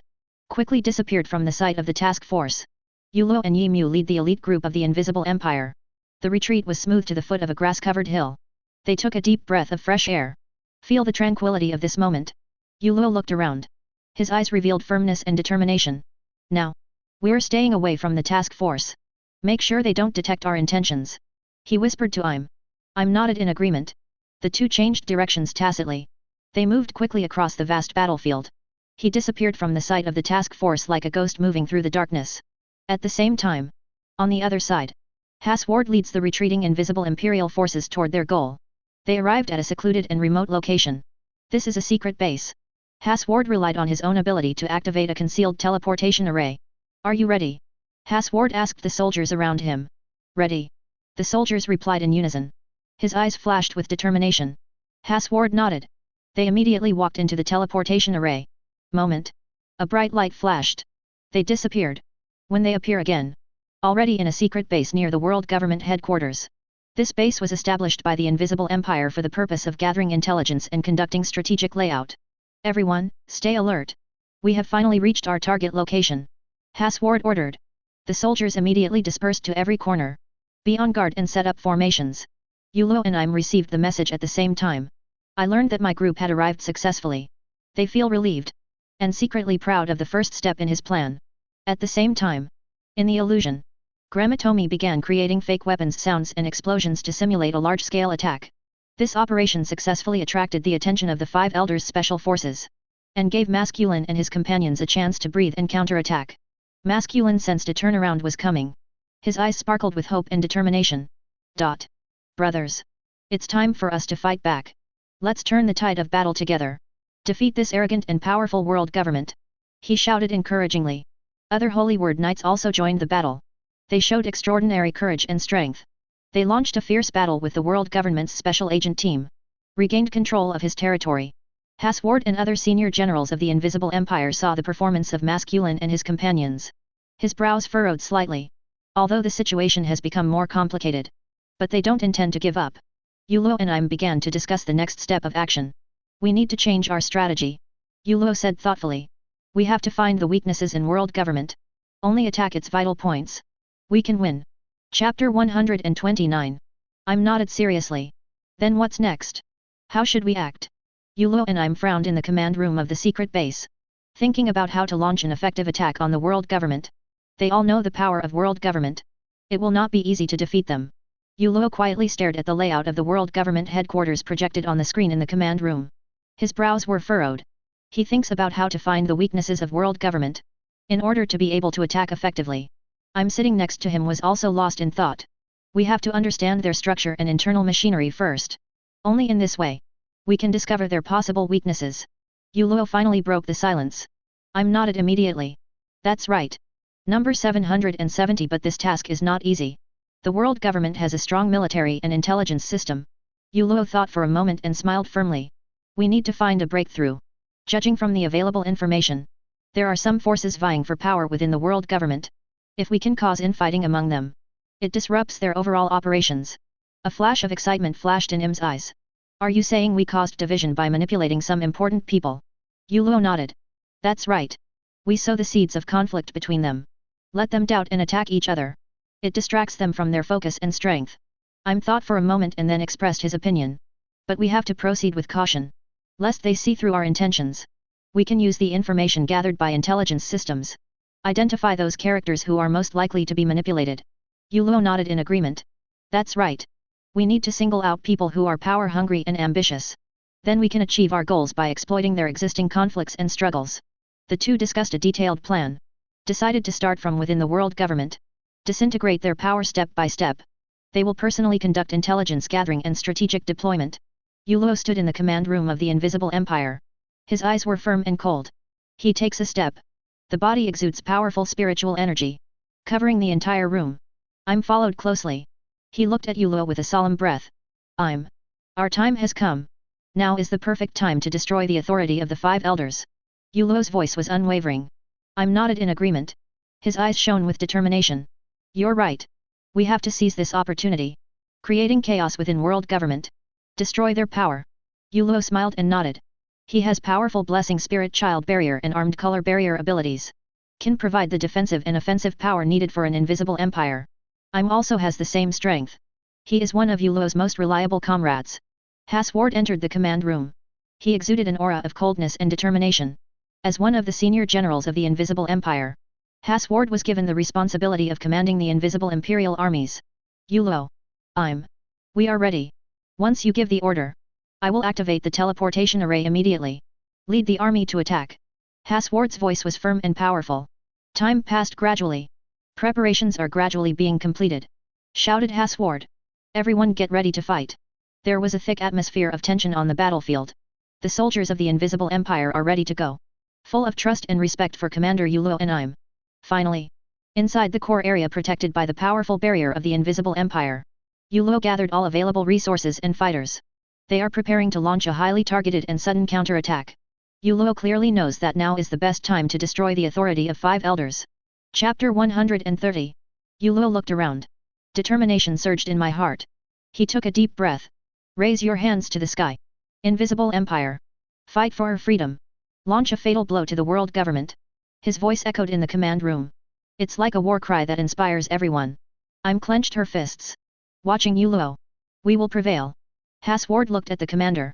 Quickly disappeared from the sight of the task force. Yulo and Yimu lead the elite group of the Invisible Empire. The retreat was smooth to the foot of a grass-covered hill. They took a deep breath of fresh air. Feel the tranquility of this moment. Yulo looked around. His eyes revealed firmness and determination. Now. We're staying away from the task force. Make sure they don't detect our intentions. He whispered to I'm nodded in agreement. The two changed directions tacitly. They moved quickly across the vast battlefield. He disappeared from the sight of the task force like a ghost moving through the darkness. At the same time, on the other side, Hasward leads the retreating invisible Imperial forces toward their goal. They arrived at a secluded and remote location. This is a secret base. Hasward relied on his own ability to activate a concealed teleportation array. Are you ready? Hasward asked the soldiers around him. Ready. The soldiers replied in unison. His eyes flashed with determination. Hasward nodded. They immediately walked into the teleportation array. Moment. A bright light flashed. They disappeared. When they appear again. Already in a secret base near the World Government headquarters. This base was established by the Invisible Empire for the purpose of gathering intelligence and conducting strategic layout. Everyone, stay alert. We have finally reached our target location. Hasward ordered. The soldiers immediately dispersed to every corner. Be on guard and set up formations. Yulo and I'm received the message at the same time. I learned that my group had arrived successfully. They feel relieved. And secretly proud of the first step in his plan. At the same time, in the illusion, Gramatomi began creating fake weapons sounds and explosions to simulate a large-scale attack. This operation successfully attracted the attention of the 5 Elders' Special Forces, and gave Masculine and his companions a chance to breathe and counterattack. Masculine sensed a turnaround was coming. His eyes sparkled with hope and determination. Brothers. It's time for us to fight back. Let's turn the tide of battle together. Defeat this arrogant and powerful world government. He shouted encouragingly. Other Holy Word Knights also joined the battle. They showed extraordinary courage and strength. They launched a fierce battle with the world government's special agent team. Regained control of his territory. Hasward and other senior generals of the Invisible Empire saw the performance of Masculine and his companions. His brows furrowed slightly. Although the situation has become more complicated. But they don't intend to give up. Yulo and I began to discuss the next step of action. We need to change our strategy. Yulo said thoughtfully. We have to find the weaknesses in world government. Only attack its vital points. We can win. Chapter 129. I'm nodded seriously. Then what's next? How should we act? Yulo and I frowned in the command room of the secret base. Thinking about how to launch an effective attack on the world government. They all know the power of world government. It will not be easy to defeat them. Yulo quietly stared at the layout of the world government headquarters projected on the screen in the command room. His brows were furrowed. He thinks about how to find the weaknesses of world government. In order to be able to attack effectively. I'm sitting next to him was also lost in thought. We have to understand their structure and internal machinery first. Only in this way. We can discover their possible weaknesses. Yulo finally broke the silence. I'm nodded immediately. That's right. Number 770 but this task is not easy. The world government has a strong military and intelligence system. Yulo thought for a moment and smiled firmly. We need to find a breakthrough. Judging from the available information. There are some forces vying for power within the world government. If we can cause infighting among them. It disrupts their overall operations. A flash of excitement flashed in Im's eyes. Are you saying we caused division by manipulating some important people? Yulo nodded. That's right. We sow the seeds of conflict between them. Let them doubt and attack each other. It distracts them from their focus and strength. Im thought for a moment and then expressed his opinion. But we have to proceed with caution. Lest they see through our intentions. We can use the information gathered by intelligence systems. Identify those characters who are most likely to be manipulated. Yulo nodded in agreement. That's right. We need to single out people who are power-hungry and ambitious. Then we can achieve our goals by exploiting their existing conflicts and struggles. The two discussed a detailed plan. Decided to start from within the world government. Disintegrate their power step by step. They will personally conduct intelligence gathering and strategic deployment. Yulo stood in the command room of the Invisible Empire. His eyes were firm and cold. He takes a step. The body exudes powerful spiritual energy. Covering the entire room. Im followed closely. He looked at Yulo with a solemn breath. Im. Our time has come. Now is the perfect time to destroy the authority of the 5 elders. Yulo's voice was unwavering. Im nodded in agreement. His eyes shone with determination. You're right. We have to seize this opportunity. Creating chaos within world government. Destroy their power. Yulo smiled and nodded. He has powerful blessing spirit child barrier and armed color barrier abilities. Can provide the defensive and offensive power needed for an invisible empire. Im also has the same strength. He is one of Yulo's most reliable comrades. Hasward entered the command room. He exuded an aura of coldness and determination. As one of the senior generals of the Invisible Empire, Hasward was given the responsibility of commanding the Invisible Imperial armies. Yulo. Im. We are ready. Once you give the order, I will activate the teleportation array immediately. Lead the army to attack. Hasward's voice was firm and powerful. Time passed gradually. Preparations are gradually being completed. Shouted Hasward. Everyone get ready to fight. There was a thick atmosphere of tension on the battlefield. The soldiers of the Invisible Empire are ready to go. Full of trust and respect for Commander Yulo and Im. Finally. Inside the core area protected by the powerful barrier of the Invisible Empire. Yulo gathered all available resources and fighters. They are preparing to launch a highly targeted and sudden counterattack. Yulo clearly knows that now is the best time to destroy the authority of 5 elders. Chapter 130. Yulo looked around. Determination surged in my heart. He took a deep breath. Raise your hands to the sky. Invisible Empire. Fight for our freedom. Launch a fatal blow to the world government. His voice echoed in the command room. It's like a war cry that inspires everyone. Im clenched her fists. Watching Yulo. We will prevail. Hasward looked at the commander.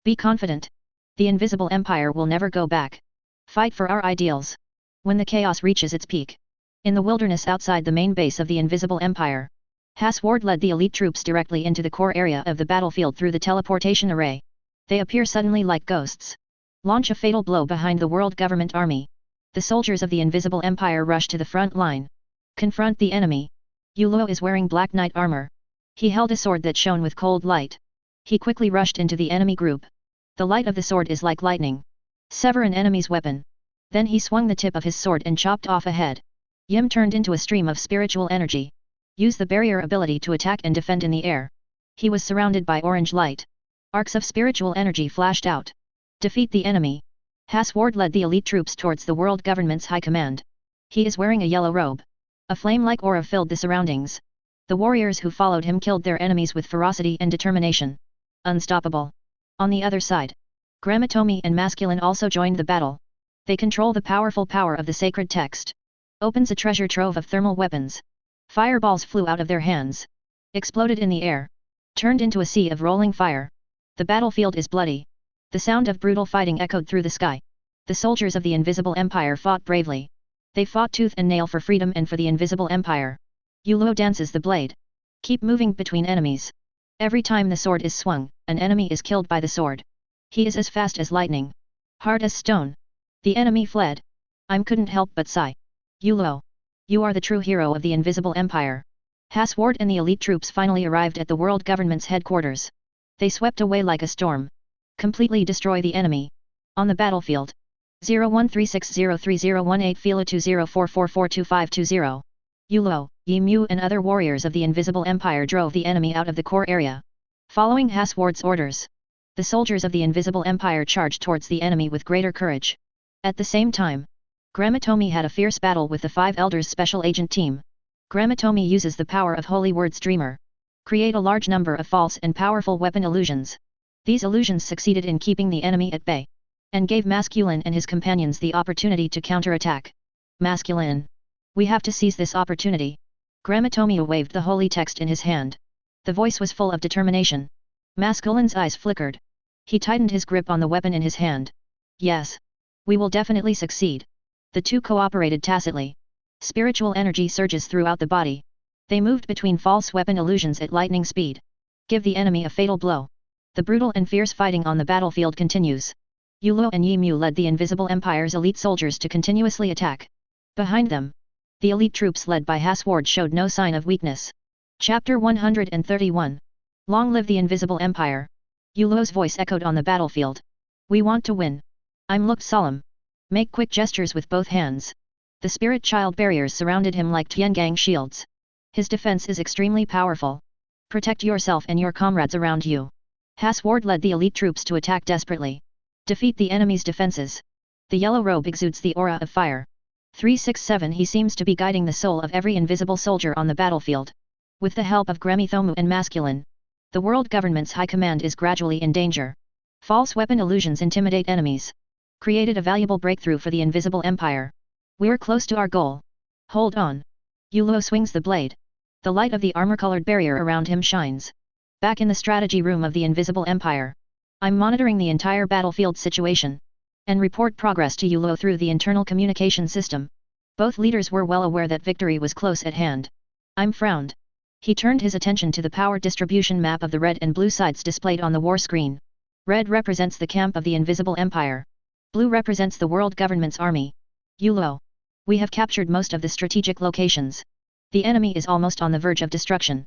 Be confident. The invisible empire will never go back. Fight for our ideals. When the chaos reaches its peak. In the wilderness outside the main base of the invisible empire, Hasward led the elite troops directly into the core area of the battlefield through the teleportation array. They appear suddenly like ghosts. Launch a fatal blow behind the world government army. The soldiers of the invisible empire rush to the front line. Confront the enemy. Yulo is wearing black knight armor. He held a sword that shone with cold light. He quickly rushed into the enemy group. The light of the sword is like lightning. Sever an enemy's weapon. Then he swung the tip of his sword and chopped off a head. Yim turned into a stream of spiritual energy. Use the barrier ability to attack and defend in the air. He was surrounded by orange light. Arcs of spiritual energy flashed out. Defeat the enemy. Hasward led the elite troops towards the world government's high command. He is wearing a yellow robe. A flame-like aura filled the surroundings. The warriors who followed him killed their enemies with ferocity and determination. Unstoppable. On the other side, Gramatomi and Masculine also joined the battle. They control the powerful power of the sacred text. Opens a treasure trove of thermal weapons. Fireballs flew out of their hands. Exploded in the air. Turned into a sea of rolling fire. The battlefield is bloody. The sound of brutal fighting echoed through the sky. The soldiers of the Invisible Empire fought bravely. They fought tooth and nail for freedom and for the Invisible Empire. Yulo dances the blade. Keep moving between enemies. Every time the sword is swung, an enemy is killed by the sword. He is as fast as lightning. Hard as stone. The enemy fled. I couldn't help but sigh. Yulo. You are the true hero of the Invisible Empire. Hasward and the elite troops finally arrived at the world government's headquarters. They swept away like a storm. Completely destroy the enemy. On the battlefield. 0136030118 Fila 2044442520. Yulo, Yimu and other warriors of the Invisible Empire drove the enemy out of the core area. Following Hasward's orders, the soldiers of the Invisible Empire charged towards the enemy with greater courage. At the same time, Gramatomi had a fierce battle with the Five Elders Special Agent Team. Gramatomi uses the power of Holy Words Dreamer. Create a large number of false and powerful weapon illusions. These illusions succeeded in keeping the enemy at bay, and gave Masculine and his companions the opportunity to counterattack. Masculine. We have to seize this opportunity. Gramatomi waved the holy text in his hand. The voice was full of determination. Masculine's eyes flickered. He tightened his grip on the weapon in his hand. Yes. We will definitely succeed. The two cooperated tacitly. Spiritual energy surges throughout the body. They moved between false weapon illusions at lightning speed. Give the enemy a fatal blow. The brutal and fierce fighting on the battlefield continues. Yulo and Yimu led the Invisible Empire's elite soldiers to continuously attack. Behind them, the elite troops led by Hasward showed no sign of weakness. Chapter 131. Long live the Invisible Empire. Yulo's voice echoed on the battlefield. We want to win. Looked solemn. Make quick gestures with both hands. The spirit child barriers surrounded him like Tiangang shields. His defense is extremely powerful. Protect yourself and your comrades around you. Hasward led the elite troops to attack desperately. Defeat the enemy's defenses. The yellow robe exudes the aura of fire. 367 He seems to be guiding the soul of every invisible soldier on the battlefield. With the help of Gramatomi and Masculine, the world government's high command is gradually in danger. False weapon illusions intimidate enemies. Created a valuable breakthrough for the Invisible Empire. We're close to our goal. Hold on. Yulo swings the blade. The light of the armor-colored barrier around him shines. Back in the strategy room of the Invisible Empire, I'm monitoring the entire battlefield situation, and report progress to Yulo through the internal communication system. Both leaders were well aware that victory was close at hand. Frowned. He turned his attention to the power distribution map of the red and blue sides displayed on the war screen. Red represents the camp of the Invisible Empire. Blue represents the world government's army. Yulo. We have captured most of the strategic locations. The enemy is almost on the verge of destruction.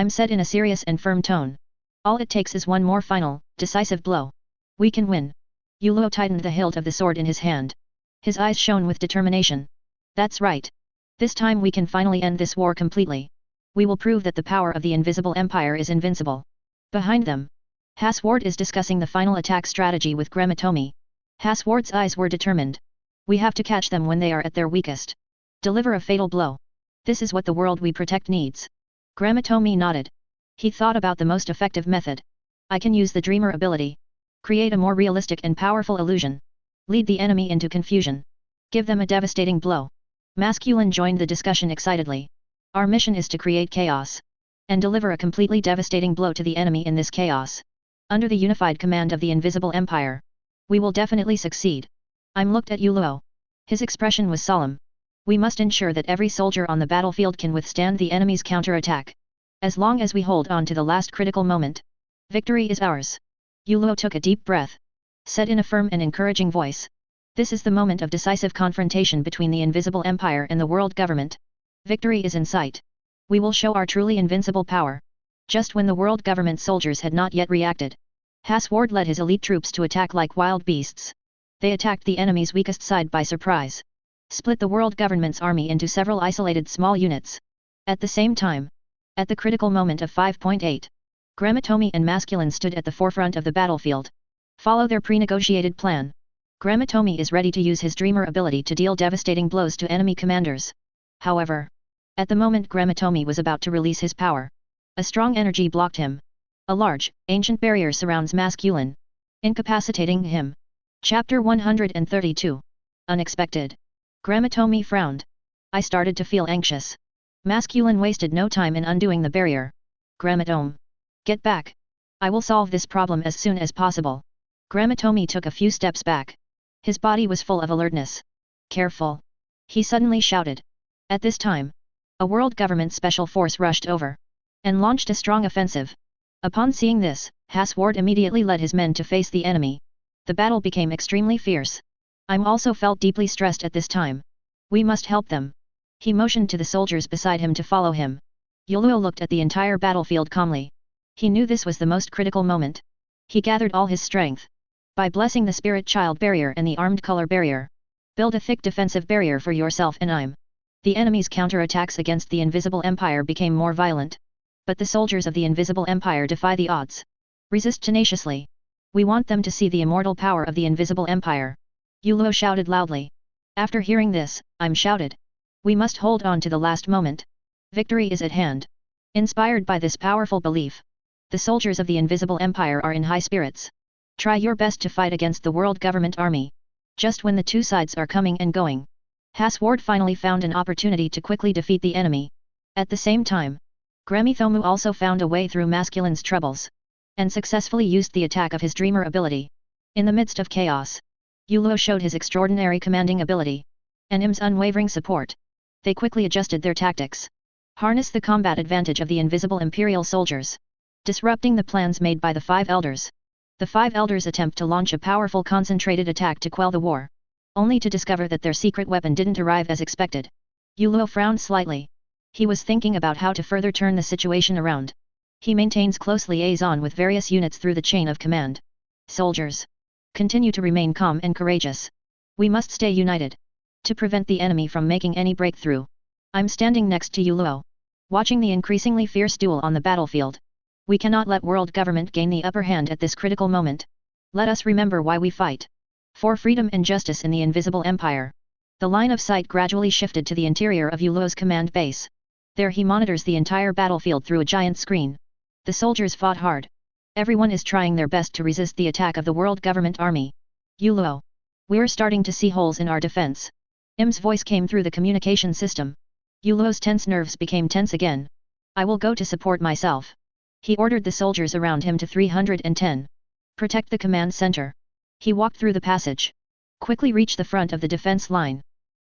Said in a serious and firm tone. All it takes is one more final, decisive blow. We can win. Yulo tightened the hilt of the sword in his hand. His eyes shone with determination. That's right. This time we can finally end this war completely. We will prove that the power of the Invisible Empire is invincible. Behind them, Hasward is discussing the final attack strategy with Gramatomi. Hasward's eyes were determined. We have to catch them when they are at their weakest. Deliver a fatal blow. This is what the world we protect needs. Gramatomi nodded. He thought about the most effective method. I can use the Dreamer ability. Create a more realistic and powerful illusion. Lead the enemy into confusion. Give them a devastating blow. Masculine joined the discussion excitedly. Our mission is to create chaos. And deliver a completely devastating blow to the enemy in this chaos. Under the unified command of the Invisible Empire, we will definitely succeed. I'm looked at Yuluo. His expression was solemn. We must ensure that every soldier on the battlefield can withstand the enemy's counterattack. As long as we hold on to the last critical moment, victory is ours. Yuluo took a deep breath, said in a firm and encouraging voice. This is the moment of decisive confrontation between the Invisible Empire and the world government. Victory is in sight. We will show our truly invincible power. Just when the world government soldiers had not yet reacted, Hasward led his elite troops to attack like wild beasts. They attacked the enemy's weakest side by surprise, split the world government's army into several isolated small units. At the same time, at the critical moment of 5.8, Gramatomi and Masculine stood at the forefront of the battlefield. Follow their pre-negotiated plan. Gramatomi is ready to use his Dreamer ability to deal devastating blows to enemy commanders. However, at the moment Gramatomi was about to release his power, a strong energy blocked him. A large, ancient barrier surrounds Masculine, incapacitating him. Chapter 132. Unexpected. Gramatomi frowned. I started to feel anxious. Masculine wasted no time in undoing the barrier. Gramatome. Get back. I will solve this problem as soon as possible. Gramatomi took a few steps back. His body was full of alertness. Careful. He suddenly shouted. At this time, a world government special force rushed over and launched a strong offensive. Upon seeing this, Hasward immediately led his men to face the enemy. The battle became extremely fierce. I'm also felt deeply stressed at this time. We must help them. He motioned to the soldiers beside him to follow him. Yuluo looked at the entire battlefield calmly. He knew this was the most critical moment. He gathered all his strength. By blessing the Spirit Child Barrier and the Armed Color Barrier, build a thick defensive barrier for yourself and I'm. The enemy's counterattacks against the Invisible Empire became more violent. But the soldiers of the Invisible Empire defy the odds. Resist tenaciously. We want them to see the immortal power of the Invisible Empire. Yuluo shouted loudly. After hearing this, I'm shouted. We must hold on to the last moment. Victory is at hand. Inspired by this powerful belief, the soldiers of the Invisible Empire are in high spirits. Try your best to fight against the world government army. Just when the two sides are coming and going, Hasward finally found an opportunity to quickly defeat the enemy. At the same time, Gramithomu also found a way through Masculine's troubles, and successfully used the attack of his Dreamer ability. In the midst of chaos, Yuluo showed his extraordinary commanding ability, and Im's unwavering support. They quickly adjusted their tactics. Harness the combat advantage of the invisible Imperial soldiers, disrupting the plans made by the Five Elders. The Five Elders attempt to launch a powerful concentrated attack to quell the war, only to discover that their secret weapon didn't arrive as expected. Yuluo frowned slightly. He was thinking about how to further turn the situation around. He maintains close liaison with various units through the chain of command. Soldiers, continue to remain calm and courageous. We must stay united to prevent the enemy from making any breakthrough. I'm standing next to Yuluo, watching the increasingly fierce duel on the battlefield. We cannot let world government gain the upper hand at this critical moment. Let us remember why we fight. For freedom and justice in the Invisible Empire. The line of sight gradually shifted to the interior of Yuluo's command base. There he monitors the entire battlefield through a giant screen. The soldiers fought hard. Everyone is trying their best to resist the attack of the world government army. Yuluo, we're starting to see holes in our defense. Im's voice came through the communication system. Yuluo's tense nerves became tense again. I will go to support myself. He ordered the soldiers around him to 310. Protect the command center. He walked through the passage. Quickly reached the front of the defense line.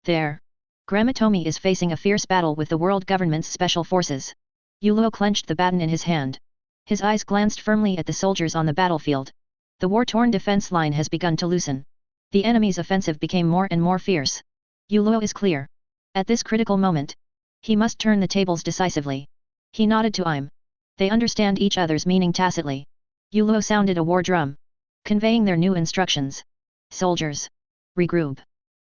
There, Gramatomi is facing a fierce battle with the world government's special forces. Yuluo clenched the baton in his hand. His eyes glanced firmly at the soldiers on the battlefield. The war-torn defense line has begun to loosen. The enemy's offensive became more and more fierce. Yuluo is clear. At this critical moment, he must turn the tables decisively. He nodded to Im. They understand each other's meaning tacitly. Yuluo sounded a war drum, conveying their new instructions. Soldiers, regroup.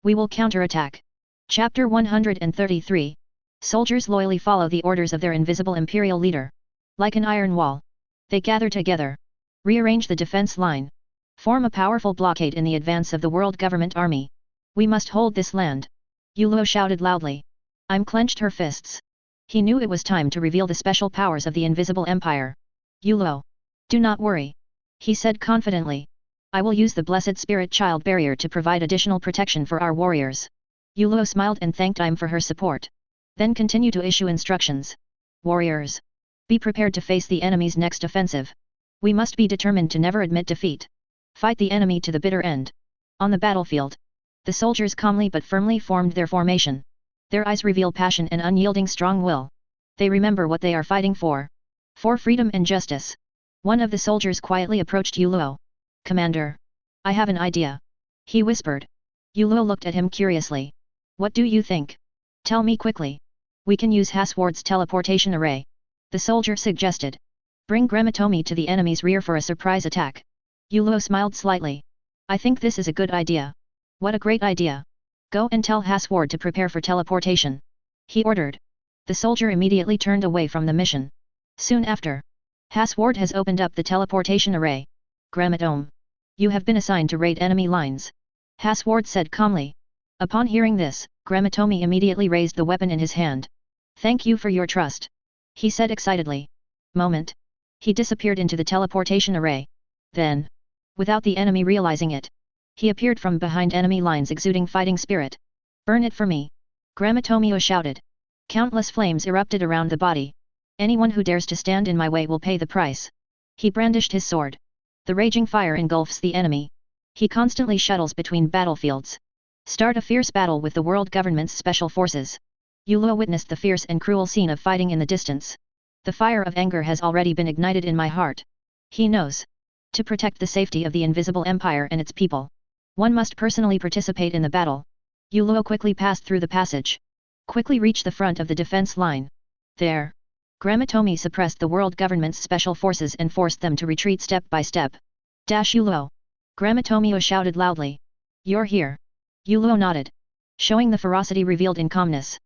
We will counterattack. Chapter 133. Soldiers loyally follow the orders of their invisible imperial leader. Like an iron wall, they gather together. Rearrange the defense line. Form a powerful blockade in the advance of the world government army. We must hold this land. Yuluo shouted loudly. Im clenched her fists. He knew it was time to reveal the special powers of the Invisible Empire. Yuluo, do not worry. He said confidently. I will use the Blessed Spirit Child Barrier to provide additional protection for our warriors. Yuluo smiled and thanked Im for her support. Then continue to issue instructions. Warriors, be prepared to face the enemy's next offensive. We must be determined to never admit defeat. Fight the enemy to the bitter end. On the battlefield, the soldiers calmly but firmly formed their formation. Their eyes reveal passion and unyielding strong will. They remember what they are fighting for. For freedom and justice. One of the soldiers quietly approached Yuluo. Commander. I have an idea. He whispered. Yuluo looked at him curiously. What do you think? Tell me quickly. We can use Hasward's teleportation array. The soldier suggested. Bring Gramatomi to the enemy's rear for a surprise attack. Yuluo smiled slightly. I think this is a good idea. What a great idea. Go and tell Hasward to prepare for teleportation. He ordered. The soldier immediately turned away from the mission. Soon after, Hasward has opened up the teleportation array. Gramatome. You have been assigned to raid enemy lines. Hasward said calmly. Upon hearing this, Gramatomi immediately raised the weapon in his hand. Thank you for your trust. He said excitedly. Moment. He disappeared into the teleportation array. Then, without the enemy realizing it, he appeared from behind enemy lines exuding fighting spirit. Burn it for me. Gramatomio shouted. Countless flames erupted around the body. Anyone who dares to stand in my way will pay the price. He brandished his sword. The raging fire engulfs the enemy. He constantly shuttles between battlefields. Start a fierce battle with the world government's special forces. Yuluo witnessed the fierce and cruel scene of fighting in the distance. The fire of anger has already been ignited in my heart. He knows. To protect the safety of the invisible empire and its people, one must personally participate in the battle. Yuluo quickly passed through the passage. Quickly reached the front of the defense line. There, Gramatomi suppressed the world government's special forces and forced them to retreat step by step. Yuluo. Gramatomio shouted loudly. You're here. Yuluo nodded, showing the ferocity revealed in calmness.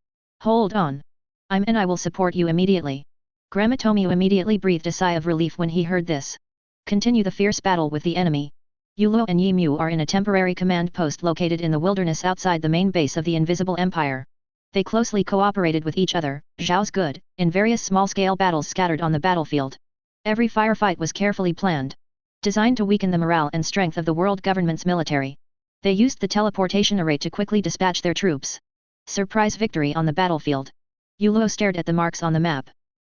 Hold on. I will support you immediately. Gramatomio immediately breathed a sigh of relief when he heard this. Continue the fierce battle with the enemy. Yuluo and Yimu are in a temporary command post located in the wilderness outside the main base of the Invisible Empire. They closely cooperated with each other, Zhao's good, in various small-scale battles scattered on the battlefield. Every firefight was carefully planned, designed to weaken the morale and strength of the world government's military. They used the teleportation array to quickly dispatch their troops. Surprise victory on the battlefield. Yuluo stared at the marks on the map.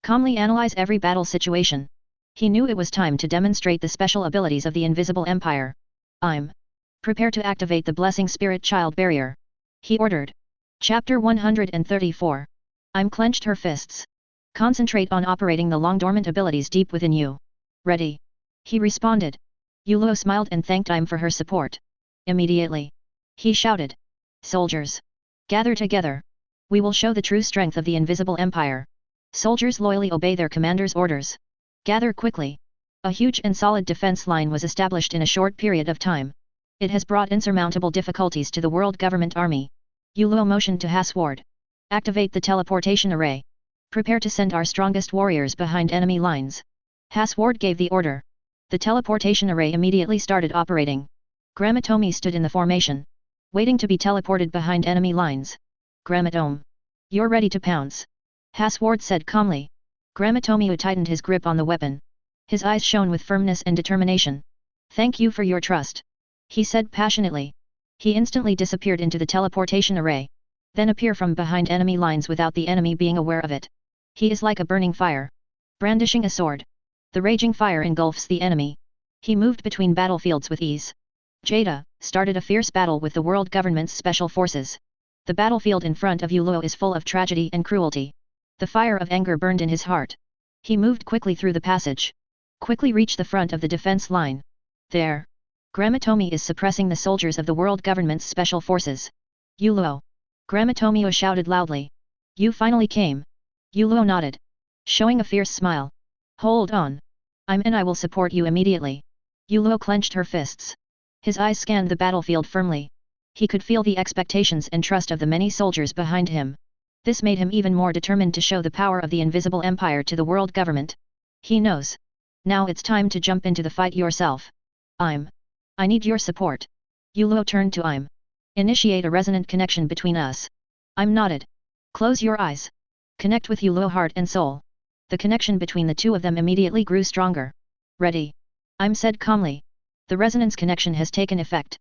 Calmly analyze every battle situation. He knew it was time to demonstrate the special abilities of the Invisible Empire. Prepare to activate the Blessing Spirit Child Barrier. He ordered. Chapter 134. Clenched her fists. Concentrate on operating the long-dormant abilities deep within you. Ready. He responded. Yuluo smiled and thanked for her support. Immediately, he shouted. Soldiers. Gather together. We will show the true strength of the Invisible Empire. Soldiers loyally obey their commander's orders. Gather quickly. A huge and solid defense line was established in a short period of time. It has brought insurmountable difficulties to the world government army. Yuluo motioned to Hasward. Activate the teleportation array. Prepare to send our strongest warriors behind enemy lines. Hasward gave the order. The teleportation array immediately started operating. Gramatomi stood in the formation, waiting to be teleported behind enemy lines. Gramatome. You're ready to pounce. Hasward said calmly. Gramatomio tightened his grip on the weapon. His eyes shone with firmness and determination. Thank you for your trust. He said passionately. He instantly disappeared into the teleportation array. Then appear from behind enemy lines without the enemy being aware of it. He is like a burning fire. Brandishing a sword. The raging fire engulfs the enemy. He moved between battlefields with ease. Jada started a fierce battle with the world government's special forces. The battlefield in front of Yuluo is full of tragedy and cruelty. The fire of anger burned in his heart. He moved quickly through the passage. Quickly reached the front of the defense line. There, Gramatomi is suppressing the soldiers of the world government's special forces. Yuluo. Gramatomio shouted loudly. You finally came. Yuluo nodded, showing a fierce smile. Hold on. I will support you immediately. Yuluo clenched her fists. His eyes scanned the battlefield firmly. He could feel the expectations and trust of the many soldiers behind him. This made him even more determined to show the power of the Invisible Empire to the world government. He knows. Now it's time to jump into the fight yourself. I need your support. Yuluo turned to Initiate a resonant connection between us. Nodded. Close your eyes. Connect with Yuluo heart and soul. The connection between the two of them immediately grew stronger. Ready. Said calmly. The resonance connection has taken effect.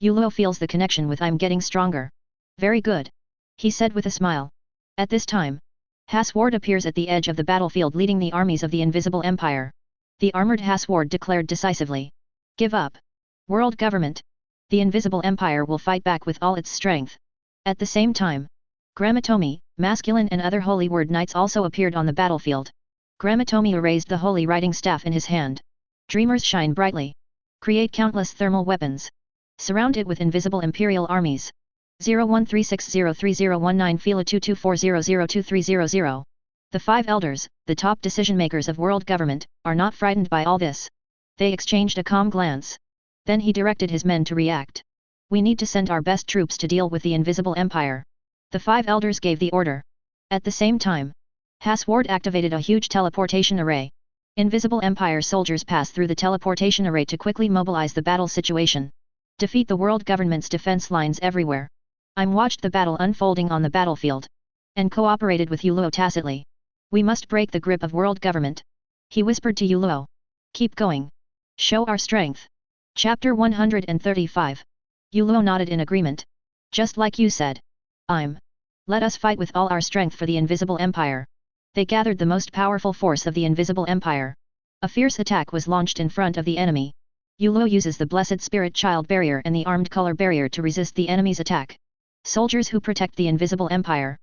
Yuluo feels the connection with getting stronger. Very good. He said with a smile. At this time, Hasward appears at the edge of the battlefield leading the armies of the Invisible Empire. The armored Hasward declared decisively. Give up. World government. The Invisible Empire will fight back with all its strength. At the same time, Gramatomi, masculine and other holy word knights also appeared on the battlefield. Gramatomi raised the holy writing staff in his hand. Dreamers shine brightly. Create countless thermal weapons. Surround it with invisible imperial armies. 0136030019 Fila 2240023000. The five elders, the top decision-makers of world government, are not frightened by all this. They exchanged a calm glance. Then he directed his men to react. We need to send our best troops to deal with the Invisible Empire. The five elders gave the order. At the same time, Hasward activated a huge teleportation array. Invisible Empire soldiers pass through the teleportation array to quickly mobilize the battle situation. Defeat the world government's defense lines everywhere. I'm watched the battle unfolding on the battlefield. And cooperated with Yuluo tacitly. We must break the grip of world government. He whispered to Yuluo. Keep going. Show our strength. Chapter 135. Yuluo nodded in agreement. Just like you said. Let us fight with all our strength for the Invisible Empire. They gathered the most powerful force of the Invisible Empire. A fierce attack was launched in front of the enemy. Yuluo uses the Blessed Spirit Child Barrier and the Armed Color Barrier to resist the enemy's attack. Soldiers who protect the Invisible Empire.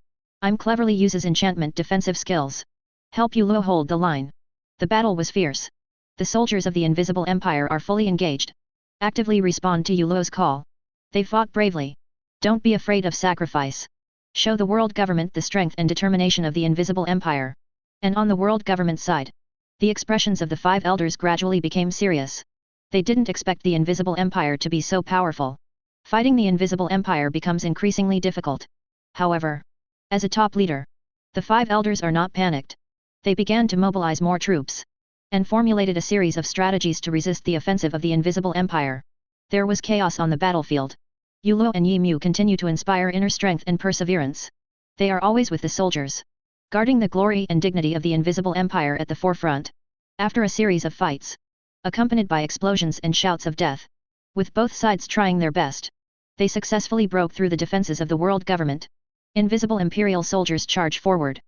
Cleverly uses enchantment defensive skills. Help Yuluo hold the line. The battle was fierce. The soldiers of the Invisible Empire are fully engaged. Actively respond to Yuluo's call. They fought bravely. Don't be afraid of sacrifice. Show the world government the strength and determination of the Invisible Empire. And on the world government side, the expressions of the five elders gradually became serious. They didn't expect the Invisible Empire to be so powerful. Fighting the Invisible Empire becomes increasingly difficult. However, as a top leader, the five elders are not panicked. They began to mobilize more troops. And formulated a series of strategies to resist the offensive of the Invisible Empire. There was chaos on the battlefield. Yuluo and Yimu continue to inspire inner strength and perseverance. They are always with the soldiers, guarding the glory and dignity of the Invisible Empire at the forefront. After a series of fights, accompanied by explosions and shouts of death, with both sides trying their best, they successfully broke through the defenses of the world government. Invisible Imperial soldiers charge forward.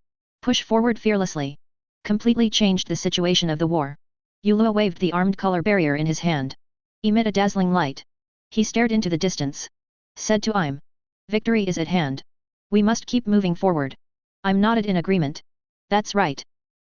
Push forward fearlessly. Completely changed the situation of the war. Yuluo waved the armed color barrier in his hand. Emit a dazzling light. He stared into the distance. Said to Victory is at hand. We must keep moving forward. Nodded in agreement. That's right.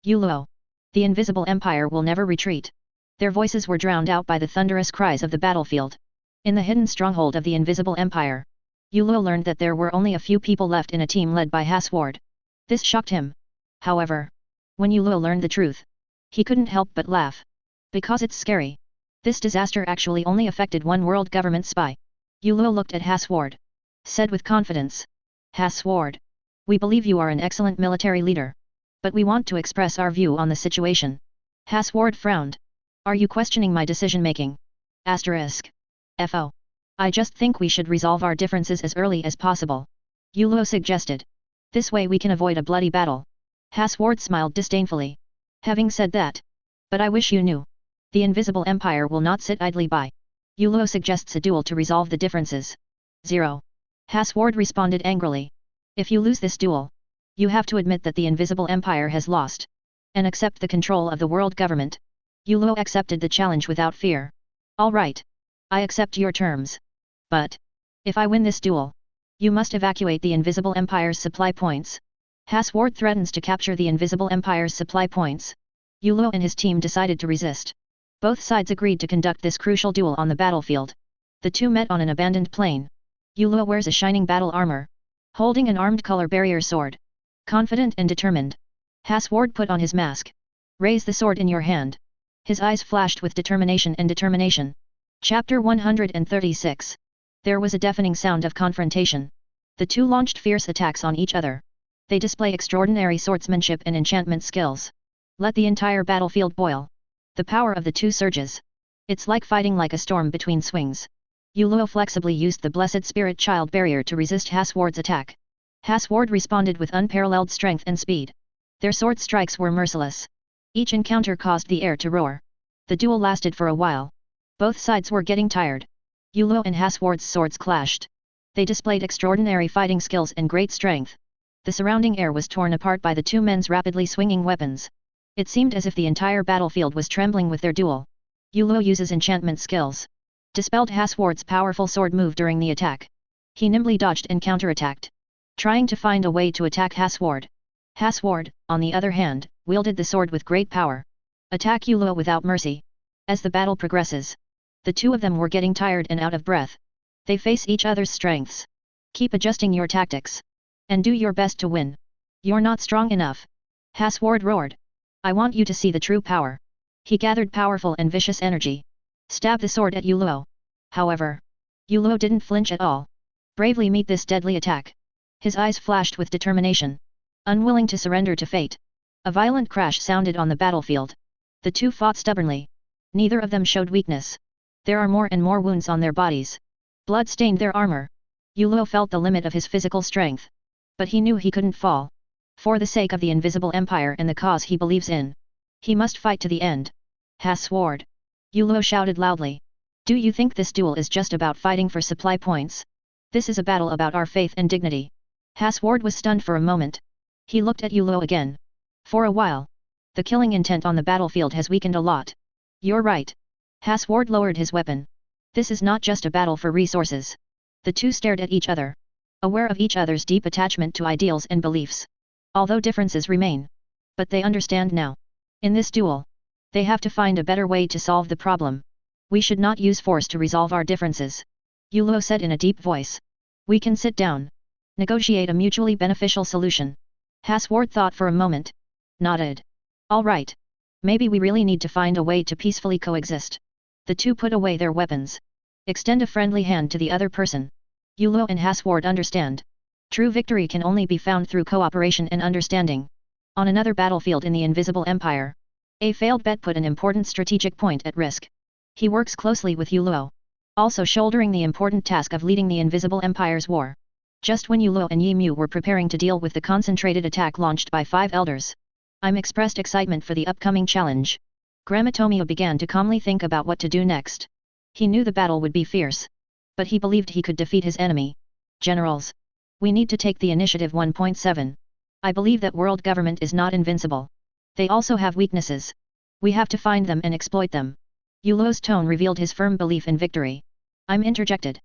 Yuluo. The Invisible Empire will never retreat. Their voices were drowned out by the thunderous cries of the battlefield. In the hidden stronghold of the Invisible Empire, Yuluo learned that there were only a few people left in a team led by Hasward. This shocked him. However, when Yuluo learned the truth, he couldn't help but laugh. Because it's scary. This disaster actually only affected one world government spy. Yuluo looked at Hasward. Said with confidence. Hasward. We believe you are an excellent military leader. But we want to express our view on the situation. Hasward frowned. Are you questioning my decision-making? FO. I just think we should resolve our differences as early as possible. Yuluo suggested. This way we can avoid a bloody battle. Hasward smiled disdainfully. Having said that. But I wish you knew. The Invisible Empire will not sit idly by. Yuluo suggests a duel to resolve the differences. 0. Hasward responded angrily. If you lose this duel, you have to admit that the Invisible Empire has lost. And accept the control of the world government. Yuluo accepted the challenge without fear. All right. I accept your terms. But, if I win this duel, you must evacuate the Invisible Empire's supply points. Hasward threatens to capture the Invisible Empire's supply points. Yuluo and his team decided to resist. Both sides agreed to conduct this crucial duel on the battlefield. The two met on an abandoned plain. Yuluo wears a shining battle armor, holding an armed color barrier sword. Confident and determined. Hasward put on his mask. Raise the sword in your hand. His eyes flashed with determination. Chapter 136. There was a deafening sound of confrontation. The two launched fierce attacks on each other. They display extraordinary swordsmanship and enchantment skills. Let the entire battlefield boil. The power of the two surges. It's like fighting like a storm between swings. Yuluo flexibly used the Blessed Spirit Child Barrier to resist Hasward's attack. Hasward responded with unparalleled strength and speed. Their sword strikes were merciless. Each encounter caused the air to roar. The duel lasted for a while. Both sides were getting tired. Yuluo and Hasward's swords clashed. They displayed extraordinary fighting skills and great strength. The surrounding air was torn apart by the two men's rapidly swinging weapons. It seemed as if the entire battlefield was trembling with their duel. Yulo uses enchantment skills. Dispelled Hasward's powerful sword move during the attack. He nimbly dodged and counterattacked, trying to find a way to attack Hasward. Hasward, on the other hand, wielded the sword with great power. Attack Yulo without mercy. As the battle progresses, the two of them were getting tired and out of breath. They face each other's strengths. Keep adjusting your tactics. And do your best to win. You're not strong enough. Hasward roared. I want you to see the true power. He gathered powerful and vicious energy. Stabbed the sword at Yulo. However, Yulo didn't flinch at all. Bravely meet this deadly attack. His eyes flashed with determination. Unwilling to surrender to fate. A violent crash sounded on the battlefield. The two fought stubbornly. Neither of them showed weakness. There are more and more wounds on their bodies. Blood stained their armor. Yulo felt the limit of his physical strength. But he knew he couldn't fall. For the sake of the Invisible Empire and the cause he believes in, he must fight to the end. Hasward! Yulo shouted loudly. Do you think this duel is just about fighting for supply points? This is a battle about our faith and dignity. Hasward was stunned for a moment. He looked at Yulo again. For a while, the killing intent on the battlefield has weakened a lot. You're right. Hasward lowered his weapon. This is not just a battle for resources. The two stared at each other, aware of each other's deep attachment to ideals and beliefs. Although differences remain, but they understand now. In this duel, they have to find a better way to solve the problem. We should not use force to resolve our differences. Yulo said in a deep voice. We can sit down. Negotiate a mutually beneficial solution. Hasward thought for a moment. Nodded. All right. Maybe we really need to find a way to peacefully coexist. The two put away their weapons. Extend a friendly hand to the other person. Yulo and Hasward understand. True victory can only be found through cooperation and understanding. On another battlefield in the Invisible Empire, a failed bet put an important strategic point at risk. He works closely with Yulo, also shouldering the important task of leading the Invisible Empire's war. Just when Yulo and Yi Mu were preparing to deal with the concentrated attack launched by 5 elders, I'm expressed excitement for the upcoming challenge. Gramatomio began to calmly think about what to do next. He knew the battle would be fierce, but he believed he could defeat his enemy. Generals, we need to take the initiative. 1.7. I believe that world government is not invincible. They also have weaknesses. We have to find them and exploit them. Yulo's tone revealed his firm belief in victory. I'm interjected.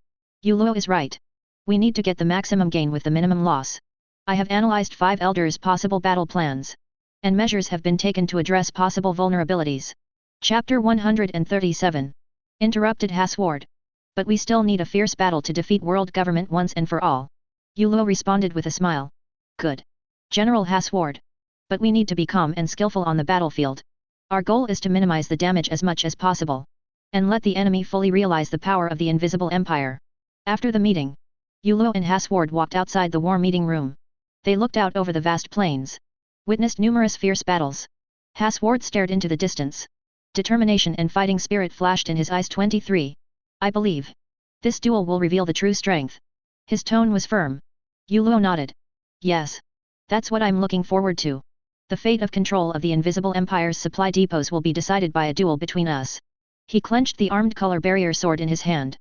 Yulo is right. We need to get the maximum gain with the minimum loss. I have analyzed 5 elders' possible battle plans, and measures have been taken to address possible vulnerabilities. Chapter 137. Interrupted Hasward. But we still need a fierce battle to defeat world government once and for all. Yulo responded with a smile. Good. General Hasward. But we need to be calm and skillful on the battlefield. Our goal is to minimize the damage as much as possible, and let the enemy fully realize the power of the Invisible Empire. After the meeting, Yulo and Hasward walked outside the war meeting room. They looked out over the vast plains, witnessed numerous fierce battles. Hasward stared into the distance. Determination and fighting spirit flashed in his eyes. 23. I believe this duel will reveal the true strength. His tone was firm. Yulo nodded. Yes. That's what I'm looking forward to. The fate of control of the Invisible Empire's supply depots will be decided by a duel between us. He clenched the armed color barrier sword in his hand.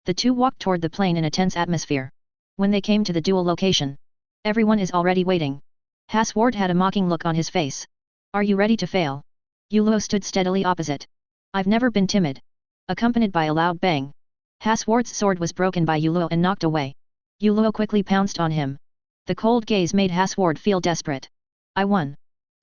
The two walked toward the plain in a tense atmosphere. When they came to the duel location, everyone is already waiting. Hasward had a mocking look on his face. Are you ready to fail? Yulo stood steadily opposite. I've never been timid. Accompanied by a loud bang, Hasward's sword was broken by Yulo and knocked away. Yulo quickly pounced on him. The cold gaze made Hasward feel desperate. I won.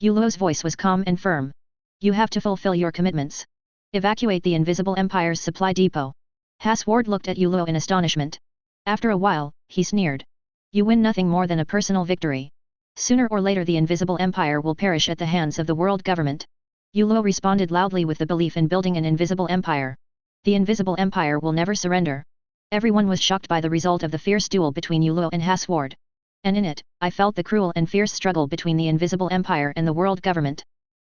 Yulo's voice was calm and firm. You have to fulfill your commitments. Evacuate the Invisible Empire's supply depot. Hasward looked at Yulo in astonishment. After a while, he sneered. You win nothing more than a personal victory. Sooner or later the Invisible Empire will perish at the hands of the world government. Yulo responded loudly with the belief in building an invisible empire. The Invisible Empire will never surrender. Everyone was shocked by the result of the fierce duel between Yulo and Hasward. And in it, I felt the cruel and fierce struggle between the Invisible Empire and the world government.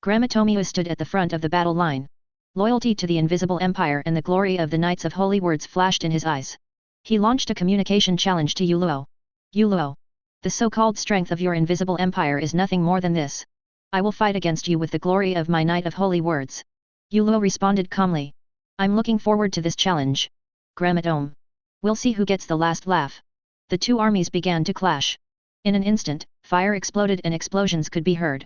Gramatomio stood at the front of the battle line. Loyalty to the Invisible Empire and the glory of the Knights of Holy Words flashed in his eyes. He launched a communication challenge to Yulo. Yulo, the so-called strength of your Invisible Empire is nothing more than this. I will fight against you with the glory of my Knight of Holy Words. Yulo responded calmly. I'm looking forward to this challenge. Gramatome. We'll see who gets the last laugh. The two armies began to clash. In an instant, fire exploded and explosions could be heard.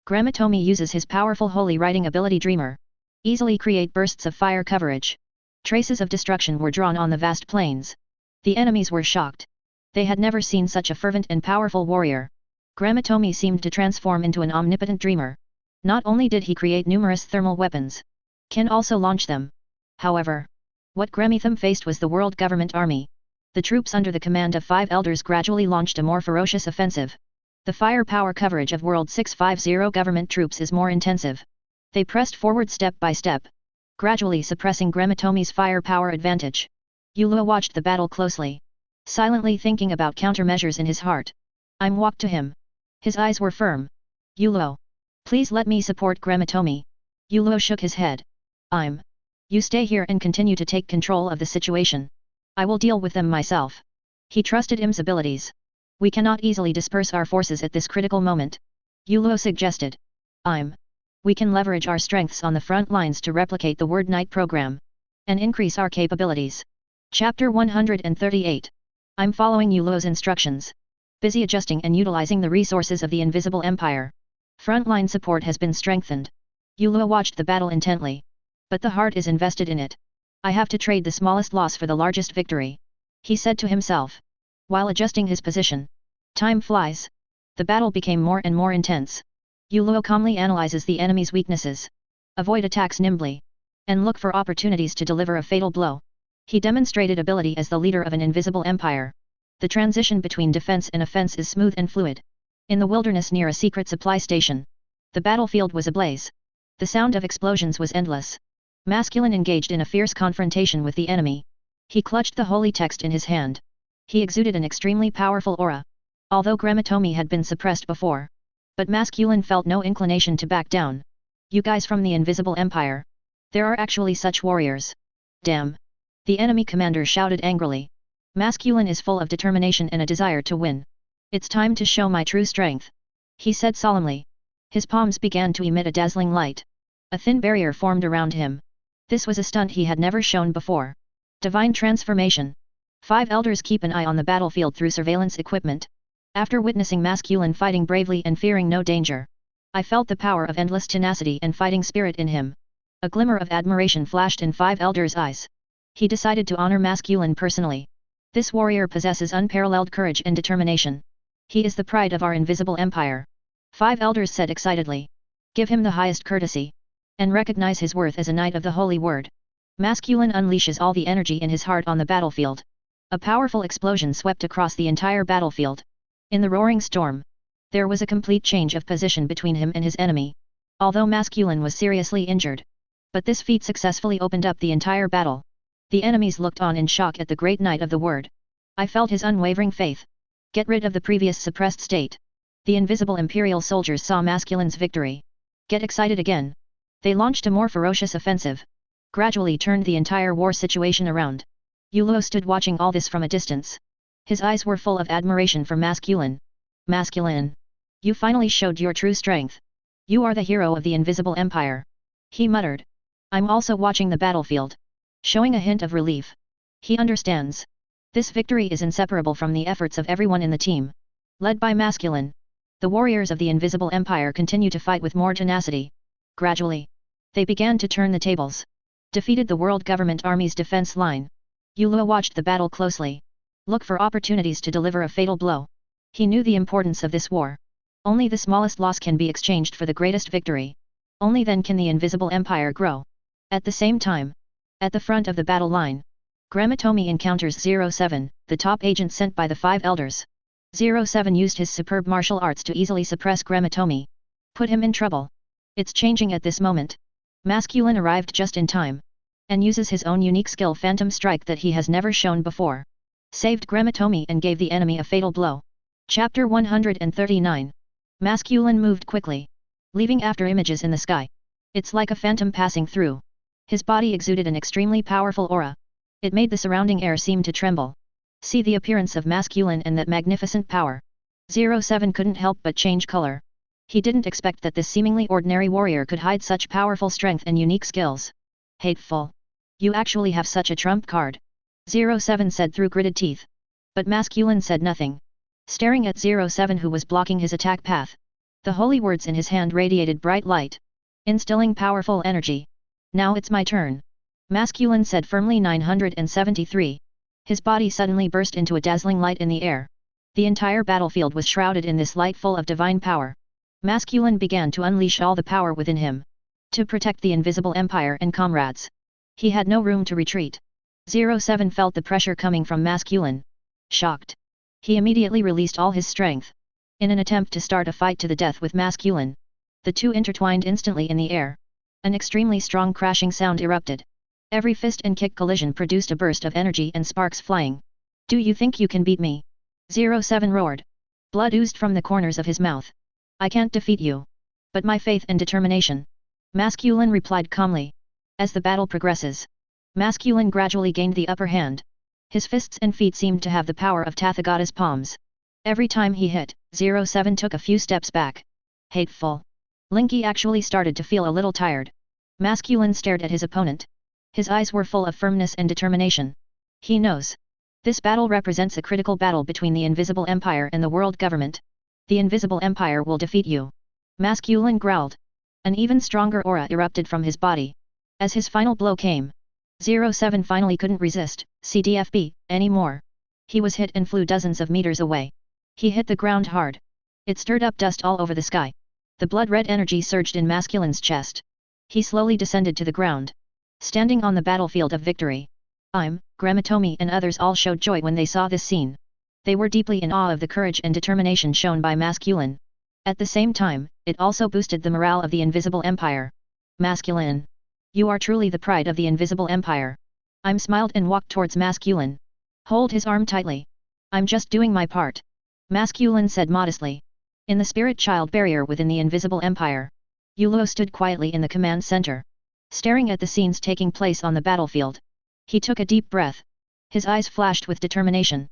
Gramatomi uses his powerful holy writing ability Dreamer. Easily create bursts of fire coverage. Traces of destruction were drawn on the vast plains. The enemies were shocked. They had never seen such a fervent and powerful warrior. Gramatomi seemed to transform into an omnipotent dreamer. Not only did he create numerous thermal weapons, can also launch them. However, what Gramitham faced was the world government army. The troops under the command of 5 elders gradually launched a more ferocious offensive. The firepower coverage of World 650 government troops is more intensive. They pressed forward step by step, gradually suppressing Gramatomi's firepower advantage. Yulua watched the battle closely, silently thinking about countermeasures in his heart. I'm walked to him. His eyes were firm. Yulua, please let me support Gramatomi. Yulua shook his head. You stay here and continue to take control of the situation. I will deal with them myself. He trusted Im's abilities. We cannot easily disperse our forces at this critical moment. Yulua suggested. We can leverage our strengths on the front lines to replicate the Word Night program and increase our capabilities. Chapter 138. I'm following Yulua's instructions. Busy adjusting and utilizing the resources of the Invisible Empire. Frontline support has been strengthened. Yulua watched the battle intently. But the heart is invested in it. I have to trade the smallest loss for the largest victory, he said to himself. While adjusting his position. Time flies. The battle became more and more intense. Yulua calmly analyzes the enemy's weaknesses. Avoid attacks nimbly. And look for opportunities to deliver a fatal blow. He demonstrated ability as the leader of an invisible empire. The transition between defense and offense is smooth and fluid. In the wilderness near a secret supply station, the battlefield was ablaze. The sound of explosions was endless. Masculine engaged in a fierce confrontation with the enemy. He clutched the holy text in his hand. He exuded an extremely powerful aura. Although Gramatomi had been suppressed before, but Masculine felt no inclination to back down. You guys from the Invisible Empire. There are actually such warriors. Damn! The enemy commander shouted angrily. Masculine is full of determination and a desire to win. It's time to show my true strength, he said solemnly. His palms began to emit a dazzling light. A thin barrier formed around him. This was a stunt he had never shown before. Divine transformation. 5 elders keep an eye on the battlefield through surveillance equipment. After witnessing Masculine fighting bravely and fearing no danger, I felt the power of endless tenacity and fighting spirit in him. A glimmer of admiration flashed in 5 elders' eyes. He decided to honor Masculine personally. This warrior possesses unparalleled courage and determination. He is the pride of our invisible empire. 5 elders said excitedly. Give him the highest courtesy. And recognize his worth as a knight of the holy word. Masculine unleashes all the energy in his heart on the battlefield. A powerful explosion swept across the entire battlefield. In the roaring storm, there was a complete change of position between him and his enemy. Although Masculine was seriously injured. But this feat successfully opened up the entire battle. The enemies looked on in shock at the great knight of the word. I felt his unwavering faith. Get rid of the previous suppressed state. The invisible imperial soldiers saw Masculine's victory. Get excited again. They launched a more ferocious offensive. Gradually turned the entire war situation around. Yulua stood watching all this from a distance. His eyes were full of admiration for Masculine. Masculine! You finally showed your true strength. You are the hero of the Invisible Empire. He muttered. I'm also watching the battlefield. Showing a hint of relief. He understands. This victory is inseparable from the efforts of everyone in the team. Led by Masculine, the warriors of the Invisible Empire continue to fight with more tenacity. Gradually, they began to turn the tables. Defeated the world government army's defense line. Yulua watched the battle closely. Look for opportunities to deliver a fatal blow. He knew the importance of this war. Only the smallest loss can be exchanged for the greatest victory. Only then can the Invisible Empire grow. At the same time, at the front of the battle line, Gramatomi encounters 07, the top agent sent by the 5 elders. 07 used his superb martial arts to easily suppress Gramatomi. Put him in trouble. It's changing at this moment. Masculine arrived just in time. And uses his own unique skill Phantom Strike that he has never shown before. Saved Gramatomi and gave the enemy a fatal blow. Chapter 139. Masculine moved quickly, leaving after images in the sky. It's like a phantom passing through. His body exuded an extremely powerful aura. It made the surrounding air seem to tremble. See the appearance of Masculine and that magnificent power. 07 couldn't help but change color. He didn't expect that this seemingly ordinary warrior could hide such powerful strength and unique skills. Hateful. You actually have such a trump card. 07 said through gritted teeth. But Masculine said nothing. Staring at 07 who was blocking his attack path. The holy words in his hand radiated bright light, instilling powerful energy. Now it's my turn. Masculine said firmly. 973. His body suddenly burst into a dazzling light in the air. The entire battlefield was shrouded in this light full of divine power. Masculine began to unleash all the power within him, to protect the invisible empire and comrades. He had no room to retreat. 07 felt the pressure coming from Masculine. Shocked, he immediately released all his strength, in an attempt to start a fight to the death with Masculine. The two intertwined instantly in the air. An extremely strong crashing sound erupted. Every fist and kick collision produced a burst of energy and sparks flying. Do you think you can beat me? 07 roared. Blood oozed from the corners of his mouth. I can't defeat you. But my faith and determination. Masculine replied calmly. As the battle progresses, Masculine gradually gained the upper hand. His fists and feet seemed to have the power of Tathagata's palms. Every time he hit, 07 took a few steps back. Hateful. Linky actually started to feel a little tired. Masculine stared at his opponent. His eyes were full of firmness and determination. He knows. This battle represents a critical battle between the Invisible Empire and the world government. The Invisible Empire will defeat you. Masculine growled. An even stronger aura erupted from his body. As his final blow came, 07 finally couldn't resist, CDFB, anymore. He was hit and flew dozens of meters away. He hit the ground hard. It stirred up dust all over the sky. The blood-red energy surged in Masculine's chest. He slowly descended to the ground. Standing on the battlefield of victory, Gramatomi and others all showed joy when they saw this scene. They were deeply in awe of the courage and determination shown by Masculine. At the same time, it also boosted the morale of the Invisible Empire. Masculine, you are truly the pride of the Invisible Empire. Smiled and walked towards Masculine. Hold his arm tightly. I'm just doing my part. Masculine said modestly. In the spirit child barrier within the Invisible Empire, Yulo stood quietly in the command center, staring at the scenes taking place on the battlefield. He took a deep breath. His eyes flashed with determination.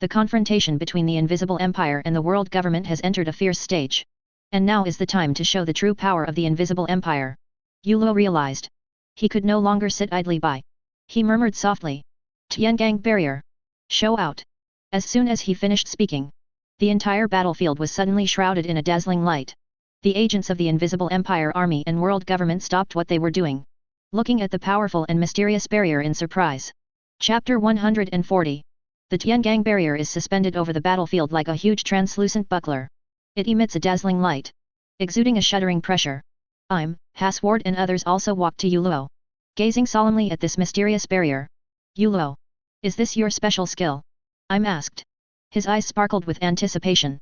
The confrontation between the Invisible Empire and the world government has entered a fierce stage. And now is the time to show the true power of the Invisible Empire. Yulo realized. He could no longer sit idly by. He murmured softly. Tiangang barrier. Show out. As soon as he finished speaking, the entire battlefield was suddenly shrouded in a dazzling light. The agents of the Invisible Empire Army and world government stopped what they were doing, looking at the powerful and mysterious barrier in surprise. Chapter 140. The Tiangang barrier is suspended over the battlefield like a huge translucent buckler. It emits a dazzling light, exuding a shuddering pressure. Hasward and others also walked to Yulo, gazing solemnly at this mysterious barrier. Yulo, is this your special skill? Asked. His eyes sparkled with anticipation.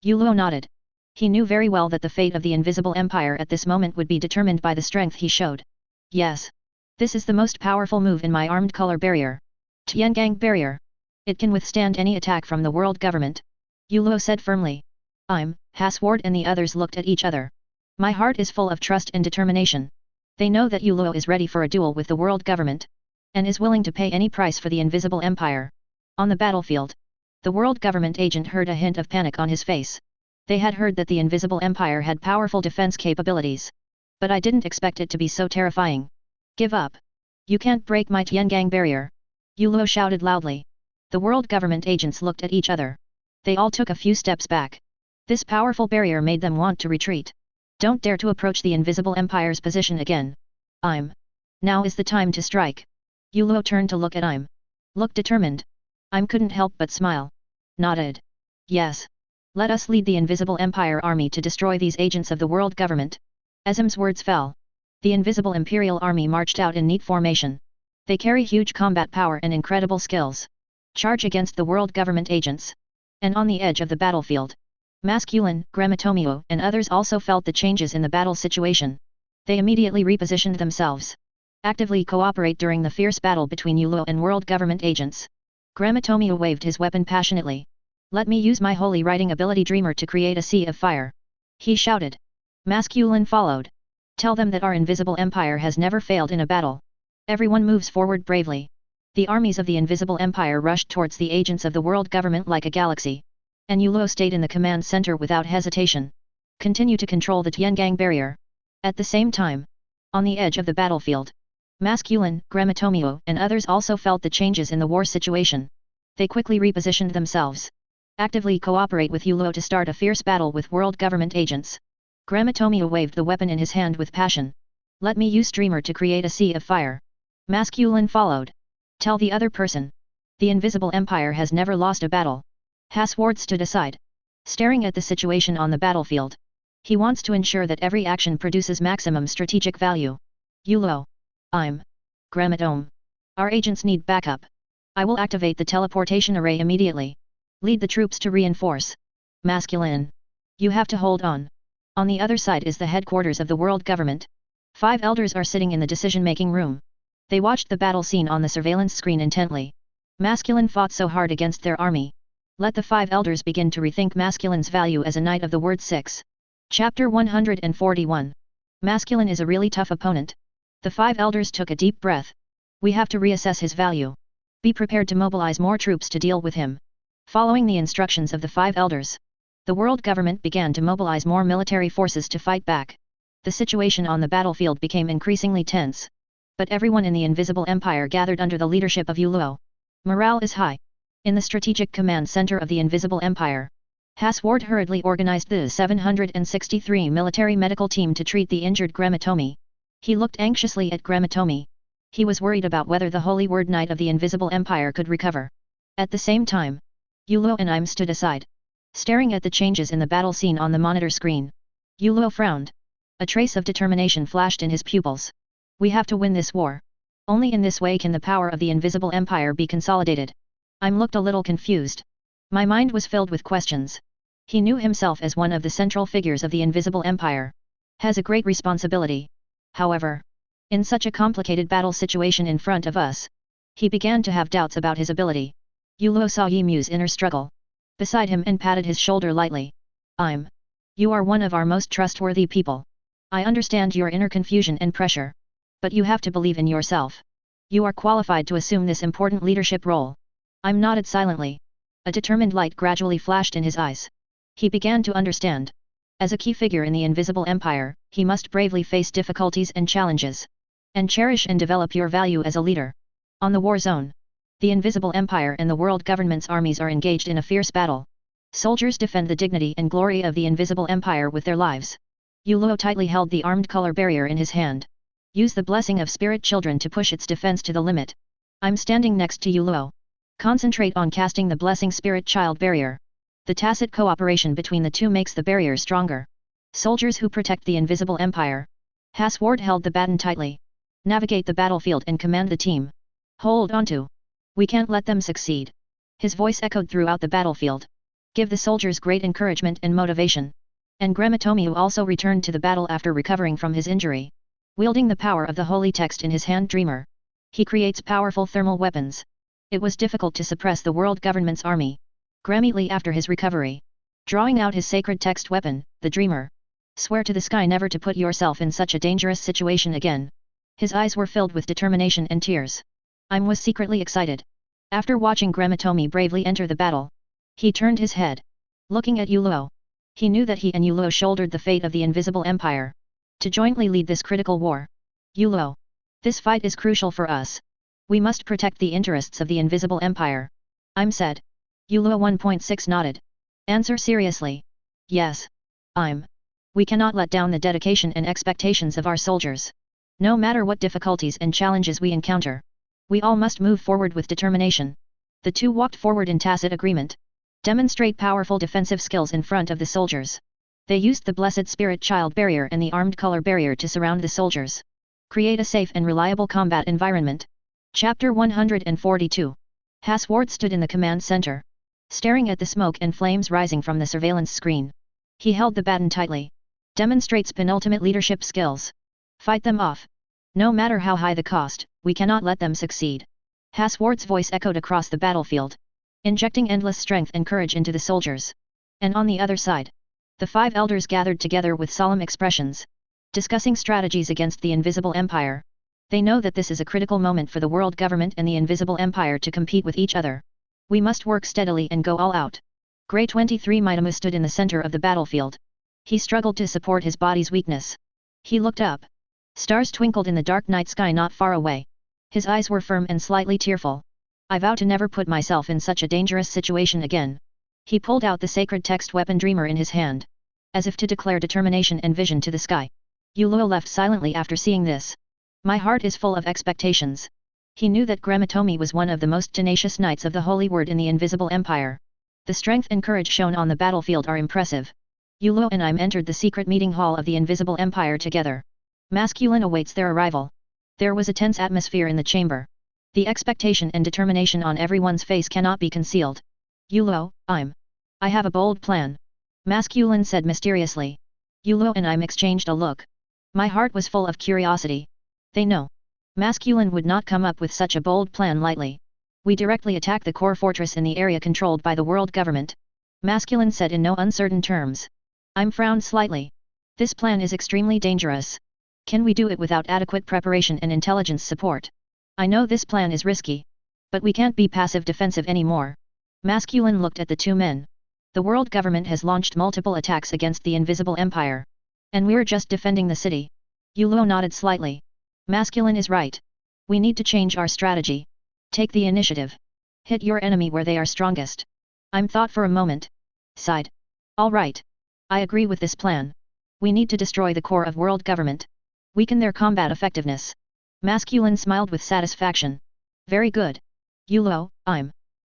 Yulo nodded. He knew very well that the fate of the Invisible Empire at this moment would be determined by the strength he showed. Yes. This is the most powerful move in my armed color barrier. Tiangang barrier. It can withstand any attack from the world government. Yulo said firmly. Hasward and the others looked at each other. My heart is full of trust and determination. They know that Yulo is ready for a duel with the world government, and is willing to pay any price for the Invisible Empire. On the battlefield, the world government agent heard a hint of panic on his face. They had heard that the Invisible Empire had powerful defense capabilities. But I didn't expect it to be so terrifying. Give up. You can't break my Tiangang barrier. Yulo shouted loudly. The world government agents looked at each other. They all took a few steps back. This powerful barrier made them want to retreat. Don't dare to approach the Invisible Empire's position again. Now is the time to strike. Yulo turned to look at Look determined. Couldn't help but smile. Nodded. Yes. Let us lead the Invisible Empire army to destroy these agents of the world government. As words fell, the Invisible Imperial Army marched out in neat formation. They carry huge combat power and incredible skills. Charge against the world government agents. And on the edge of the battlefield, Masculine, Gramatomiu and others also felt the changes in the battle situation. They immediately repositioned themselves. Actively cooperate during the fierce battle between Yulo and world government agents. Gramatomiu waved his weapon passionately. Let me use my holy writing ability Dreamer to create a sea of fire. He shouted. Masculine followed. Tell them that our Invisible Empire has never failed in a battle. Everyone moves forward bravely. The armies of the Invisible Empire rushed towards the agents of the world government like a galaxy. And Yulo stayed in the command center without hesitation. Continue to control the Tiangang barrier. At the same time, on the edge of the battlefield, Masculine, Gramatomiu and others also felt the changes in the war situation. They quickly repositioned themselves. Actively cooperate with Yulo to start a fierce battle with world government agents. Gramatomi waved the weapon in his hand with passion. Let me use Dreamer to create a sea of fire. Masculine followed. Tell the other person. The Invisible Empire has never lost a battle. Hasward stood aside, staring at the situation on the battlefield. He wants to ensure that every action produces maximum strategic value. Yulo. I'm Gramatome. Our agents need backup. I will activate the teleportation array immediately. Lead the troops to reinforce. Masculine. You have to hold on. On the other side is the headquarters of the world government. 5 elders are sitting in the decision-making room. They watched the battle scene on the surveillance screen intently. Masculine fought so hard against their army. Let the 5 elders begin to rethink Masculine's value as a knight of the word 6. Chapter 141. Masculine is a really tough opponent. The 5 elders took a deep breath. We have to reassess his value. Be prepared to mobilize more troops to deal with him. Following the instructions of the 5 elders, the world government began to mobilize more military forces to fight back. The situation on the battlefield became increasingly tense. But everyone in the Invisible Empire gathered under the leadership of Yulo. Morale is high. In the strategic command center of the Invisible Empire, Hasward hurriedly organized the 763 military medical team to treat the injured Gramatomi. He looked anxiously at Gramatomi. He was worried about whether the Holy Word Knight of the Invisible Empire could recover. At the same time, Yulo and Im stood aside, staring at the changes in the battle scene on the monitor screen. Yulo frowned. A trace of determination flashed in his pupils. We have to win this war. Only in this way can the power of the Invisible Empire be consolidated. Im looked a little confused. My mind was filled with questions. He knew himself as one of the central figures of the Invisible Empire. Has a great responsibility. However, in such a complicated battle situation in front of us, he began to have doubts about his ability. Yulo saw Yimu's inner struggle beside him and patted his shoulder lightly. Im. You are one of our most trustworthy people. I understand your inner confusion and pressure. But you have to believe in yourself. You are qualified to assume this important leadership role. Im nodded silently. A determined light gradually flashed in his eyes. He began to understand. As a key figure in the Invisible Empire, he must bravely face difficulties and challenges. And cherish and develop your value as a leader. On the war zone, the Invisible Empire and the world government's armies are engaged in a fierce battle. Soldiers defend the dignity and glory of the Invisible Empire with their lives. Yulo tightly held the armed color barrier in his hand. Use the blessing of spirit children to push its defense to the limit. I'm standing next to Yulo. Concentrate on casting the blessing spirit child barrier. The tacit cooperation between the two makes the barrier stronger. Soldiers who protect the Invisible Empire. Hasward held the baton tightly. Navigate the battlefield and command the team. Hold on to. We can't let them succeed. His voice echoed throughout the battlefield. Give the soldiers great encouragement and motivation. And Gramatomi also returned to the battle after recovering from his injury. Wielding the power of the holy text in his hand, Dreamer, he creates powerful thermal weapons. It was difficult to suppress the world government's army. Immediately after his recovery, drawing out his sacred text weapon, the Dreamer, swear to the sky never to put yourself in such a dangerous situation again. His eyes were filled with determination and tears. Im was secretly excited. After watching Gramatomi bravely enter the battle, he turned his head. Looking at Yulo, he knew that he and Yulo shouldered the fate of the Invisible Empire. To jointly lead this critical war. Yulo. This fight is crucial for us. We must protect the interests of the Invisible Empire. Im said. Yulo 1.6 nodded. Answer seriously. Yes. Im. We cannot let down the dedication and expectations of our soldiers. No matter what difficulties and challenges we encounter, we all must move forward with determination. The two walked forward in tacit agreement. Demonstrate powerful defensive skills in front of the soldiers. They used the Blessed Spirit Child Barrier and the Armed Color Barrier to surround the soldiers. Create a safe and reliable combat environment. Chapter 142. Hasward stood in the command center, staring at the smoke and flames rising from the surveillance screen. He held the baton tightly. Demonstrates penultimate leadership skills. Fight them off. No matter how high the cost, we cannot let them succeed. Hasward's voice echoed across the battlefield, injecting endless strength and courage into the soldiers. And on the other side, the 5 elders gathered together with solemn expressions, discussing strategies against the Invisible Empire. They know that this is a critical moment for the world government and the Invisible Empire to compete with each other. We must work steadily and go all out. Grey 23 Maitamu stood in the center of the battlefield. He struggled to support his body's weakness. He looked up. Stars twinkled in the dark night sky not far away. His eyes were firm and slightly tearful. I vow to never put myself in such a dangerous situation again. He pulled out the sacred text weapon Dreamer in his hand. as if to declare determination and vision to the sky. Yulo left silently after seeing this. My heart is full of expectations. He knew that Gramatomi was one of the most tenacious knights of the Holy Word in the Invisible Empire. The strength and courage shown on the battlefield are impressive. Yulo and I entered the secret meeting hall of the Invisible Empire together. Masculine awaits their arrival. There was a tense atmosphere in the chamber. The expectation and determination on everyone's face cannot be concealed. Yulo, I have a bold plan. Masculine said mysteriously. Yulo and I exchanged a look. My heart was full of curiosity. They know. Masculine would not come up with such a bold plan lightly. We directly attack the core fortress in the area controlled by the world government. Masculine said in no uncertain terms. Frowned slightly. This plan is extremely dangerous. Can we do it without adequate preparation and intelligence support? I know this plan is risky. But we can't be passive defensive anymore. Masculine looked at the two men. The world government has launched multiple attacks against the Invisible Empire. And we're just defending the city. Yulo nodded slightly. Masculine is right. We need to change our strategy. Take the initiative. Hit your enemy where they are strongest. Thought for a moment. Sighed. All right. I agree with this plan. We need to destroy the core of world government. Weaken their combat effectiveness. Masculine smiled with satisfaction. Very good. Yulo,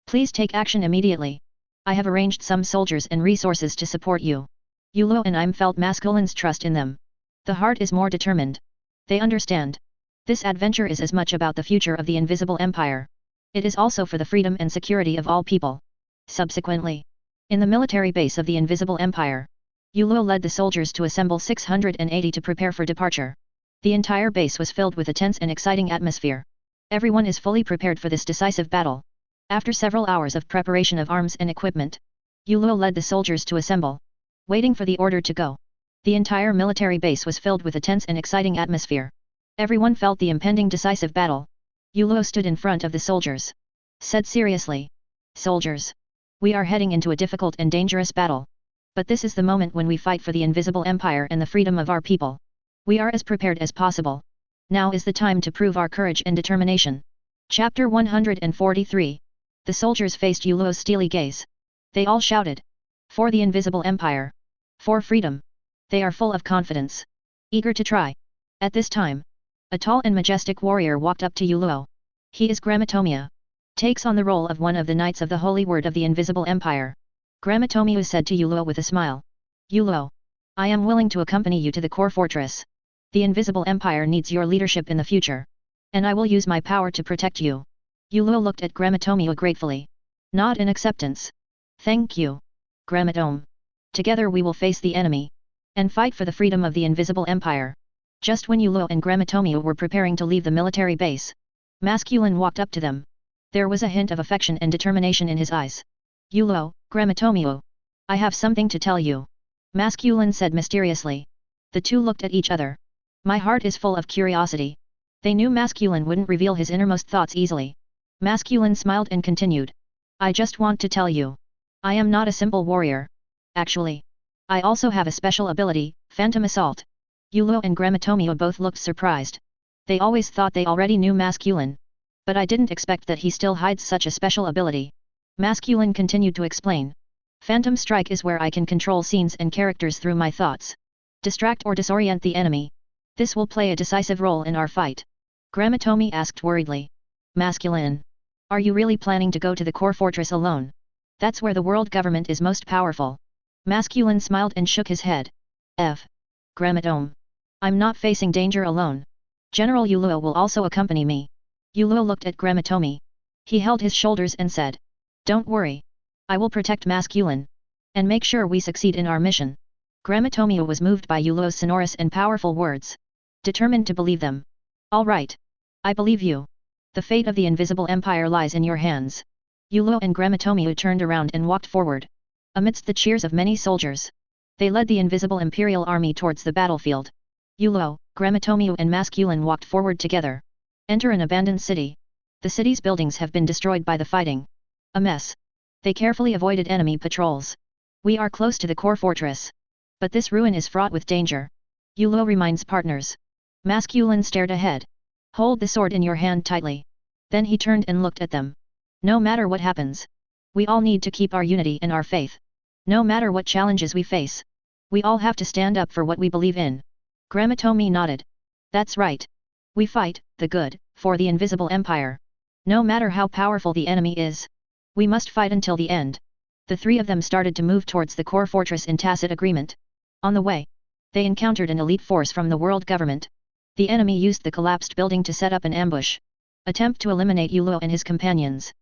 Please take action immediately. I have arranged some soldiers and resources to support you. Yulo and felt Masculine's trust in them. The heart is more determined. They understand. This adventure is as much about the future of the Invisible Empire. It is also for the freedom and security of all people. Subsequently, in the military base of the Invisible Empire, Yulo led the soldiers to assemble 680 to prepare for departure. The entire base was filled with a tense and exciting atmosphere. Everyone is fully prepared for this decisive battle. After several hours of preparation of arms and equipment, Yulo led the soldiers to assemble. Waiting for the order to go. The entire military base was filled with a tense and exciting atmosphere. Everyone felt the impending decisive battle. Yulo stood in front of the soldiers. Said seriously. Soldiers. We are heading into a difficult and dangerous battle. But this is the moment when we fight for the Invisible Empire and the freedom of our people. We are as prepared as possible. Now is the time to prove our courage and determination. Chapter 143. The soldiers faced Yulo's steely gaze. They all shouted. For the Invisible Empire. For freedom. They are full of confidence. Eager to try. At this time, a tall and majestic warrior walked up to Yulo. He is Gramatomi. Takes on the role of one of the knights of the Holy Word of the Invisible Empire. Gramatomi said to Yulo with a smile. Yulo. I am willing to accompany you to the core fortress. The Invisible Empire needs your leadership in the future. And I will use my power to protect you. Yulo looked at Gramatomi gratefully. Nod in acceptance. Thank you. Gramatom. Together we will face the enemy. And fight for the freedom of the Invisible Empire. Just when Yulo and Gramatomi were preparing to leave the military base, Masculine walked up to them. There was a hint of affection and determination in his eyes. Yulo, Gramatomi. I have something to tell you. Masculine said mysteriously. The two looked at each other. My heart is full of curiosity. They knew Masculine wouldn't reveal his innermost thoughts easily. Masculine smiled and continued. I just want to tell you. I am not a simple warrior. Actually, I also have a special ability, Phantom Assault. Yulo and Gramatomi both looked surprised. They always thought they already knew Masculine. But I didn't expect that he still hides such a special ability. Masculine continued to explain. Phantom Strike is where I can control scenes and characters through my thoughts. Distract or disorient the enemy. This will play a decisive role in our fight. Gramatomi asked worriedly. Masculine. Are you really planning to go to the core fortress alone? That's where the world government is most powerful. Masculine smiled and shook his head. Gramatom. I'm not facing danger alone. General Yulo will also accompany me. Yulo looked at Gramatomi. He held his shoulders and said. Don't worry. I will protect Masculine. And make sure we succeed in our mission. Gramatomi was moved by Yulo's sonorous and powerful words. Determined to believe them. All right. I believe you. The fate of the Invisible Empire lies in your hands. Yulo and Gramatomi turned around and walked forward. Amidst the cheers of many soldiers, they led the Invisible Imperial Army towards the battlefield. Yulo, Gramatomi and Masculine walked forward together. Enter an abandoned city. The city's buildings have been destroyed by the fighting. A mess. They carefully avoided enemy patrols. We are close to the core fortress. But this ruin is fraught with danger. Yulo reminds partners. Masculine stared ahead. Hold the sword in your hand tightly. Then he turned and looked at them. No matter what happens, we all need to keep our unity and our faith. No matter what challenges we face, We all have to stand up for what we believe in. Gramatomi nodded. That's right. We fight, the good, for the invisible empire. No matter how powerful the enemy is. We must fight until the end. The three of them started to move towards the core fortress in tacit agreement. On the way, they encountered an elite force from the world government. The enemy used the collapsed building to set up an ambush. Attempt to eliminate Yulo and his companions.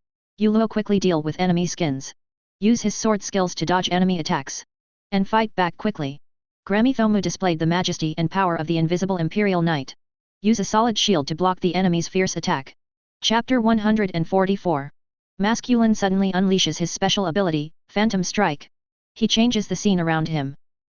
Yulo quickly deal with enemy skins. Use his sword skills to dodge enemy attacks. And fight back quickly. Gramithomu displayed the majesty and power of the invisible Imperial Knight. Use a solid shield to block the enemy's fierce attack. Chapter 144. Masculine suddenly unleashes his special ability, Phantom Strike. He changes the scene around him.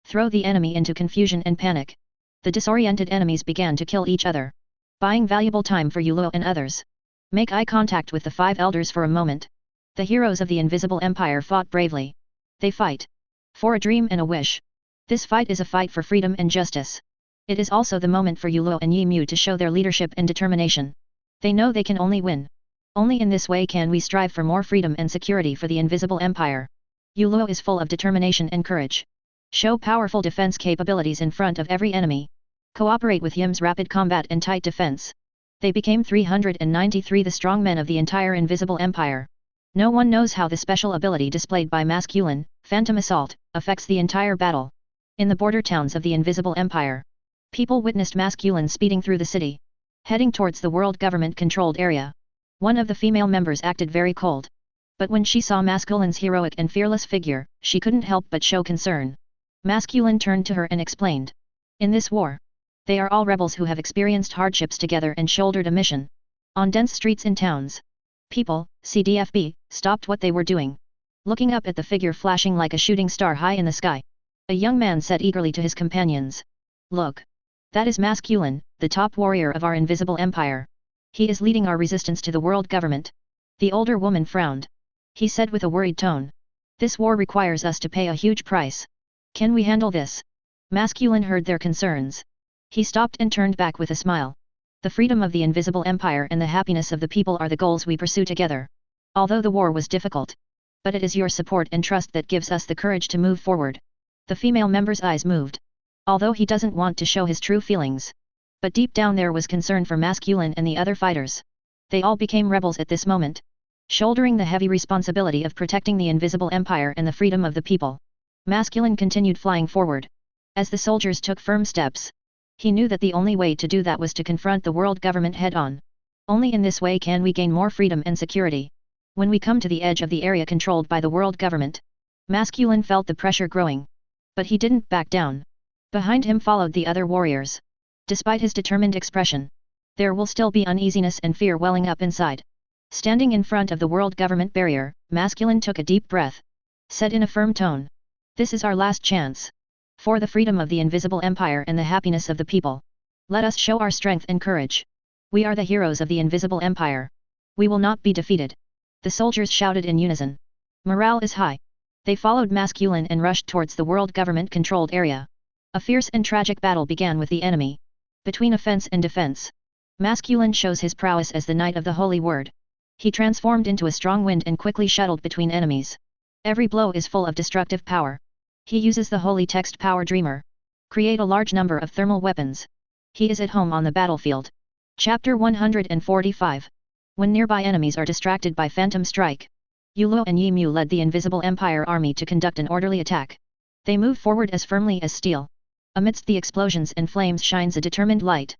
Throw the enemy into confusion and panic. The disoriented enemies began to kill each other. Buying valuable time for Yulo and others. Make eye contact with the five elders for a moment. The heroes of the invisible empire fought bravely. They fight for a dream and a wish. This fight is a fight for freedom and justice. It is also the moment for Yulo and Yimu to show their leadership and determination. They know they can only win. Only in this way can we strive for more freedom and security for the invisible empire. Yulo is full of determination and courage. Show powerful defense capabilities in front of every enemy. Cooperate with Yim's rapid combat and tight defense. They became 393 the strong men of the entire invisible empire. No one knows how the special ability displayed by Masculine, Phantom Assault, affects the entire battle. In the border towns of the invisible empire, people witnessed Masculine speeding through the city, heading towards the world government-controlled area. One of the female members acted very cold. But when she saw Masculine's heroic and fearless figure, she couldn't help but show concern. Masculine turned to her and explained. In this war, they are all rebels who have experienced hardships together and shouldered a mission. On dense streets in towns, people, CDFB, stopped what they were doing. Looking up at the figure flashing like a shooting star high in the sky, a young man said eagerly to his companions. Look. That is Masculine, the top warrior of our invisible empire. He is leading our resistance to the world government. The older woman frowned. He said with a worried tone. This war requires us to pay a huge price. Can we handle this? Masculine heard their concerns. He stopped and turned back with a smile. The freedom of the invisible empire and the happiness of the people are the goals we pursue together. Although the war was difficult. But it is your support and trust that gives us the courage to move forward. The female member's eyes moved. Although he doesn't want to show his true feelings. But deep down there was concern for Masculine and the other fighters. They all became rebels at this moment. Shouldering the heavy responsibility of protecting the invisible empire and the freedom of the people. Masculine continued flying forward. As the soldiers took firm steps. He knew that the only way to do that was to confront the world government head-on. Only in this way can we gain more freedom and security. When we come to the edge of the area controlled by the world government. Masculine felt the pressure growing. But he didn't back down. Behind him followed the other warriors. Despite his determined expression, there will still be uneasiness and fear welling up inside. Standing in front of the world government barrier, Masculine took a deep breath. Said in a firm tone. This is our last chance. For the freedom of the invisible empire and the happiness of the people. Let us show our strength and courage. We are the heroes of the invisible empire. We will not be defeated. The soldiers shouted in unison. Morale is high. They followed Masculine and rushed towards the world government-controlled area. A fierce and tragic battle began with the enemy. Between offense and defense. Masculine shows his prowess as the Knight of the Holy Word. He transformed into a strong wind and quickly shuttled between enemies. Every blow is full of destructive power. He uses the holy text Power Dreamer. Create a large number of thermal weapons. He is at home on the battlefield. Chapter 145. When nearby enemies are distracted by Phantom Strike. Yulo and Yimu led the Invisible Empire army to conduct an orderly attack. They move forward as firmly as steel. Amidst the explosions and flames shines a determined light.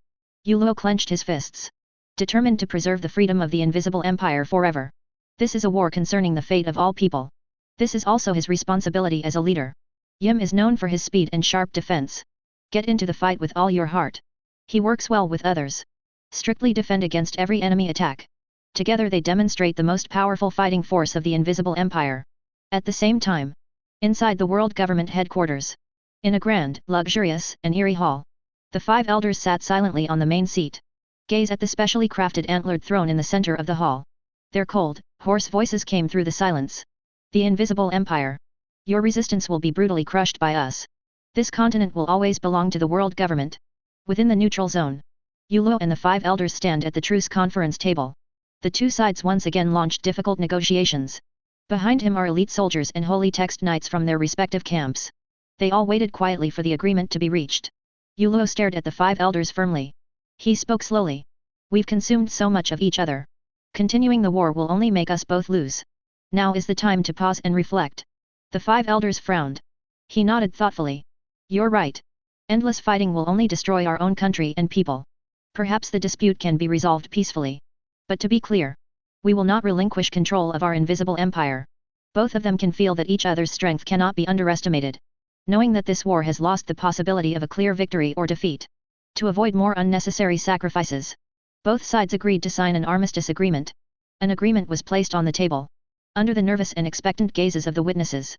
Yulo clenched his fists. Determined to preserve the freedom of the Invisible Empire forever. This is a war concerning the fate of all people. This is also his responsibility as a leader. Yim is known for his speed and sharp defense. Get into the fight with all your heart. He works well with others. Strictly defend against every enemy attack. Together they demonstrate the most powerful fighting force of the Invisible Empire. At the same time, inside the world government headquarters. In a grand, luxurious, and eerie hall. The five elders sat silently on the main seat. Gaze at the specially crafted antlered throne in the center of the hall. Their cold, hoarse voices came through the silence. The Invisible Empire. Your resistance will be brutally crushed by us. This continent will always belong to the world government. Within the neutral zone. Yulo and the five elders stand at the truce conference table. The two sides once again launched difficult negotiations. Behind him are elite soldiers and holy text knights from their respective camps. They all waited quietly for the agreement to be reached. Yulo stared at the 5 elders firmly. He spoke slowly. We've consumed so much of each other. Continuing the war will only make us both lose. Now is the time to pause and reflect. The 5 elders frowned. He nodded thoughtfully. You're right. Endless fighting will only destroy our own country and people. Perhaps the dispute can be resolved peacefully. But to be clear, we will not relinquish control of our invisible empire. Both of them can feel that each other's strength cannot be underestimated. Knowing that this war has lost the possibility of a clear victory or defeat. To avoid more unnecessary sacrifices, both sides agreed to sign an armistice agreement. An agreement was placed on the table. Under the nervous and expectant gazes of the witnesses,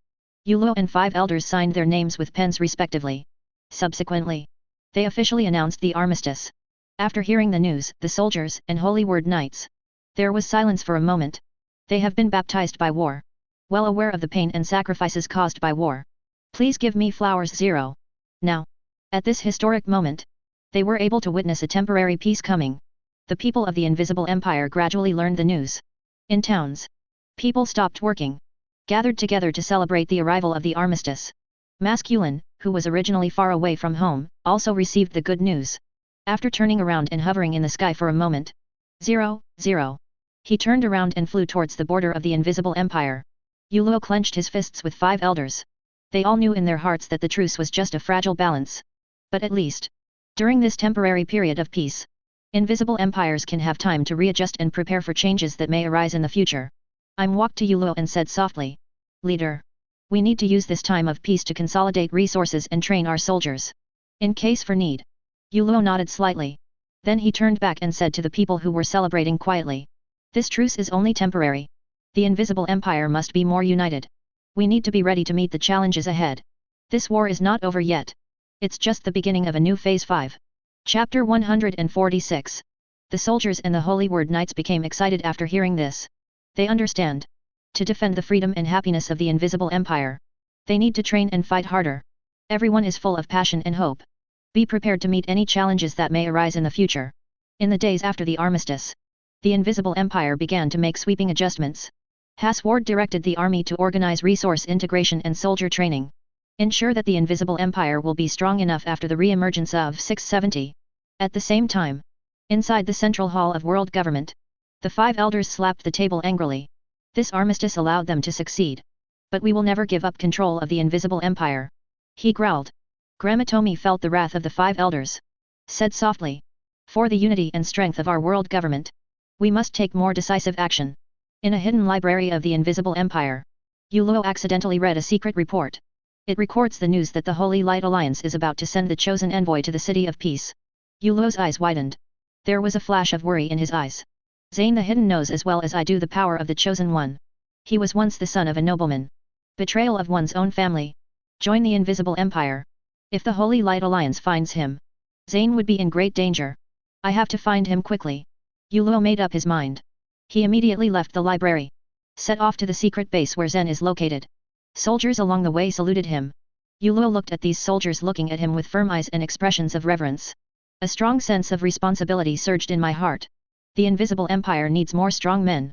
Yulo and 5 elders signed their names with pens respectively. Subsequently, they officially announced the armistice. After hearing the news, the soldiers and Holy Word Knights. There was silence for a moment. They have been baptized by war. Well aware of the pain and sacrifices caused by war. Please give me flowers 0. Now. At this historic moment, they were able to witness a temporary peace coming. The people of the Invisible Empire gradually learned the news. In towns, people stopped working. Gathered together to celebrate the arrival of the armistice. Masculine, who was originally far away from home, also received the good news. After turning around and hovering in the sky for a moment. 0. He turned around and flew towards the border of the Invisible Empire. Yulo clenched his fists with 5 elders. They all knew in their hearts that the truce was just a fragile balance. But at least, during this temporary period of peace, invisible empires can have time to readjust and prepare for changes that may arise in the future. I'm walked to Yulo and said softly. Leader. We need to use this time of peace to consolidate resources and train our soldiers. In case for need. Yulo nodded slightly. Then he turned back and said to the people who were celebrating quietly. This truce is only temporary. The Invisible Empire must be more united. We need to be ready to meet the challenges ahead. This war is not over yet. It's just the beginning of a new phase 5. Chapter 146. The soldiers and the Holy Word Knights became excited after hearing this. They understand. To defend the freedom and happiness of the Invisible Empire, they need to train and fight harder. Everyone is full of passion and hope. Be prepared to meet any challenges that may arise in the future. In the days after the armistice, the Invisible Empire began to make sweeping adjustments. Hasward directed the army to organize resource integration and soldier training. Ensure that the Invisible Empire will be strong enough after the re-emergence of 670. At the same time, inside the Central Hall of World Government, the 5 elders slapped the table angrily. This armistice allowed them to succeed. But we will never give up control of the Invisible Empire. He growled. Gramatomi felt the wrath of the 5 elders. Said softly. For the unity and strength of our world government, we must take more decisive action. In a hidden library of the Invisible Empire, Yulo accidentally read a secret report. It records the news that the Holy Light Alliance is about to send the chosen envoy to the City of Peace. Yulo's eyes widened. There was a flash of worry in his eyes. Zane the Hidden knows as well as I do the power of the Chosen One. He was once the son of a nobleman. Betrayal of one's own family. Join the Invisible Empire. If the Holy Light Alliance finds him, Zane would be in great danger. I have to find him quickly. Yulo made up his mind. He immediately left the library. Set off to the secret base where Zen is located. Soldiers along the way saluted him. Yulo looked at these soldiers looking at him with firm eyes and expressions of reverence. A strong sense of responsibility surged in my heart. The Invisible Empire needs more strong men.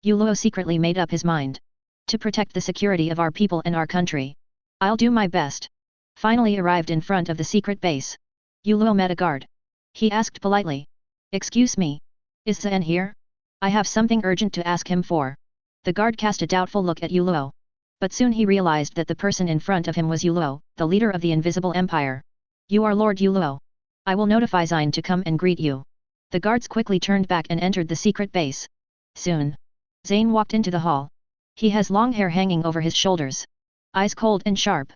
Yulo secretly made up his mind. To protect the security of our people and our country. I'll do my best. Finally arrived in front of the secret base. Yulo met a guard. He asked politely. Excuse me. Is Zen here? I have something urgent to ask him for. The guard cast a doubtful look at Yulo. But soon he realized that the person in front of him was Yulo, the leader of the Invisible Empire. You are Lord Yulo. I will notify Zine to come and greet you. The guards quickly turned back and entered the secret base. Soon, Zane walked into the hall. He has long hair hanging over his shoulders. Eyes cold and sharp.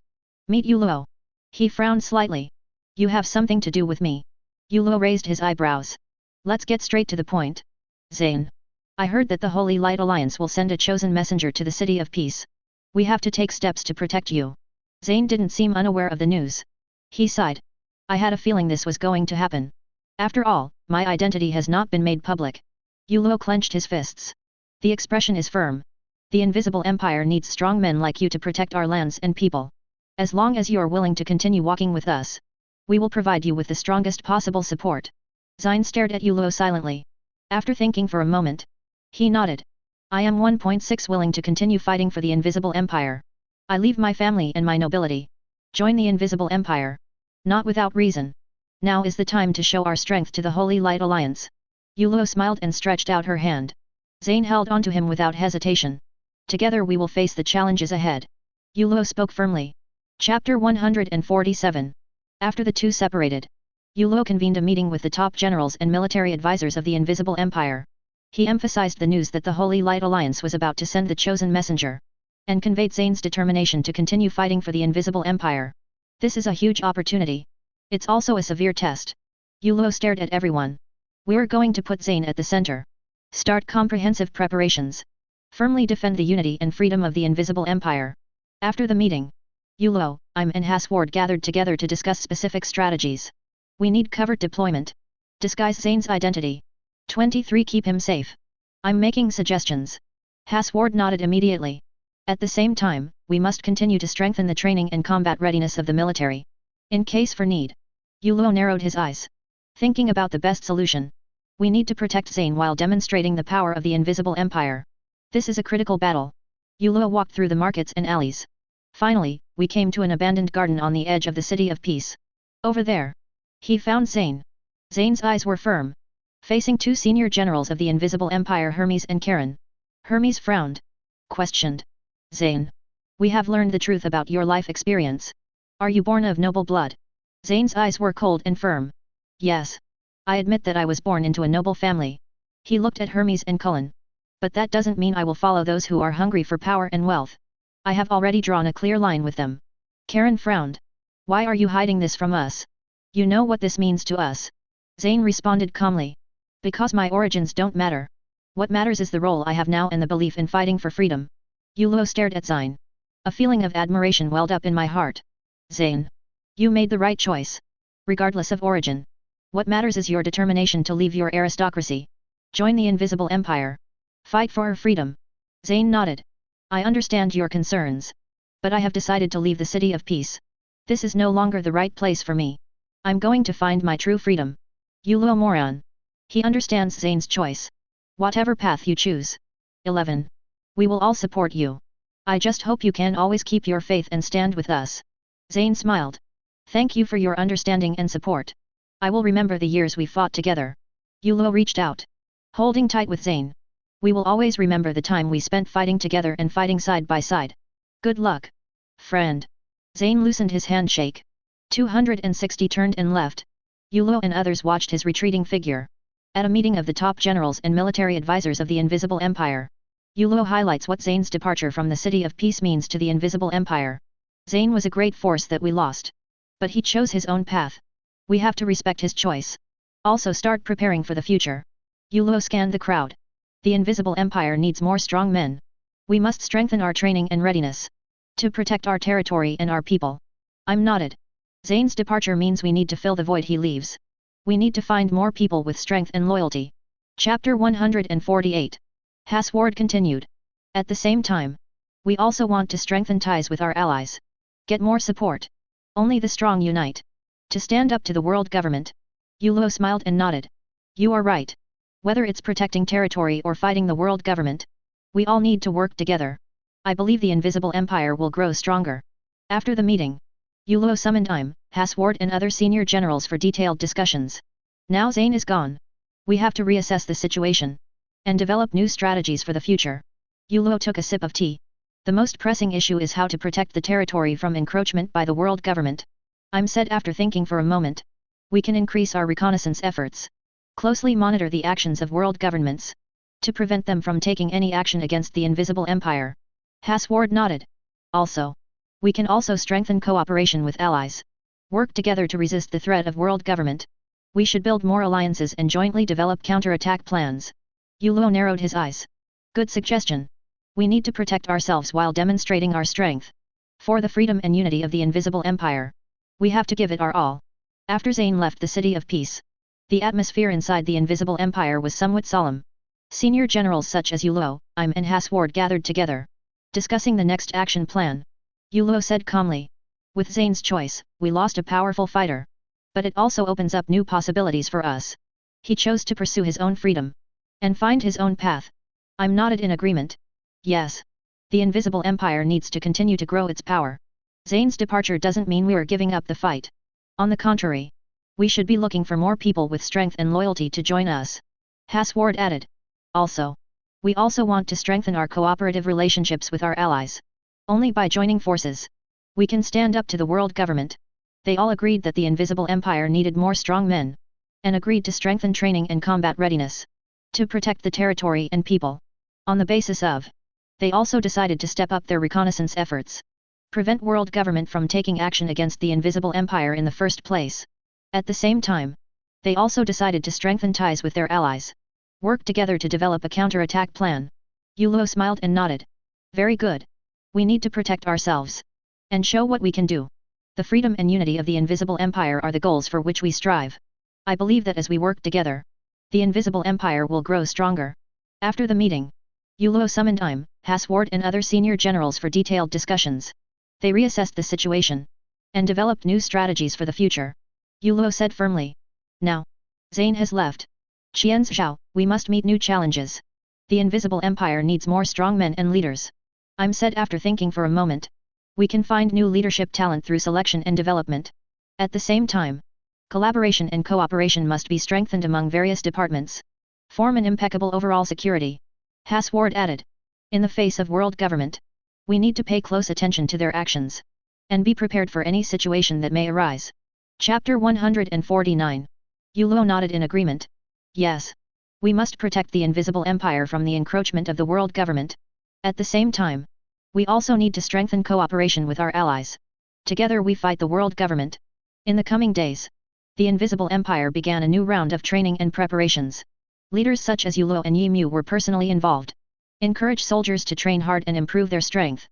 Meet Yulo. He frowned slightly. You have something to do with me. Yulo raised his eyebrows. Let's get straight to the point. Zane. I heard that the Holy Light Alliance will send a chosen messenger to the City of Peace. We have to take steps to protect you. Zane didn't seem unaware of the news. He sighed. I had a feeling this was going to happen. After all, my identity has not been made public. Yulo clenched his fists. The expression is firm. The Invisible Empire needs strong men like you to protect our lands and people. As long as you are willing to continue walking with us, we will provide you with the strongest possible support. Zine stared at Yulo silently. After thinking for a moment, he nodded. I am 1.6 willing to continue fighting for the Invisible Empire. I leave my family and my nobility. Join the Invisible Empire. Not without reason. Now is the time to show our strength to the Holy Light Alliance. Yulo smiled and stretched out her hand. Zane held onto him without hesitation. Together we will face the challenges ahead. Yulo spoke firmly. Chapter 147. After the two separated, Yulo convened a meeting with the top generals and military advisors of the Invisible Empire. He emphasized the news that the Holy Light Alliance was about to send the chosen messenger, and conveyed Zane's determination to continue fighting for the Invisible Empire. This is a huge opportunity. It's also a severe test. Yulo stared at everyone. We're going to put Zane at the center. Start comprehensive preparations. Firmly defend the unity and freedom of the Invisible Empire. After the meeting, Yulo, and Hasward gathered together to discuss specific strategies. We need covert deployment. Disguise Zane's identity. 23. Keep him safe. I'm making suggestions. Hasward nodded immediately. At the same time, we must continue to strengthen the training and combat readiness of the military. In case for need. Yulo narrowed his eyes. Thinking about the best solution. We need to protect Zane while demonstrating the power of the Invisible Empire. This is a critical battle. Yulo walked through the markets and alleys. Finally, we came to an abandoned garden on the edge of the City of Peace. Over there. He found Zane. Zane's eyes were firm. Facing two senior generals of the Invisible Empire, Hermes and Karen. Hermes frowned. Questioned. Zane. We have learned the truth about your life experience. Are you born of noble blood? Zane's eyes were cold and firm. Yes. I admit that I was born into a noble family. He looked at Hermes and Cullen. But that doesn't mean I will follow those who are hungry for power and wealth. I have already drawn a clear line with them. Karen frowned. Why are you hiding this from us? You know what this means to us. Zane responded calmly. Because my origins don't matter. What matters is the role I have now and the belief in fighting for freedom. Yulo stared at Zane. A feeling of admiration welled up in my heart. Zane. You made the right choice. Regardless of origin. What matters is your determination to leave your aristocracy. Join the Invisible Empire. Fight for our freedom. Zane nodded. I understand your concerns. But I have decided to leave the City of Peace. This is no longer the right place for me. I'm going to find my true freedom. Yulo moron. He understands Zane's choice. Whatever path you choose. 11. We will all support you. I just hope you can always keep your faith and stand with us. Zane smiled. Thank you for your understanding and support. I will remember the years we fought together. Yulo reached out. Holding tight with Zane. We will always remember the time we spent fighting together and fighting side by side. Good luck. Friend. Zane loosened his handshake. 260 turned and left. Yulo and others watched his retreating figure. At a meeting of the top generals and military advisors of the Invisible Empire, Yulo highlights what Zane's departure from the City of Peace means to the Invisible Empire. Zane was a great force that we lost. But he chose his own path. We have to respect his choice. Also start preparing for the future. Yulo scanned the crowd. The Invisible Empire needs more strong men. We must strengthen our training and readiness. To protect our territory and our people. I'm nodded. Zane's departure means we need to fill the void he leaves. We need to find more people with strength and loyalty. Chapter 148. Hasward continued. At the same time, we also want to strengthen ties with our allies. Get more support. Only the strong unite. To stand up to the world government. Yulo smiled and nodded. You are right. Whether it's protecting territory or fighting the world government, we all need to work together. I believe the Invisible Empire will grow stronger. After the meeting, Yulo summoned Hasward and other senior generals for detailed discussions. Now Zane is gone. We have to reassess the situation. And develop new strategies for the future. Yulo took a sip of tea. The most pressing issue is how to protect the territory from encroachment by the world government. Said after thinking for a moment. We can increase our reconnaissance efforts. Closely monitor the actions of world governments. To prevent them from taking any action against the Invisible Empire. Hasward nodded. Also. We can also strengthen cooperation with allies. Work together to resist the threat of world government. We should build more alliances and jointly develop counterattack plans. Yulo narrowed his eyes. Good suggestion. We need to protect ourselves while demonstrating our strength. For the freedom and unity of the Invisible Empire. We have to give it our all. After Zane left the City of Peace, the atmosphere inside the Invisible Empire was somewhat solemn. Senior generals such as Yulo, and Hasward gathered together, discussing the next action plan. Yulo said calmly. With Zane's choice, we lost a powerful fighter. But it also opens up new possibilities for us. He chose to pursue his own freedom. And find his own path. I'm nodded in agreement. Yes. The Invisible Empire needs to continue to grow its power. Zane's departure doesn't mean we're giving up the fight. On the contrary. We should be looking for more people with strength and loyalty to join us. Hasward added. Also. We also want to strengthen our cooperative relationships with our allies. Only by joining forces, we can stand up to the world government. They all agreed that the Invisible Empire needed more strong men, and agreed to strengthen training and combat readiness, to protect the territory and people. On the basis of, they also decided to step up their reconnaissance efforts, prevent world government from taking action against the Invisible Empire in the first place. At the same time, they also decided to strengthen ties with their allies, work together to develop a counterattack plan. Yulo smiled and nodded. Very good. We need to protect ourselves, and show what we can do. The freedom and unity of the Invisible Empire are the goals for which we strive. I believe that as we work together, the Invisible Empire will grow stronger. After the meeting, Yulo summoned Hasward and other senior generals for detailed discussions. They reassessed the situation, and developed new strategies for the future. Yulo said firmly. Now, Zane has left. Qianzhao, we must meet new challenges. The Invisible Empire needs more strong men and leaders. I'm said after thinking for a moment. We can find new leadership talent through selection and development. At the same time, collaboration and cooperation must be strengthened among various departments. Form an impeccable overall security. Hasward added. In the face of world government, we need to pay close attention to their actions, and be prepared for any situation that may arise. Chapter 149. Yulo nodded in agreement. Yes. We must protect the Invisible Empire from the encroachment of the world government. At the same time, we also need to strengthen cooperation with our allies. Together we fight the world government. In the coming days, the Invisible Empire began a new round of training and preparations. Leaders such as Yulo and Yimu were personally involved. Encourage soldiers to train hard and improve their strength.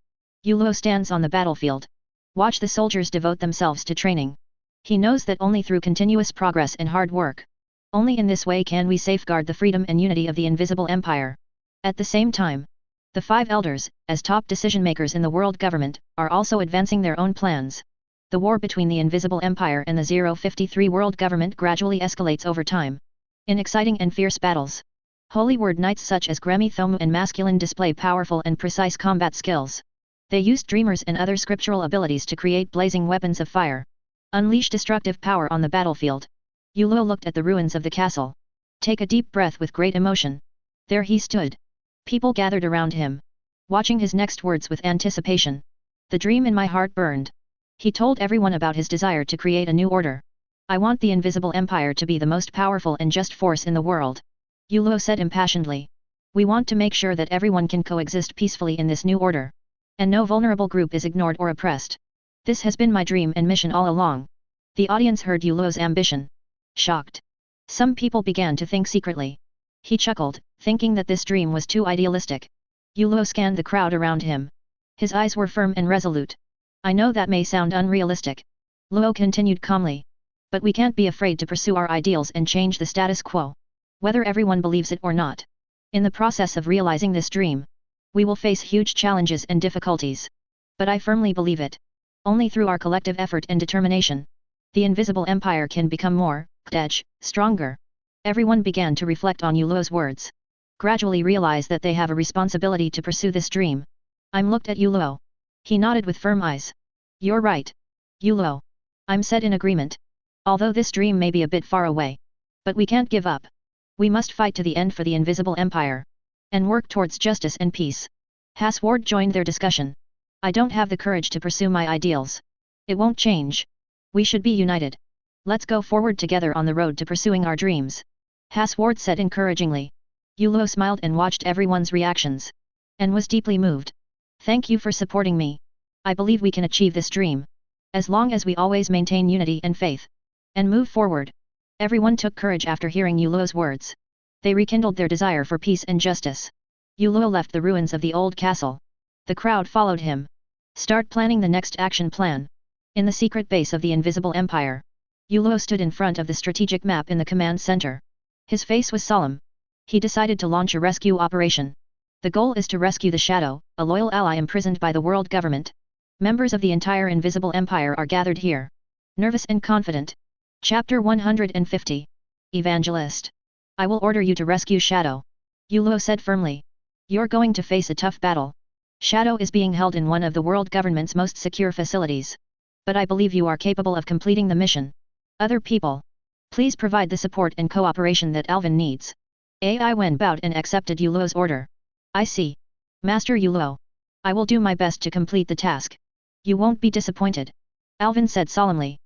Yulo stands on the battlefield. Watch the soldiers devote themselves to training. He knows that only through continuous progress and hard work, only in this way can we safeguard the freedom and unity of the Invisible Empire. At the same time, the five elders, as top decision-makers in the world government, are also advancing their own plans. The war between the Invisible Empire and the 053 world government gradually escalates over time. In exciting and fierce battles, holy word knights such as Gremi Thomu and Masculine display powerful and precise combat skills. They used dreamers and other scriptural abilities to create blazing weapons of fire. Unleash destructive power on the battlefield. Yulo looked at the ruins of the castle. Take a deep breath with great emotion. There he stood. People gathered around him, watching his next words with anticipation. The dream in my heart burned. He told everyone about his desire to create a new order. I want the Invisible Empire to be the most powerful and just force in the world. Yulo said impassionedly. We want to make sure that everyone can coexist peacefully in this new order, and no vulnerable group is ignored or oppressed. This has been my dream and mission all along. The audience heard Yulo's ambition. Shocked. Some people began to think secretly. He chuckled, thinking that this dream was too idealistic. Yulo scanned the crowd around him. His eyes were firm and resolute. I know that may sound unrealistic. Luo continued calmly. But we can't be afraid to pursue our ideals and change the status quo, whether everyone believes it or not. In the process of realizing this dream, we will face huge challenges and difficulties. But I firmly believe it. Only through our collective effort and determination, the Invisible Empire can become more, stronger. Everyone began to reflect on Yulo's words. Gradually realize that they have a responsibility to pursue this dream. I'm looked at Yulo. He nodded with firm eyes. You're right. Yulo. I'm said in agreement. Although this dream may be a bit far away, but we can't give up. We must fight to the end for the Invisible Empire, and work towards justice and peace. Hasward joined their discussion. I don't have the courage to pursue my ideals. It won't change. We should be united. Let's go forward together on the road to pursuing our dreams. Hasward said encouragingly. Yulo smiled and watched everyone's reactions, and was deeply moved. Thank you for supporting me. I believe we can achieve this dream, as long as we always maintain unity and faith, and move forward. Everyone took courage after hearing Yulo's words. They rekindled their desire for peace and justice. Yulo left the ruins of the old castle. The crowd followed him. Start planning the next action plan. In the secret base of the Invisible Empire, Yulo stood in front of the strategic map in the command center. His face was solemn. He decided to launch a rescue operation. The goal is to rescue the Shadow, a loyal ally imprisoned by the world government. Members of the entire Invisible Empire are gathered here, nervous and confident. Chapter 150. Evangelist. I will order you to rescue Shadow. Yulo said firmly. You're going to face a tough battle. Shadow is being held in one of the world government's most secure facilities. But I believe you are capable of completing the mission. Other people, please provide the support and cooperation that Alvin needs. Ai Wen bowed and accepted Yuluo's order. I see. Master Yuluo. I will do my best to complete the task. You won't be disappointed. Alvin said solemnly.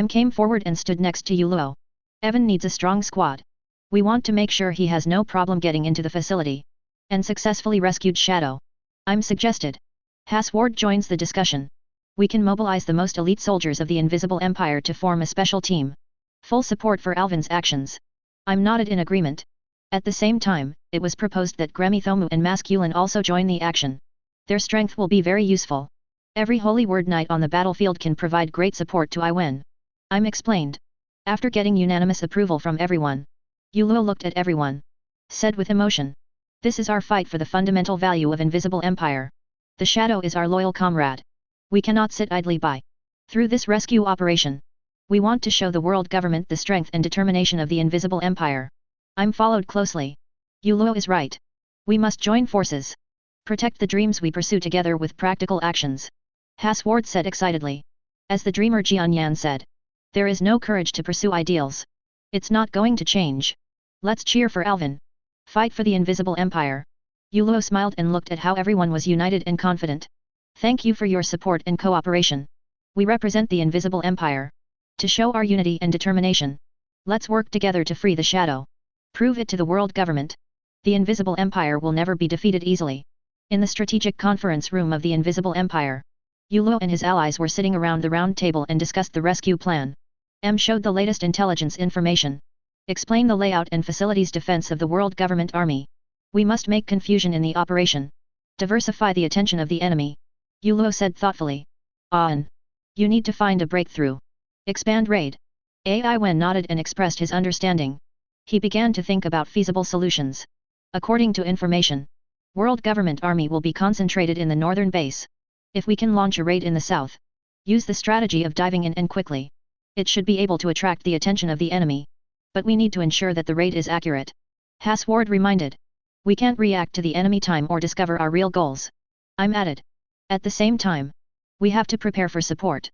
Came forward and stood next to Yuluo. Evan needs a strong squad. We want to make sure he has no problem getting into the facility. And successfully rescued Shadow. Suggested. Hasward joins the discussion. We can mobilize the most elite soldiers of the Invisible Empire to form a special team. Full support for Alvin's actions. Nodded in agreement. At the same time, it was proposed that Gremithomu and Masculine also join the action. Their strength will be very useful. Every Holy Word Knight on the battlefield can provide great support to Iwen. Explained. After getting unanimous approval from everyone, Yuluo looked at everyone. Said with emotion. This is our fight for the fundamental value of Invisible Empire. The Shadow is our loyal comrade. We cannot sit idly by. Through this rescue operation, we want to show the world government the strength and determination of the Invisible Empire. Followed closely. Yuluo is right. We must join forces. Protect the dreams we pursue together with practical actions. Hasward said excitedly. As the dreamer Jianyan said. There is no courage to pursue ideals. It's not going to change. Let's cheer for Alvin. Fight for the Invisible Empire. Yuluo smiled and looked at how everyone was united and confident. Thank you for your support and cooperation. We represent the Invisible Empire. To show our unity and determination. Let's work together to free the Shadow. Prove it to the world government. The Invisible Empire will never be defeated easily. In the strategic conference room of the Invisible Empire, Yuluo and his allies were sitting around the round table and discussed the rescue plan. Showed the latest intelligence information. Explain the layout and facilities defense of the world government army. We must make confusion in the operation. Diversify the attention of the enemy. Yuluo said thoughtfully. You need to find a breakthrough. Expand raid. Ai Wen nodded and expressed his understanding. He began to think about feasible solutions. According to information, world government army will be concentrated in the northern base. If we can launch a raid in the south, use the strategy of diving in and quickly. It should be able to attract the attention of the enemy. But we need to ensure that the raid is accurate. Hasward reminded. We can't react to the enemy time or discover our real goals. Added. At the same time, we have to prepare for support.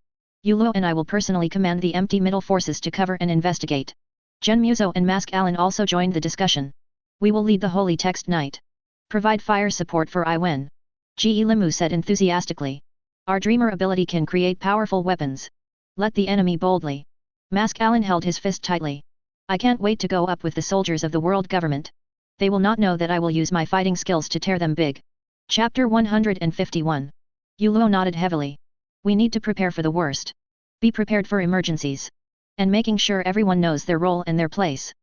Yuluo and I will personally command the empty middle forces to cover and investigate. Gen Muzo and Mask Allen also joined the discussion. We will lead the Holy Text Night. Provide fire support for Iwen. Ge Limu said enthusiastically. Our dreamer ability can create powerful weapons. Let the enemy boldly. Mask Allen held his fist tightly. I can't wait to go up with the soldiers of the world government. They will not know that I will use my fighting skills to tear them big. Chapter 151. Yuluo nodded heavily. We need to prepare for the worst. Be prepared for emergencies. And making sure everyone knows their role and their place.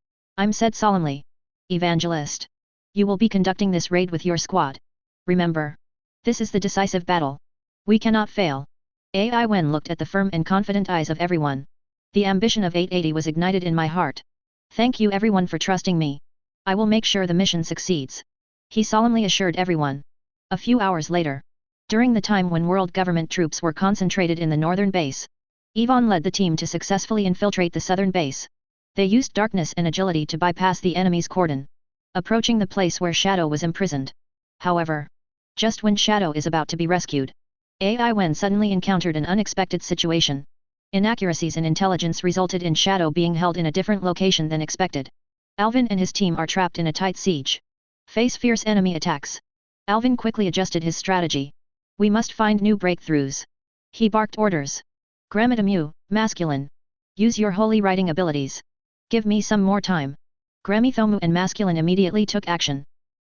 Said solemnly. Evangelist. You will be conducting this raid with your squad. Remember. This is the decisive battle. We cannot fail. Ai Wen looked at the firm and confident eyes of everyone. The ambition of 880 was ignited in my heart. Thank you everyone for trusting me. I will make sure the mission succeeds. He solemnly assured everyone. A few hours later. During the time when world government troops were concentrated in the northern base, Yvonne led the team to successfully infiltrate the southern base. They used darkness and agility to bypass the enemy's cordon, approaching the place where Shadow was imprisoned. However, just when Shadow is about to be rescued, Ai Wen suddenly encountered an unexpected situation. Inaccuracies in intelligence resulted in Shadow being held in a different location than expected. Alvin and his team are trapped in a tight siege. Face fierce enemy attacks. Alvin quickly adjusted his strategy. We must find new breakthroughs. He barked orders. Gremithomu, Masculine. Use your holy writing abilities. Give me some more time. Gremithomu and Masculine immediately took action.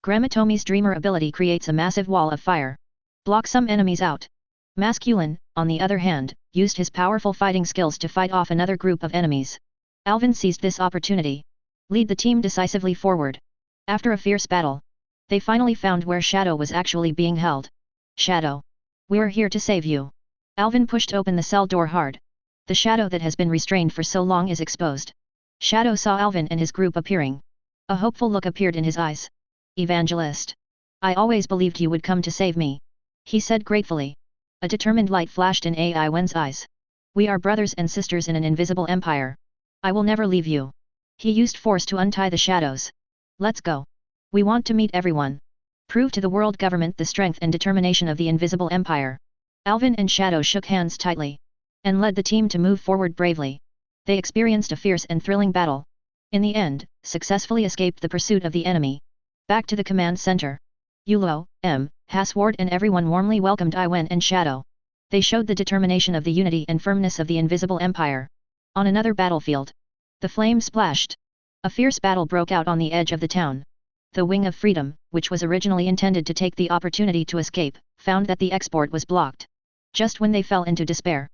Gremithomu's dreamer ability creates a massive wall of fire. Block some enemies out. Masculine, on the other hand, used his powerful fighting skills to fight off another group of enemies. Alvin seized this opportunity. Lead the team decisively forward. After a fierce battle, they finally found where Shadow was actually being held. Shadow. We're here to save you. Alvin pushed open the cell door hard. The Shadow that has been restrained for so long is exposed. Shadow saw Alvin and his group appearing. A hopeful look appeared in his eyes. Evangelist. I always believed you would come to save me. He said gratefully. A determined light flashed in Ai Wen's eyes. We are brothers and sisters in an invisible empire. I will never leave you. He used force to untie the shadows. Let's go. We want to meet everyone. Prove to the world government the strength and determination of the Invisible Empire. Alvin and Shadow shook hands tightly, and led the team to move forward bravely. They experienced a fierce and thrilling battle. In the end, successfully escaped the pursuit of the enemy. Back to the command center. Yulo, Hasward and everyone warmly welcomed Iwen and Shadow. They showed the determination of the unity and firmness of the Invisible Empire. On another battlefield, the flames splashed. A fierce battle broke out on the edge of the town. The Wing of Freedom, which was originally intended to take the opportunity to escape, found that the export was blocked. Just when they fell into despair,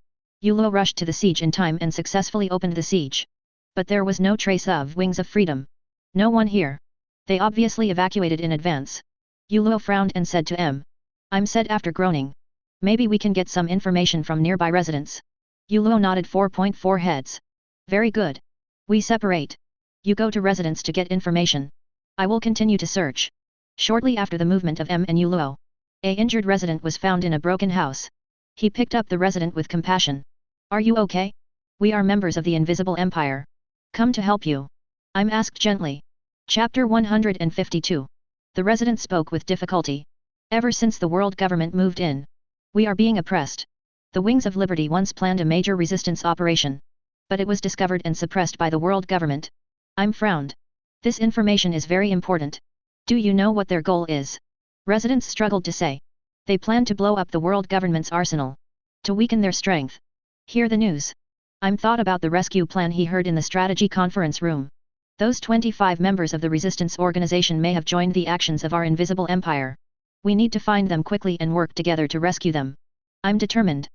Yulo rushed to the siege in time and successfully opened the siege. But there was no trace of Wings of Freedom. No one here. They obviously evacuated in advance. Yulo frowned and said to I'm said after groaning. Maybe we can get some information from nearby residents. Yulo nodded 4.4 heads. Very good. We separate. You go to residents to get information. I will continue to search. Shortly after the movement of and Yulo, a injured resident was found in a broken house. He picked up the resident with compassion. Are you okay? We are members of the Invisible Empire. Come to help you. I'm asked gently. Chapter 152. The resident spoke with difficulty. Ever since the world government moved in, we are being oppressed. The Wings of Liberty once planned a major resistance operation, but it was discovered and suppressed by the world government. I'm frowned. This information is very important. Do you know what their goal is? Residents struggled to say. They plan to blow up the world government's arsenal, to weaken their strength. Hear the news. I'm thought about the rescue plan he heard in the strategy conference room. Those 25 members of the resistance organization may have joined the actions of our Invisible Empire. We need to find them quickly and work together to rescue them. I'm determined.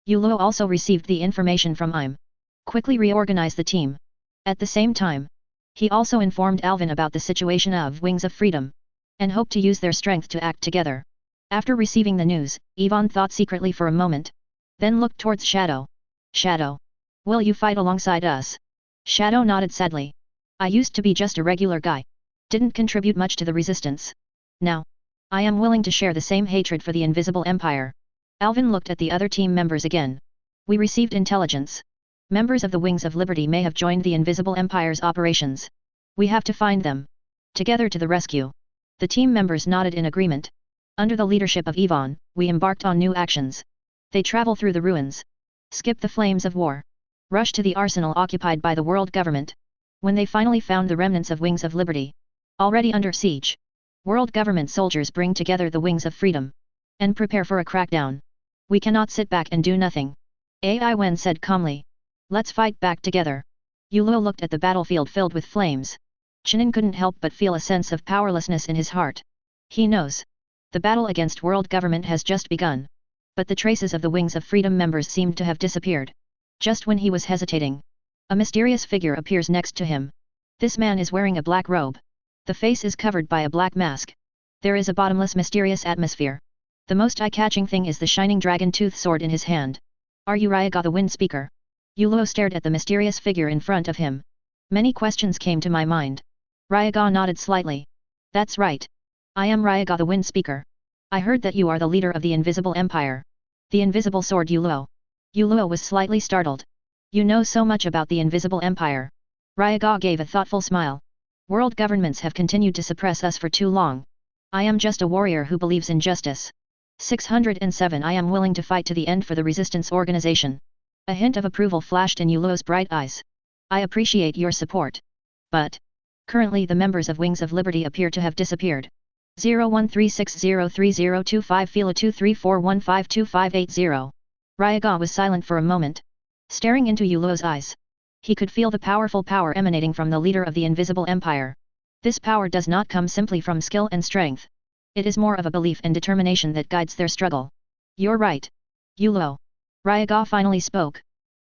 Yulo also received the information from quickly reorganize the team. At the same time, he also informed Alvin about the situation of Wings of Freedom, and hoped to use their strength to act together. After receiving the news, Yvonne thought secretly for a moment, then looked towards Shadow. Shadow. Will you fight alongside us? Shadow nodded sadly. I used to be just a regular guy. Didn't contribute much to the resistance. Now, I am willing to share the same hatred for the Invisible Empire. Alvin looked at the other team members again. We received intelligence. Members of the Wings of Liberty may have joined the Invisible Empire's operations. We have to find them. Together to the rescue. The team members nodded in agreement. Under the leadership of Yvonne, we embarked on new actions. They travel through the ruins. Skip the flames of war. Rush to the arsenal occupied by the world government. When they finally found the remnants of Wings of Liberty, already under siege, world government soldiers bring together the Wings of Freedom, and prepare for a crackdown. We cannot sit back and do nothing. Ai Wen said calmly. Let's fight back together. Yulo looked at the battlefield filled with flames. Chinin couldn't help but feel a sense of powerlessness in his heart. He knows. The battle against world government has just begun. But the traces of the Wings of Freedom members seemed to have disappeared. Just when he was hesitating, a mysterious figure appears next to him. This man is wearing a black robe. The face is covered by a black mask. There is a bottomless mysterious atmosphere. The most eye-catching thing is the shining dragon tooth sword in his hand. Are you Ryaga the Wind Speaker? Yulo stared at the mysterious figure in front of him. Many questions came to my mind. Ryaga nodded slightly. That's right. I am Ryaga the Wind Speaker. I heard that you are the leader of the Invisible Empire. The Invisible Sword Yulo. Yulo was slightly startled. You know so much about the Invisible Empire. Ryaga gave a thoughtful smile. World governments have continued to suppress us for too long. I am just a warrior who believes in justice. 607 I am willing to fight to the end for the resistance organization. A hint of approval flashed in Yulo's bright eyes. I appreciate your support. But currently the members of Wings of Liberty appear to have disappeared. 0136030225 Fila 234152580. Ryaga was silent for a moment, staring into Yulo's eyes. He could feel the powerful power emanating from the leader of the Invisible Empire. This power does not come simply from skill and strength. It is more of a belief and determination that guides their struggle. You're right. Yulo. Ryaga finally spoke.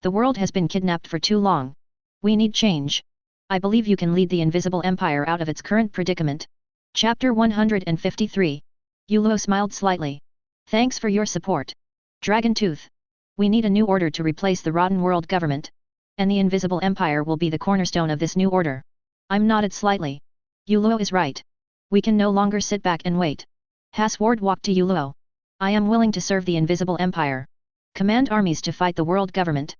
The world has been kidnapped for too long. We need change. I believe you can lead the Invisible Empire out of its current predicament. Chapter 153. Yulo smiled slightly. Thanks for your support. Dragon Tooth. We need a new order to replace the rotten world government. And the Invisible Empire will be the cornerstone of this new order. I'm nodded slightly. Yulo is right. We can no longer sit back and wait. Hasward walked to Yulo. I am willing to serve the Invisible Empire. Command armies to fight the world government.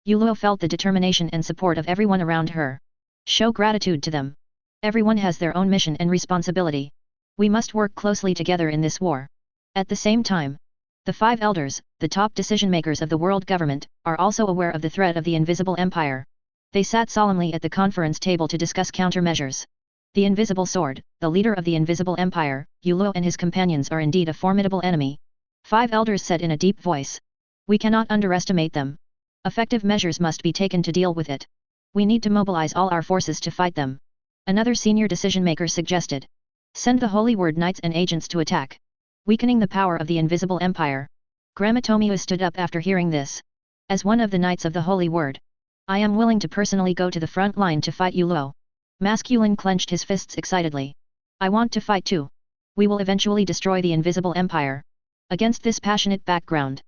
Yulo felt the determination and support of everyone around her. Show gratitude to them. Everyone has their own mission and responsibility. We must work closely together in this war. At the same time, the 5 elders, the top decision-makers of the world government, are also aware of the threat of the Invisible Empire. They sat solemnly at the conference table to discuss countermeasures. The Invisible Sword, the leader of the Invisible Empire, Yulo and his companions are indeed a formidable enemy. 5 elders said in a deep voice. We cannot underestimate them. Effective measures must be taken to deal with it. We need to mobilize all our forces to fight them. Another senior decision-maker suggested. Send the Holy Word Knights and agents to attack, weakening the power of the Invisible Empire. Gramatomius stood up after hearing this. As one of the Knights of the Holy Word, I am willing to personally go to the front line to fight Yulo. Masculine clenched his fists excitedly. I want to fight too. We will eventually destroy the Invisible Empire. Against this passionate background,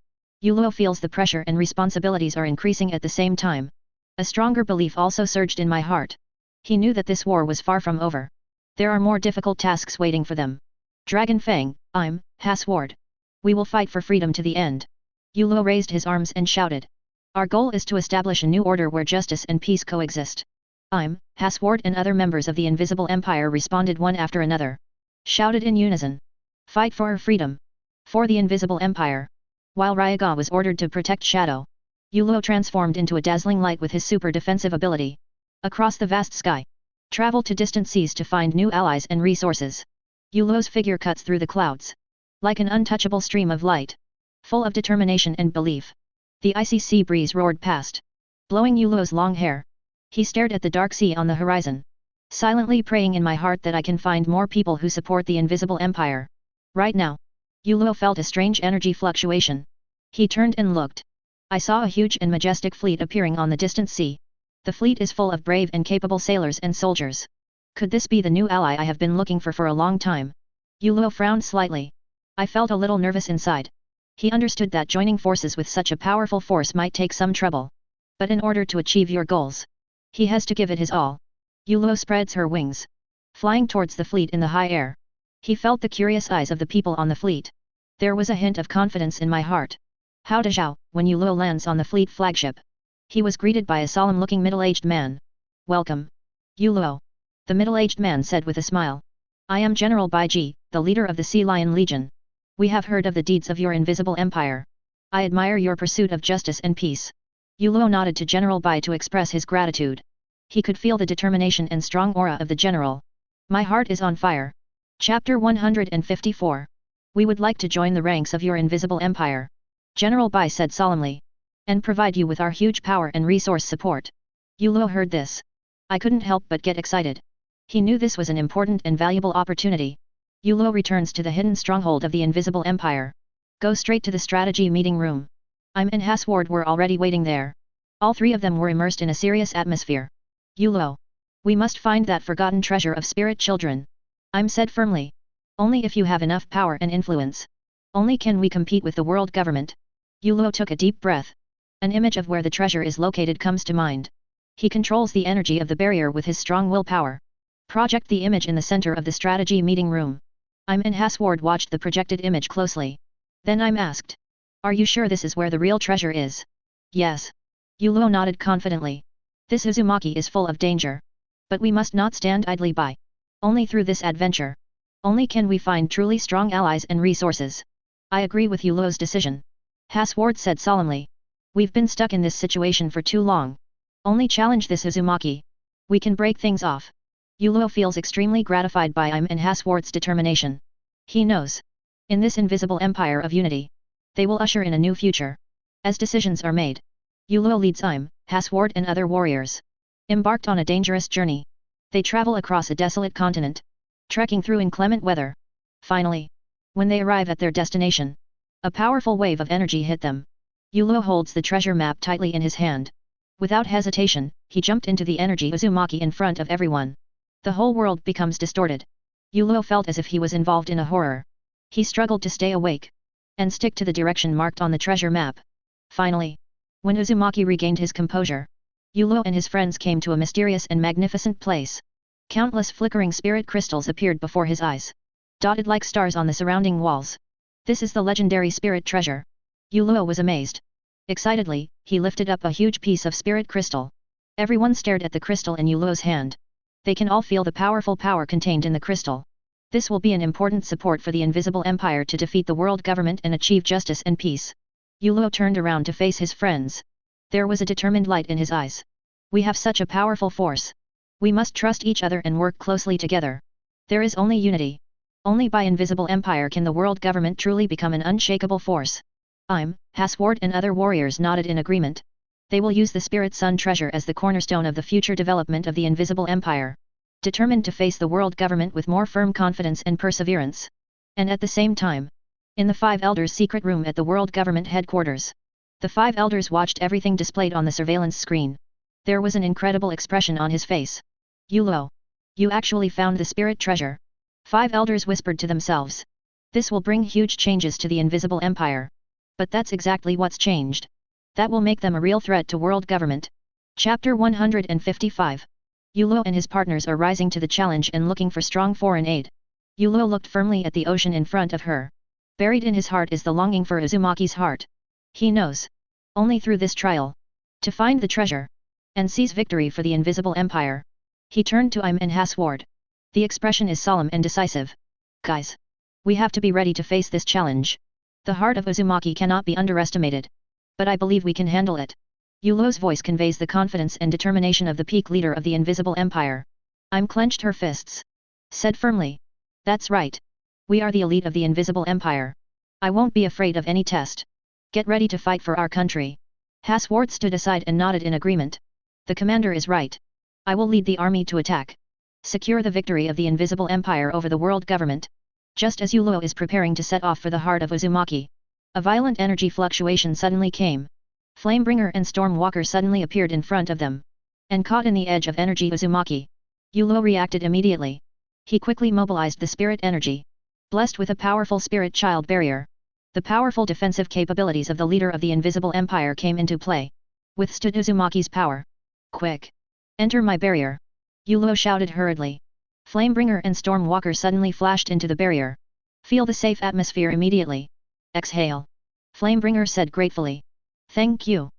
Yulo feels the pressure and responsibilities are increasing at the same time. A stronger belief also surged in my heart. He knew that this war was far from over. There are more difficult tasks waiting for them. Dragon Fang, I'm, Hasward. We will fight for freedom to the end. Yulo raised his arms and shouted. Our goal is to establish a new order where justice and peace coexist. I'm, Hasward and other members of the Invisible Empire responded one after another. Shouted in unison. Fight for our freedom. For the Invisible Empire. While Ryaga was ordered to protect Shadow, Yulo transformed into a dazzling light with his super defensive ability. Across the vast sky. Travel to distant seas to find new allies and resources. Yulo's figure cuts through the clouds. Like an untouchable stream of light. Full of determination and belief. The icy sea breeze roared past. Blowing Yulo's long hair. He stared at the dark sea on the horizon. Silently praying in my heart that I can find more people who support the Invisible Empire. Right now. Yulo felt a strange energy fluctuation. He turned and looked. I saw a huge and majestic fleet appearing on the distant sea. The fleet is full of brave and capable sailors and soldiers. Could this be the new ally I have been looking for a long time? Yulo frowned slightly. I felt a little nervous inside. He understood that joining forces with such a powerful force might take some trouble. But in order to achieve your goals, he has to give it his all. Yulo spreads her wings. Flying towards the fleet in the high air. He felt the curious eyes of the people on the fleet. There was a hint of confidence in my heart. How to Zhao, when Yulo lands on the fleet flagship. He was greeted by a solemn-looking middle-aged man. Welcome. Yulo. The middle-aged man said with a smile. I am General Baiji, the leader of the Sea Lion Legion. We have heard of the deeds of your Invisible Empire. I admire your pursuit of justice and peace. Yulo nodded to General Bai to express his gratitude. He could feel the determination and strong aura of the general. My heart is on fire. Chapter 154. We would like to join the ranks of your Invisible Empire. General Bai said solemnly. And provide you with our huge power and resource support. Yulo heard this. I couldn't help but get excited. He knew this was an important and valuable opportunity. Yulo returns to the hidden stronghold of the Invisible Empire. Go straight to the strategy meeting room. I'm and Hasward were already waiting there. All 3 of them were immersed in a serious atmosphere. Yulo. We must find that forgotten treasure of spirit children. I'm said firmly. Only if you have enough power and influence. Only can we compete with the world government. Yulo took a deep breath. An image of where the treasure is located comes to mind. He controls the energy of the barrier with his strong willpower. Project the image in the center of the strategy meeting room. I'm and Hasward watched the projected image closely. Then I'm asked. Are you sure this is where the real treasure is? Yes. Yulo nodded confidently. This Uzumaki is full of danger. But we must not stand idly by. Only through this adventure. Only can we find truly strong allies and resources. I agree with Yulo's decision. Hasward said solemnly. We've been stuck in this situation for too long. Only challenge this Uzumaki. We can break things off. Yulo feels extremely gratified by I'm and Hasward's determination. He knows. In this invisible empire of unity, they will usher in a new future. As decisions are made, Yulo leads I'm, Hasward and other warriors. Embarked on a dangerous journey. They travel across a desolate continent. Trekking through inclement weather. Finally, when they arrive at their destination, a powerful wave of energy hit them. Yulo holds the treasure map tightly in his hand. Without hesitation, he jumped into the energy Uzumaki in front of everyone. The whole world becomes distorted. Yulo felt as if he was involved in a horror. He struggled to stay awake and stick to the direction marked on the treasure map. Finally, when Uzumaki regained his composure, Yulo and his friends came to a mysterious and magnificent place. Countless flickering spirit crystals appeared before his eyes, dotted like stars on the surrounding walls. This is the legendary spirit treasure. Yulo was amazed. Excitedly, he lifted up a huge piece of spirit crystal. Everyone stared at the crystal in Yulo's hand. They can all feel the powerful power contained in the crystal. This will be an important support for the Invisible Empire to defeat the world government and achieve justice and peace. Yulo turned around to face his friends. There was a determined light in his eyes. We have such a powerful force. We must trust each other and work closely together. There is only unity. Only by Invisible Empire can the world government truly become an unshakable force. Hasward and other warriors nodded in agreement. They will use the Spirit Sun treasure as the cornerstone of the future development of the Invisible Empire, determined to face the world government with more firm confidence and perseverance. And at the same time, in the Five Elders' secret room at the world government headquarters, the Five Elders watched everything displayed on the surveillance screen. There was an incredible expression on his face. Yulo, you actually found the spirit treasure. Five Elders whispered to themselves. This will bring huge changes to the Invisible Empire. But that's exactly what's changed. That will make them a real threat to world government. Chapter 155. Yulo and his partners are rising to the challenge and looking for strong foreign aid. Yulo looked firmly at the ocean in front of her. Buried in his heart is the longing for Uzumaki's heart. He knows. Only through this trial. To find the treasure. And seize victory for the Invisible Empire. He turned to and Hasward. The expression is solemn and decisive. Guys. We have to be ready to face this challenge. The heart of Uzumaki cannot be underestimated. But I believe we can handle it. Yulo's voice conveys the confidence and determination of the peak leader of the Invisible Empire. Clenched her fists. Said firmly. That's right. We are the elite of the Invisible Empire. I won't be afraid of any test. Get ready to fight for our country. Hasward stood aside and nodded in agreement. The commander is right. I will lead the army to attack. Secure the victory of the Invisible Empire over the world government. Just as Yulo is preparing to set off for the heart of Uzumaki, a violent energy fluctuation suddenly came. Flamebringer and Stormwalker suddenly appeared in front of them. And caught in the edge of energy Uzumaki. Yulo reacted immediately. He quickly mobilized the spirit energy. Blessed with a powerful spirit child barrier. The powerful defensive capabilities of the leader of the Invisible Empire came into play. Withstood Uzumaki's power. Quick! Enter my barrier! Yulo shouted hurriedly. Flamebringer and Stormwalker suddenly flashed into the barrier. Feel the safe atmosphere immediately. Exhale. Flamebringer said gratefully. Thank you.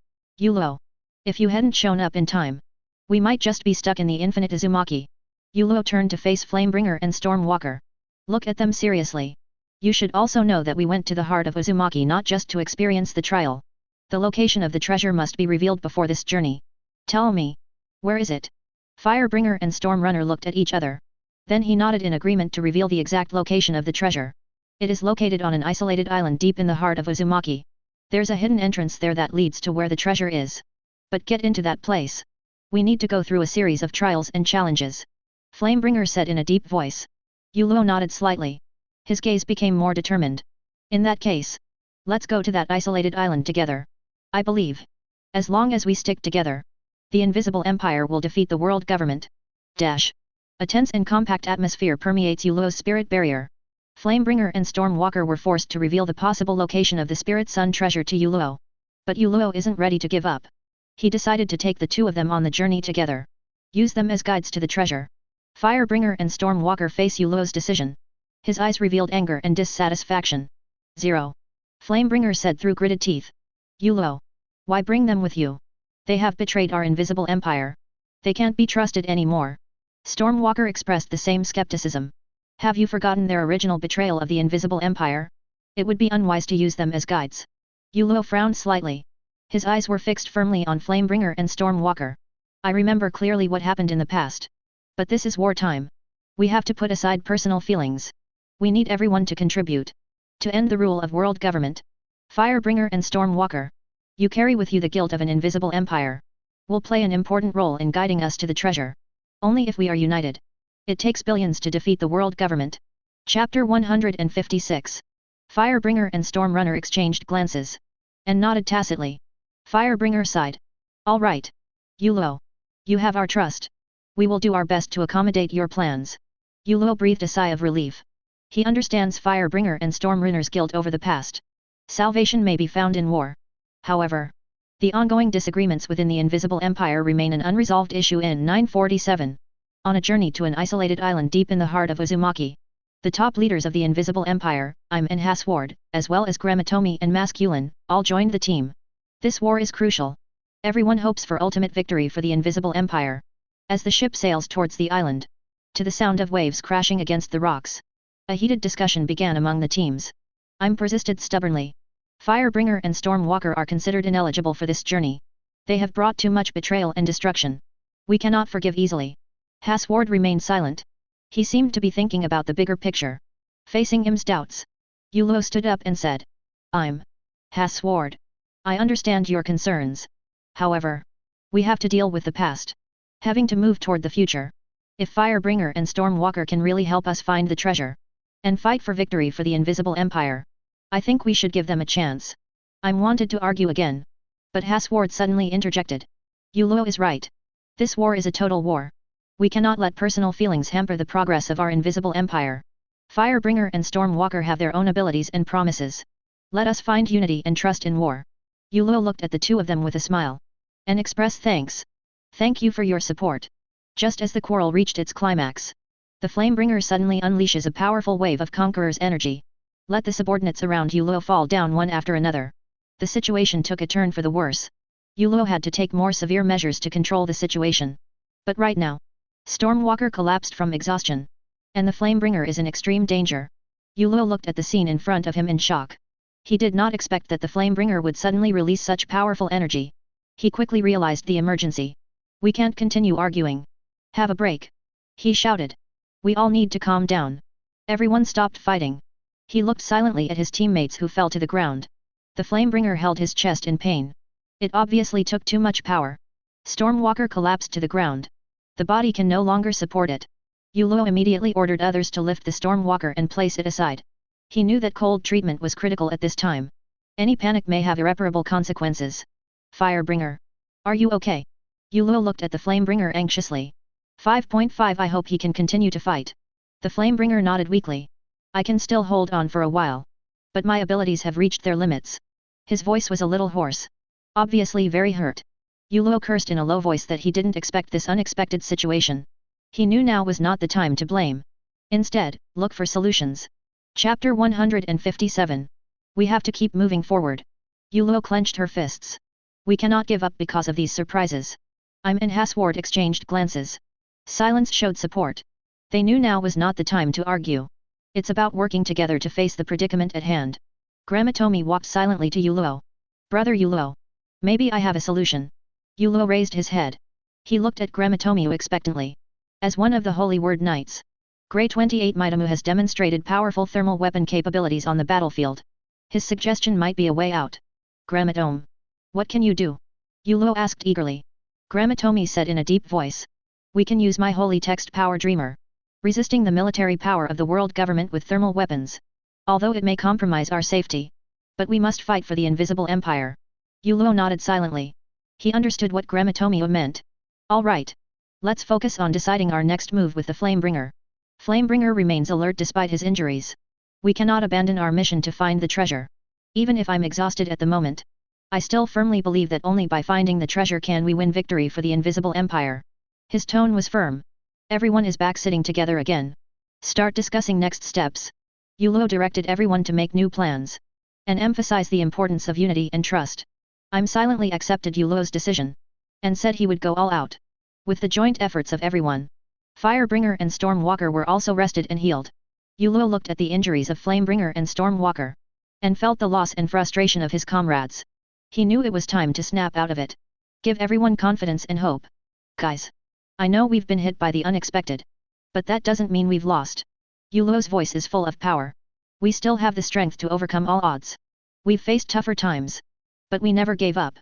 Yulo. If you hadn't shown up in time, we might just be stuck in the infinite Uzumaki. Yulo turned to face Flamebringer and Stormwalker. Look at them seriously. You should also know that we went to the heart of Uzumaki not just to experience the trial. The location of the treasure must be revealed before this journey. Tell me. Where is it? Firebringer and Stormrunner looked at each other. Then he nodded in agreement to reveal the exact location of the treasure. It is located on an isolated island deep in the heart of Uzumaki. There's a hidden entrance there that leads to where the treasure is. But get into that place. We need to go through a series of trials and challenges. Flamebringer said in a deep voice. Yulo nodded slightly. His gaze became more determined. In that case, let's go to that isolated island together. I believe. As long as we stick together, the Invisible Empire will defeat the world government. A tense and compact atmosphere permeates Yulo's spirit barrier. Flamebringer and Stormwalker were forced to reveal the possible location of the Spirit Sun treasure to Yulo. But Yulo isn't ready to give up. He decided to take the two of them on the journey together. Use them as guides to the treasure. Firebringer and Stormwalker face Yulo's decision. His eyes revealed anger and dissatisfaction. 0. Flamebringer said through gritted teeth. Yulo. Why bring them with you? They have betrayed our Invisible Empire. They can't be trusted anymore. Stormwalker expressed the same skepticism. Have you forgotten their original betrayal of the Invisible Empire? It would be unwise to use them as guides. Yulo frowned slightly. His eyes were fixed firmly on Flamebringer and Stormwalker. I remember clearly what happened in the past. But this is wartime. We have to put aside personal feelings. We need everyone to contribute. To end the rule of world government. Firebringer and Stormwalker. You carry with you the guilt of an Invisible Empire. Will play an important role in guiding us to the treasure. Only if we are united. It takes billions to defeat the world government. Chapter 156. Firebringer and Stormrunner exchanged glances. And nodded tacitly. Firebringer sighed. All right. Yulo. You have our trust. We will do our best to accommodate your plans. Yulo breathed a sigh of relief. He understands Firebringer and Stormrunner's guilt over the past. Salvation may be found in war. However, the ongoing disagreements within the Invisible Empire remain an unresolved issue in 947. On a journey to an isolated island deep in the heart of Uzumaki, the top leaders of the Invisible Empire, and Hasward, as well as Gramatomi and Masculine, all joined the team. This war is crucial. Everyone hopes for ultimate victory for the Invisible Empire. As the ship sails towards the island, to the sound of waves crashing against the rocks, A heated discussion began among the teams. Persisted stubbornly. Firebringer and Stormwalker are considered ineligible for this journey. They have brought too much betrayal and destruction. We cannot forgive easily. Hasward remained silent. He seemed to be thinking about the bigger picture. Facing Im's doubts, Yulo stood up and said, Hasward. I understand your concerns. However, we have to deal with the past. Having to move toward the future. If Firebringer and Stormwalker can really help us find the treasure and fight for victory for the Invisible Empire, I think we should give them a chance. Wanted to argue again. But Hasward suddenly interjected. Yulo is right. This war is a total war. We cannot let personal feelings hamper the progress of our Invisible Empire. Firebringer and Stormwalker have their own abilities and promises. Let us find unity and trust in war. Yulo looked at the two of them with a smile. And expressed thanks. Thank you for your support. Just as the quarrel reached its climax, the Flamebringer suddenly unleashes a powerful wave of Conqueror's energy. Let the subordinates around Yulo fall down one after another. The situation took a turn for the worse. Yulo had to take more severe measures to control the situation. But right now, Stormwalker collapsed from exhaustion. And the Flamebringer is in extreme danger. Yulo looked at the scene in front of him in shock. He did not expect that the Flamebringer would suddenly release such powerful energy. He quickly realized the emergency. We can't continue arguing. Have a break. He shouted. We all need to calm down. Everyone stopped fighting. He looked silently at his teammates who fell to the ground. The Flamebringer held his chest in pain. It obviously took too much power. Stormwalker collapsed to the ground. The body can no longer support it. Yulo immediately ordered others to lift the Stormwalker and place it aside. He knew that cold treatment was critical at this time. Any panic may have irreparable consequences. Firebringer. Are you okay? Yulo looked at the Flamebringer anxiously. 5.5 I hope he can continue to fight. The Flamebringer nodded weakly. I can still hold on for a while. But my abilities have reached their limits. His voice was a little hoarse. Obviously very hurt. Yulo cursed in a low voice that he didn't expect this unexpected situation. He knew now was not the time to blame. Instead, look for solutions. Chapter 157. We have to keep moving forward. Yulo clenched her fists. We cannot give up because of these surprises. And Hasward exchanged glances. Silence showed support. They knew now was not the time to argue. It's about working together to face the predicament at hand. Gramatomi walked silently to Yulo. Brother Yulo. Maybe I have a solution. Yulo raised his head. He looked at Gramatomi expectantly. As one of the Holy Word Knights, Grey 28 Maitamu has demonstrated powerful thermal weapon capabilities on the battlefield. His suggestion might be a way out. Gramatomi. What can you do? Yulo asked eagerly. Gramatomi said in a deep voice. We can use my holy text power dreamer. Resisting the military power of the world government with thermal weapons. Although it may compromise our safety. But we must fight for the Invisible Empire. Yulo nodded silently. He understood what Gramatomi meant. All right. Let's focus on deciding our next move with the Flamebringer. Flamebringer remains alert despite his injuries. We cannot abandon our mission to find the treasure. Even if I'm exhausted at the moment, I still firmly believe that only by finding the treasure can we win victory for the Invisible Empire. His tone was firm. Everyone is back sitting together again. Start discussing next steps. Yulo directed everyone to make new plans. And emphasize the importance of unity and trust. Silently accepted Yulo's decision. And said he would go all out. With the joint efforts of everyone. Firebringer and Stormwalker were also rested and healed. Yulo looked at the injuries of Flamebringer and Stormwalker. And felt the loss and frustration of his comrades. He knew it was time to snap out of it. Give everyone confidence and hope. Guys. I know we've been hit by the unexpected. But that doesn't mean we've lost. Yulo's voice is full of power. We still have the strength to overcome all odds. We've faced tougher times. But we never gave up.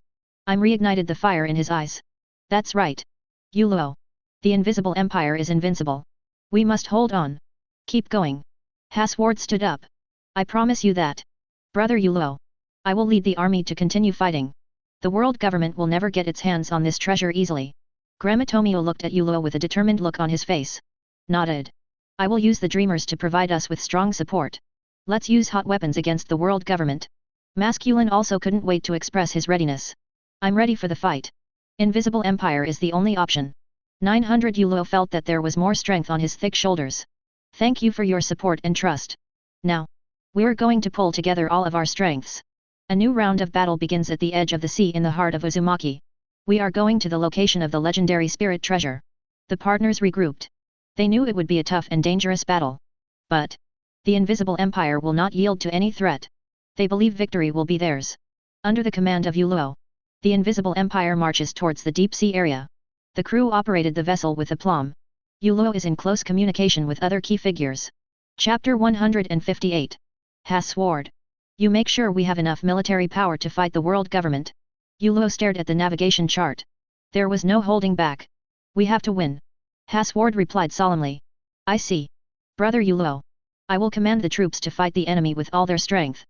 Reignited the fire in his eyes. That's right. Yulo. The Invisible Empire is invincible. We must hold on. Keep going. Hasward stood up. I promise you that. Brother Yulo. I will lead the army to continue fighting. The world government will never get its hands on this treasure easily. Gramatomio looked at Yulo with a determined look on his face. Nodded. I will use the dreamers to provide us with strong support. Let's use hot weapons against the world government. Masculine also couldn't wait to express his readiness. I'm ready for the fight. Invisible Empire is the only option. 900 Yulo felt that there was more strength on his thick shoulders. Thank you for your support and trust. Now. We're going to pull together all of our strengths. A new round of battle begins at the edge of the sea in the heart of Uzumaki. We are going to the location of the legendary spirit treasure. The partners regrouped. They knew it would be a tough and dangerous battle. But The Invisible Empire will not yield to any threat. They believe victory will be theirs. Under the command of Yuluo, the Invisible Empire marches towards the deep sea area. The crew operated the vessel with aplomb. Yuluo is in close communication with other key figures. Chapter 158. Has Sword. You make sure we have enough military power to fight the world government. Yuluo stared at the navigation chart. There was no holding back. We have to win. Hasward replied solemnly. I see. Brother Yuluo. I will command the troops to fight the enemy with all their strength.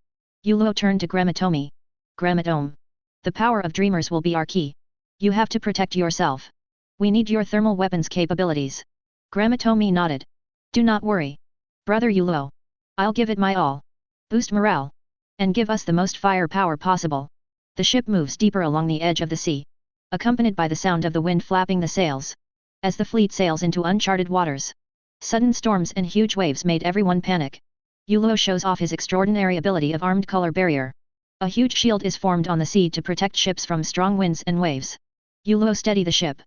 Yuluo turned to Gramatomi. Gramatome. The power of dreamers will be our key. You have to protect yourself. We need your thermal weapons capabilities. Gramatomi nodded. Do not worry. Brother Yuluo. I'll give it my all. Boost morale. And give us the most firepower possible. The ship moves deeper along the edge of the sea, accompanied by the sound of the wind flapping the sails. As the fleet sails into uncharted waters, sudden storms and huge waves made everyone panic. Yuluo shows off his extraordinary ability of armed color barrier. A huge shield is formed on the sea to protect ships from strong winds and waves. Yuluo steadied the ship,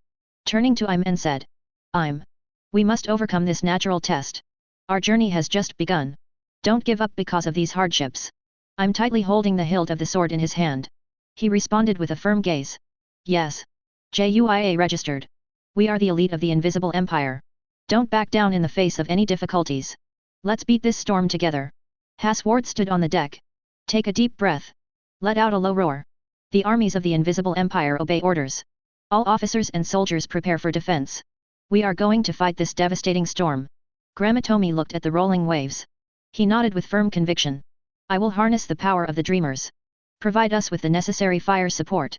turning to Im and said, Im. We must overcome this natural test. Our journey has just begun. Don't give up because of these hardships. I'm tightly holding the hilt of the sword in his hand. He responded with a firm gaze. Yes. JUIA registered. We are the elite of the Invisible Empire. Don't back down in the face of any difficulties. Let's beat this storm together. Hasward stood on the deck. Take a deep breath. Let out a low roar. The armies of the Invisible Empire obey orders. All officers and soldiers prepare for defense. We are going to fight this devastating storm. Gramatomi looked at the rolling waves. He nodded with firm conviction. I will harness the power of the dreamers. Provide us with the necessary fire support.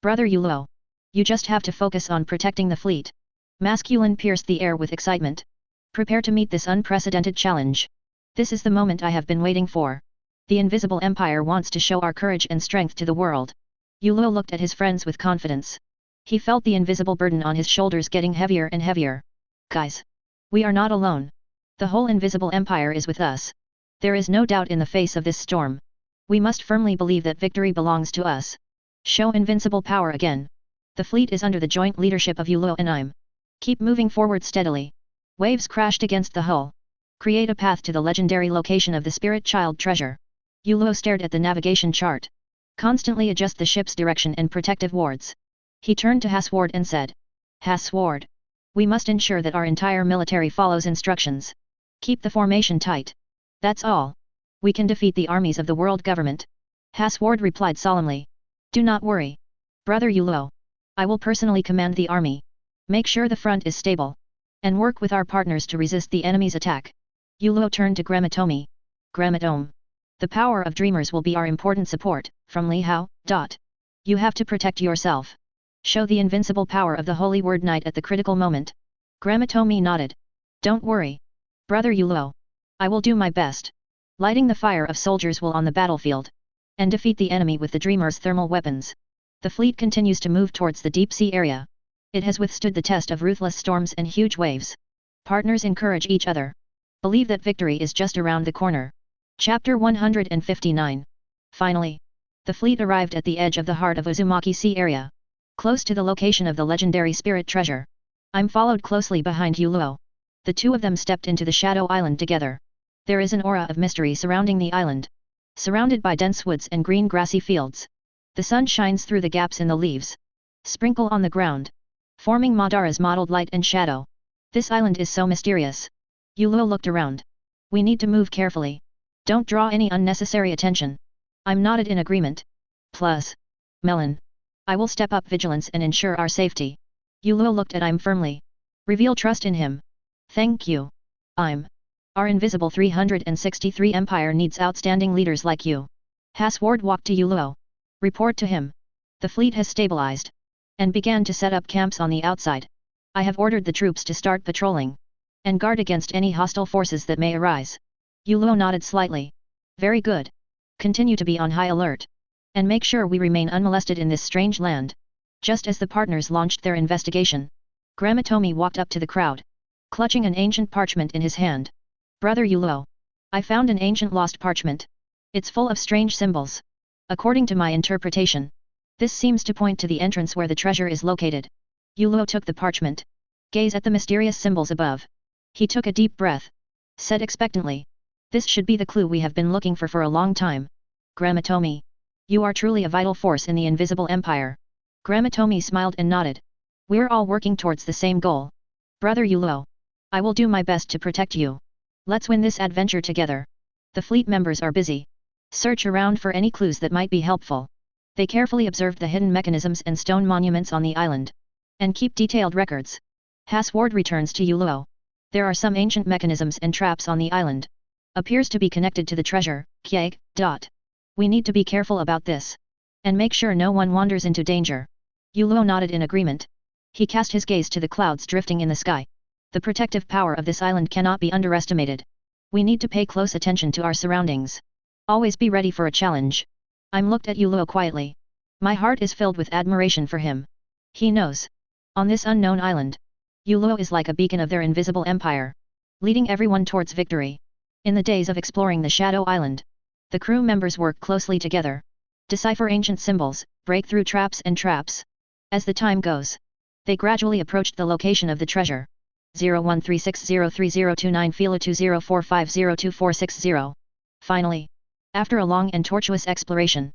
Brother Yuluo. You just have to focus on protecting the fleet. Masculine pierced the air with excitement. Prepare to meet this unprecedented challenge. This is the moment I have been waiting for. The Invisible Empire wants to show our courage and strength to the world. Yuluo looked at his friends with confidence. He felt the invisible burden on his shoulders getting heavier and heavier. Guys. We are not alone. The whole Invisible Empire is with us. There is no doubt in the face of this storm. We must firmly believe that victory belongs to us. Show invincible power again. The fleet is under the joint leadership of Yuluo and Im. Keep moving forward steadily. Waves crashed against the hull. Create a path to the legendary location of the Spirit Child treasure. Yuluo stared at the navigation chart. Constantly adjust the ship's direction and protective wards. He turned to Hasward and said. Hasward. We must ensure that our entire military follows instructions. Keep the formation tight. That's all. We can defeat the armies of the world government. Hasward replied solemnly. Do not worry. Brother Yuluo. I will personally command the army. Make sure the front is stable. And work with our partners to resist the enemy's attack. Yuluo turned to Gramatomi. Gramatome. The power of dreamers will be our important support, from Li Hao. You have to protect yourself. Show the invincible power of the Holy Word Knight at the critical moment. Gramatomi nodded. Don't worry. Brother Yuluo. I will do my best. Lighting the fire of soldiers will on the battlefield. And defeat the enemy with the dreamers' thermal weapons. The fleet continues to move towards the deep sea area. It has withstood the test of ruthless storms and huge waves. Partners encourage each other. Believe that victory is just around the corner. Chapter 159. Finally. The fleet arrived at the edge of the heart of Uzumaki Sea area. Close to the location of the legendary spirit treasure. I'm followed closely behind Yuluo. The two of them stepped into the Shadow Island together. There is an aura of mystery surrounding the island. Surrounded by dense woods and green grassy fields. The sun shines through the gaps in the leaves. Sprinkle on the ground. Forming Madara's mottled light and shadow. This island is so mysterious. Yuluo looked around. We need to move carefully. Don't draw any unnecessary attention. I'm nodded in agreement. Plus. Melon. I will step up vigilance and ensure our safety. Yuluo looked at Im firmly. Reveal trust in him. Thank you. Im. Our invisible 363 empire needs outstanding leaders like you. Hasward walked to Yuluo. Report to him. The fleet has stabilized. And began to set up camps on the outside. I have ordered the troops to start patrolling. And guard against any hostile forces that may arise. Yuluo nodded slightly. Very good. Continue to be on high alert. And make sure we remain unmolested in this strange land. Just as the partners launched their investigation. Gramatomi walked up to the crowd. Clutching an ancient parchment in his hand. Brother Yuluo. I found an ancient lost parchment. It's full of strange symbols. According to my interpretation. This seems to point to the entrance where the treasure is located. Yuluo took the parchment. Gaze at the mysterious symbols above. He took a deep breath. Said expectantly. This should be the clue we have been looking for a long time. Gramatomi. You are truly a vital force in the invisible empire. Gramatomi smiled and nodded. We're all working towards the same goal. Brother Yulo. I will do my best to protect you. Let's win this adventure together. The fleet members are busy. Search around for any clues that might be helpful. They carefully observed the hidden mechanisms and stone monuments on the island. And keep detailed records. Hasward returns to Yulo. There are some ancient mechanisms and traps on the island. Appears to be connected to the treasure, Kyeg. We need to be careful about this. And make sure no one wanders into danger. Yulo nodded in agreement. He cast his gaze to the clouds drifting in the sky. The protective power of this island cannot be underestimated. We need to pay close attention to our surroundings. Always be ready for a challenge. I'm looked at Yulo quietly. My heart is filled with admiration for him. He knows. On this unknown island, Yulo is like a beacon of their invisible empire, leading everyone towards victory. In the days of exploring the Shadow Island, the crew members work closely together. Decipher ancient symbols, break through traps and traps. As the time goes, they gradually approached the location of the treasure. 0136030229 Fila 20450240. Finally, after a long and tortuous exploration,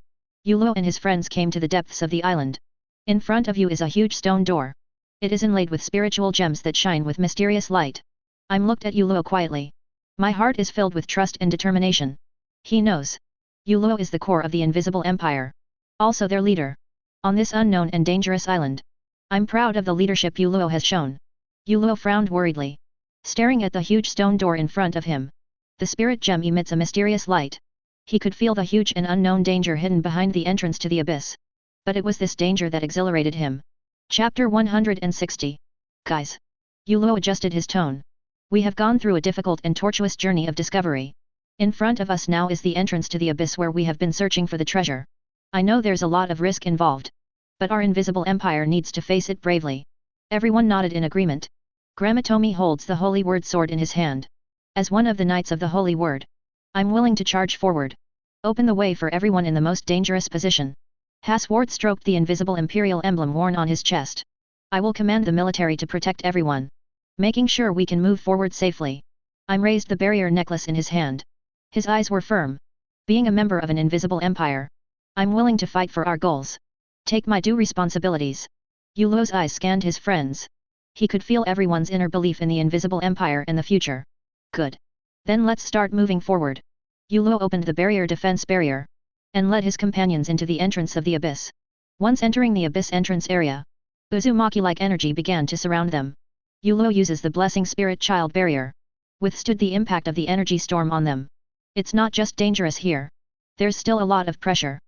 Yulo and his friends came to the depths of the island. In front of you is a huge stone door. It is inlaid with spiritual gems that shine with mysterious light. I'm looked at Yulo quietly. My heart is filled with trust and determination. He knows. Yulo is the core of the invisible empire. Also their leader. On this unknown and dangerous island. I'm proud of the leadership Yulo has shown. Yulo frowned worriedly, staring at the huge stone door in front of him. The spirit gem emits a mysterious light. He could feel the huge and unknown danger hidden behind the entrance to the abyss. But it was this danger that exhilarated him. Chapter 160. Guys. Yulo adjusted his tone. We have gone through a difficult and tortuous journey of discovery. In front of us now is the entrance to the abyss where we have been searching for the treasure. I know there's a lot of risk involved. But our invisible empire needs to face it bravely. Everyone nodded in agreement. Gramatomi holds the Holy Word sword in his hand. As one of the Knights of the Holy Word, I'm willing to charge forward. Open the way for everyone in the most dangerous position. Hasward stroked the invisible imperial emblem worn on his chest. I will command the military to protect everyone, making sure we can move forward safely. I'm raised the barrier necklace in his hand. His eyes were firm. Being a member of an invisible empire, I'm willing to fight for our goals. Take my due responsibilities. Yulo's eyes scanned his friends. He could feel everyone's inner belief in the invisible empire and the future. Good. Then let's start moving forward. Yulo opened the defense barrier, and led his companions into the entrance of the abyss. Once entering the abyss entrance area, Uzumaki-like energy began to surround them. Yulo uses the blessing spirit child barrier. Withstood the impact of the energy storm on them. It's not just dangerous here. There's still a lot of pressure.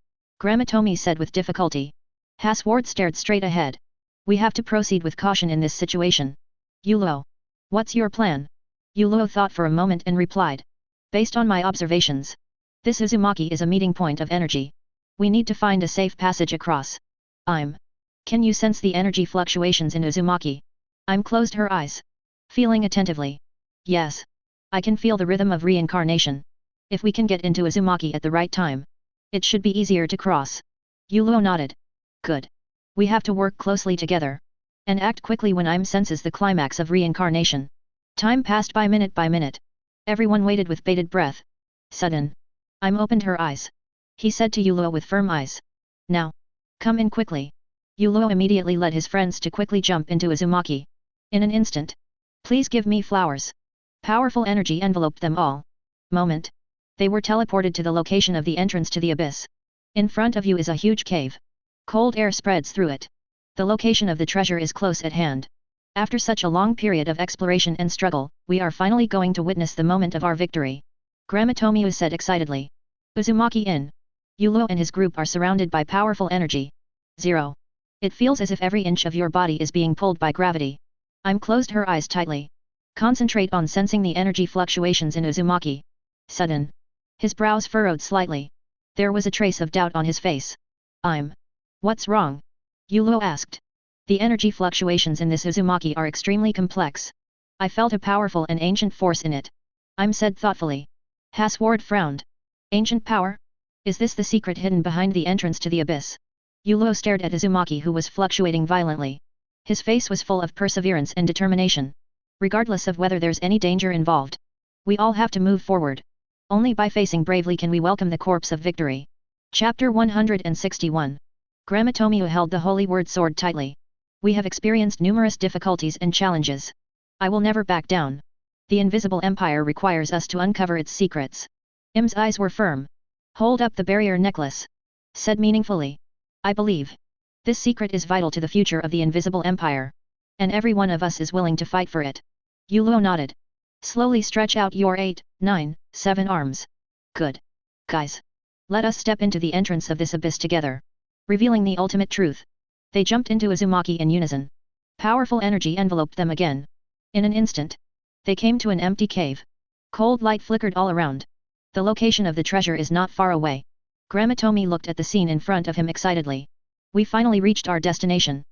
Gramatomi said with difficulty. Hasward stared straight ahead. We have to proceed with caution in this situation. Yulo. What's your plan? Yulo thought for a moment and replied. Based on my observations, this Uzumaki is a meeting point of energy. We need to find a safe passage across. Can you sense the energy fluctuations in Uzumaki? Closed her eyes, feeling attentively. Yes. I can feel the rhythm of reincarnation. If we can get into Uzumaki at the right time, it should be easier to cross. Yulo nodded. Good. We have to work closely together. And act quickly when senses the climax of reincarnation. Time passed by minute. Everyone waited with bated breath. Sudden. Opened her eyes. He said to Yulo with firm eyes. Now. Come in quickly. Yulo immediately led his friends to quickly jump into Uzumaki. In an instant. Please give me flowers. Powerful energy enveloped them all. Moment. They were teleported to the location of the entrance to the abyss. In front of you is a huge cave. Cold air spreads through it. The location of the treasure is close at hand. After such a long period of exploration and struggle, we are finally going to witness the moment of our victory. Gramatomi said excitedly. Uzumaki in. Yulo and his group are surrounded by powerful energy. 0. It feels as if every inch of your body is being pulled by gravity. Closed her eyes tightly. Concentrate on sensing the energy fluctuations in Uzumaki. Sudden. His brows furrowed slightly. There was a trace of doubt on his face. What's wrong? Yulo asked. The energy fluctuations in this Uzumaki are extremely complex. I felt a powerful and ancient force in it. Said thoughtfully. Hasward frowned. Ancient power? Is this the secret hidden behind the entrance to the abyss? Yulo stared at Uzumaki who was fluctuating violently. His face was full of perseverance and determination. Regardless of whether there's any danger involved, we all have to move forward. Only by facing bravely can we welcome the corpse of victory. Chapter 161. Gramatomi held the holy word sword tightly. We have experienced numerous difficulties and challenges. I will never back down. The invisible empire requires us to uncover its secrets. Im's eyes were firm. Hold up the barrier necklace. Said meaningfully. I believe. This secret is vital to the future of the invisible empire. And every one of us is willing to fight for it. Yuluo nodded. Slowly stretch out your 8, 9, 7 arms. Good. Guys. Let us step into the entrance of this abyss together. Revealing the ultimate truth. They jumped into Uzumaki in unison. Powerful energy enveloped them again. In an instant. They came to an empty cave. Cold light flickered all around. The location of the treasure is not far away. Gramatomi looked at the scene in front of him excitedly. We finally reached our destination.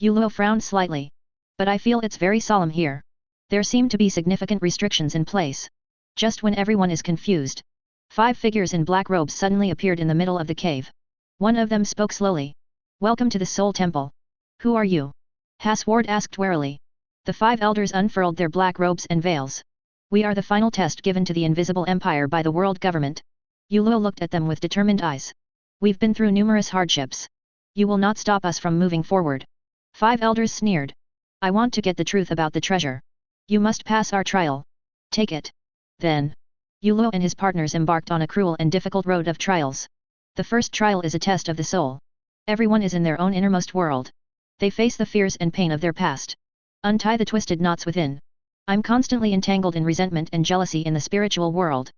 Yuluo frowned slightly. But I feel it's very solemn here. There seem to be significant restrictions in place. Just when everyone is confused. 5 figures in black robes suddenly appeared in the middle of the cave. One of them spoke slowly. Welcome to the Soul Temple. Who are you? Hasward asked warily. The 5 elders unfurled their black robes and veils. We are the final test given to the invisible empire by the world government. Yuluo looked at them with determined eyes. We've been through numerous hardships. You will not stop us from moving forward. 5 elders sneered. I want to get the truth about the treasure. You must pass our trial. Take it. Then. Yuluo and his partners embarked on a cruel and difficult road of trials. The first trial is a test of the soul. Everyone is in their own innermost world. They face the fears and pain of their past. Untie the twisted knots within. I'm constantly entangled in resentment and jealousy in the spiritual world.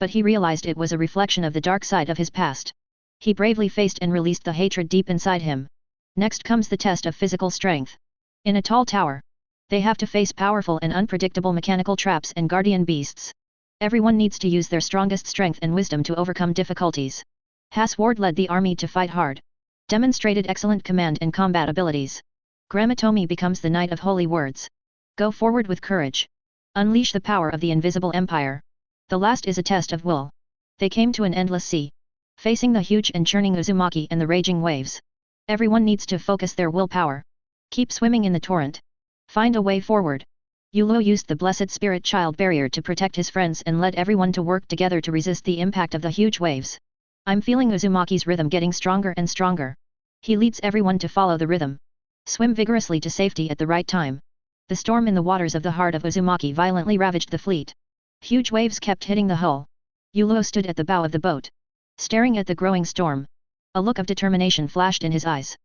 But he realized it was a reflection of the dark side of his past. He bravely faced and released the hatred deep inside him. Next comes the test of physical strength. In a tall tower. They have to face powerful and unpredictable mechanical traps and guardian beasts. Everyone needs to use their strongest strength and wisdom to overcome difficulties. Hasward led the army to fight hard. Demonstrated excellent command and combat abilities. Gramatomi becomes the Knight of Holy Words. Go forward with courage. Unleash the power of the invisible empire. The last is a test of will. They came to an endless sea. Facing the huge and churning Uzumaki and the raging waves. Everyone needs to focus their willpower. Keep swimming in the torrent. Find a way forward. Yuluo used the Blessed Spirit Child barrier to protect his friends and led everyone to work together to resist the impact of the huge waves. I'm feeling Uzumaki's rhythm getting stronger and stronger. He leads everyone to follow the rhythm. Swim vigorously to safety at the right time. The storm in the waters of the heart of Uzumaki violently ravaged the fleet. Huge waves kept hitting the hull. Yuluo stood at the bow of the boat. Staring at the growing storm. A look of determination flashed in his eyes.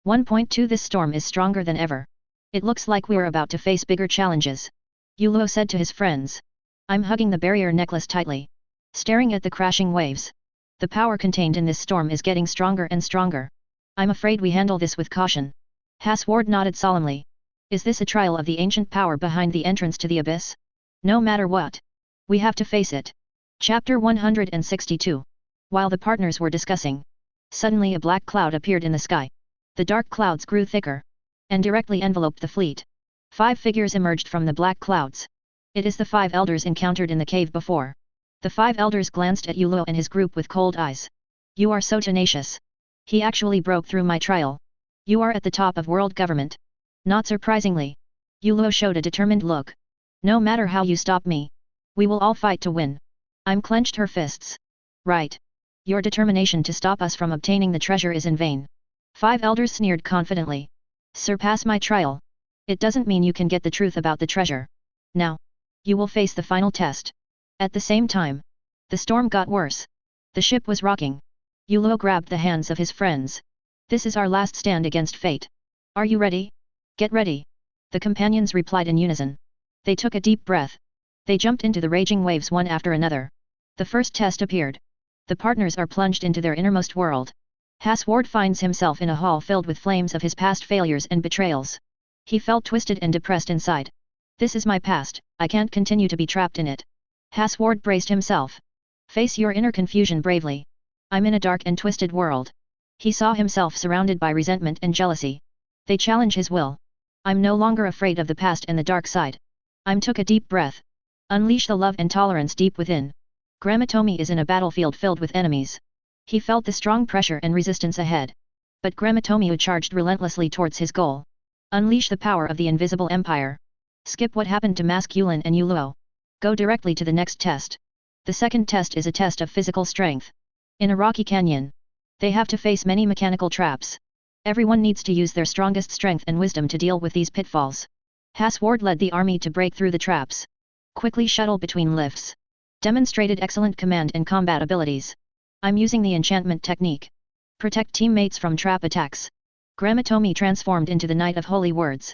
1.2 This storm is stronger than ever. It looks like we're about to face bigger challenges. Yuluo said to his friends. I'm hugging the barrier necklace tightly. Staring at the crashing waves. The power contained in this storm is getting stronger and stronger. I'm afraid we handle this with caution. Hasward nodded solemnly. Is this a trial of the ancient power behind the entrance to the abyss? No matter what. We have to face it. Chapter 162. While the partners were discussing. Suddenly a black cloud appeared in the sky. The dark clouds grew thicker. And directly enveloped the fleet. 5 figures emerged from the black clouds. It is the 5 elders encountered in the cave before. The 5 elders glanced at Yuluo and his group with cold eyes. You are so tenacious. He actually broke through my trial. You are at the top of world government. Not surprisingly. Yuluo showed a determined look. No matter how you stop me. We will all fight to win. I'm clenched her fists. Right. Your determination to stop us from obtaining the treasure is in vain. 5 elders sneered confidently. Surpass my trial. It doesn't mean you can get the truth about the treasure. Now. You will face the final test. At the same time. The storm got worse. The ship was rocking. Yuluo grabbed the hands of his friends. This is our last stand against fate. Are you ready? Get ready. The companions replied in unison. They took a deep breath. They jumped into the raging waves one after another. The first test appeared. The partners are plunged into their innermost world. Hasward finds himself in a hall filled with flames of his past failures and betrayals. He felt twisted and depressed inside. This is my past, I can't continue to be trapped in it. Hasward braced himself. Face your inner confusion bravely. I'm in a dark and twisted world. He saw himself surrounded by resentment and jealousy. They challenge his will. I'm no longer afraid of the past and the dark side. Took a deep breath. Unleash the love and tolerance deep within. Gramatomi is in a battlefield filled with enemies. He felt the strong pressure and resistance ahead. But Gramatomi charged relentlessly towards his goal. Unleash the power of the invisible empire. Skip what happened to Masculine and Yuluo. Go directly to the next test. The second test is a test of physical strength. In a rocky canyon, they have to face many mechanical traps. Everyone needs to use their strongest strength and wisdom to deal with these pitfalls. Hasward led the army to break through the traps. Quickly shuttle between lifts. Demonstrated excellent command and combat abilities. I'm using the enchantment technique. Protect teammates from trap attacks. Gramatomi transformed into the Knight of Holy Words.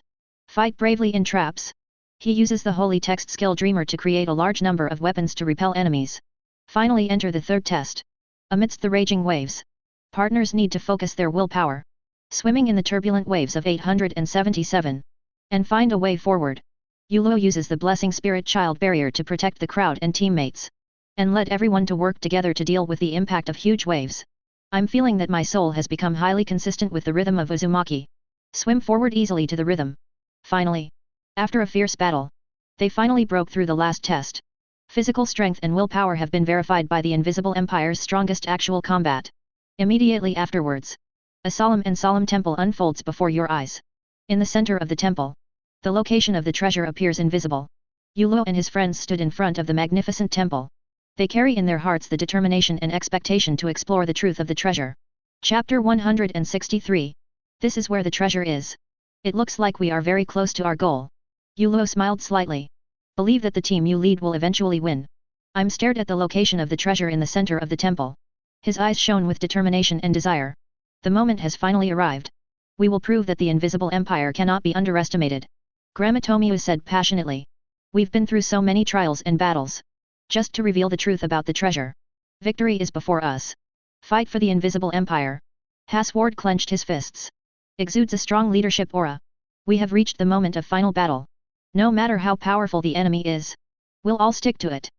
Fight bravely in traps. He uses the Holy Text skill Dreamer to create a large number of weapons to repel enemies. Finally enter the third test. Amidst the raging waves, partners need to focus their willpower. Swimming in the turbulent waves of 877. And find a way forward. Yulo uses the Blessing Spirit Child barrier to protect the crowd and teammates. And led everyone to work together to deal with the impact of huge waves. I'm feeling that my soul has become highly consistent with the rhythm of Uzumaki. Swim forward easily to the rhythm. Finally, after a fierce battle, they finally broke through the last test. Physical strength and willpower have been verified by the Invisible Empire's strongest actual combat. Immediately afterwards, a solemn temple unfolds before your eyes. In the center of the temple, the location of the treasure appears invisible. Yulo and his friends stood in front of the magnificent temple. They carry in their hearts the determination and expectation to explore the truth of the treasure. Chapter 163. This is where the treasure is. It looks like we are very close to our goal. Yulo smiled slightly. Believe that the team you lead will eventually win. I'm stared at the location of the treasure in the center of the temple. His eyes shone with determination and desire. The moment has finally arrived. We will prove that the Invisible Empire cannot be underestimated. Gramatomiu said passionately. We've been through so many trials and battles. Just to reveal the truth about the treasure. Victory is before us. Fight for the Invisible Empire. Hasward clenched his fists. Exudes a strong leadership aura. We have reached the moment of final battle. No matter how powerful the enemy is, we'll all stick to it.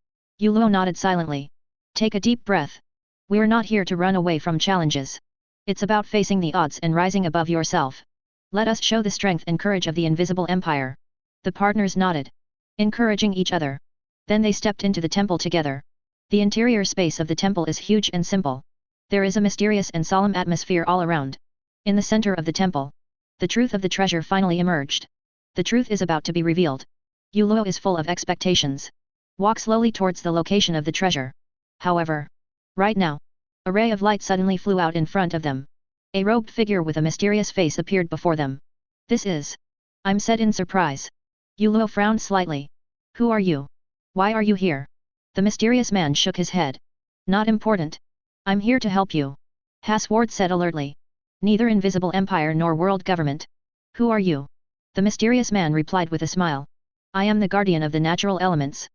Yulo nodded silently. Take a deep breath. We're not here to run away from challenges. It's about facing the odds and rising above yourself. Let us show the strength and courage of the Invisible Empire. The partners nodded, encouraging each other. Then they stepped into the temple together. The interior space of the temple is huge and simple. There is a mysterious and solemn atmosphere all around. In the center of the temple, the truth of the treasure finally emerged. The truth is about to be revealed. Yulo is full of expectations. Walk slowly towards the location of the treasure. However, right now, a ray of light suddenly flew out in front of them. A robed figure with a mysterious face appeared before them. This is... I'm said in surprise. Yulo frowned slightly. Who are you? Why are you here? The mysterious man shook his head. Not important. I'm here to help you. Hasward said alertly. Neither Invisible Empire nor world government. Who are you? The mysterious man replied with a smile. I am the guardian of the natural elements.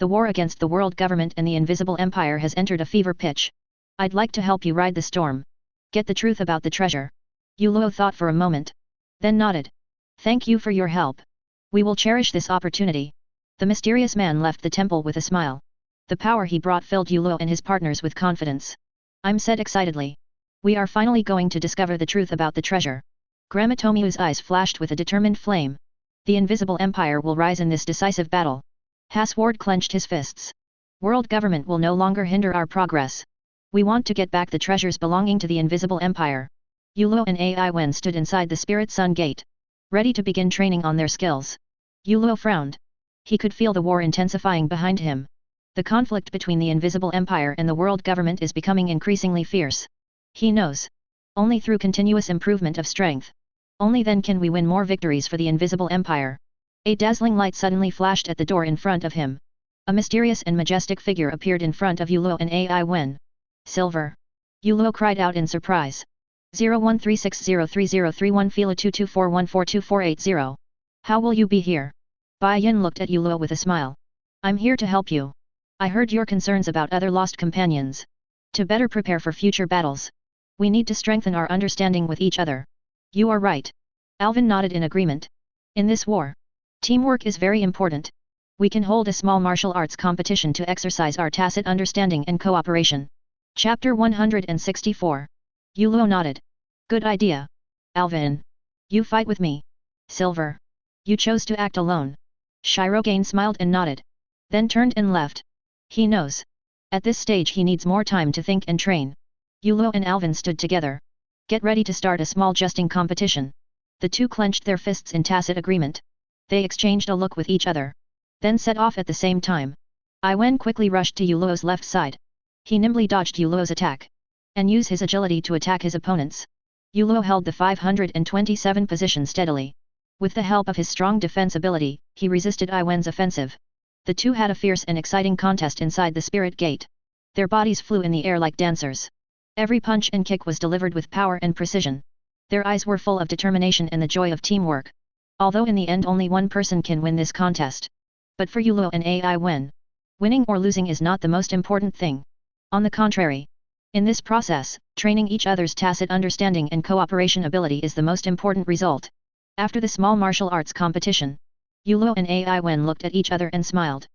The war against the world government and the Invisible Empire has entered a fever pitch. I'd like to help you ride the storm. Get the truth about the treasure. Yulo thought for a moment. Then nodded. Thank you for your help. We will cherish this opportunity. The mysterious man left the temple with a smile. The power he brought filled Yulo and his partners with confidence. I'm said excitedly. We are finally going to discover the truth about the treasure. Gramatomiu's eyes flashed with a determined flame. The Invisible Empire will rise in this decisive battle. Hasward clenched his fists. World government will no longer hinder our progress. We want to get back the treasures belonging to the Invisible Empire. Yulo and Ai Wen stood inside the Spirit Sun Gate, ready to begin training on their skills. Yulo frowned. He could feel the war intensifying behind him. The conflict between the Invisible Empire and the world government is becoming increasingly fierce. He knows. Only through continuous improvement of strength. Only then can we win more victories for the Invisible Empire. A dazzling light suddenly flashed at the door in front of him. A mysterious and majestic figure appeared in front of Yulo and Ai Wen. Silver. Yulo cried out in surprise. 0136030331 Fila 2241424880. How will you be here? Bai Yin looked at Yulo with a smile. I'm here to help you. I heard your concerns about other lost companions. To better prepare for future battles, we need to strengthen our understanding with each other. You are right. Alvin nodded in agreement. In this war, teamwork is very important. We can hold a small martial arts competition to exercise our tacit understanding and cooperation. Chapter 164. Yulo nodded. Good idea. Alvin. You fight with me. Silver. You chose to act alone. Shirogane smiled and nodded. Then turned and left. He knows. At this stage he needs more time to think and train. Yulo and Alvin stood together. Get ready to start a small justing competition. The two clenched their fists in tacit agreement. They exchanged a look with each other. Then set off at the same time. Wen quickly rushed to Yuluo's left side. He nimbly dodged Yuluo's attack, and used his agility to attack his opponents. Yuluo held the 527 position steadily. With the help of his strong defense ability, he resisted Wen's offensive. The two had a fierce and exciting contest inside the spirit gate. Their bodies flew in the air like dancers. Every punch and kick was delivered with power and precision. Their eyes were full of determination and the joy of teamwork. Although in the end only one person can win this contest. But for Yuluo and Wen, winning or losing is not the most important thing. On the contrary, in this process, training each other's tacit understanding and cooperation ability is the most important result. After the small martial arts competition, Yuluo and Wen looked at each other and smiled.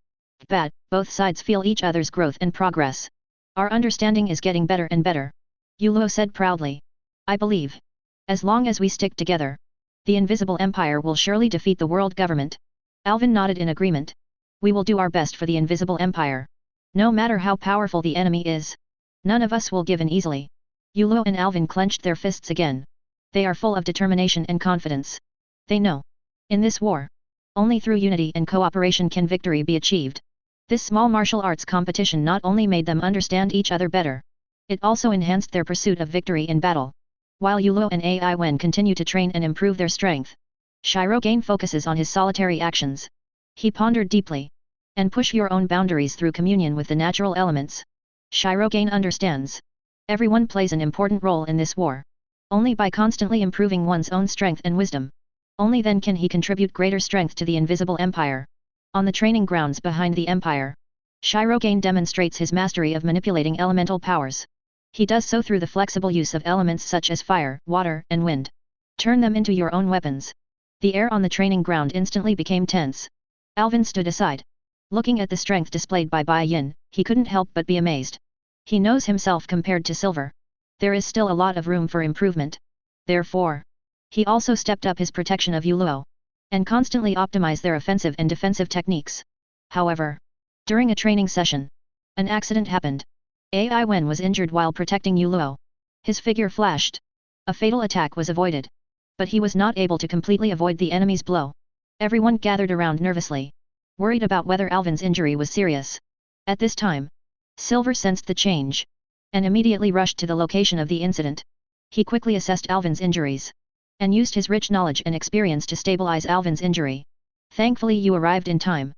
Bad, both sides feel each other's growth and progress. Our understanding is getting better and better. Yuluo said proudly. I believe, as long as we stick together, the Invisible Empire will surely defeat the world government. Alvin nodded in agreement. We will do our best for the Invisible Empire. No matter how powerful the enemy is, none of us will give in easily. Yuluo and Alvin clenched their fists again. They are full of determination and confidence. They know, in this war, only through unity and cooperation can victory be achieved. This small martial arts competition not only made them understand each other better, it also enhanced their pursuit of victory in battle. While Yuluo and Wen continue to train and improve their strength, Shirogane focuses on his solitary actions. He pondered deeply. And push your own boundaries through communion with the natural elements. Shirogane understands. Everyone plays an important role in this war. Only by constantly improving one's own strength and wisdom, only then can he contribute greater strength to the Invisible Empire. On the training grounds behind the Empire, Shirogane demonstrates his mastery of manipulating elemental powers. He does so through the flexible use of elements such as fire, water, and wind. Turn them into your own weapons. The air on the training ground instantly became tense. Alvin stood aside. Looking at the strength displayed by Yin, he couldn't help but be amazed. He knows himself compared to Silver. There is still a lot of room for improvement. Therefore, he also stepped up his protection of Yuluo, and constantly optimized their offensive and defensive techniques. However, during a training session, an accident happened. Wen was injured while protecting Yuluo. His figure flashed. A fatal attack was avoided. But he was not able to completely avoid the enemy's blow. Everyone gathered around nervously, worried about whether Alvin's injury was serious. At this time, Silver sensed the change, and immediately rushed to the location of the incident. He quickly assessed Alvin's injuries, and used his rich knowledge and experience to stabilize Alvin's injury. Thankfully you arrived in time.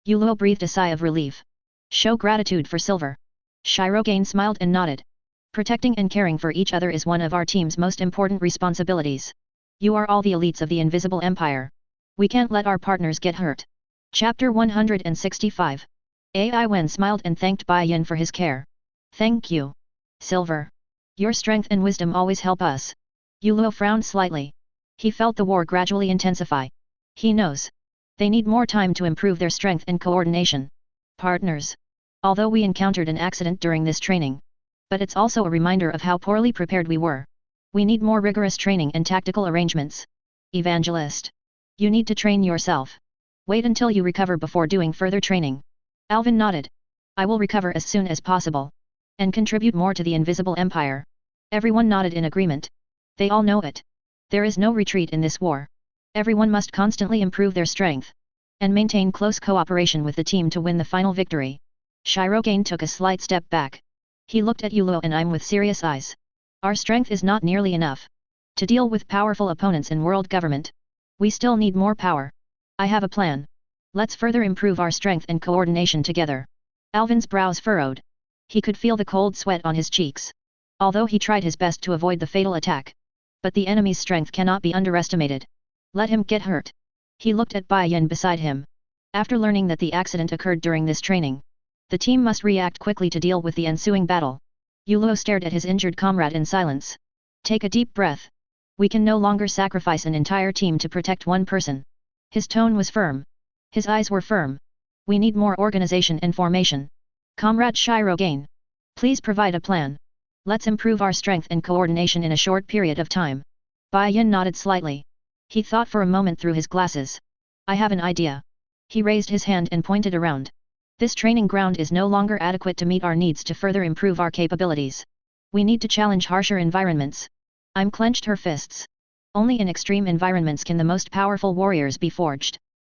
Yuluo breathed a sigh of relief. Show gratitude for Silver. Shirogane smiled and nodded. Protecting and caring for each other is one of our team's most important responsibilities. You are all the elites of the Invisible Empire. We can't let our partners get hurt. Chapter 165. Wen smiled and thanked Bai Yin for his care. Thank you, Silver. Your strength and wisdom always help us. Yuluo frowned slightly. He felt the war gradually intensify. He knows they need more time to improve their strength and coordination. Partners. Although we encountered an accident during this training, but it's also a reminder of how poorly prepared we were. We need more rigorous training and tactical arrangements. Evangelist. You need to train yourself. Wait until you recover before doing further training. Alvin nodded. I will recover as soon as possible, and contribute more to the Invisible Empire. Everyone nodded in agreement. They all know it. There is no retreat in this war. Everyone must constantly improve their strength, and maintain close cooperation with the team to win the final victory. Shirogane took a slight step back. He looked at Yuluo and I'm with serious eyes. Our strength is not nearly enough to deal with powerful opponents in world government. We still need more power. I have a plan. Let's further improve our strength and coordination together. Alvin's brows furrowed. He could feel the cold sweat on his cheeks. Although he tried his best to avoid the fatal attack, but the enemy's strength cannot be underestimated. Let him get hurt. He looked at Bai Yin beside him. After learning that the accident occurred during this training, the team must react quickly to deal with the ensuing battle. Yuluo stared at his injured comrade in silence. Take a deep breath. We can no longer sacrifice an entire team to protect one person. His tone was firm. His eyes were firm. We need more organization and formation. Comrade Shirogane, please provide a plan. Let's improve our strength and coordination in a short period of time. Bai Yin nodded slightly. He thought for a moment through his glasses. I have an idea. He raised his hand and pointed around. This training ground is no longer adequate to meet our needs to further improve our capabilities. We need to challenge harsher environments. I'm clenched her fists. Only in extreme environments can the most powerful warriors be forged.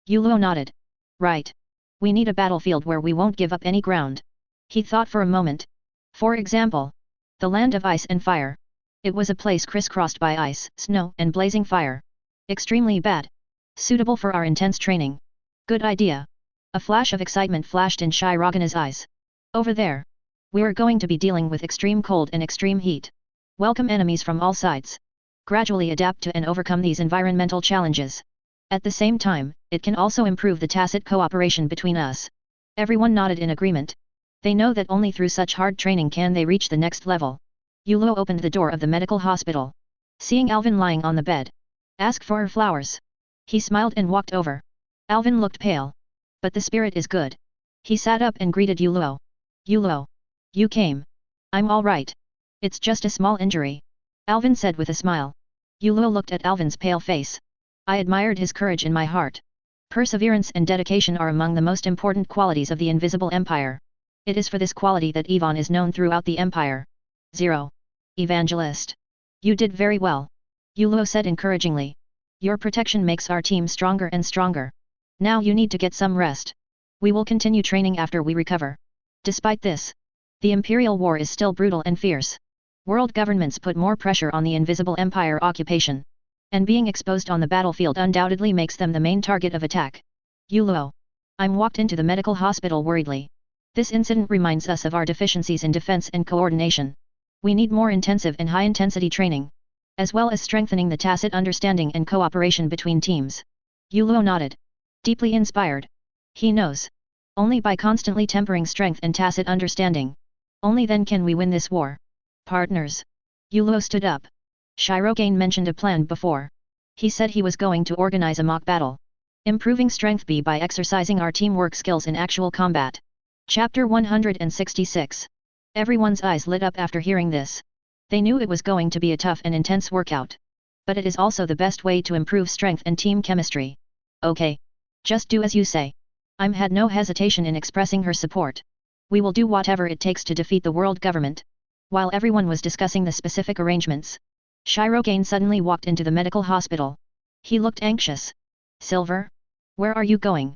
Yuluo nodded. Right. We need a battlefield where we won't give up any ground. He thought for a moment. For example, the land of ice and fire. It was a place crisscrossed by ice, snow, and blazing fire. Extremely bad. Suitable for our intense training. Good idea. A flash of excitement flashed in Shirogana's eyes. Over there. We are going to be dealing with extreme cold and extreme heat. Welcome enemies from all sides. Gradually adapt to and overcome these environmental challenges. At the same time, it can also improve the tacit cooperation between us. Everyone nodded in agreement. They know that only through such hard training can they reach the next level. Yulo opened the door of the medical hospital. Seeing Alvin lying on the bed. Ask for her flowers. He smiled and walked over. Alvin looked pale. But the spirit is good. He sat up and greeted Yulo. Yulo. You came. I'm all right. It's just a small injury. Alvin said with a smile. Yulo looked at Alvin's pale face. I admired his courage in my heart. Perseverance and dedication are among the most important qualities of the Invisible Empire. It is for this quality that Yvonne is known throughout the Empire. 0. Evangelist. You did very well. Yulo said encouragingly. Your protection makes our team stronger and stronger. Now you need to get some rest. We will continue training after we recover. Despite this, the Imperial War is still brutal and fierce. World governments put more pressure on the Invisible Empire occupation. And being exposed on the battlefield undoubtedly makes them the main target of attack. Yulo. I'm walked into the medical hospital worriedly. This incident reminds us of our deficiencies in defense and coordination. We need more intensive and high-intensity training, as well as strengthening the tacit understanding and cooperation between teams. Yulo nodded. Deeply inspired. He knows. Only by constantly tempering strength and tacit understanding. Only then can we win this war. Partners. Yulo stood up. Shirogane mentioned a plan before. He said he was going to organize a mock battle. Improving strength B by exercising our teamwork skills in actual combat. Chapter 166. Everyone's eyes lit up after hearing this. They knew it was going to be a tough and intense workout. But it is also the best way to improve strength and team chemistry. Okay. Just do as you say. Had no hesitation in expressing her support. We will do whatever it takes to defeat the world government. While everyone was discussing the specific arrangements, Shirogane suddenly walked into the medical hospital. He looked anxious. Silver? Where are you going?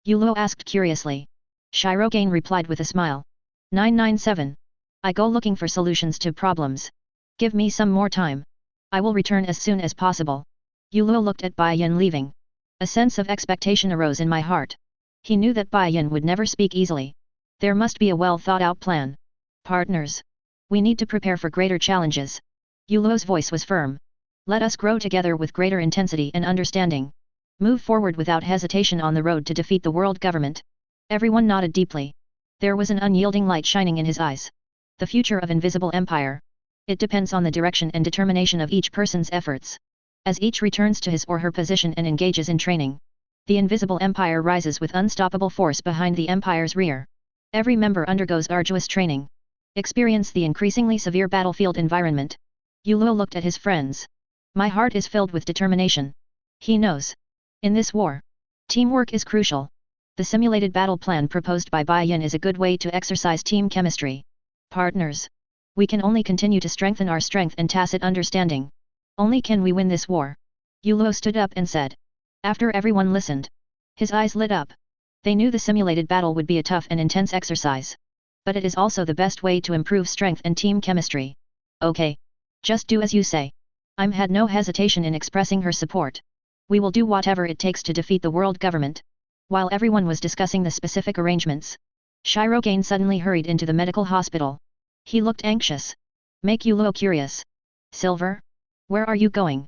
Yulo asked curiously. Shirogane replied with a smile. 997. I go looking for solutions to problems. Give me some more time. I will return as soon as possible. Yulo looked at Bai Yin leaving. A sense of expectation arose in my heart. He knew that Bai Yin would never speak easily. There must be a well-thought-out plan. Partners. We need to prepare for greater challenges. Yulo's voice was firm. Let us grow together with greater intensity and understanding. Move forward without hesitation on the road to defeat the world government. Everyone nodded deeply. There was an unyielding light shining in his eyes. The future of Invisible Empire. It depends on the direction and determination of each person's efforts. As each returns to his or her position and engages in training, the Invisible Empire rises with unstoppable force behind the Empire's rear. Every member undergoes arduous training. Experience the increasingly severe battlefield environment. Yulo looked at his friends. My heart is filled with determination. He knows. In this war, teamwork is crucial. The simulated battle plan proposed by Bai Yin is a good way to exercise team chemistry. Partners. We can only continue to strengthen our strength and tacit understanding. Only can we win this war. Yulo stood up and said. After everyone listened, his eyes lit up. They knew the simulated battle would be a tough and intense exercise. But it is also the best way to improve strength and team chemistry. Okay. Just do as you say. Had no hesitation in expressing her support. We will do whatever it takes to defeat the world government. While everyone was discussing the specific arrangements, Shirogane suddenly hurried into the medical hospital. He looked anxious. Make Yulo curious. Silver? Where are you going?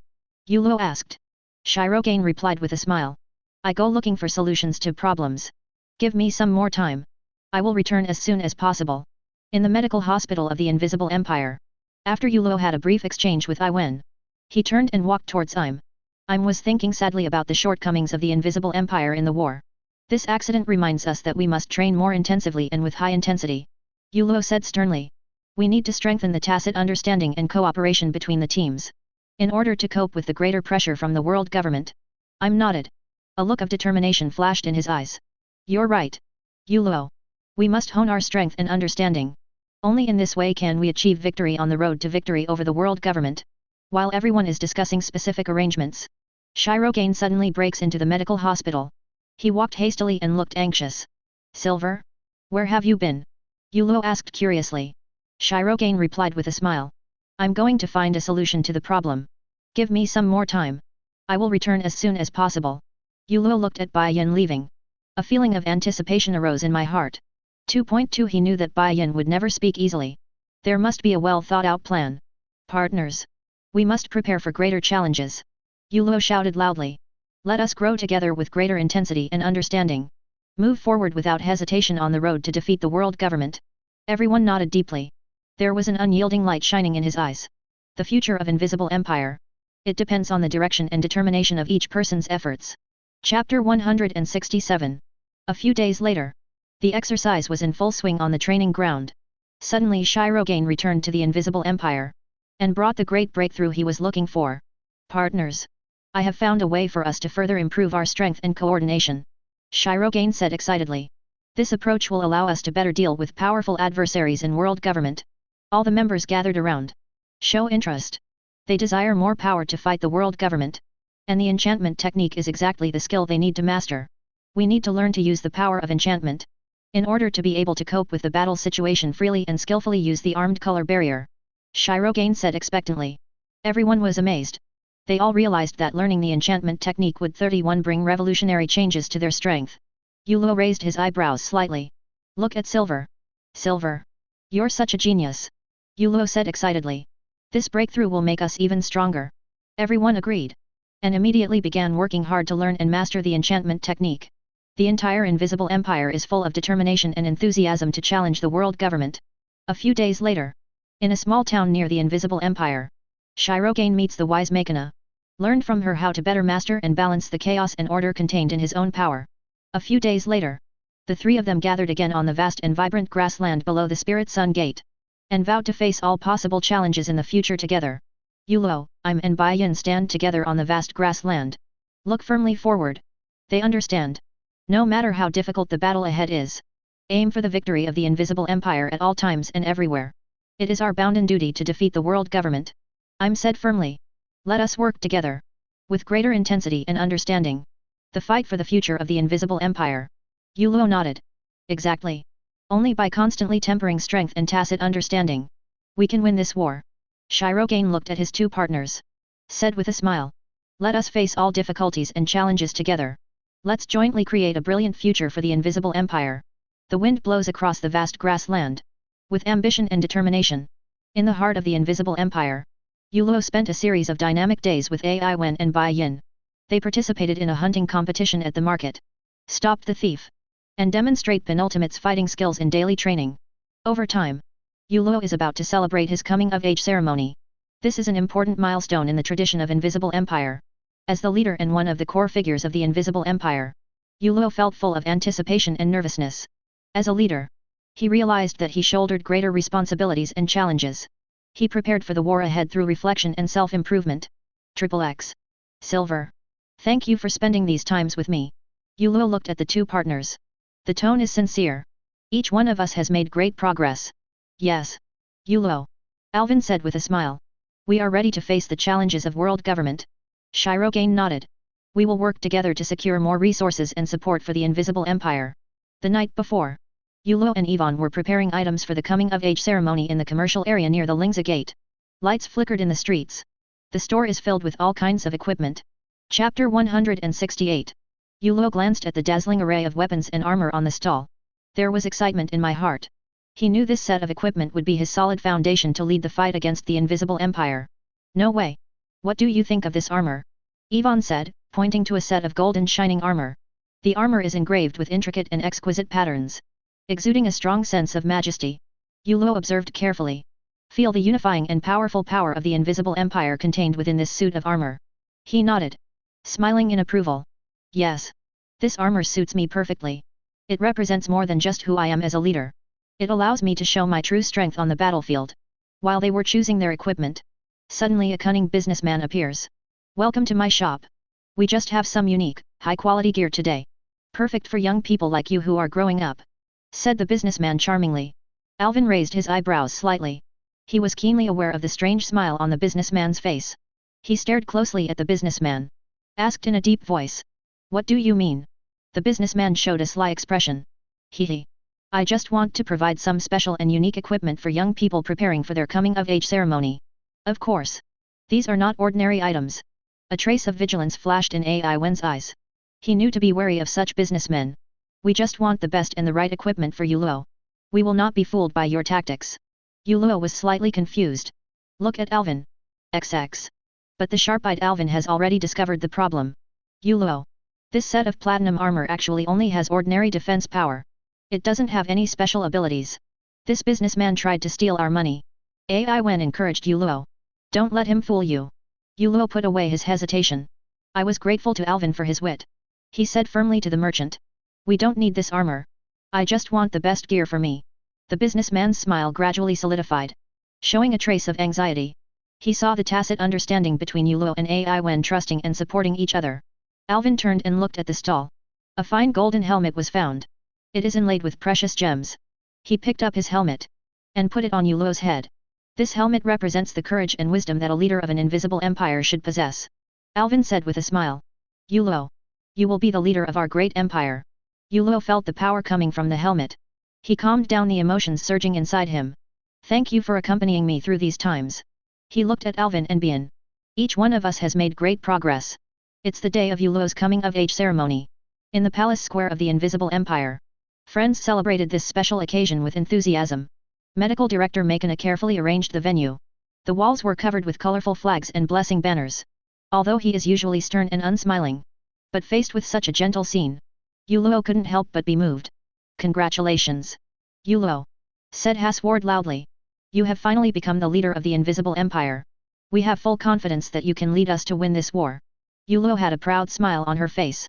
Yulo asked. Shirogane replied with a smile. I go looking for solutions to problems. Give me some more time. I will return as soon as possible. In the medical hospital of the Invisible Empire. After Yulo had a brief exchange with Iwen, he turned and walked towards Im was thinking sadly about the shortcomings of the Invisible Empire in the war. This accident reminds us that we must train more intensively and with high intensity. Yulo said sternly. We need to strengthen the tacit understanding and cooperation between the teams. In order to cope with the greater pressure from the world government. Nodded. A look of determination flashed in his eyes. You're right. Yulo. We must hone our strength and understanding. Only in this way can we achieve victory on the road to victory over the world government. While everyone is discussing specific arrangements, Shirogane suddenly breaks into the medical hospital. He walked hastily and looked anxious. Silver? Where have you been? Yulo asked curiously. Shirogane replied with a smile. I'm going to find a solution to the problem. Give me some more time. I will return as soon as possible. Yulo looked at Bai Yin leaving. A feeling of anticipation arose in my heart. 2.2 He knew that Bai Yin would never speak easily. There must be a well thought out plan. Partners. We must prepare for greater challenges. Yulo shouted loudly. Let us grow together with greater intensity and understanding. Move forward without hesitation on the road to defeat the world government. Everyone nodded deeply. There was an unyielding light shining in his eyes. The future of Invisible Empire. It depends on the direction and determination of each person's efforts. Chapter 167. A few days later. The exercise was in full swing on the training ground. Suddenly Shirogane returned to the Invisible Empire. And brought the great breakthrough he was looking for. Partners. I have found a way for us to further improve our strength and coordination. Shirogane said excitedly. This approach will allow us to better deal with powerful adversaries in world government. All the members gathered around. Show interest. They desire more power to fight the world government. And the enchantment technique is exactly the skill they need to master. We need to learn to use the power of enchantment. In order to be able to cope with the battle situation freely and skillfully use the armed color barrier. Shirogane said expectantly. Everyone was amazed. They all realized that learning the enchantment technique would 31 bring revolutionary changes to their strength. Yulo raised his eyebrows slightly. Look at Silver. Silver. You're such a genius. Yulo said excitedly. This breakthrough will make us even stronger. Everyone agreed. And immediately began working hard to learn and master the enchantment technique. The entire Invisible Empire is full of determination and enthusiasm to challenge the world government. A few days later. In a small town near the Invisible Empire. Shirogane meets the wise Makina. Learned from her how to better master and balance the chaos and order contained in his own power. A few days later. The three of them gathered again on the vast and vibrant grassland below the Spirit Sun Gate. And vowed to face all possible challenges in the future together. Yulo, I'm and Bai Yin stand together on the vast grassland. Look firmly forward. They understand. No matter how difficult the battle ahead is. Aim for the victory of the Invisible Empire at all times and everywhere. It is our bounden duty to defeat the world government. I'm said firmly. Let us work together. With greater intensity and understanding. The fight for the future of the Invisible Empire. Yulo nodded. Exactly. Only by constantly tempering strength and tacit understanding. We can win this war. Shirogane looked at his two partners. Said with a smile. Let us face all difficulties and challenges together. Let's jointly create a brilliant future for the Invisible Empire. The wind blows across the vast grassland. With ambition and determination. In the heart of the Invisible Empire. Yulo spent a series of dynamic days with Ai Wen and Bai Yin. They participated in a hunting competition at the market. Stop the thief. And demonstrate penultimate's fighting skills in daily training. Over time. Yulo is about to celebrate his coming-of-age ceremony. This is an important milestone in the tradition of Invisible Empire. As the leader and one of the core figures of the Invisible Empire. Yulo felt full of anticipation and nervousness. As a leader. He realized that he shouldered greater responsibilities and challenges. He prepared for the war ahead through reflection and self-improvement. XXX. Silver. Thank you for spending these times with me. Yulo looked at the two partners. The tone is sincere. Each one of us has made great progress. Yes. Yulo. Alvin said with a smile. We are ready to face the challenges of world government. Shirogane nodded. We will work together to secure more resources and support for the Invisible Empire. The night before. Yulo and Yvonne were preparing items for the coming-of-age ceremony in the commercial area near the Lingza Gate. Lights flickered in the streets. The store is filled with all kinds of equipment. Chapter 168. Yulo glanced at the dazzling array of weapons and armor on the stall. There was excitement in my heart. He knew this set of equipment would be his solid foundation to lead the fight against the Invisible Empire. No way. What do you think of this armor? Yvonne said, pointing to a set of golden shining armor. The armor is engraved with intricate and exquisite patterns. Exuding a strong sense of majesty. Yulo observed carefully. Feel the unifying and powerful power of the Invisible Empire contained within this suit of armor. He nodded. Smiling in approval. Yes. This armor suits me perfectly. It represents more than just who I am as a leader. It allows me to show my true strength on the battlefield. While they were choosing their equipment. Suddenly a cunning businessman appears. Welcome to my shop. We just have some unique, high-quality gear today. Perfect for young people like you who are growing up. Said the businessman charmingly. Alvin raised his eyebrows slightly. He was keenly aware of the strange smile on the businessman's face. He stared closely at the businessman. Asked in a deep voice. What do you mean? The businessman showed a sly expression. Hehe. I just want to provide some special and unique equipment for young people preparing for their coming-of-age ceremony. Of course. These are not ordinary items. A trace of vigilance flashed in Ai Wen's eyes. He knew to be wary of such businessmen. We just want the best and the right equipment for you, Luo. We will not be fooled by your tactics. Yu Luo was slightly confused. Look at Alvin. XX. But the sharp-eyed Alvin has already discovered the problem. Yu Luo. This set of platinum armor actually only has ordinary defense power. It doesn't have any special abilities. This businessman tried to steal our money. Ai Wen encouraged Yu Luo. Don't let him fool you. Yu Luo put away his hesitation. I was grateful to Alvin for his wit. He said firmly to the merchant. We don't need this armor. I just want the best gear for me. The businessman's smile gradually solidified. Showing a trace of anxiety. He saw the tacit understanding between Yu Luo and Ai Wen trusting and supporting each other. Alvin turned and looked at the stall. A fine golden helmet was found. It is inlaid with precious gems. He picked up his helmet. And put it on Yu Luo's head. This helmet represents the courage and wisdom that a leader of an invisible empire should possess. Alvin said with a smile. Yu Luo. You will be the leader of our great empire. Yu Luo felt the power coming from the helmet. He calmed down the emotions surging inside him. Thank you for accompanying me through these times. He looked at Alvin and Bian. Each one of us has made great progress. It's the day of Yu Luo's coming-of-age ceremony. In the palace square of the invisible empire. Friends celebrated this special occasion with enthusiasm. Medical Director Makina carefully arranged the venue. The walls were covered with colorful flags and blessing banners. Although he is usually stern and unsmiling. But faced with such a gentle scene, Yu Luo couldn't help but be moved. Congratulations. Yu Luo. Said Hasward loudly. You have finally become the leader of the invisible empire. We have full confidence that you can lead us to win this war. Yu Luo had a proud smile on her face.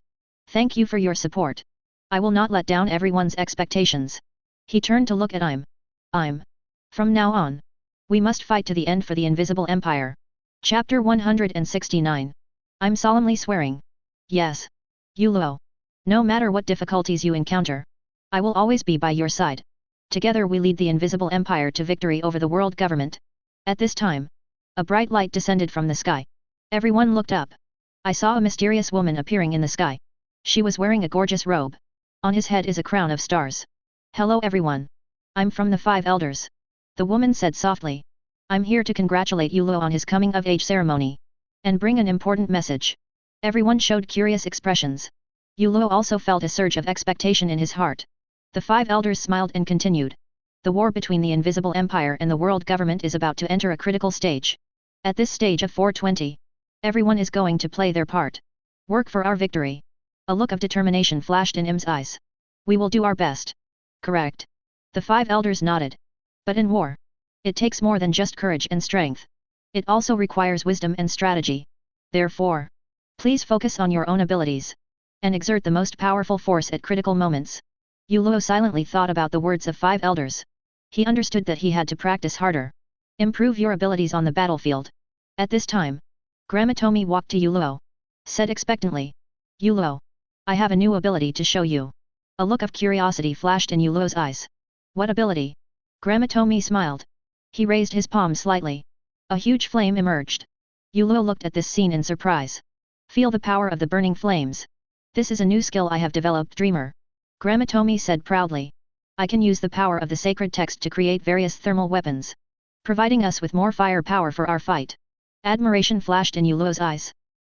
Thank you for your support. I will not let down everyone's expectations. He turned to look at I'm. From now on. We must fight to the end for the invisible empire. Chapter 169. I'm solemnly swearing. Yes. Yu Luo. No matter what difficulties you encounter. I will always be by your side. Together we lead the invisible empire to victory over the world government. At this time. A bright light descended from the sky. Everyone looked up. I saw a mysterious woman appearing in the sky. She was wearing a gorgeous robe. On his head is a crown of stars. Hello everyone. I'm from the 5 elders. The woman said softly. I'm here to congratulate Yu Luo on his coming-of-age ceremony. And bring an important message. Everyone showed curious expressions. Yu Luo also felt a surge of expectation in his heart. The 5 elders smiled and continued. The war between the invisible empire and the world government is about to enter a critical stage. At this stage of 420. Everyone is going to play their part. Work for our victory. A look of determination flashed in Im's eyes. We will do our best. Correct. The 5 elders nodded. But in war. It takes more than just courage and strength. It also requires wisdom and strategy. Therefore. Please focus on your own abilities. And exert the most powerful force at critical moments. Yu Luo silently thought about the words of 5 elders. He understood that he had to practice harder. Improve your abilities on the battlefield. At this time. Gramatomi walked to Yu Luo. Said expectantly. Yu Luo. I have a new ability to show you. A look of curiosity flashed in Yu Luo's eyes. What ability? Gramatomi smiled. He raised his palm slightly. A huge flame emerged. Yu Luo looked at this scene in surprise. Feel the power of the burning flames. This is a new skill I have developed, Dreamer. Gramatomi said proudly. I can use the power of the sacred text to create various thermal weapons. Providing us with more firepower for our fight. Admiration flashed in Yu Luo's eyes.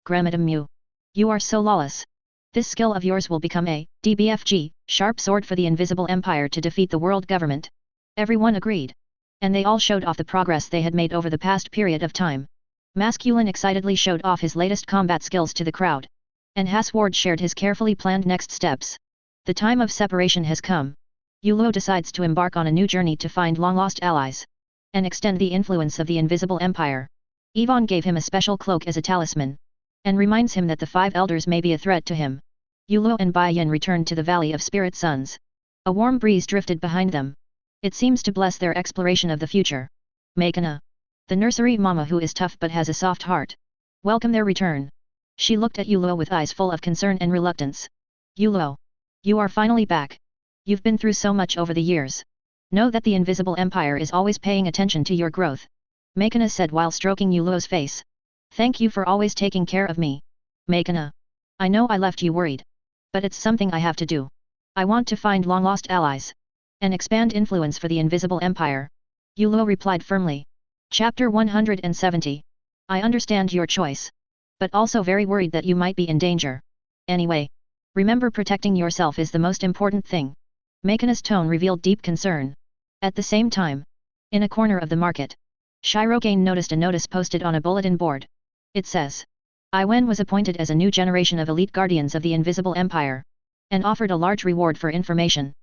Gramatomi. You are so lawless. This skill of yours will become a DBFG, sharp sword for the invisible empire to defeat the world government. Everyone agreed. And they all showed off the progress they had made over the past period of time. Masculine excitedly showed off his latest combat skills to the crowd. And Hasward shared his carefully planned next steps. The time of separation has come. Yu Luo decides to embark on a new journey to find long-lost allies. And extend the influence of the invisible empire. Yvonne gave him a special cloak as a talisman. And reminds him that the 5 elders may be a threat to him. Yu Luo and Bai Yin returned to the Valley of Spirit Suns. A warm breeze drifted behind them. It seems to bless their exploration of the future. Makina. The nursery mama who is tough but has a soft heart. Welcome their return. She looked at Yu Luo with eyes full of concern and reluctance. Yu Luo. You are finally back. You've been through so much over the years. Know that the invisible empire is always paying attention to your growth. Makina said while stroking Yu Luo's face. Thank you for always taking care of me. Makina. I know I left you worried. But it's something I have to do. I want to find long-lost allies and expand influence for the Invisible Empire. Yulo replied firmly. Chapter 170. I understand your choice, but also very worried that you might be in danger. Anyway, remember protecting yourself is the most important thing. Makona's tone revealed deep concern. At the same time, in a corner of the market, Shirogane noticed a notice posted on a bulletin board. It says, Iwen was appointed as a new generation of elite guardians of the Invisible Empire, and offered a large reward for information.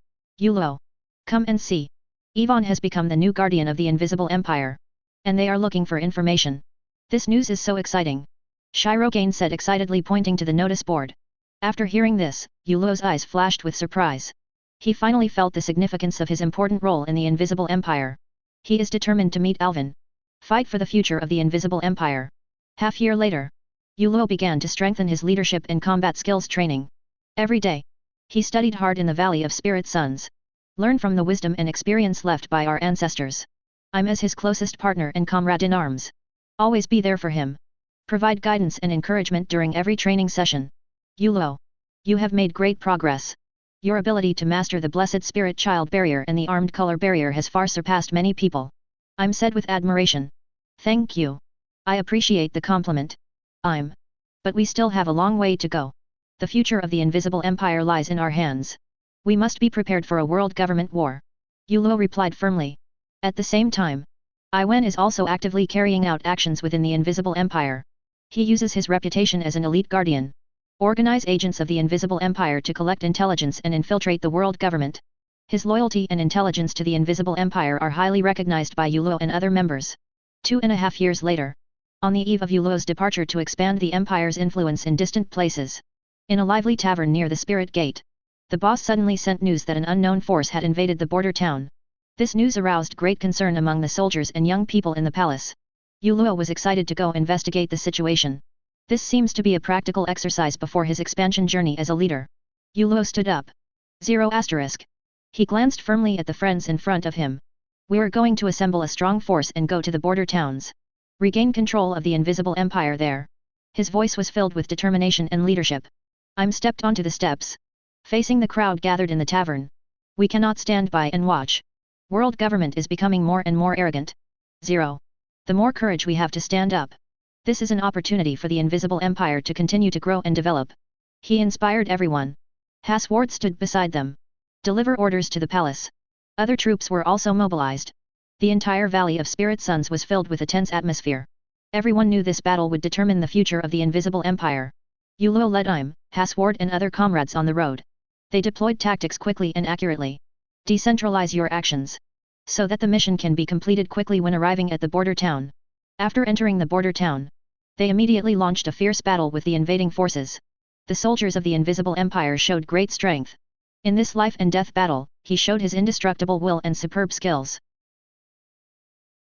Yulo, come and see. Yvonne has become the new guardian of the Invisible Empire, and they are looking for information. This news is so exciting, Shirogane said excitedly, pointing to the notice board. After hearing this, Yulo's eyes flashed with surprise. He finally felt the significance of his important role in the Invisible Empire. He is determined to meet Alvin, fight for the future of the Invisible Empire. Half-year later, Yulo began to strengthen his leadership and combat skills training. Every day, he studied hard in the Valley of Spirit Suns. Learn from the wisdom and experience left by our ancestors. I'm as his closest partner and comrade in arms. Always be there for him. Provide guidance and encouragement during every training session. Yulo, you have made great progress. Your ability to master the Blessed Spirit Child Barrier and the Armed Color Barrier has far surpassed many people. I'm said with admiration. Thank you. I appreciate the compliment. But we still have a long way to go. The future of the Invisible Empire lies in our hands. We must be prepared for a world government war. Yulo replied firmly. At the same time, Iwen is also actively carrying out actions within the Invisible Empire. He uses his reputation as an elite guardian. Organize agents of the Invisible Empire to collect intelligence and infiltrate the world government. His loyalty and intelligence to the Invisible Empire are highly recognized by Yulo and other members. 2.5 years later, on the eve of Yulo's departure to expand the Empire's influence in distant places, in a lively tavern near the Spirit Gate, the boss suddenly sent news that an unknown force had invaded the border town. This news aroused great concern among the soldiers and young people in the palace. Yulo was excited to go investigate the situation. This seems to be a practical exercise before his expansion journey as a leader. Yulo stood up. 0*. He glanced firmly at the friends in front of him. We are going to assemble a strong force and go to the border towns. Regain control of the Invisible Empire there. His voice was filled with determination and leadership. I'm stepped onto the steps, facing the crowd gathered in the tavern. We cannot stand by and watch. World government is becoming more and more arrogant. 0. The more courage we have to stand up. This is an opportunity for the Invisible Empire to continue to grow and develop. He inspired everyone. Hasward stood beside them. Deliver orders to the palace. Other troops were also mobilized. The entire Valley of Spirit Suns was filled with a tense atmosphere. Everyone knew this battle would determine the future of the Invisible Empire. Yulo led Hasward and other comrades on the road. They deployed tactics quickly and accurately. Decentralize your actions, so that the mission can be completed quickly when arriving at the border town. After entering the border town, they immediately launched a fierce battle with the invading forces. The soldiers of the Invisible Empire showed great strength. In this life and death battle, he showed his indestructible will and superb skills.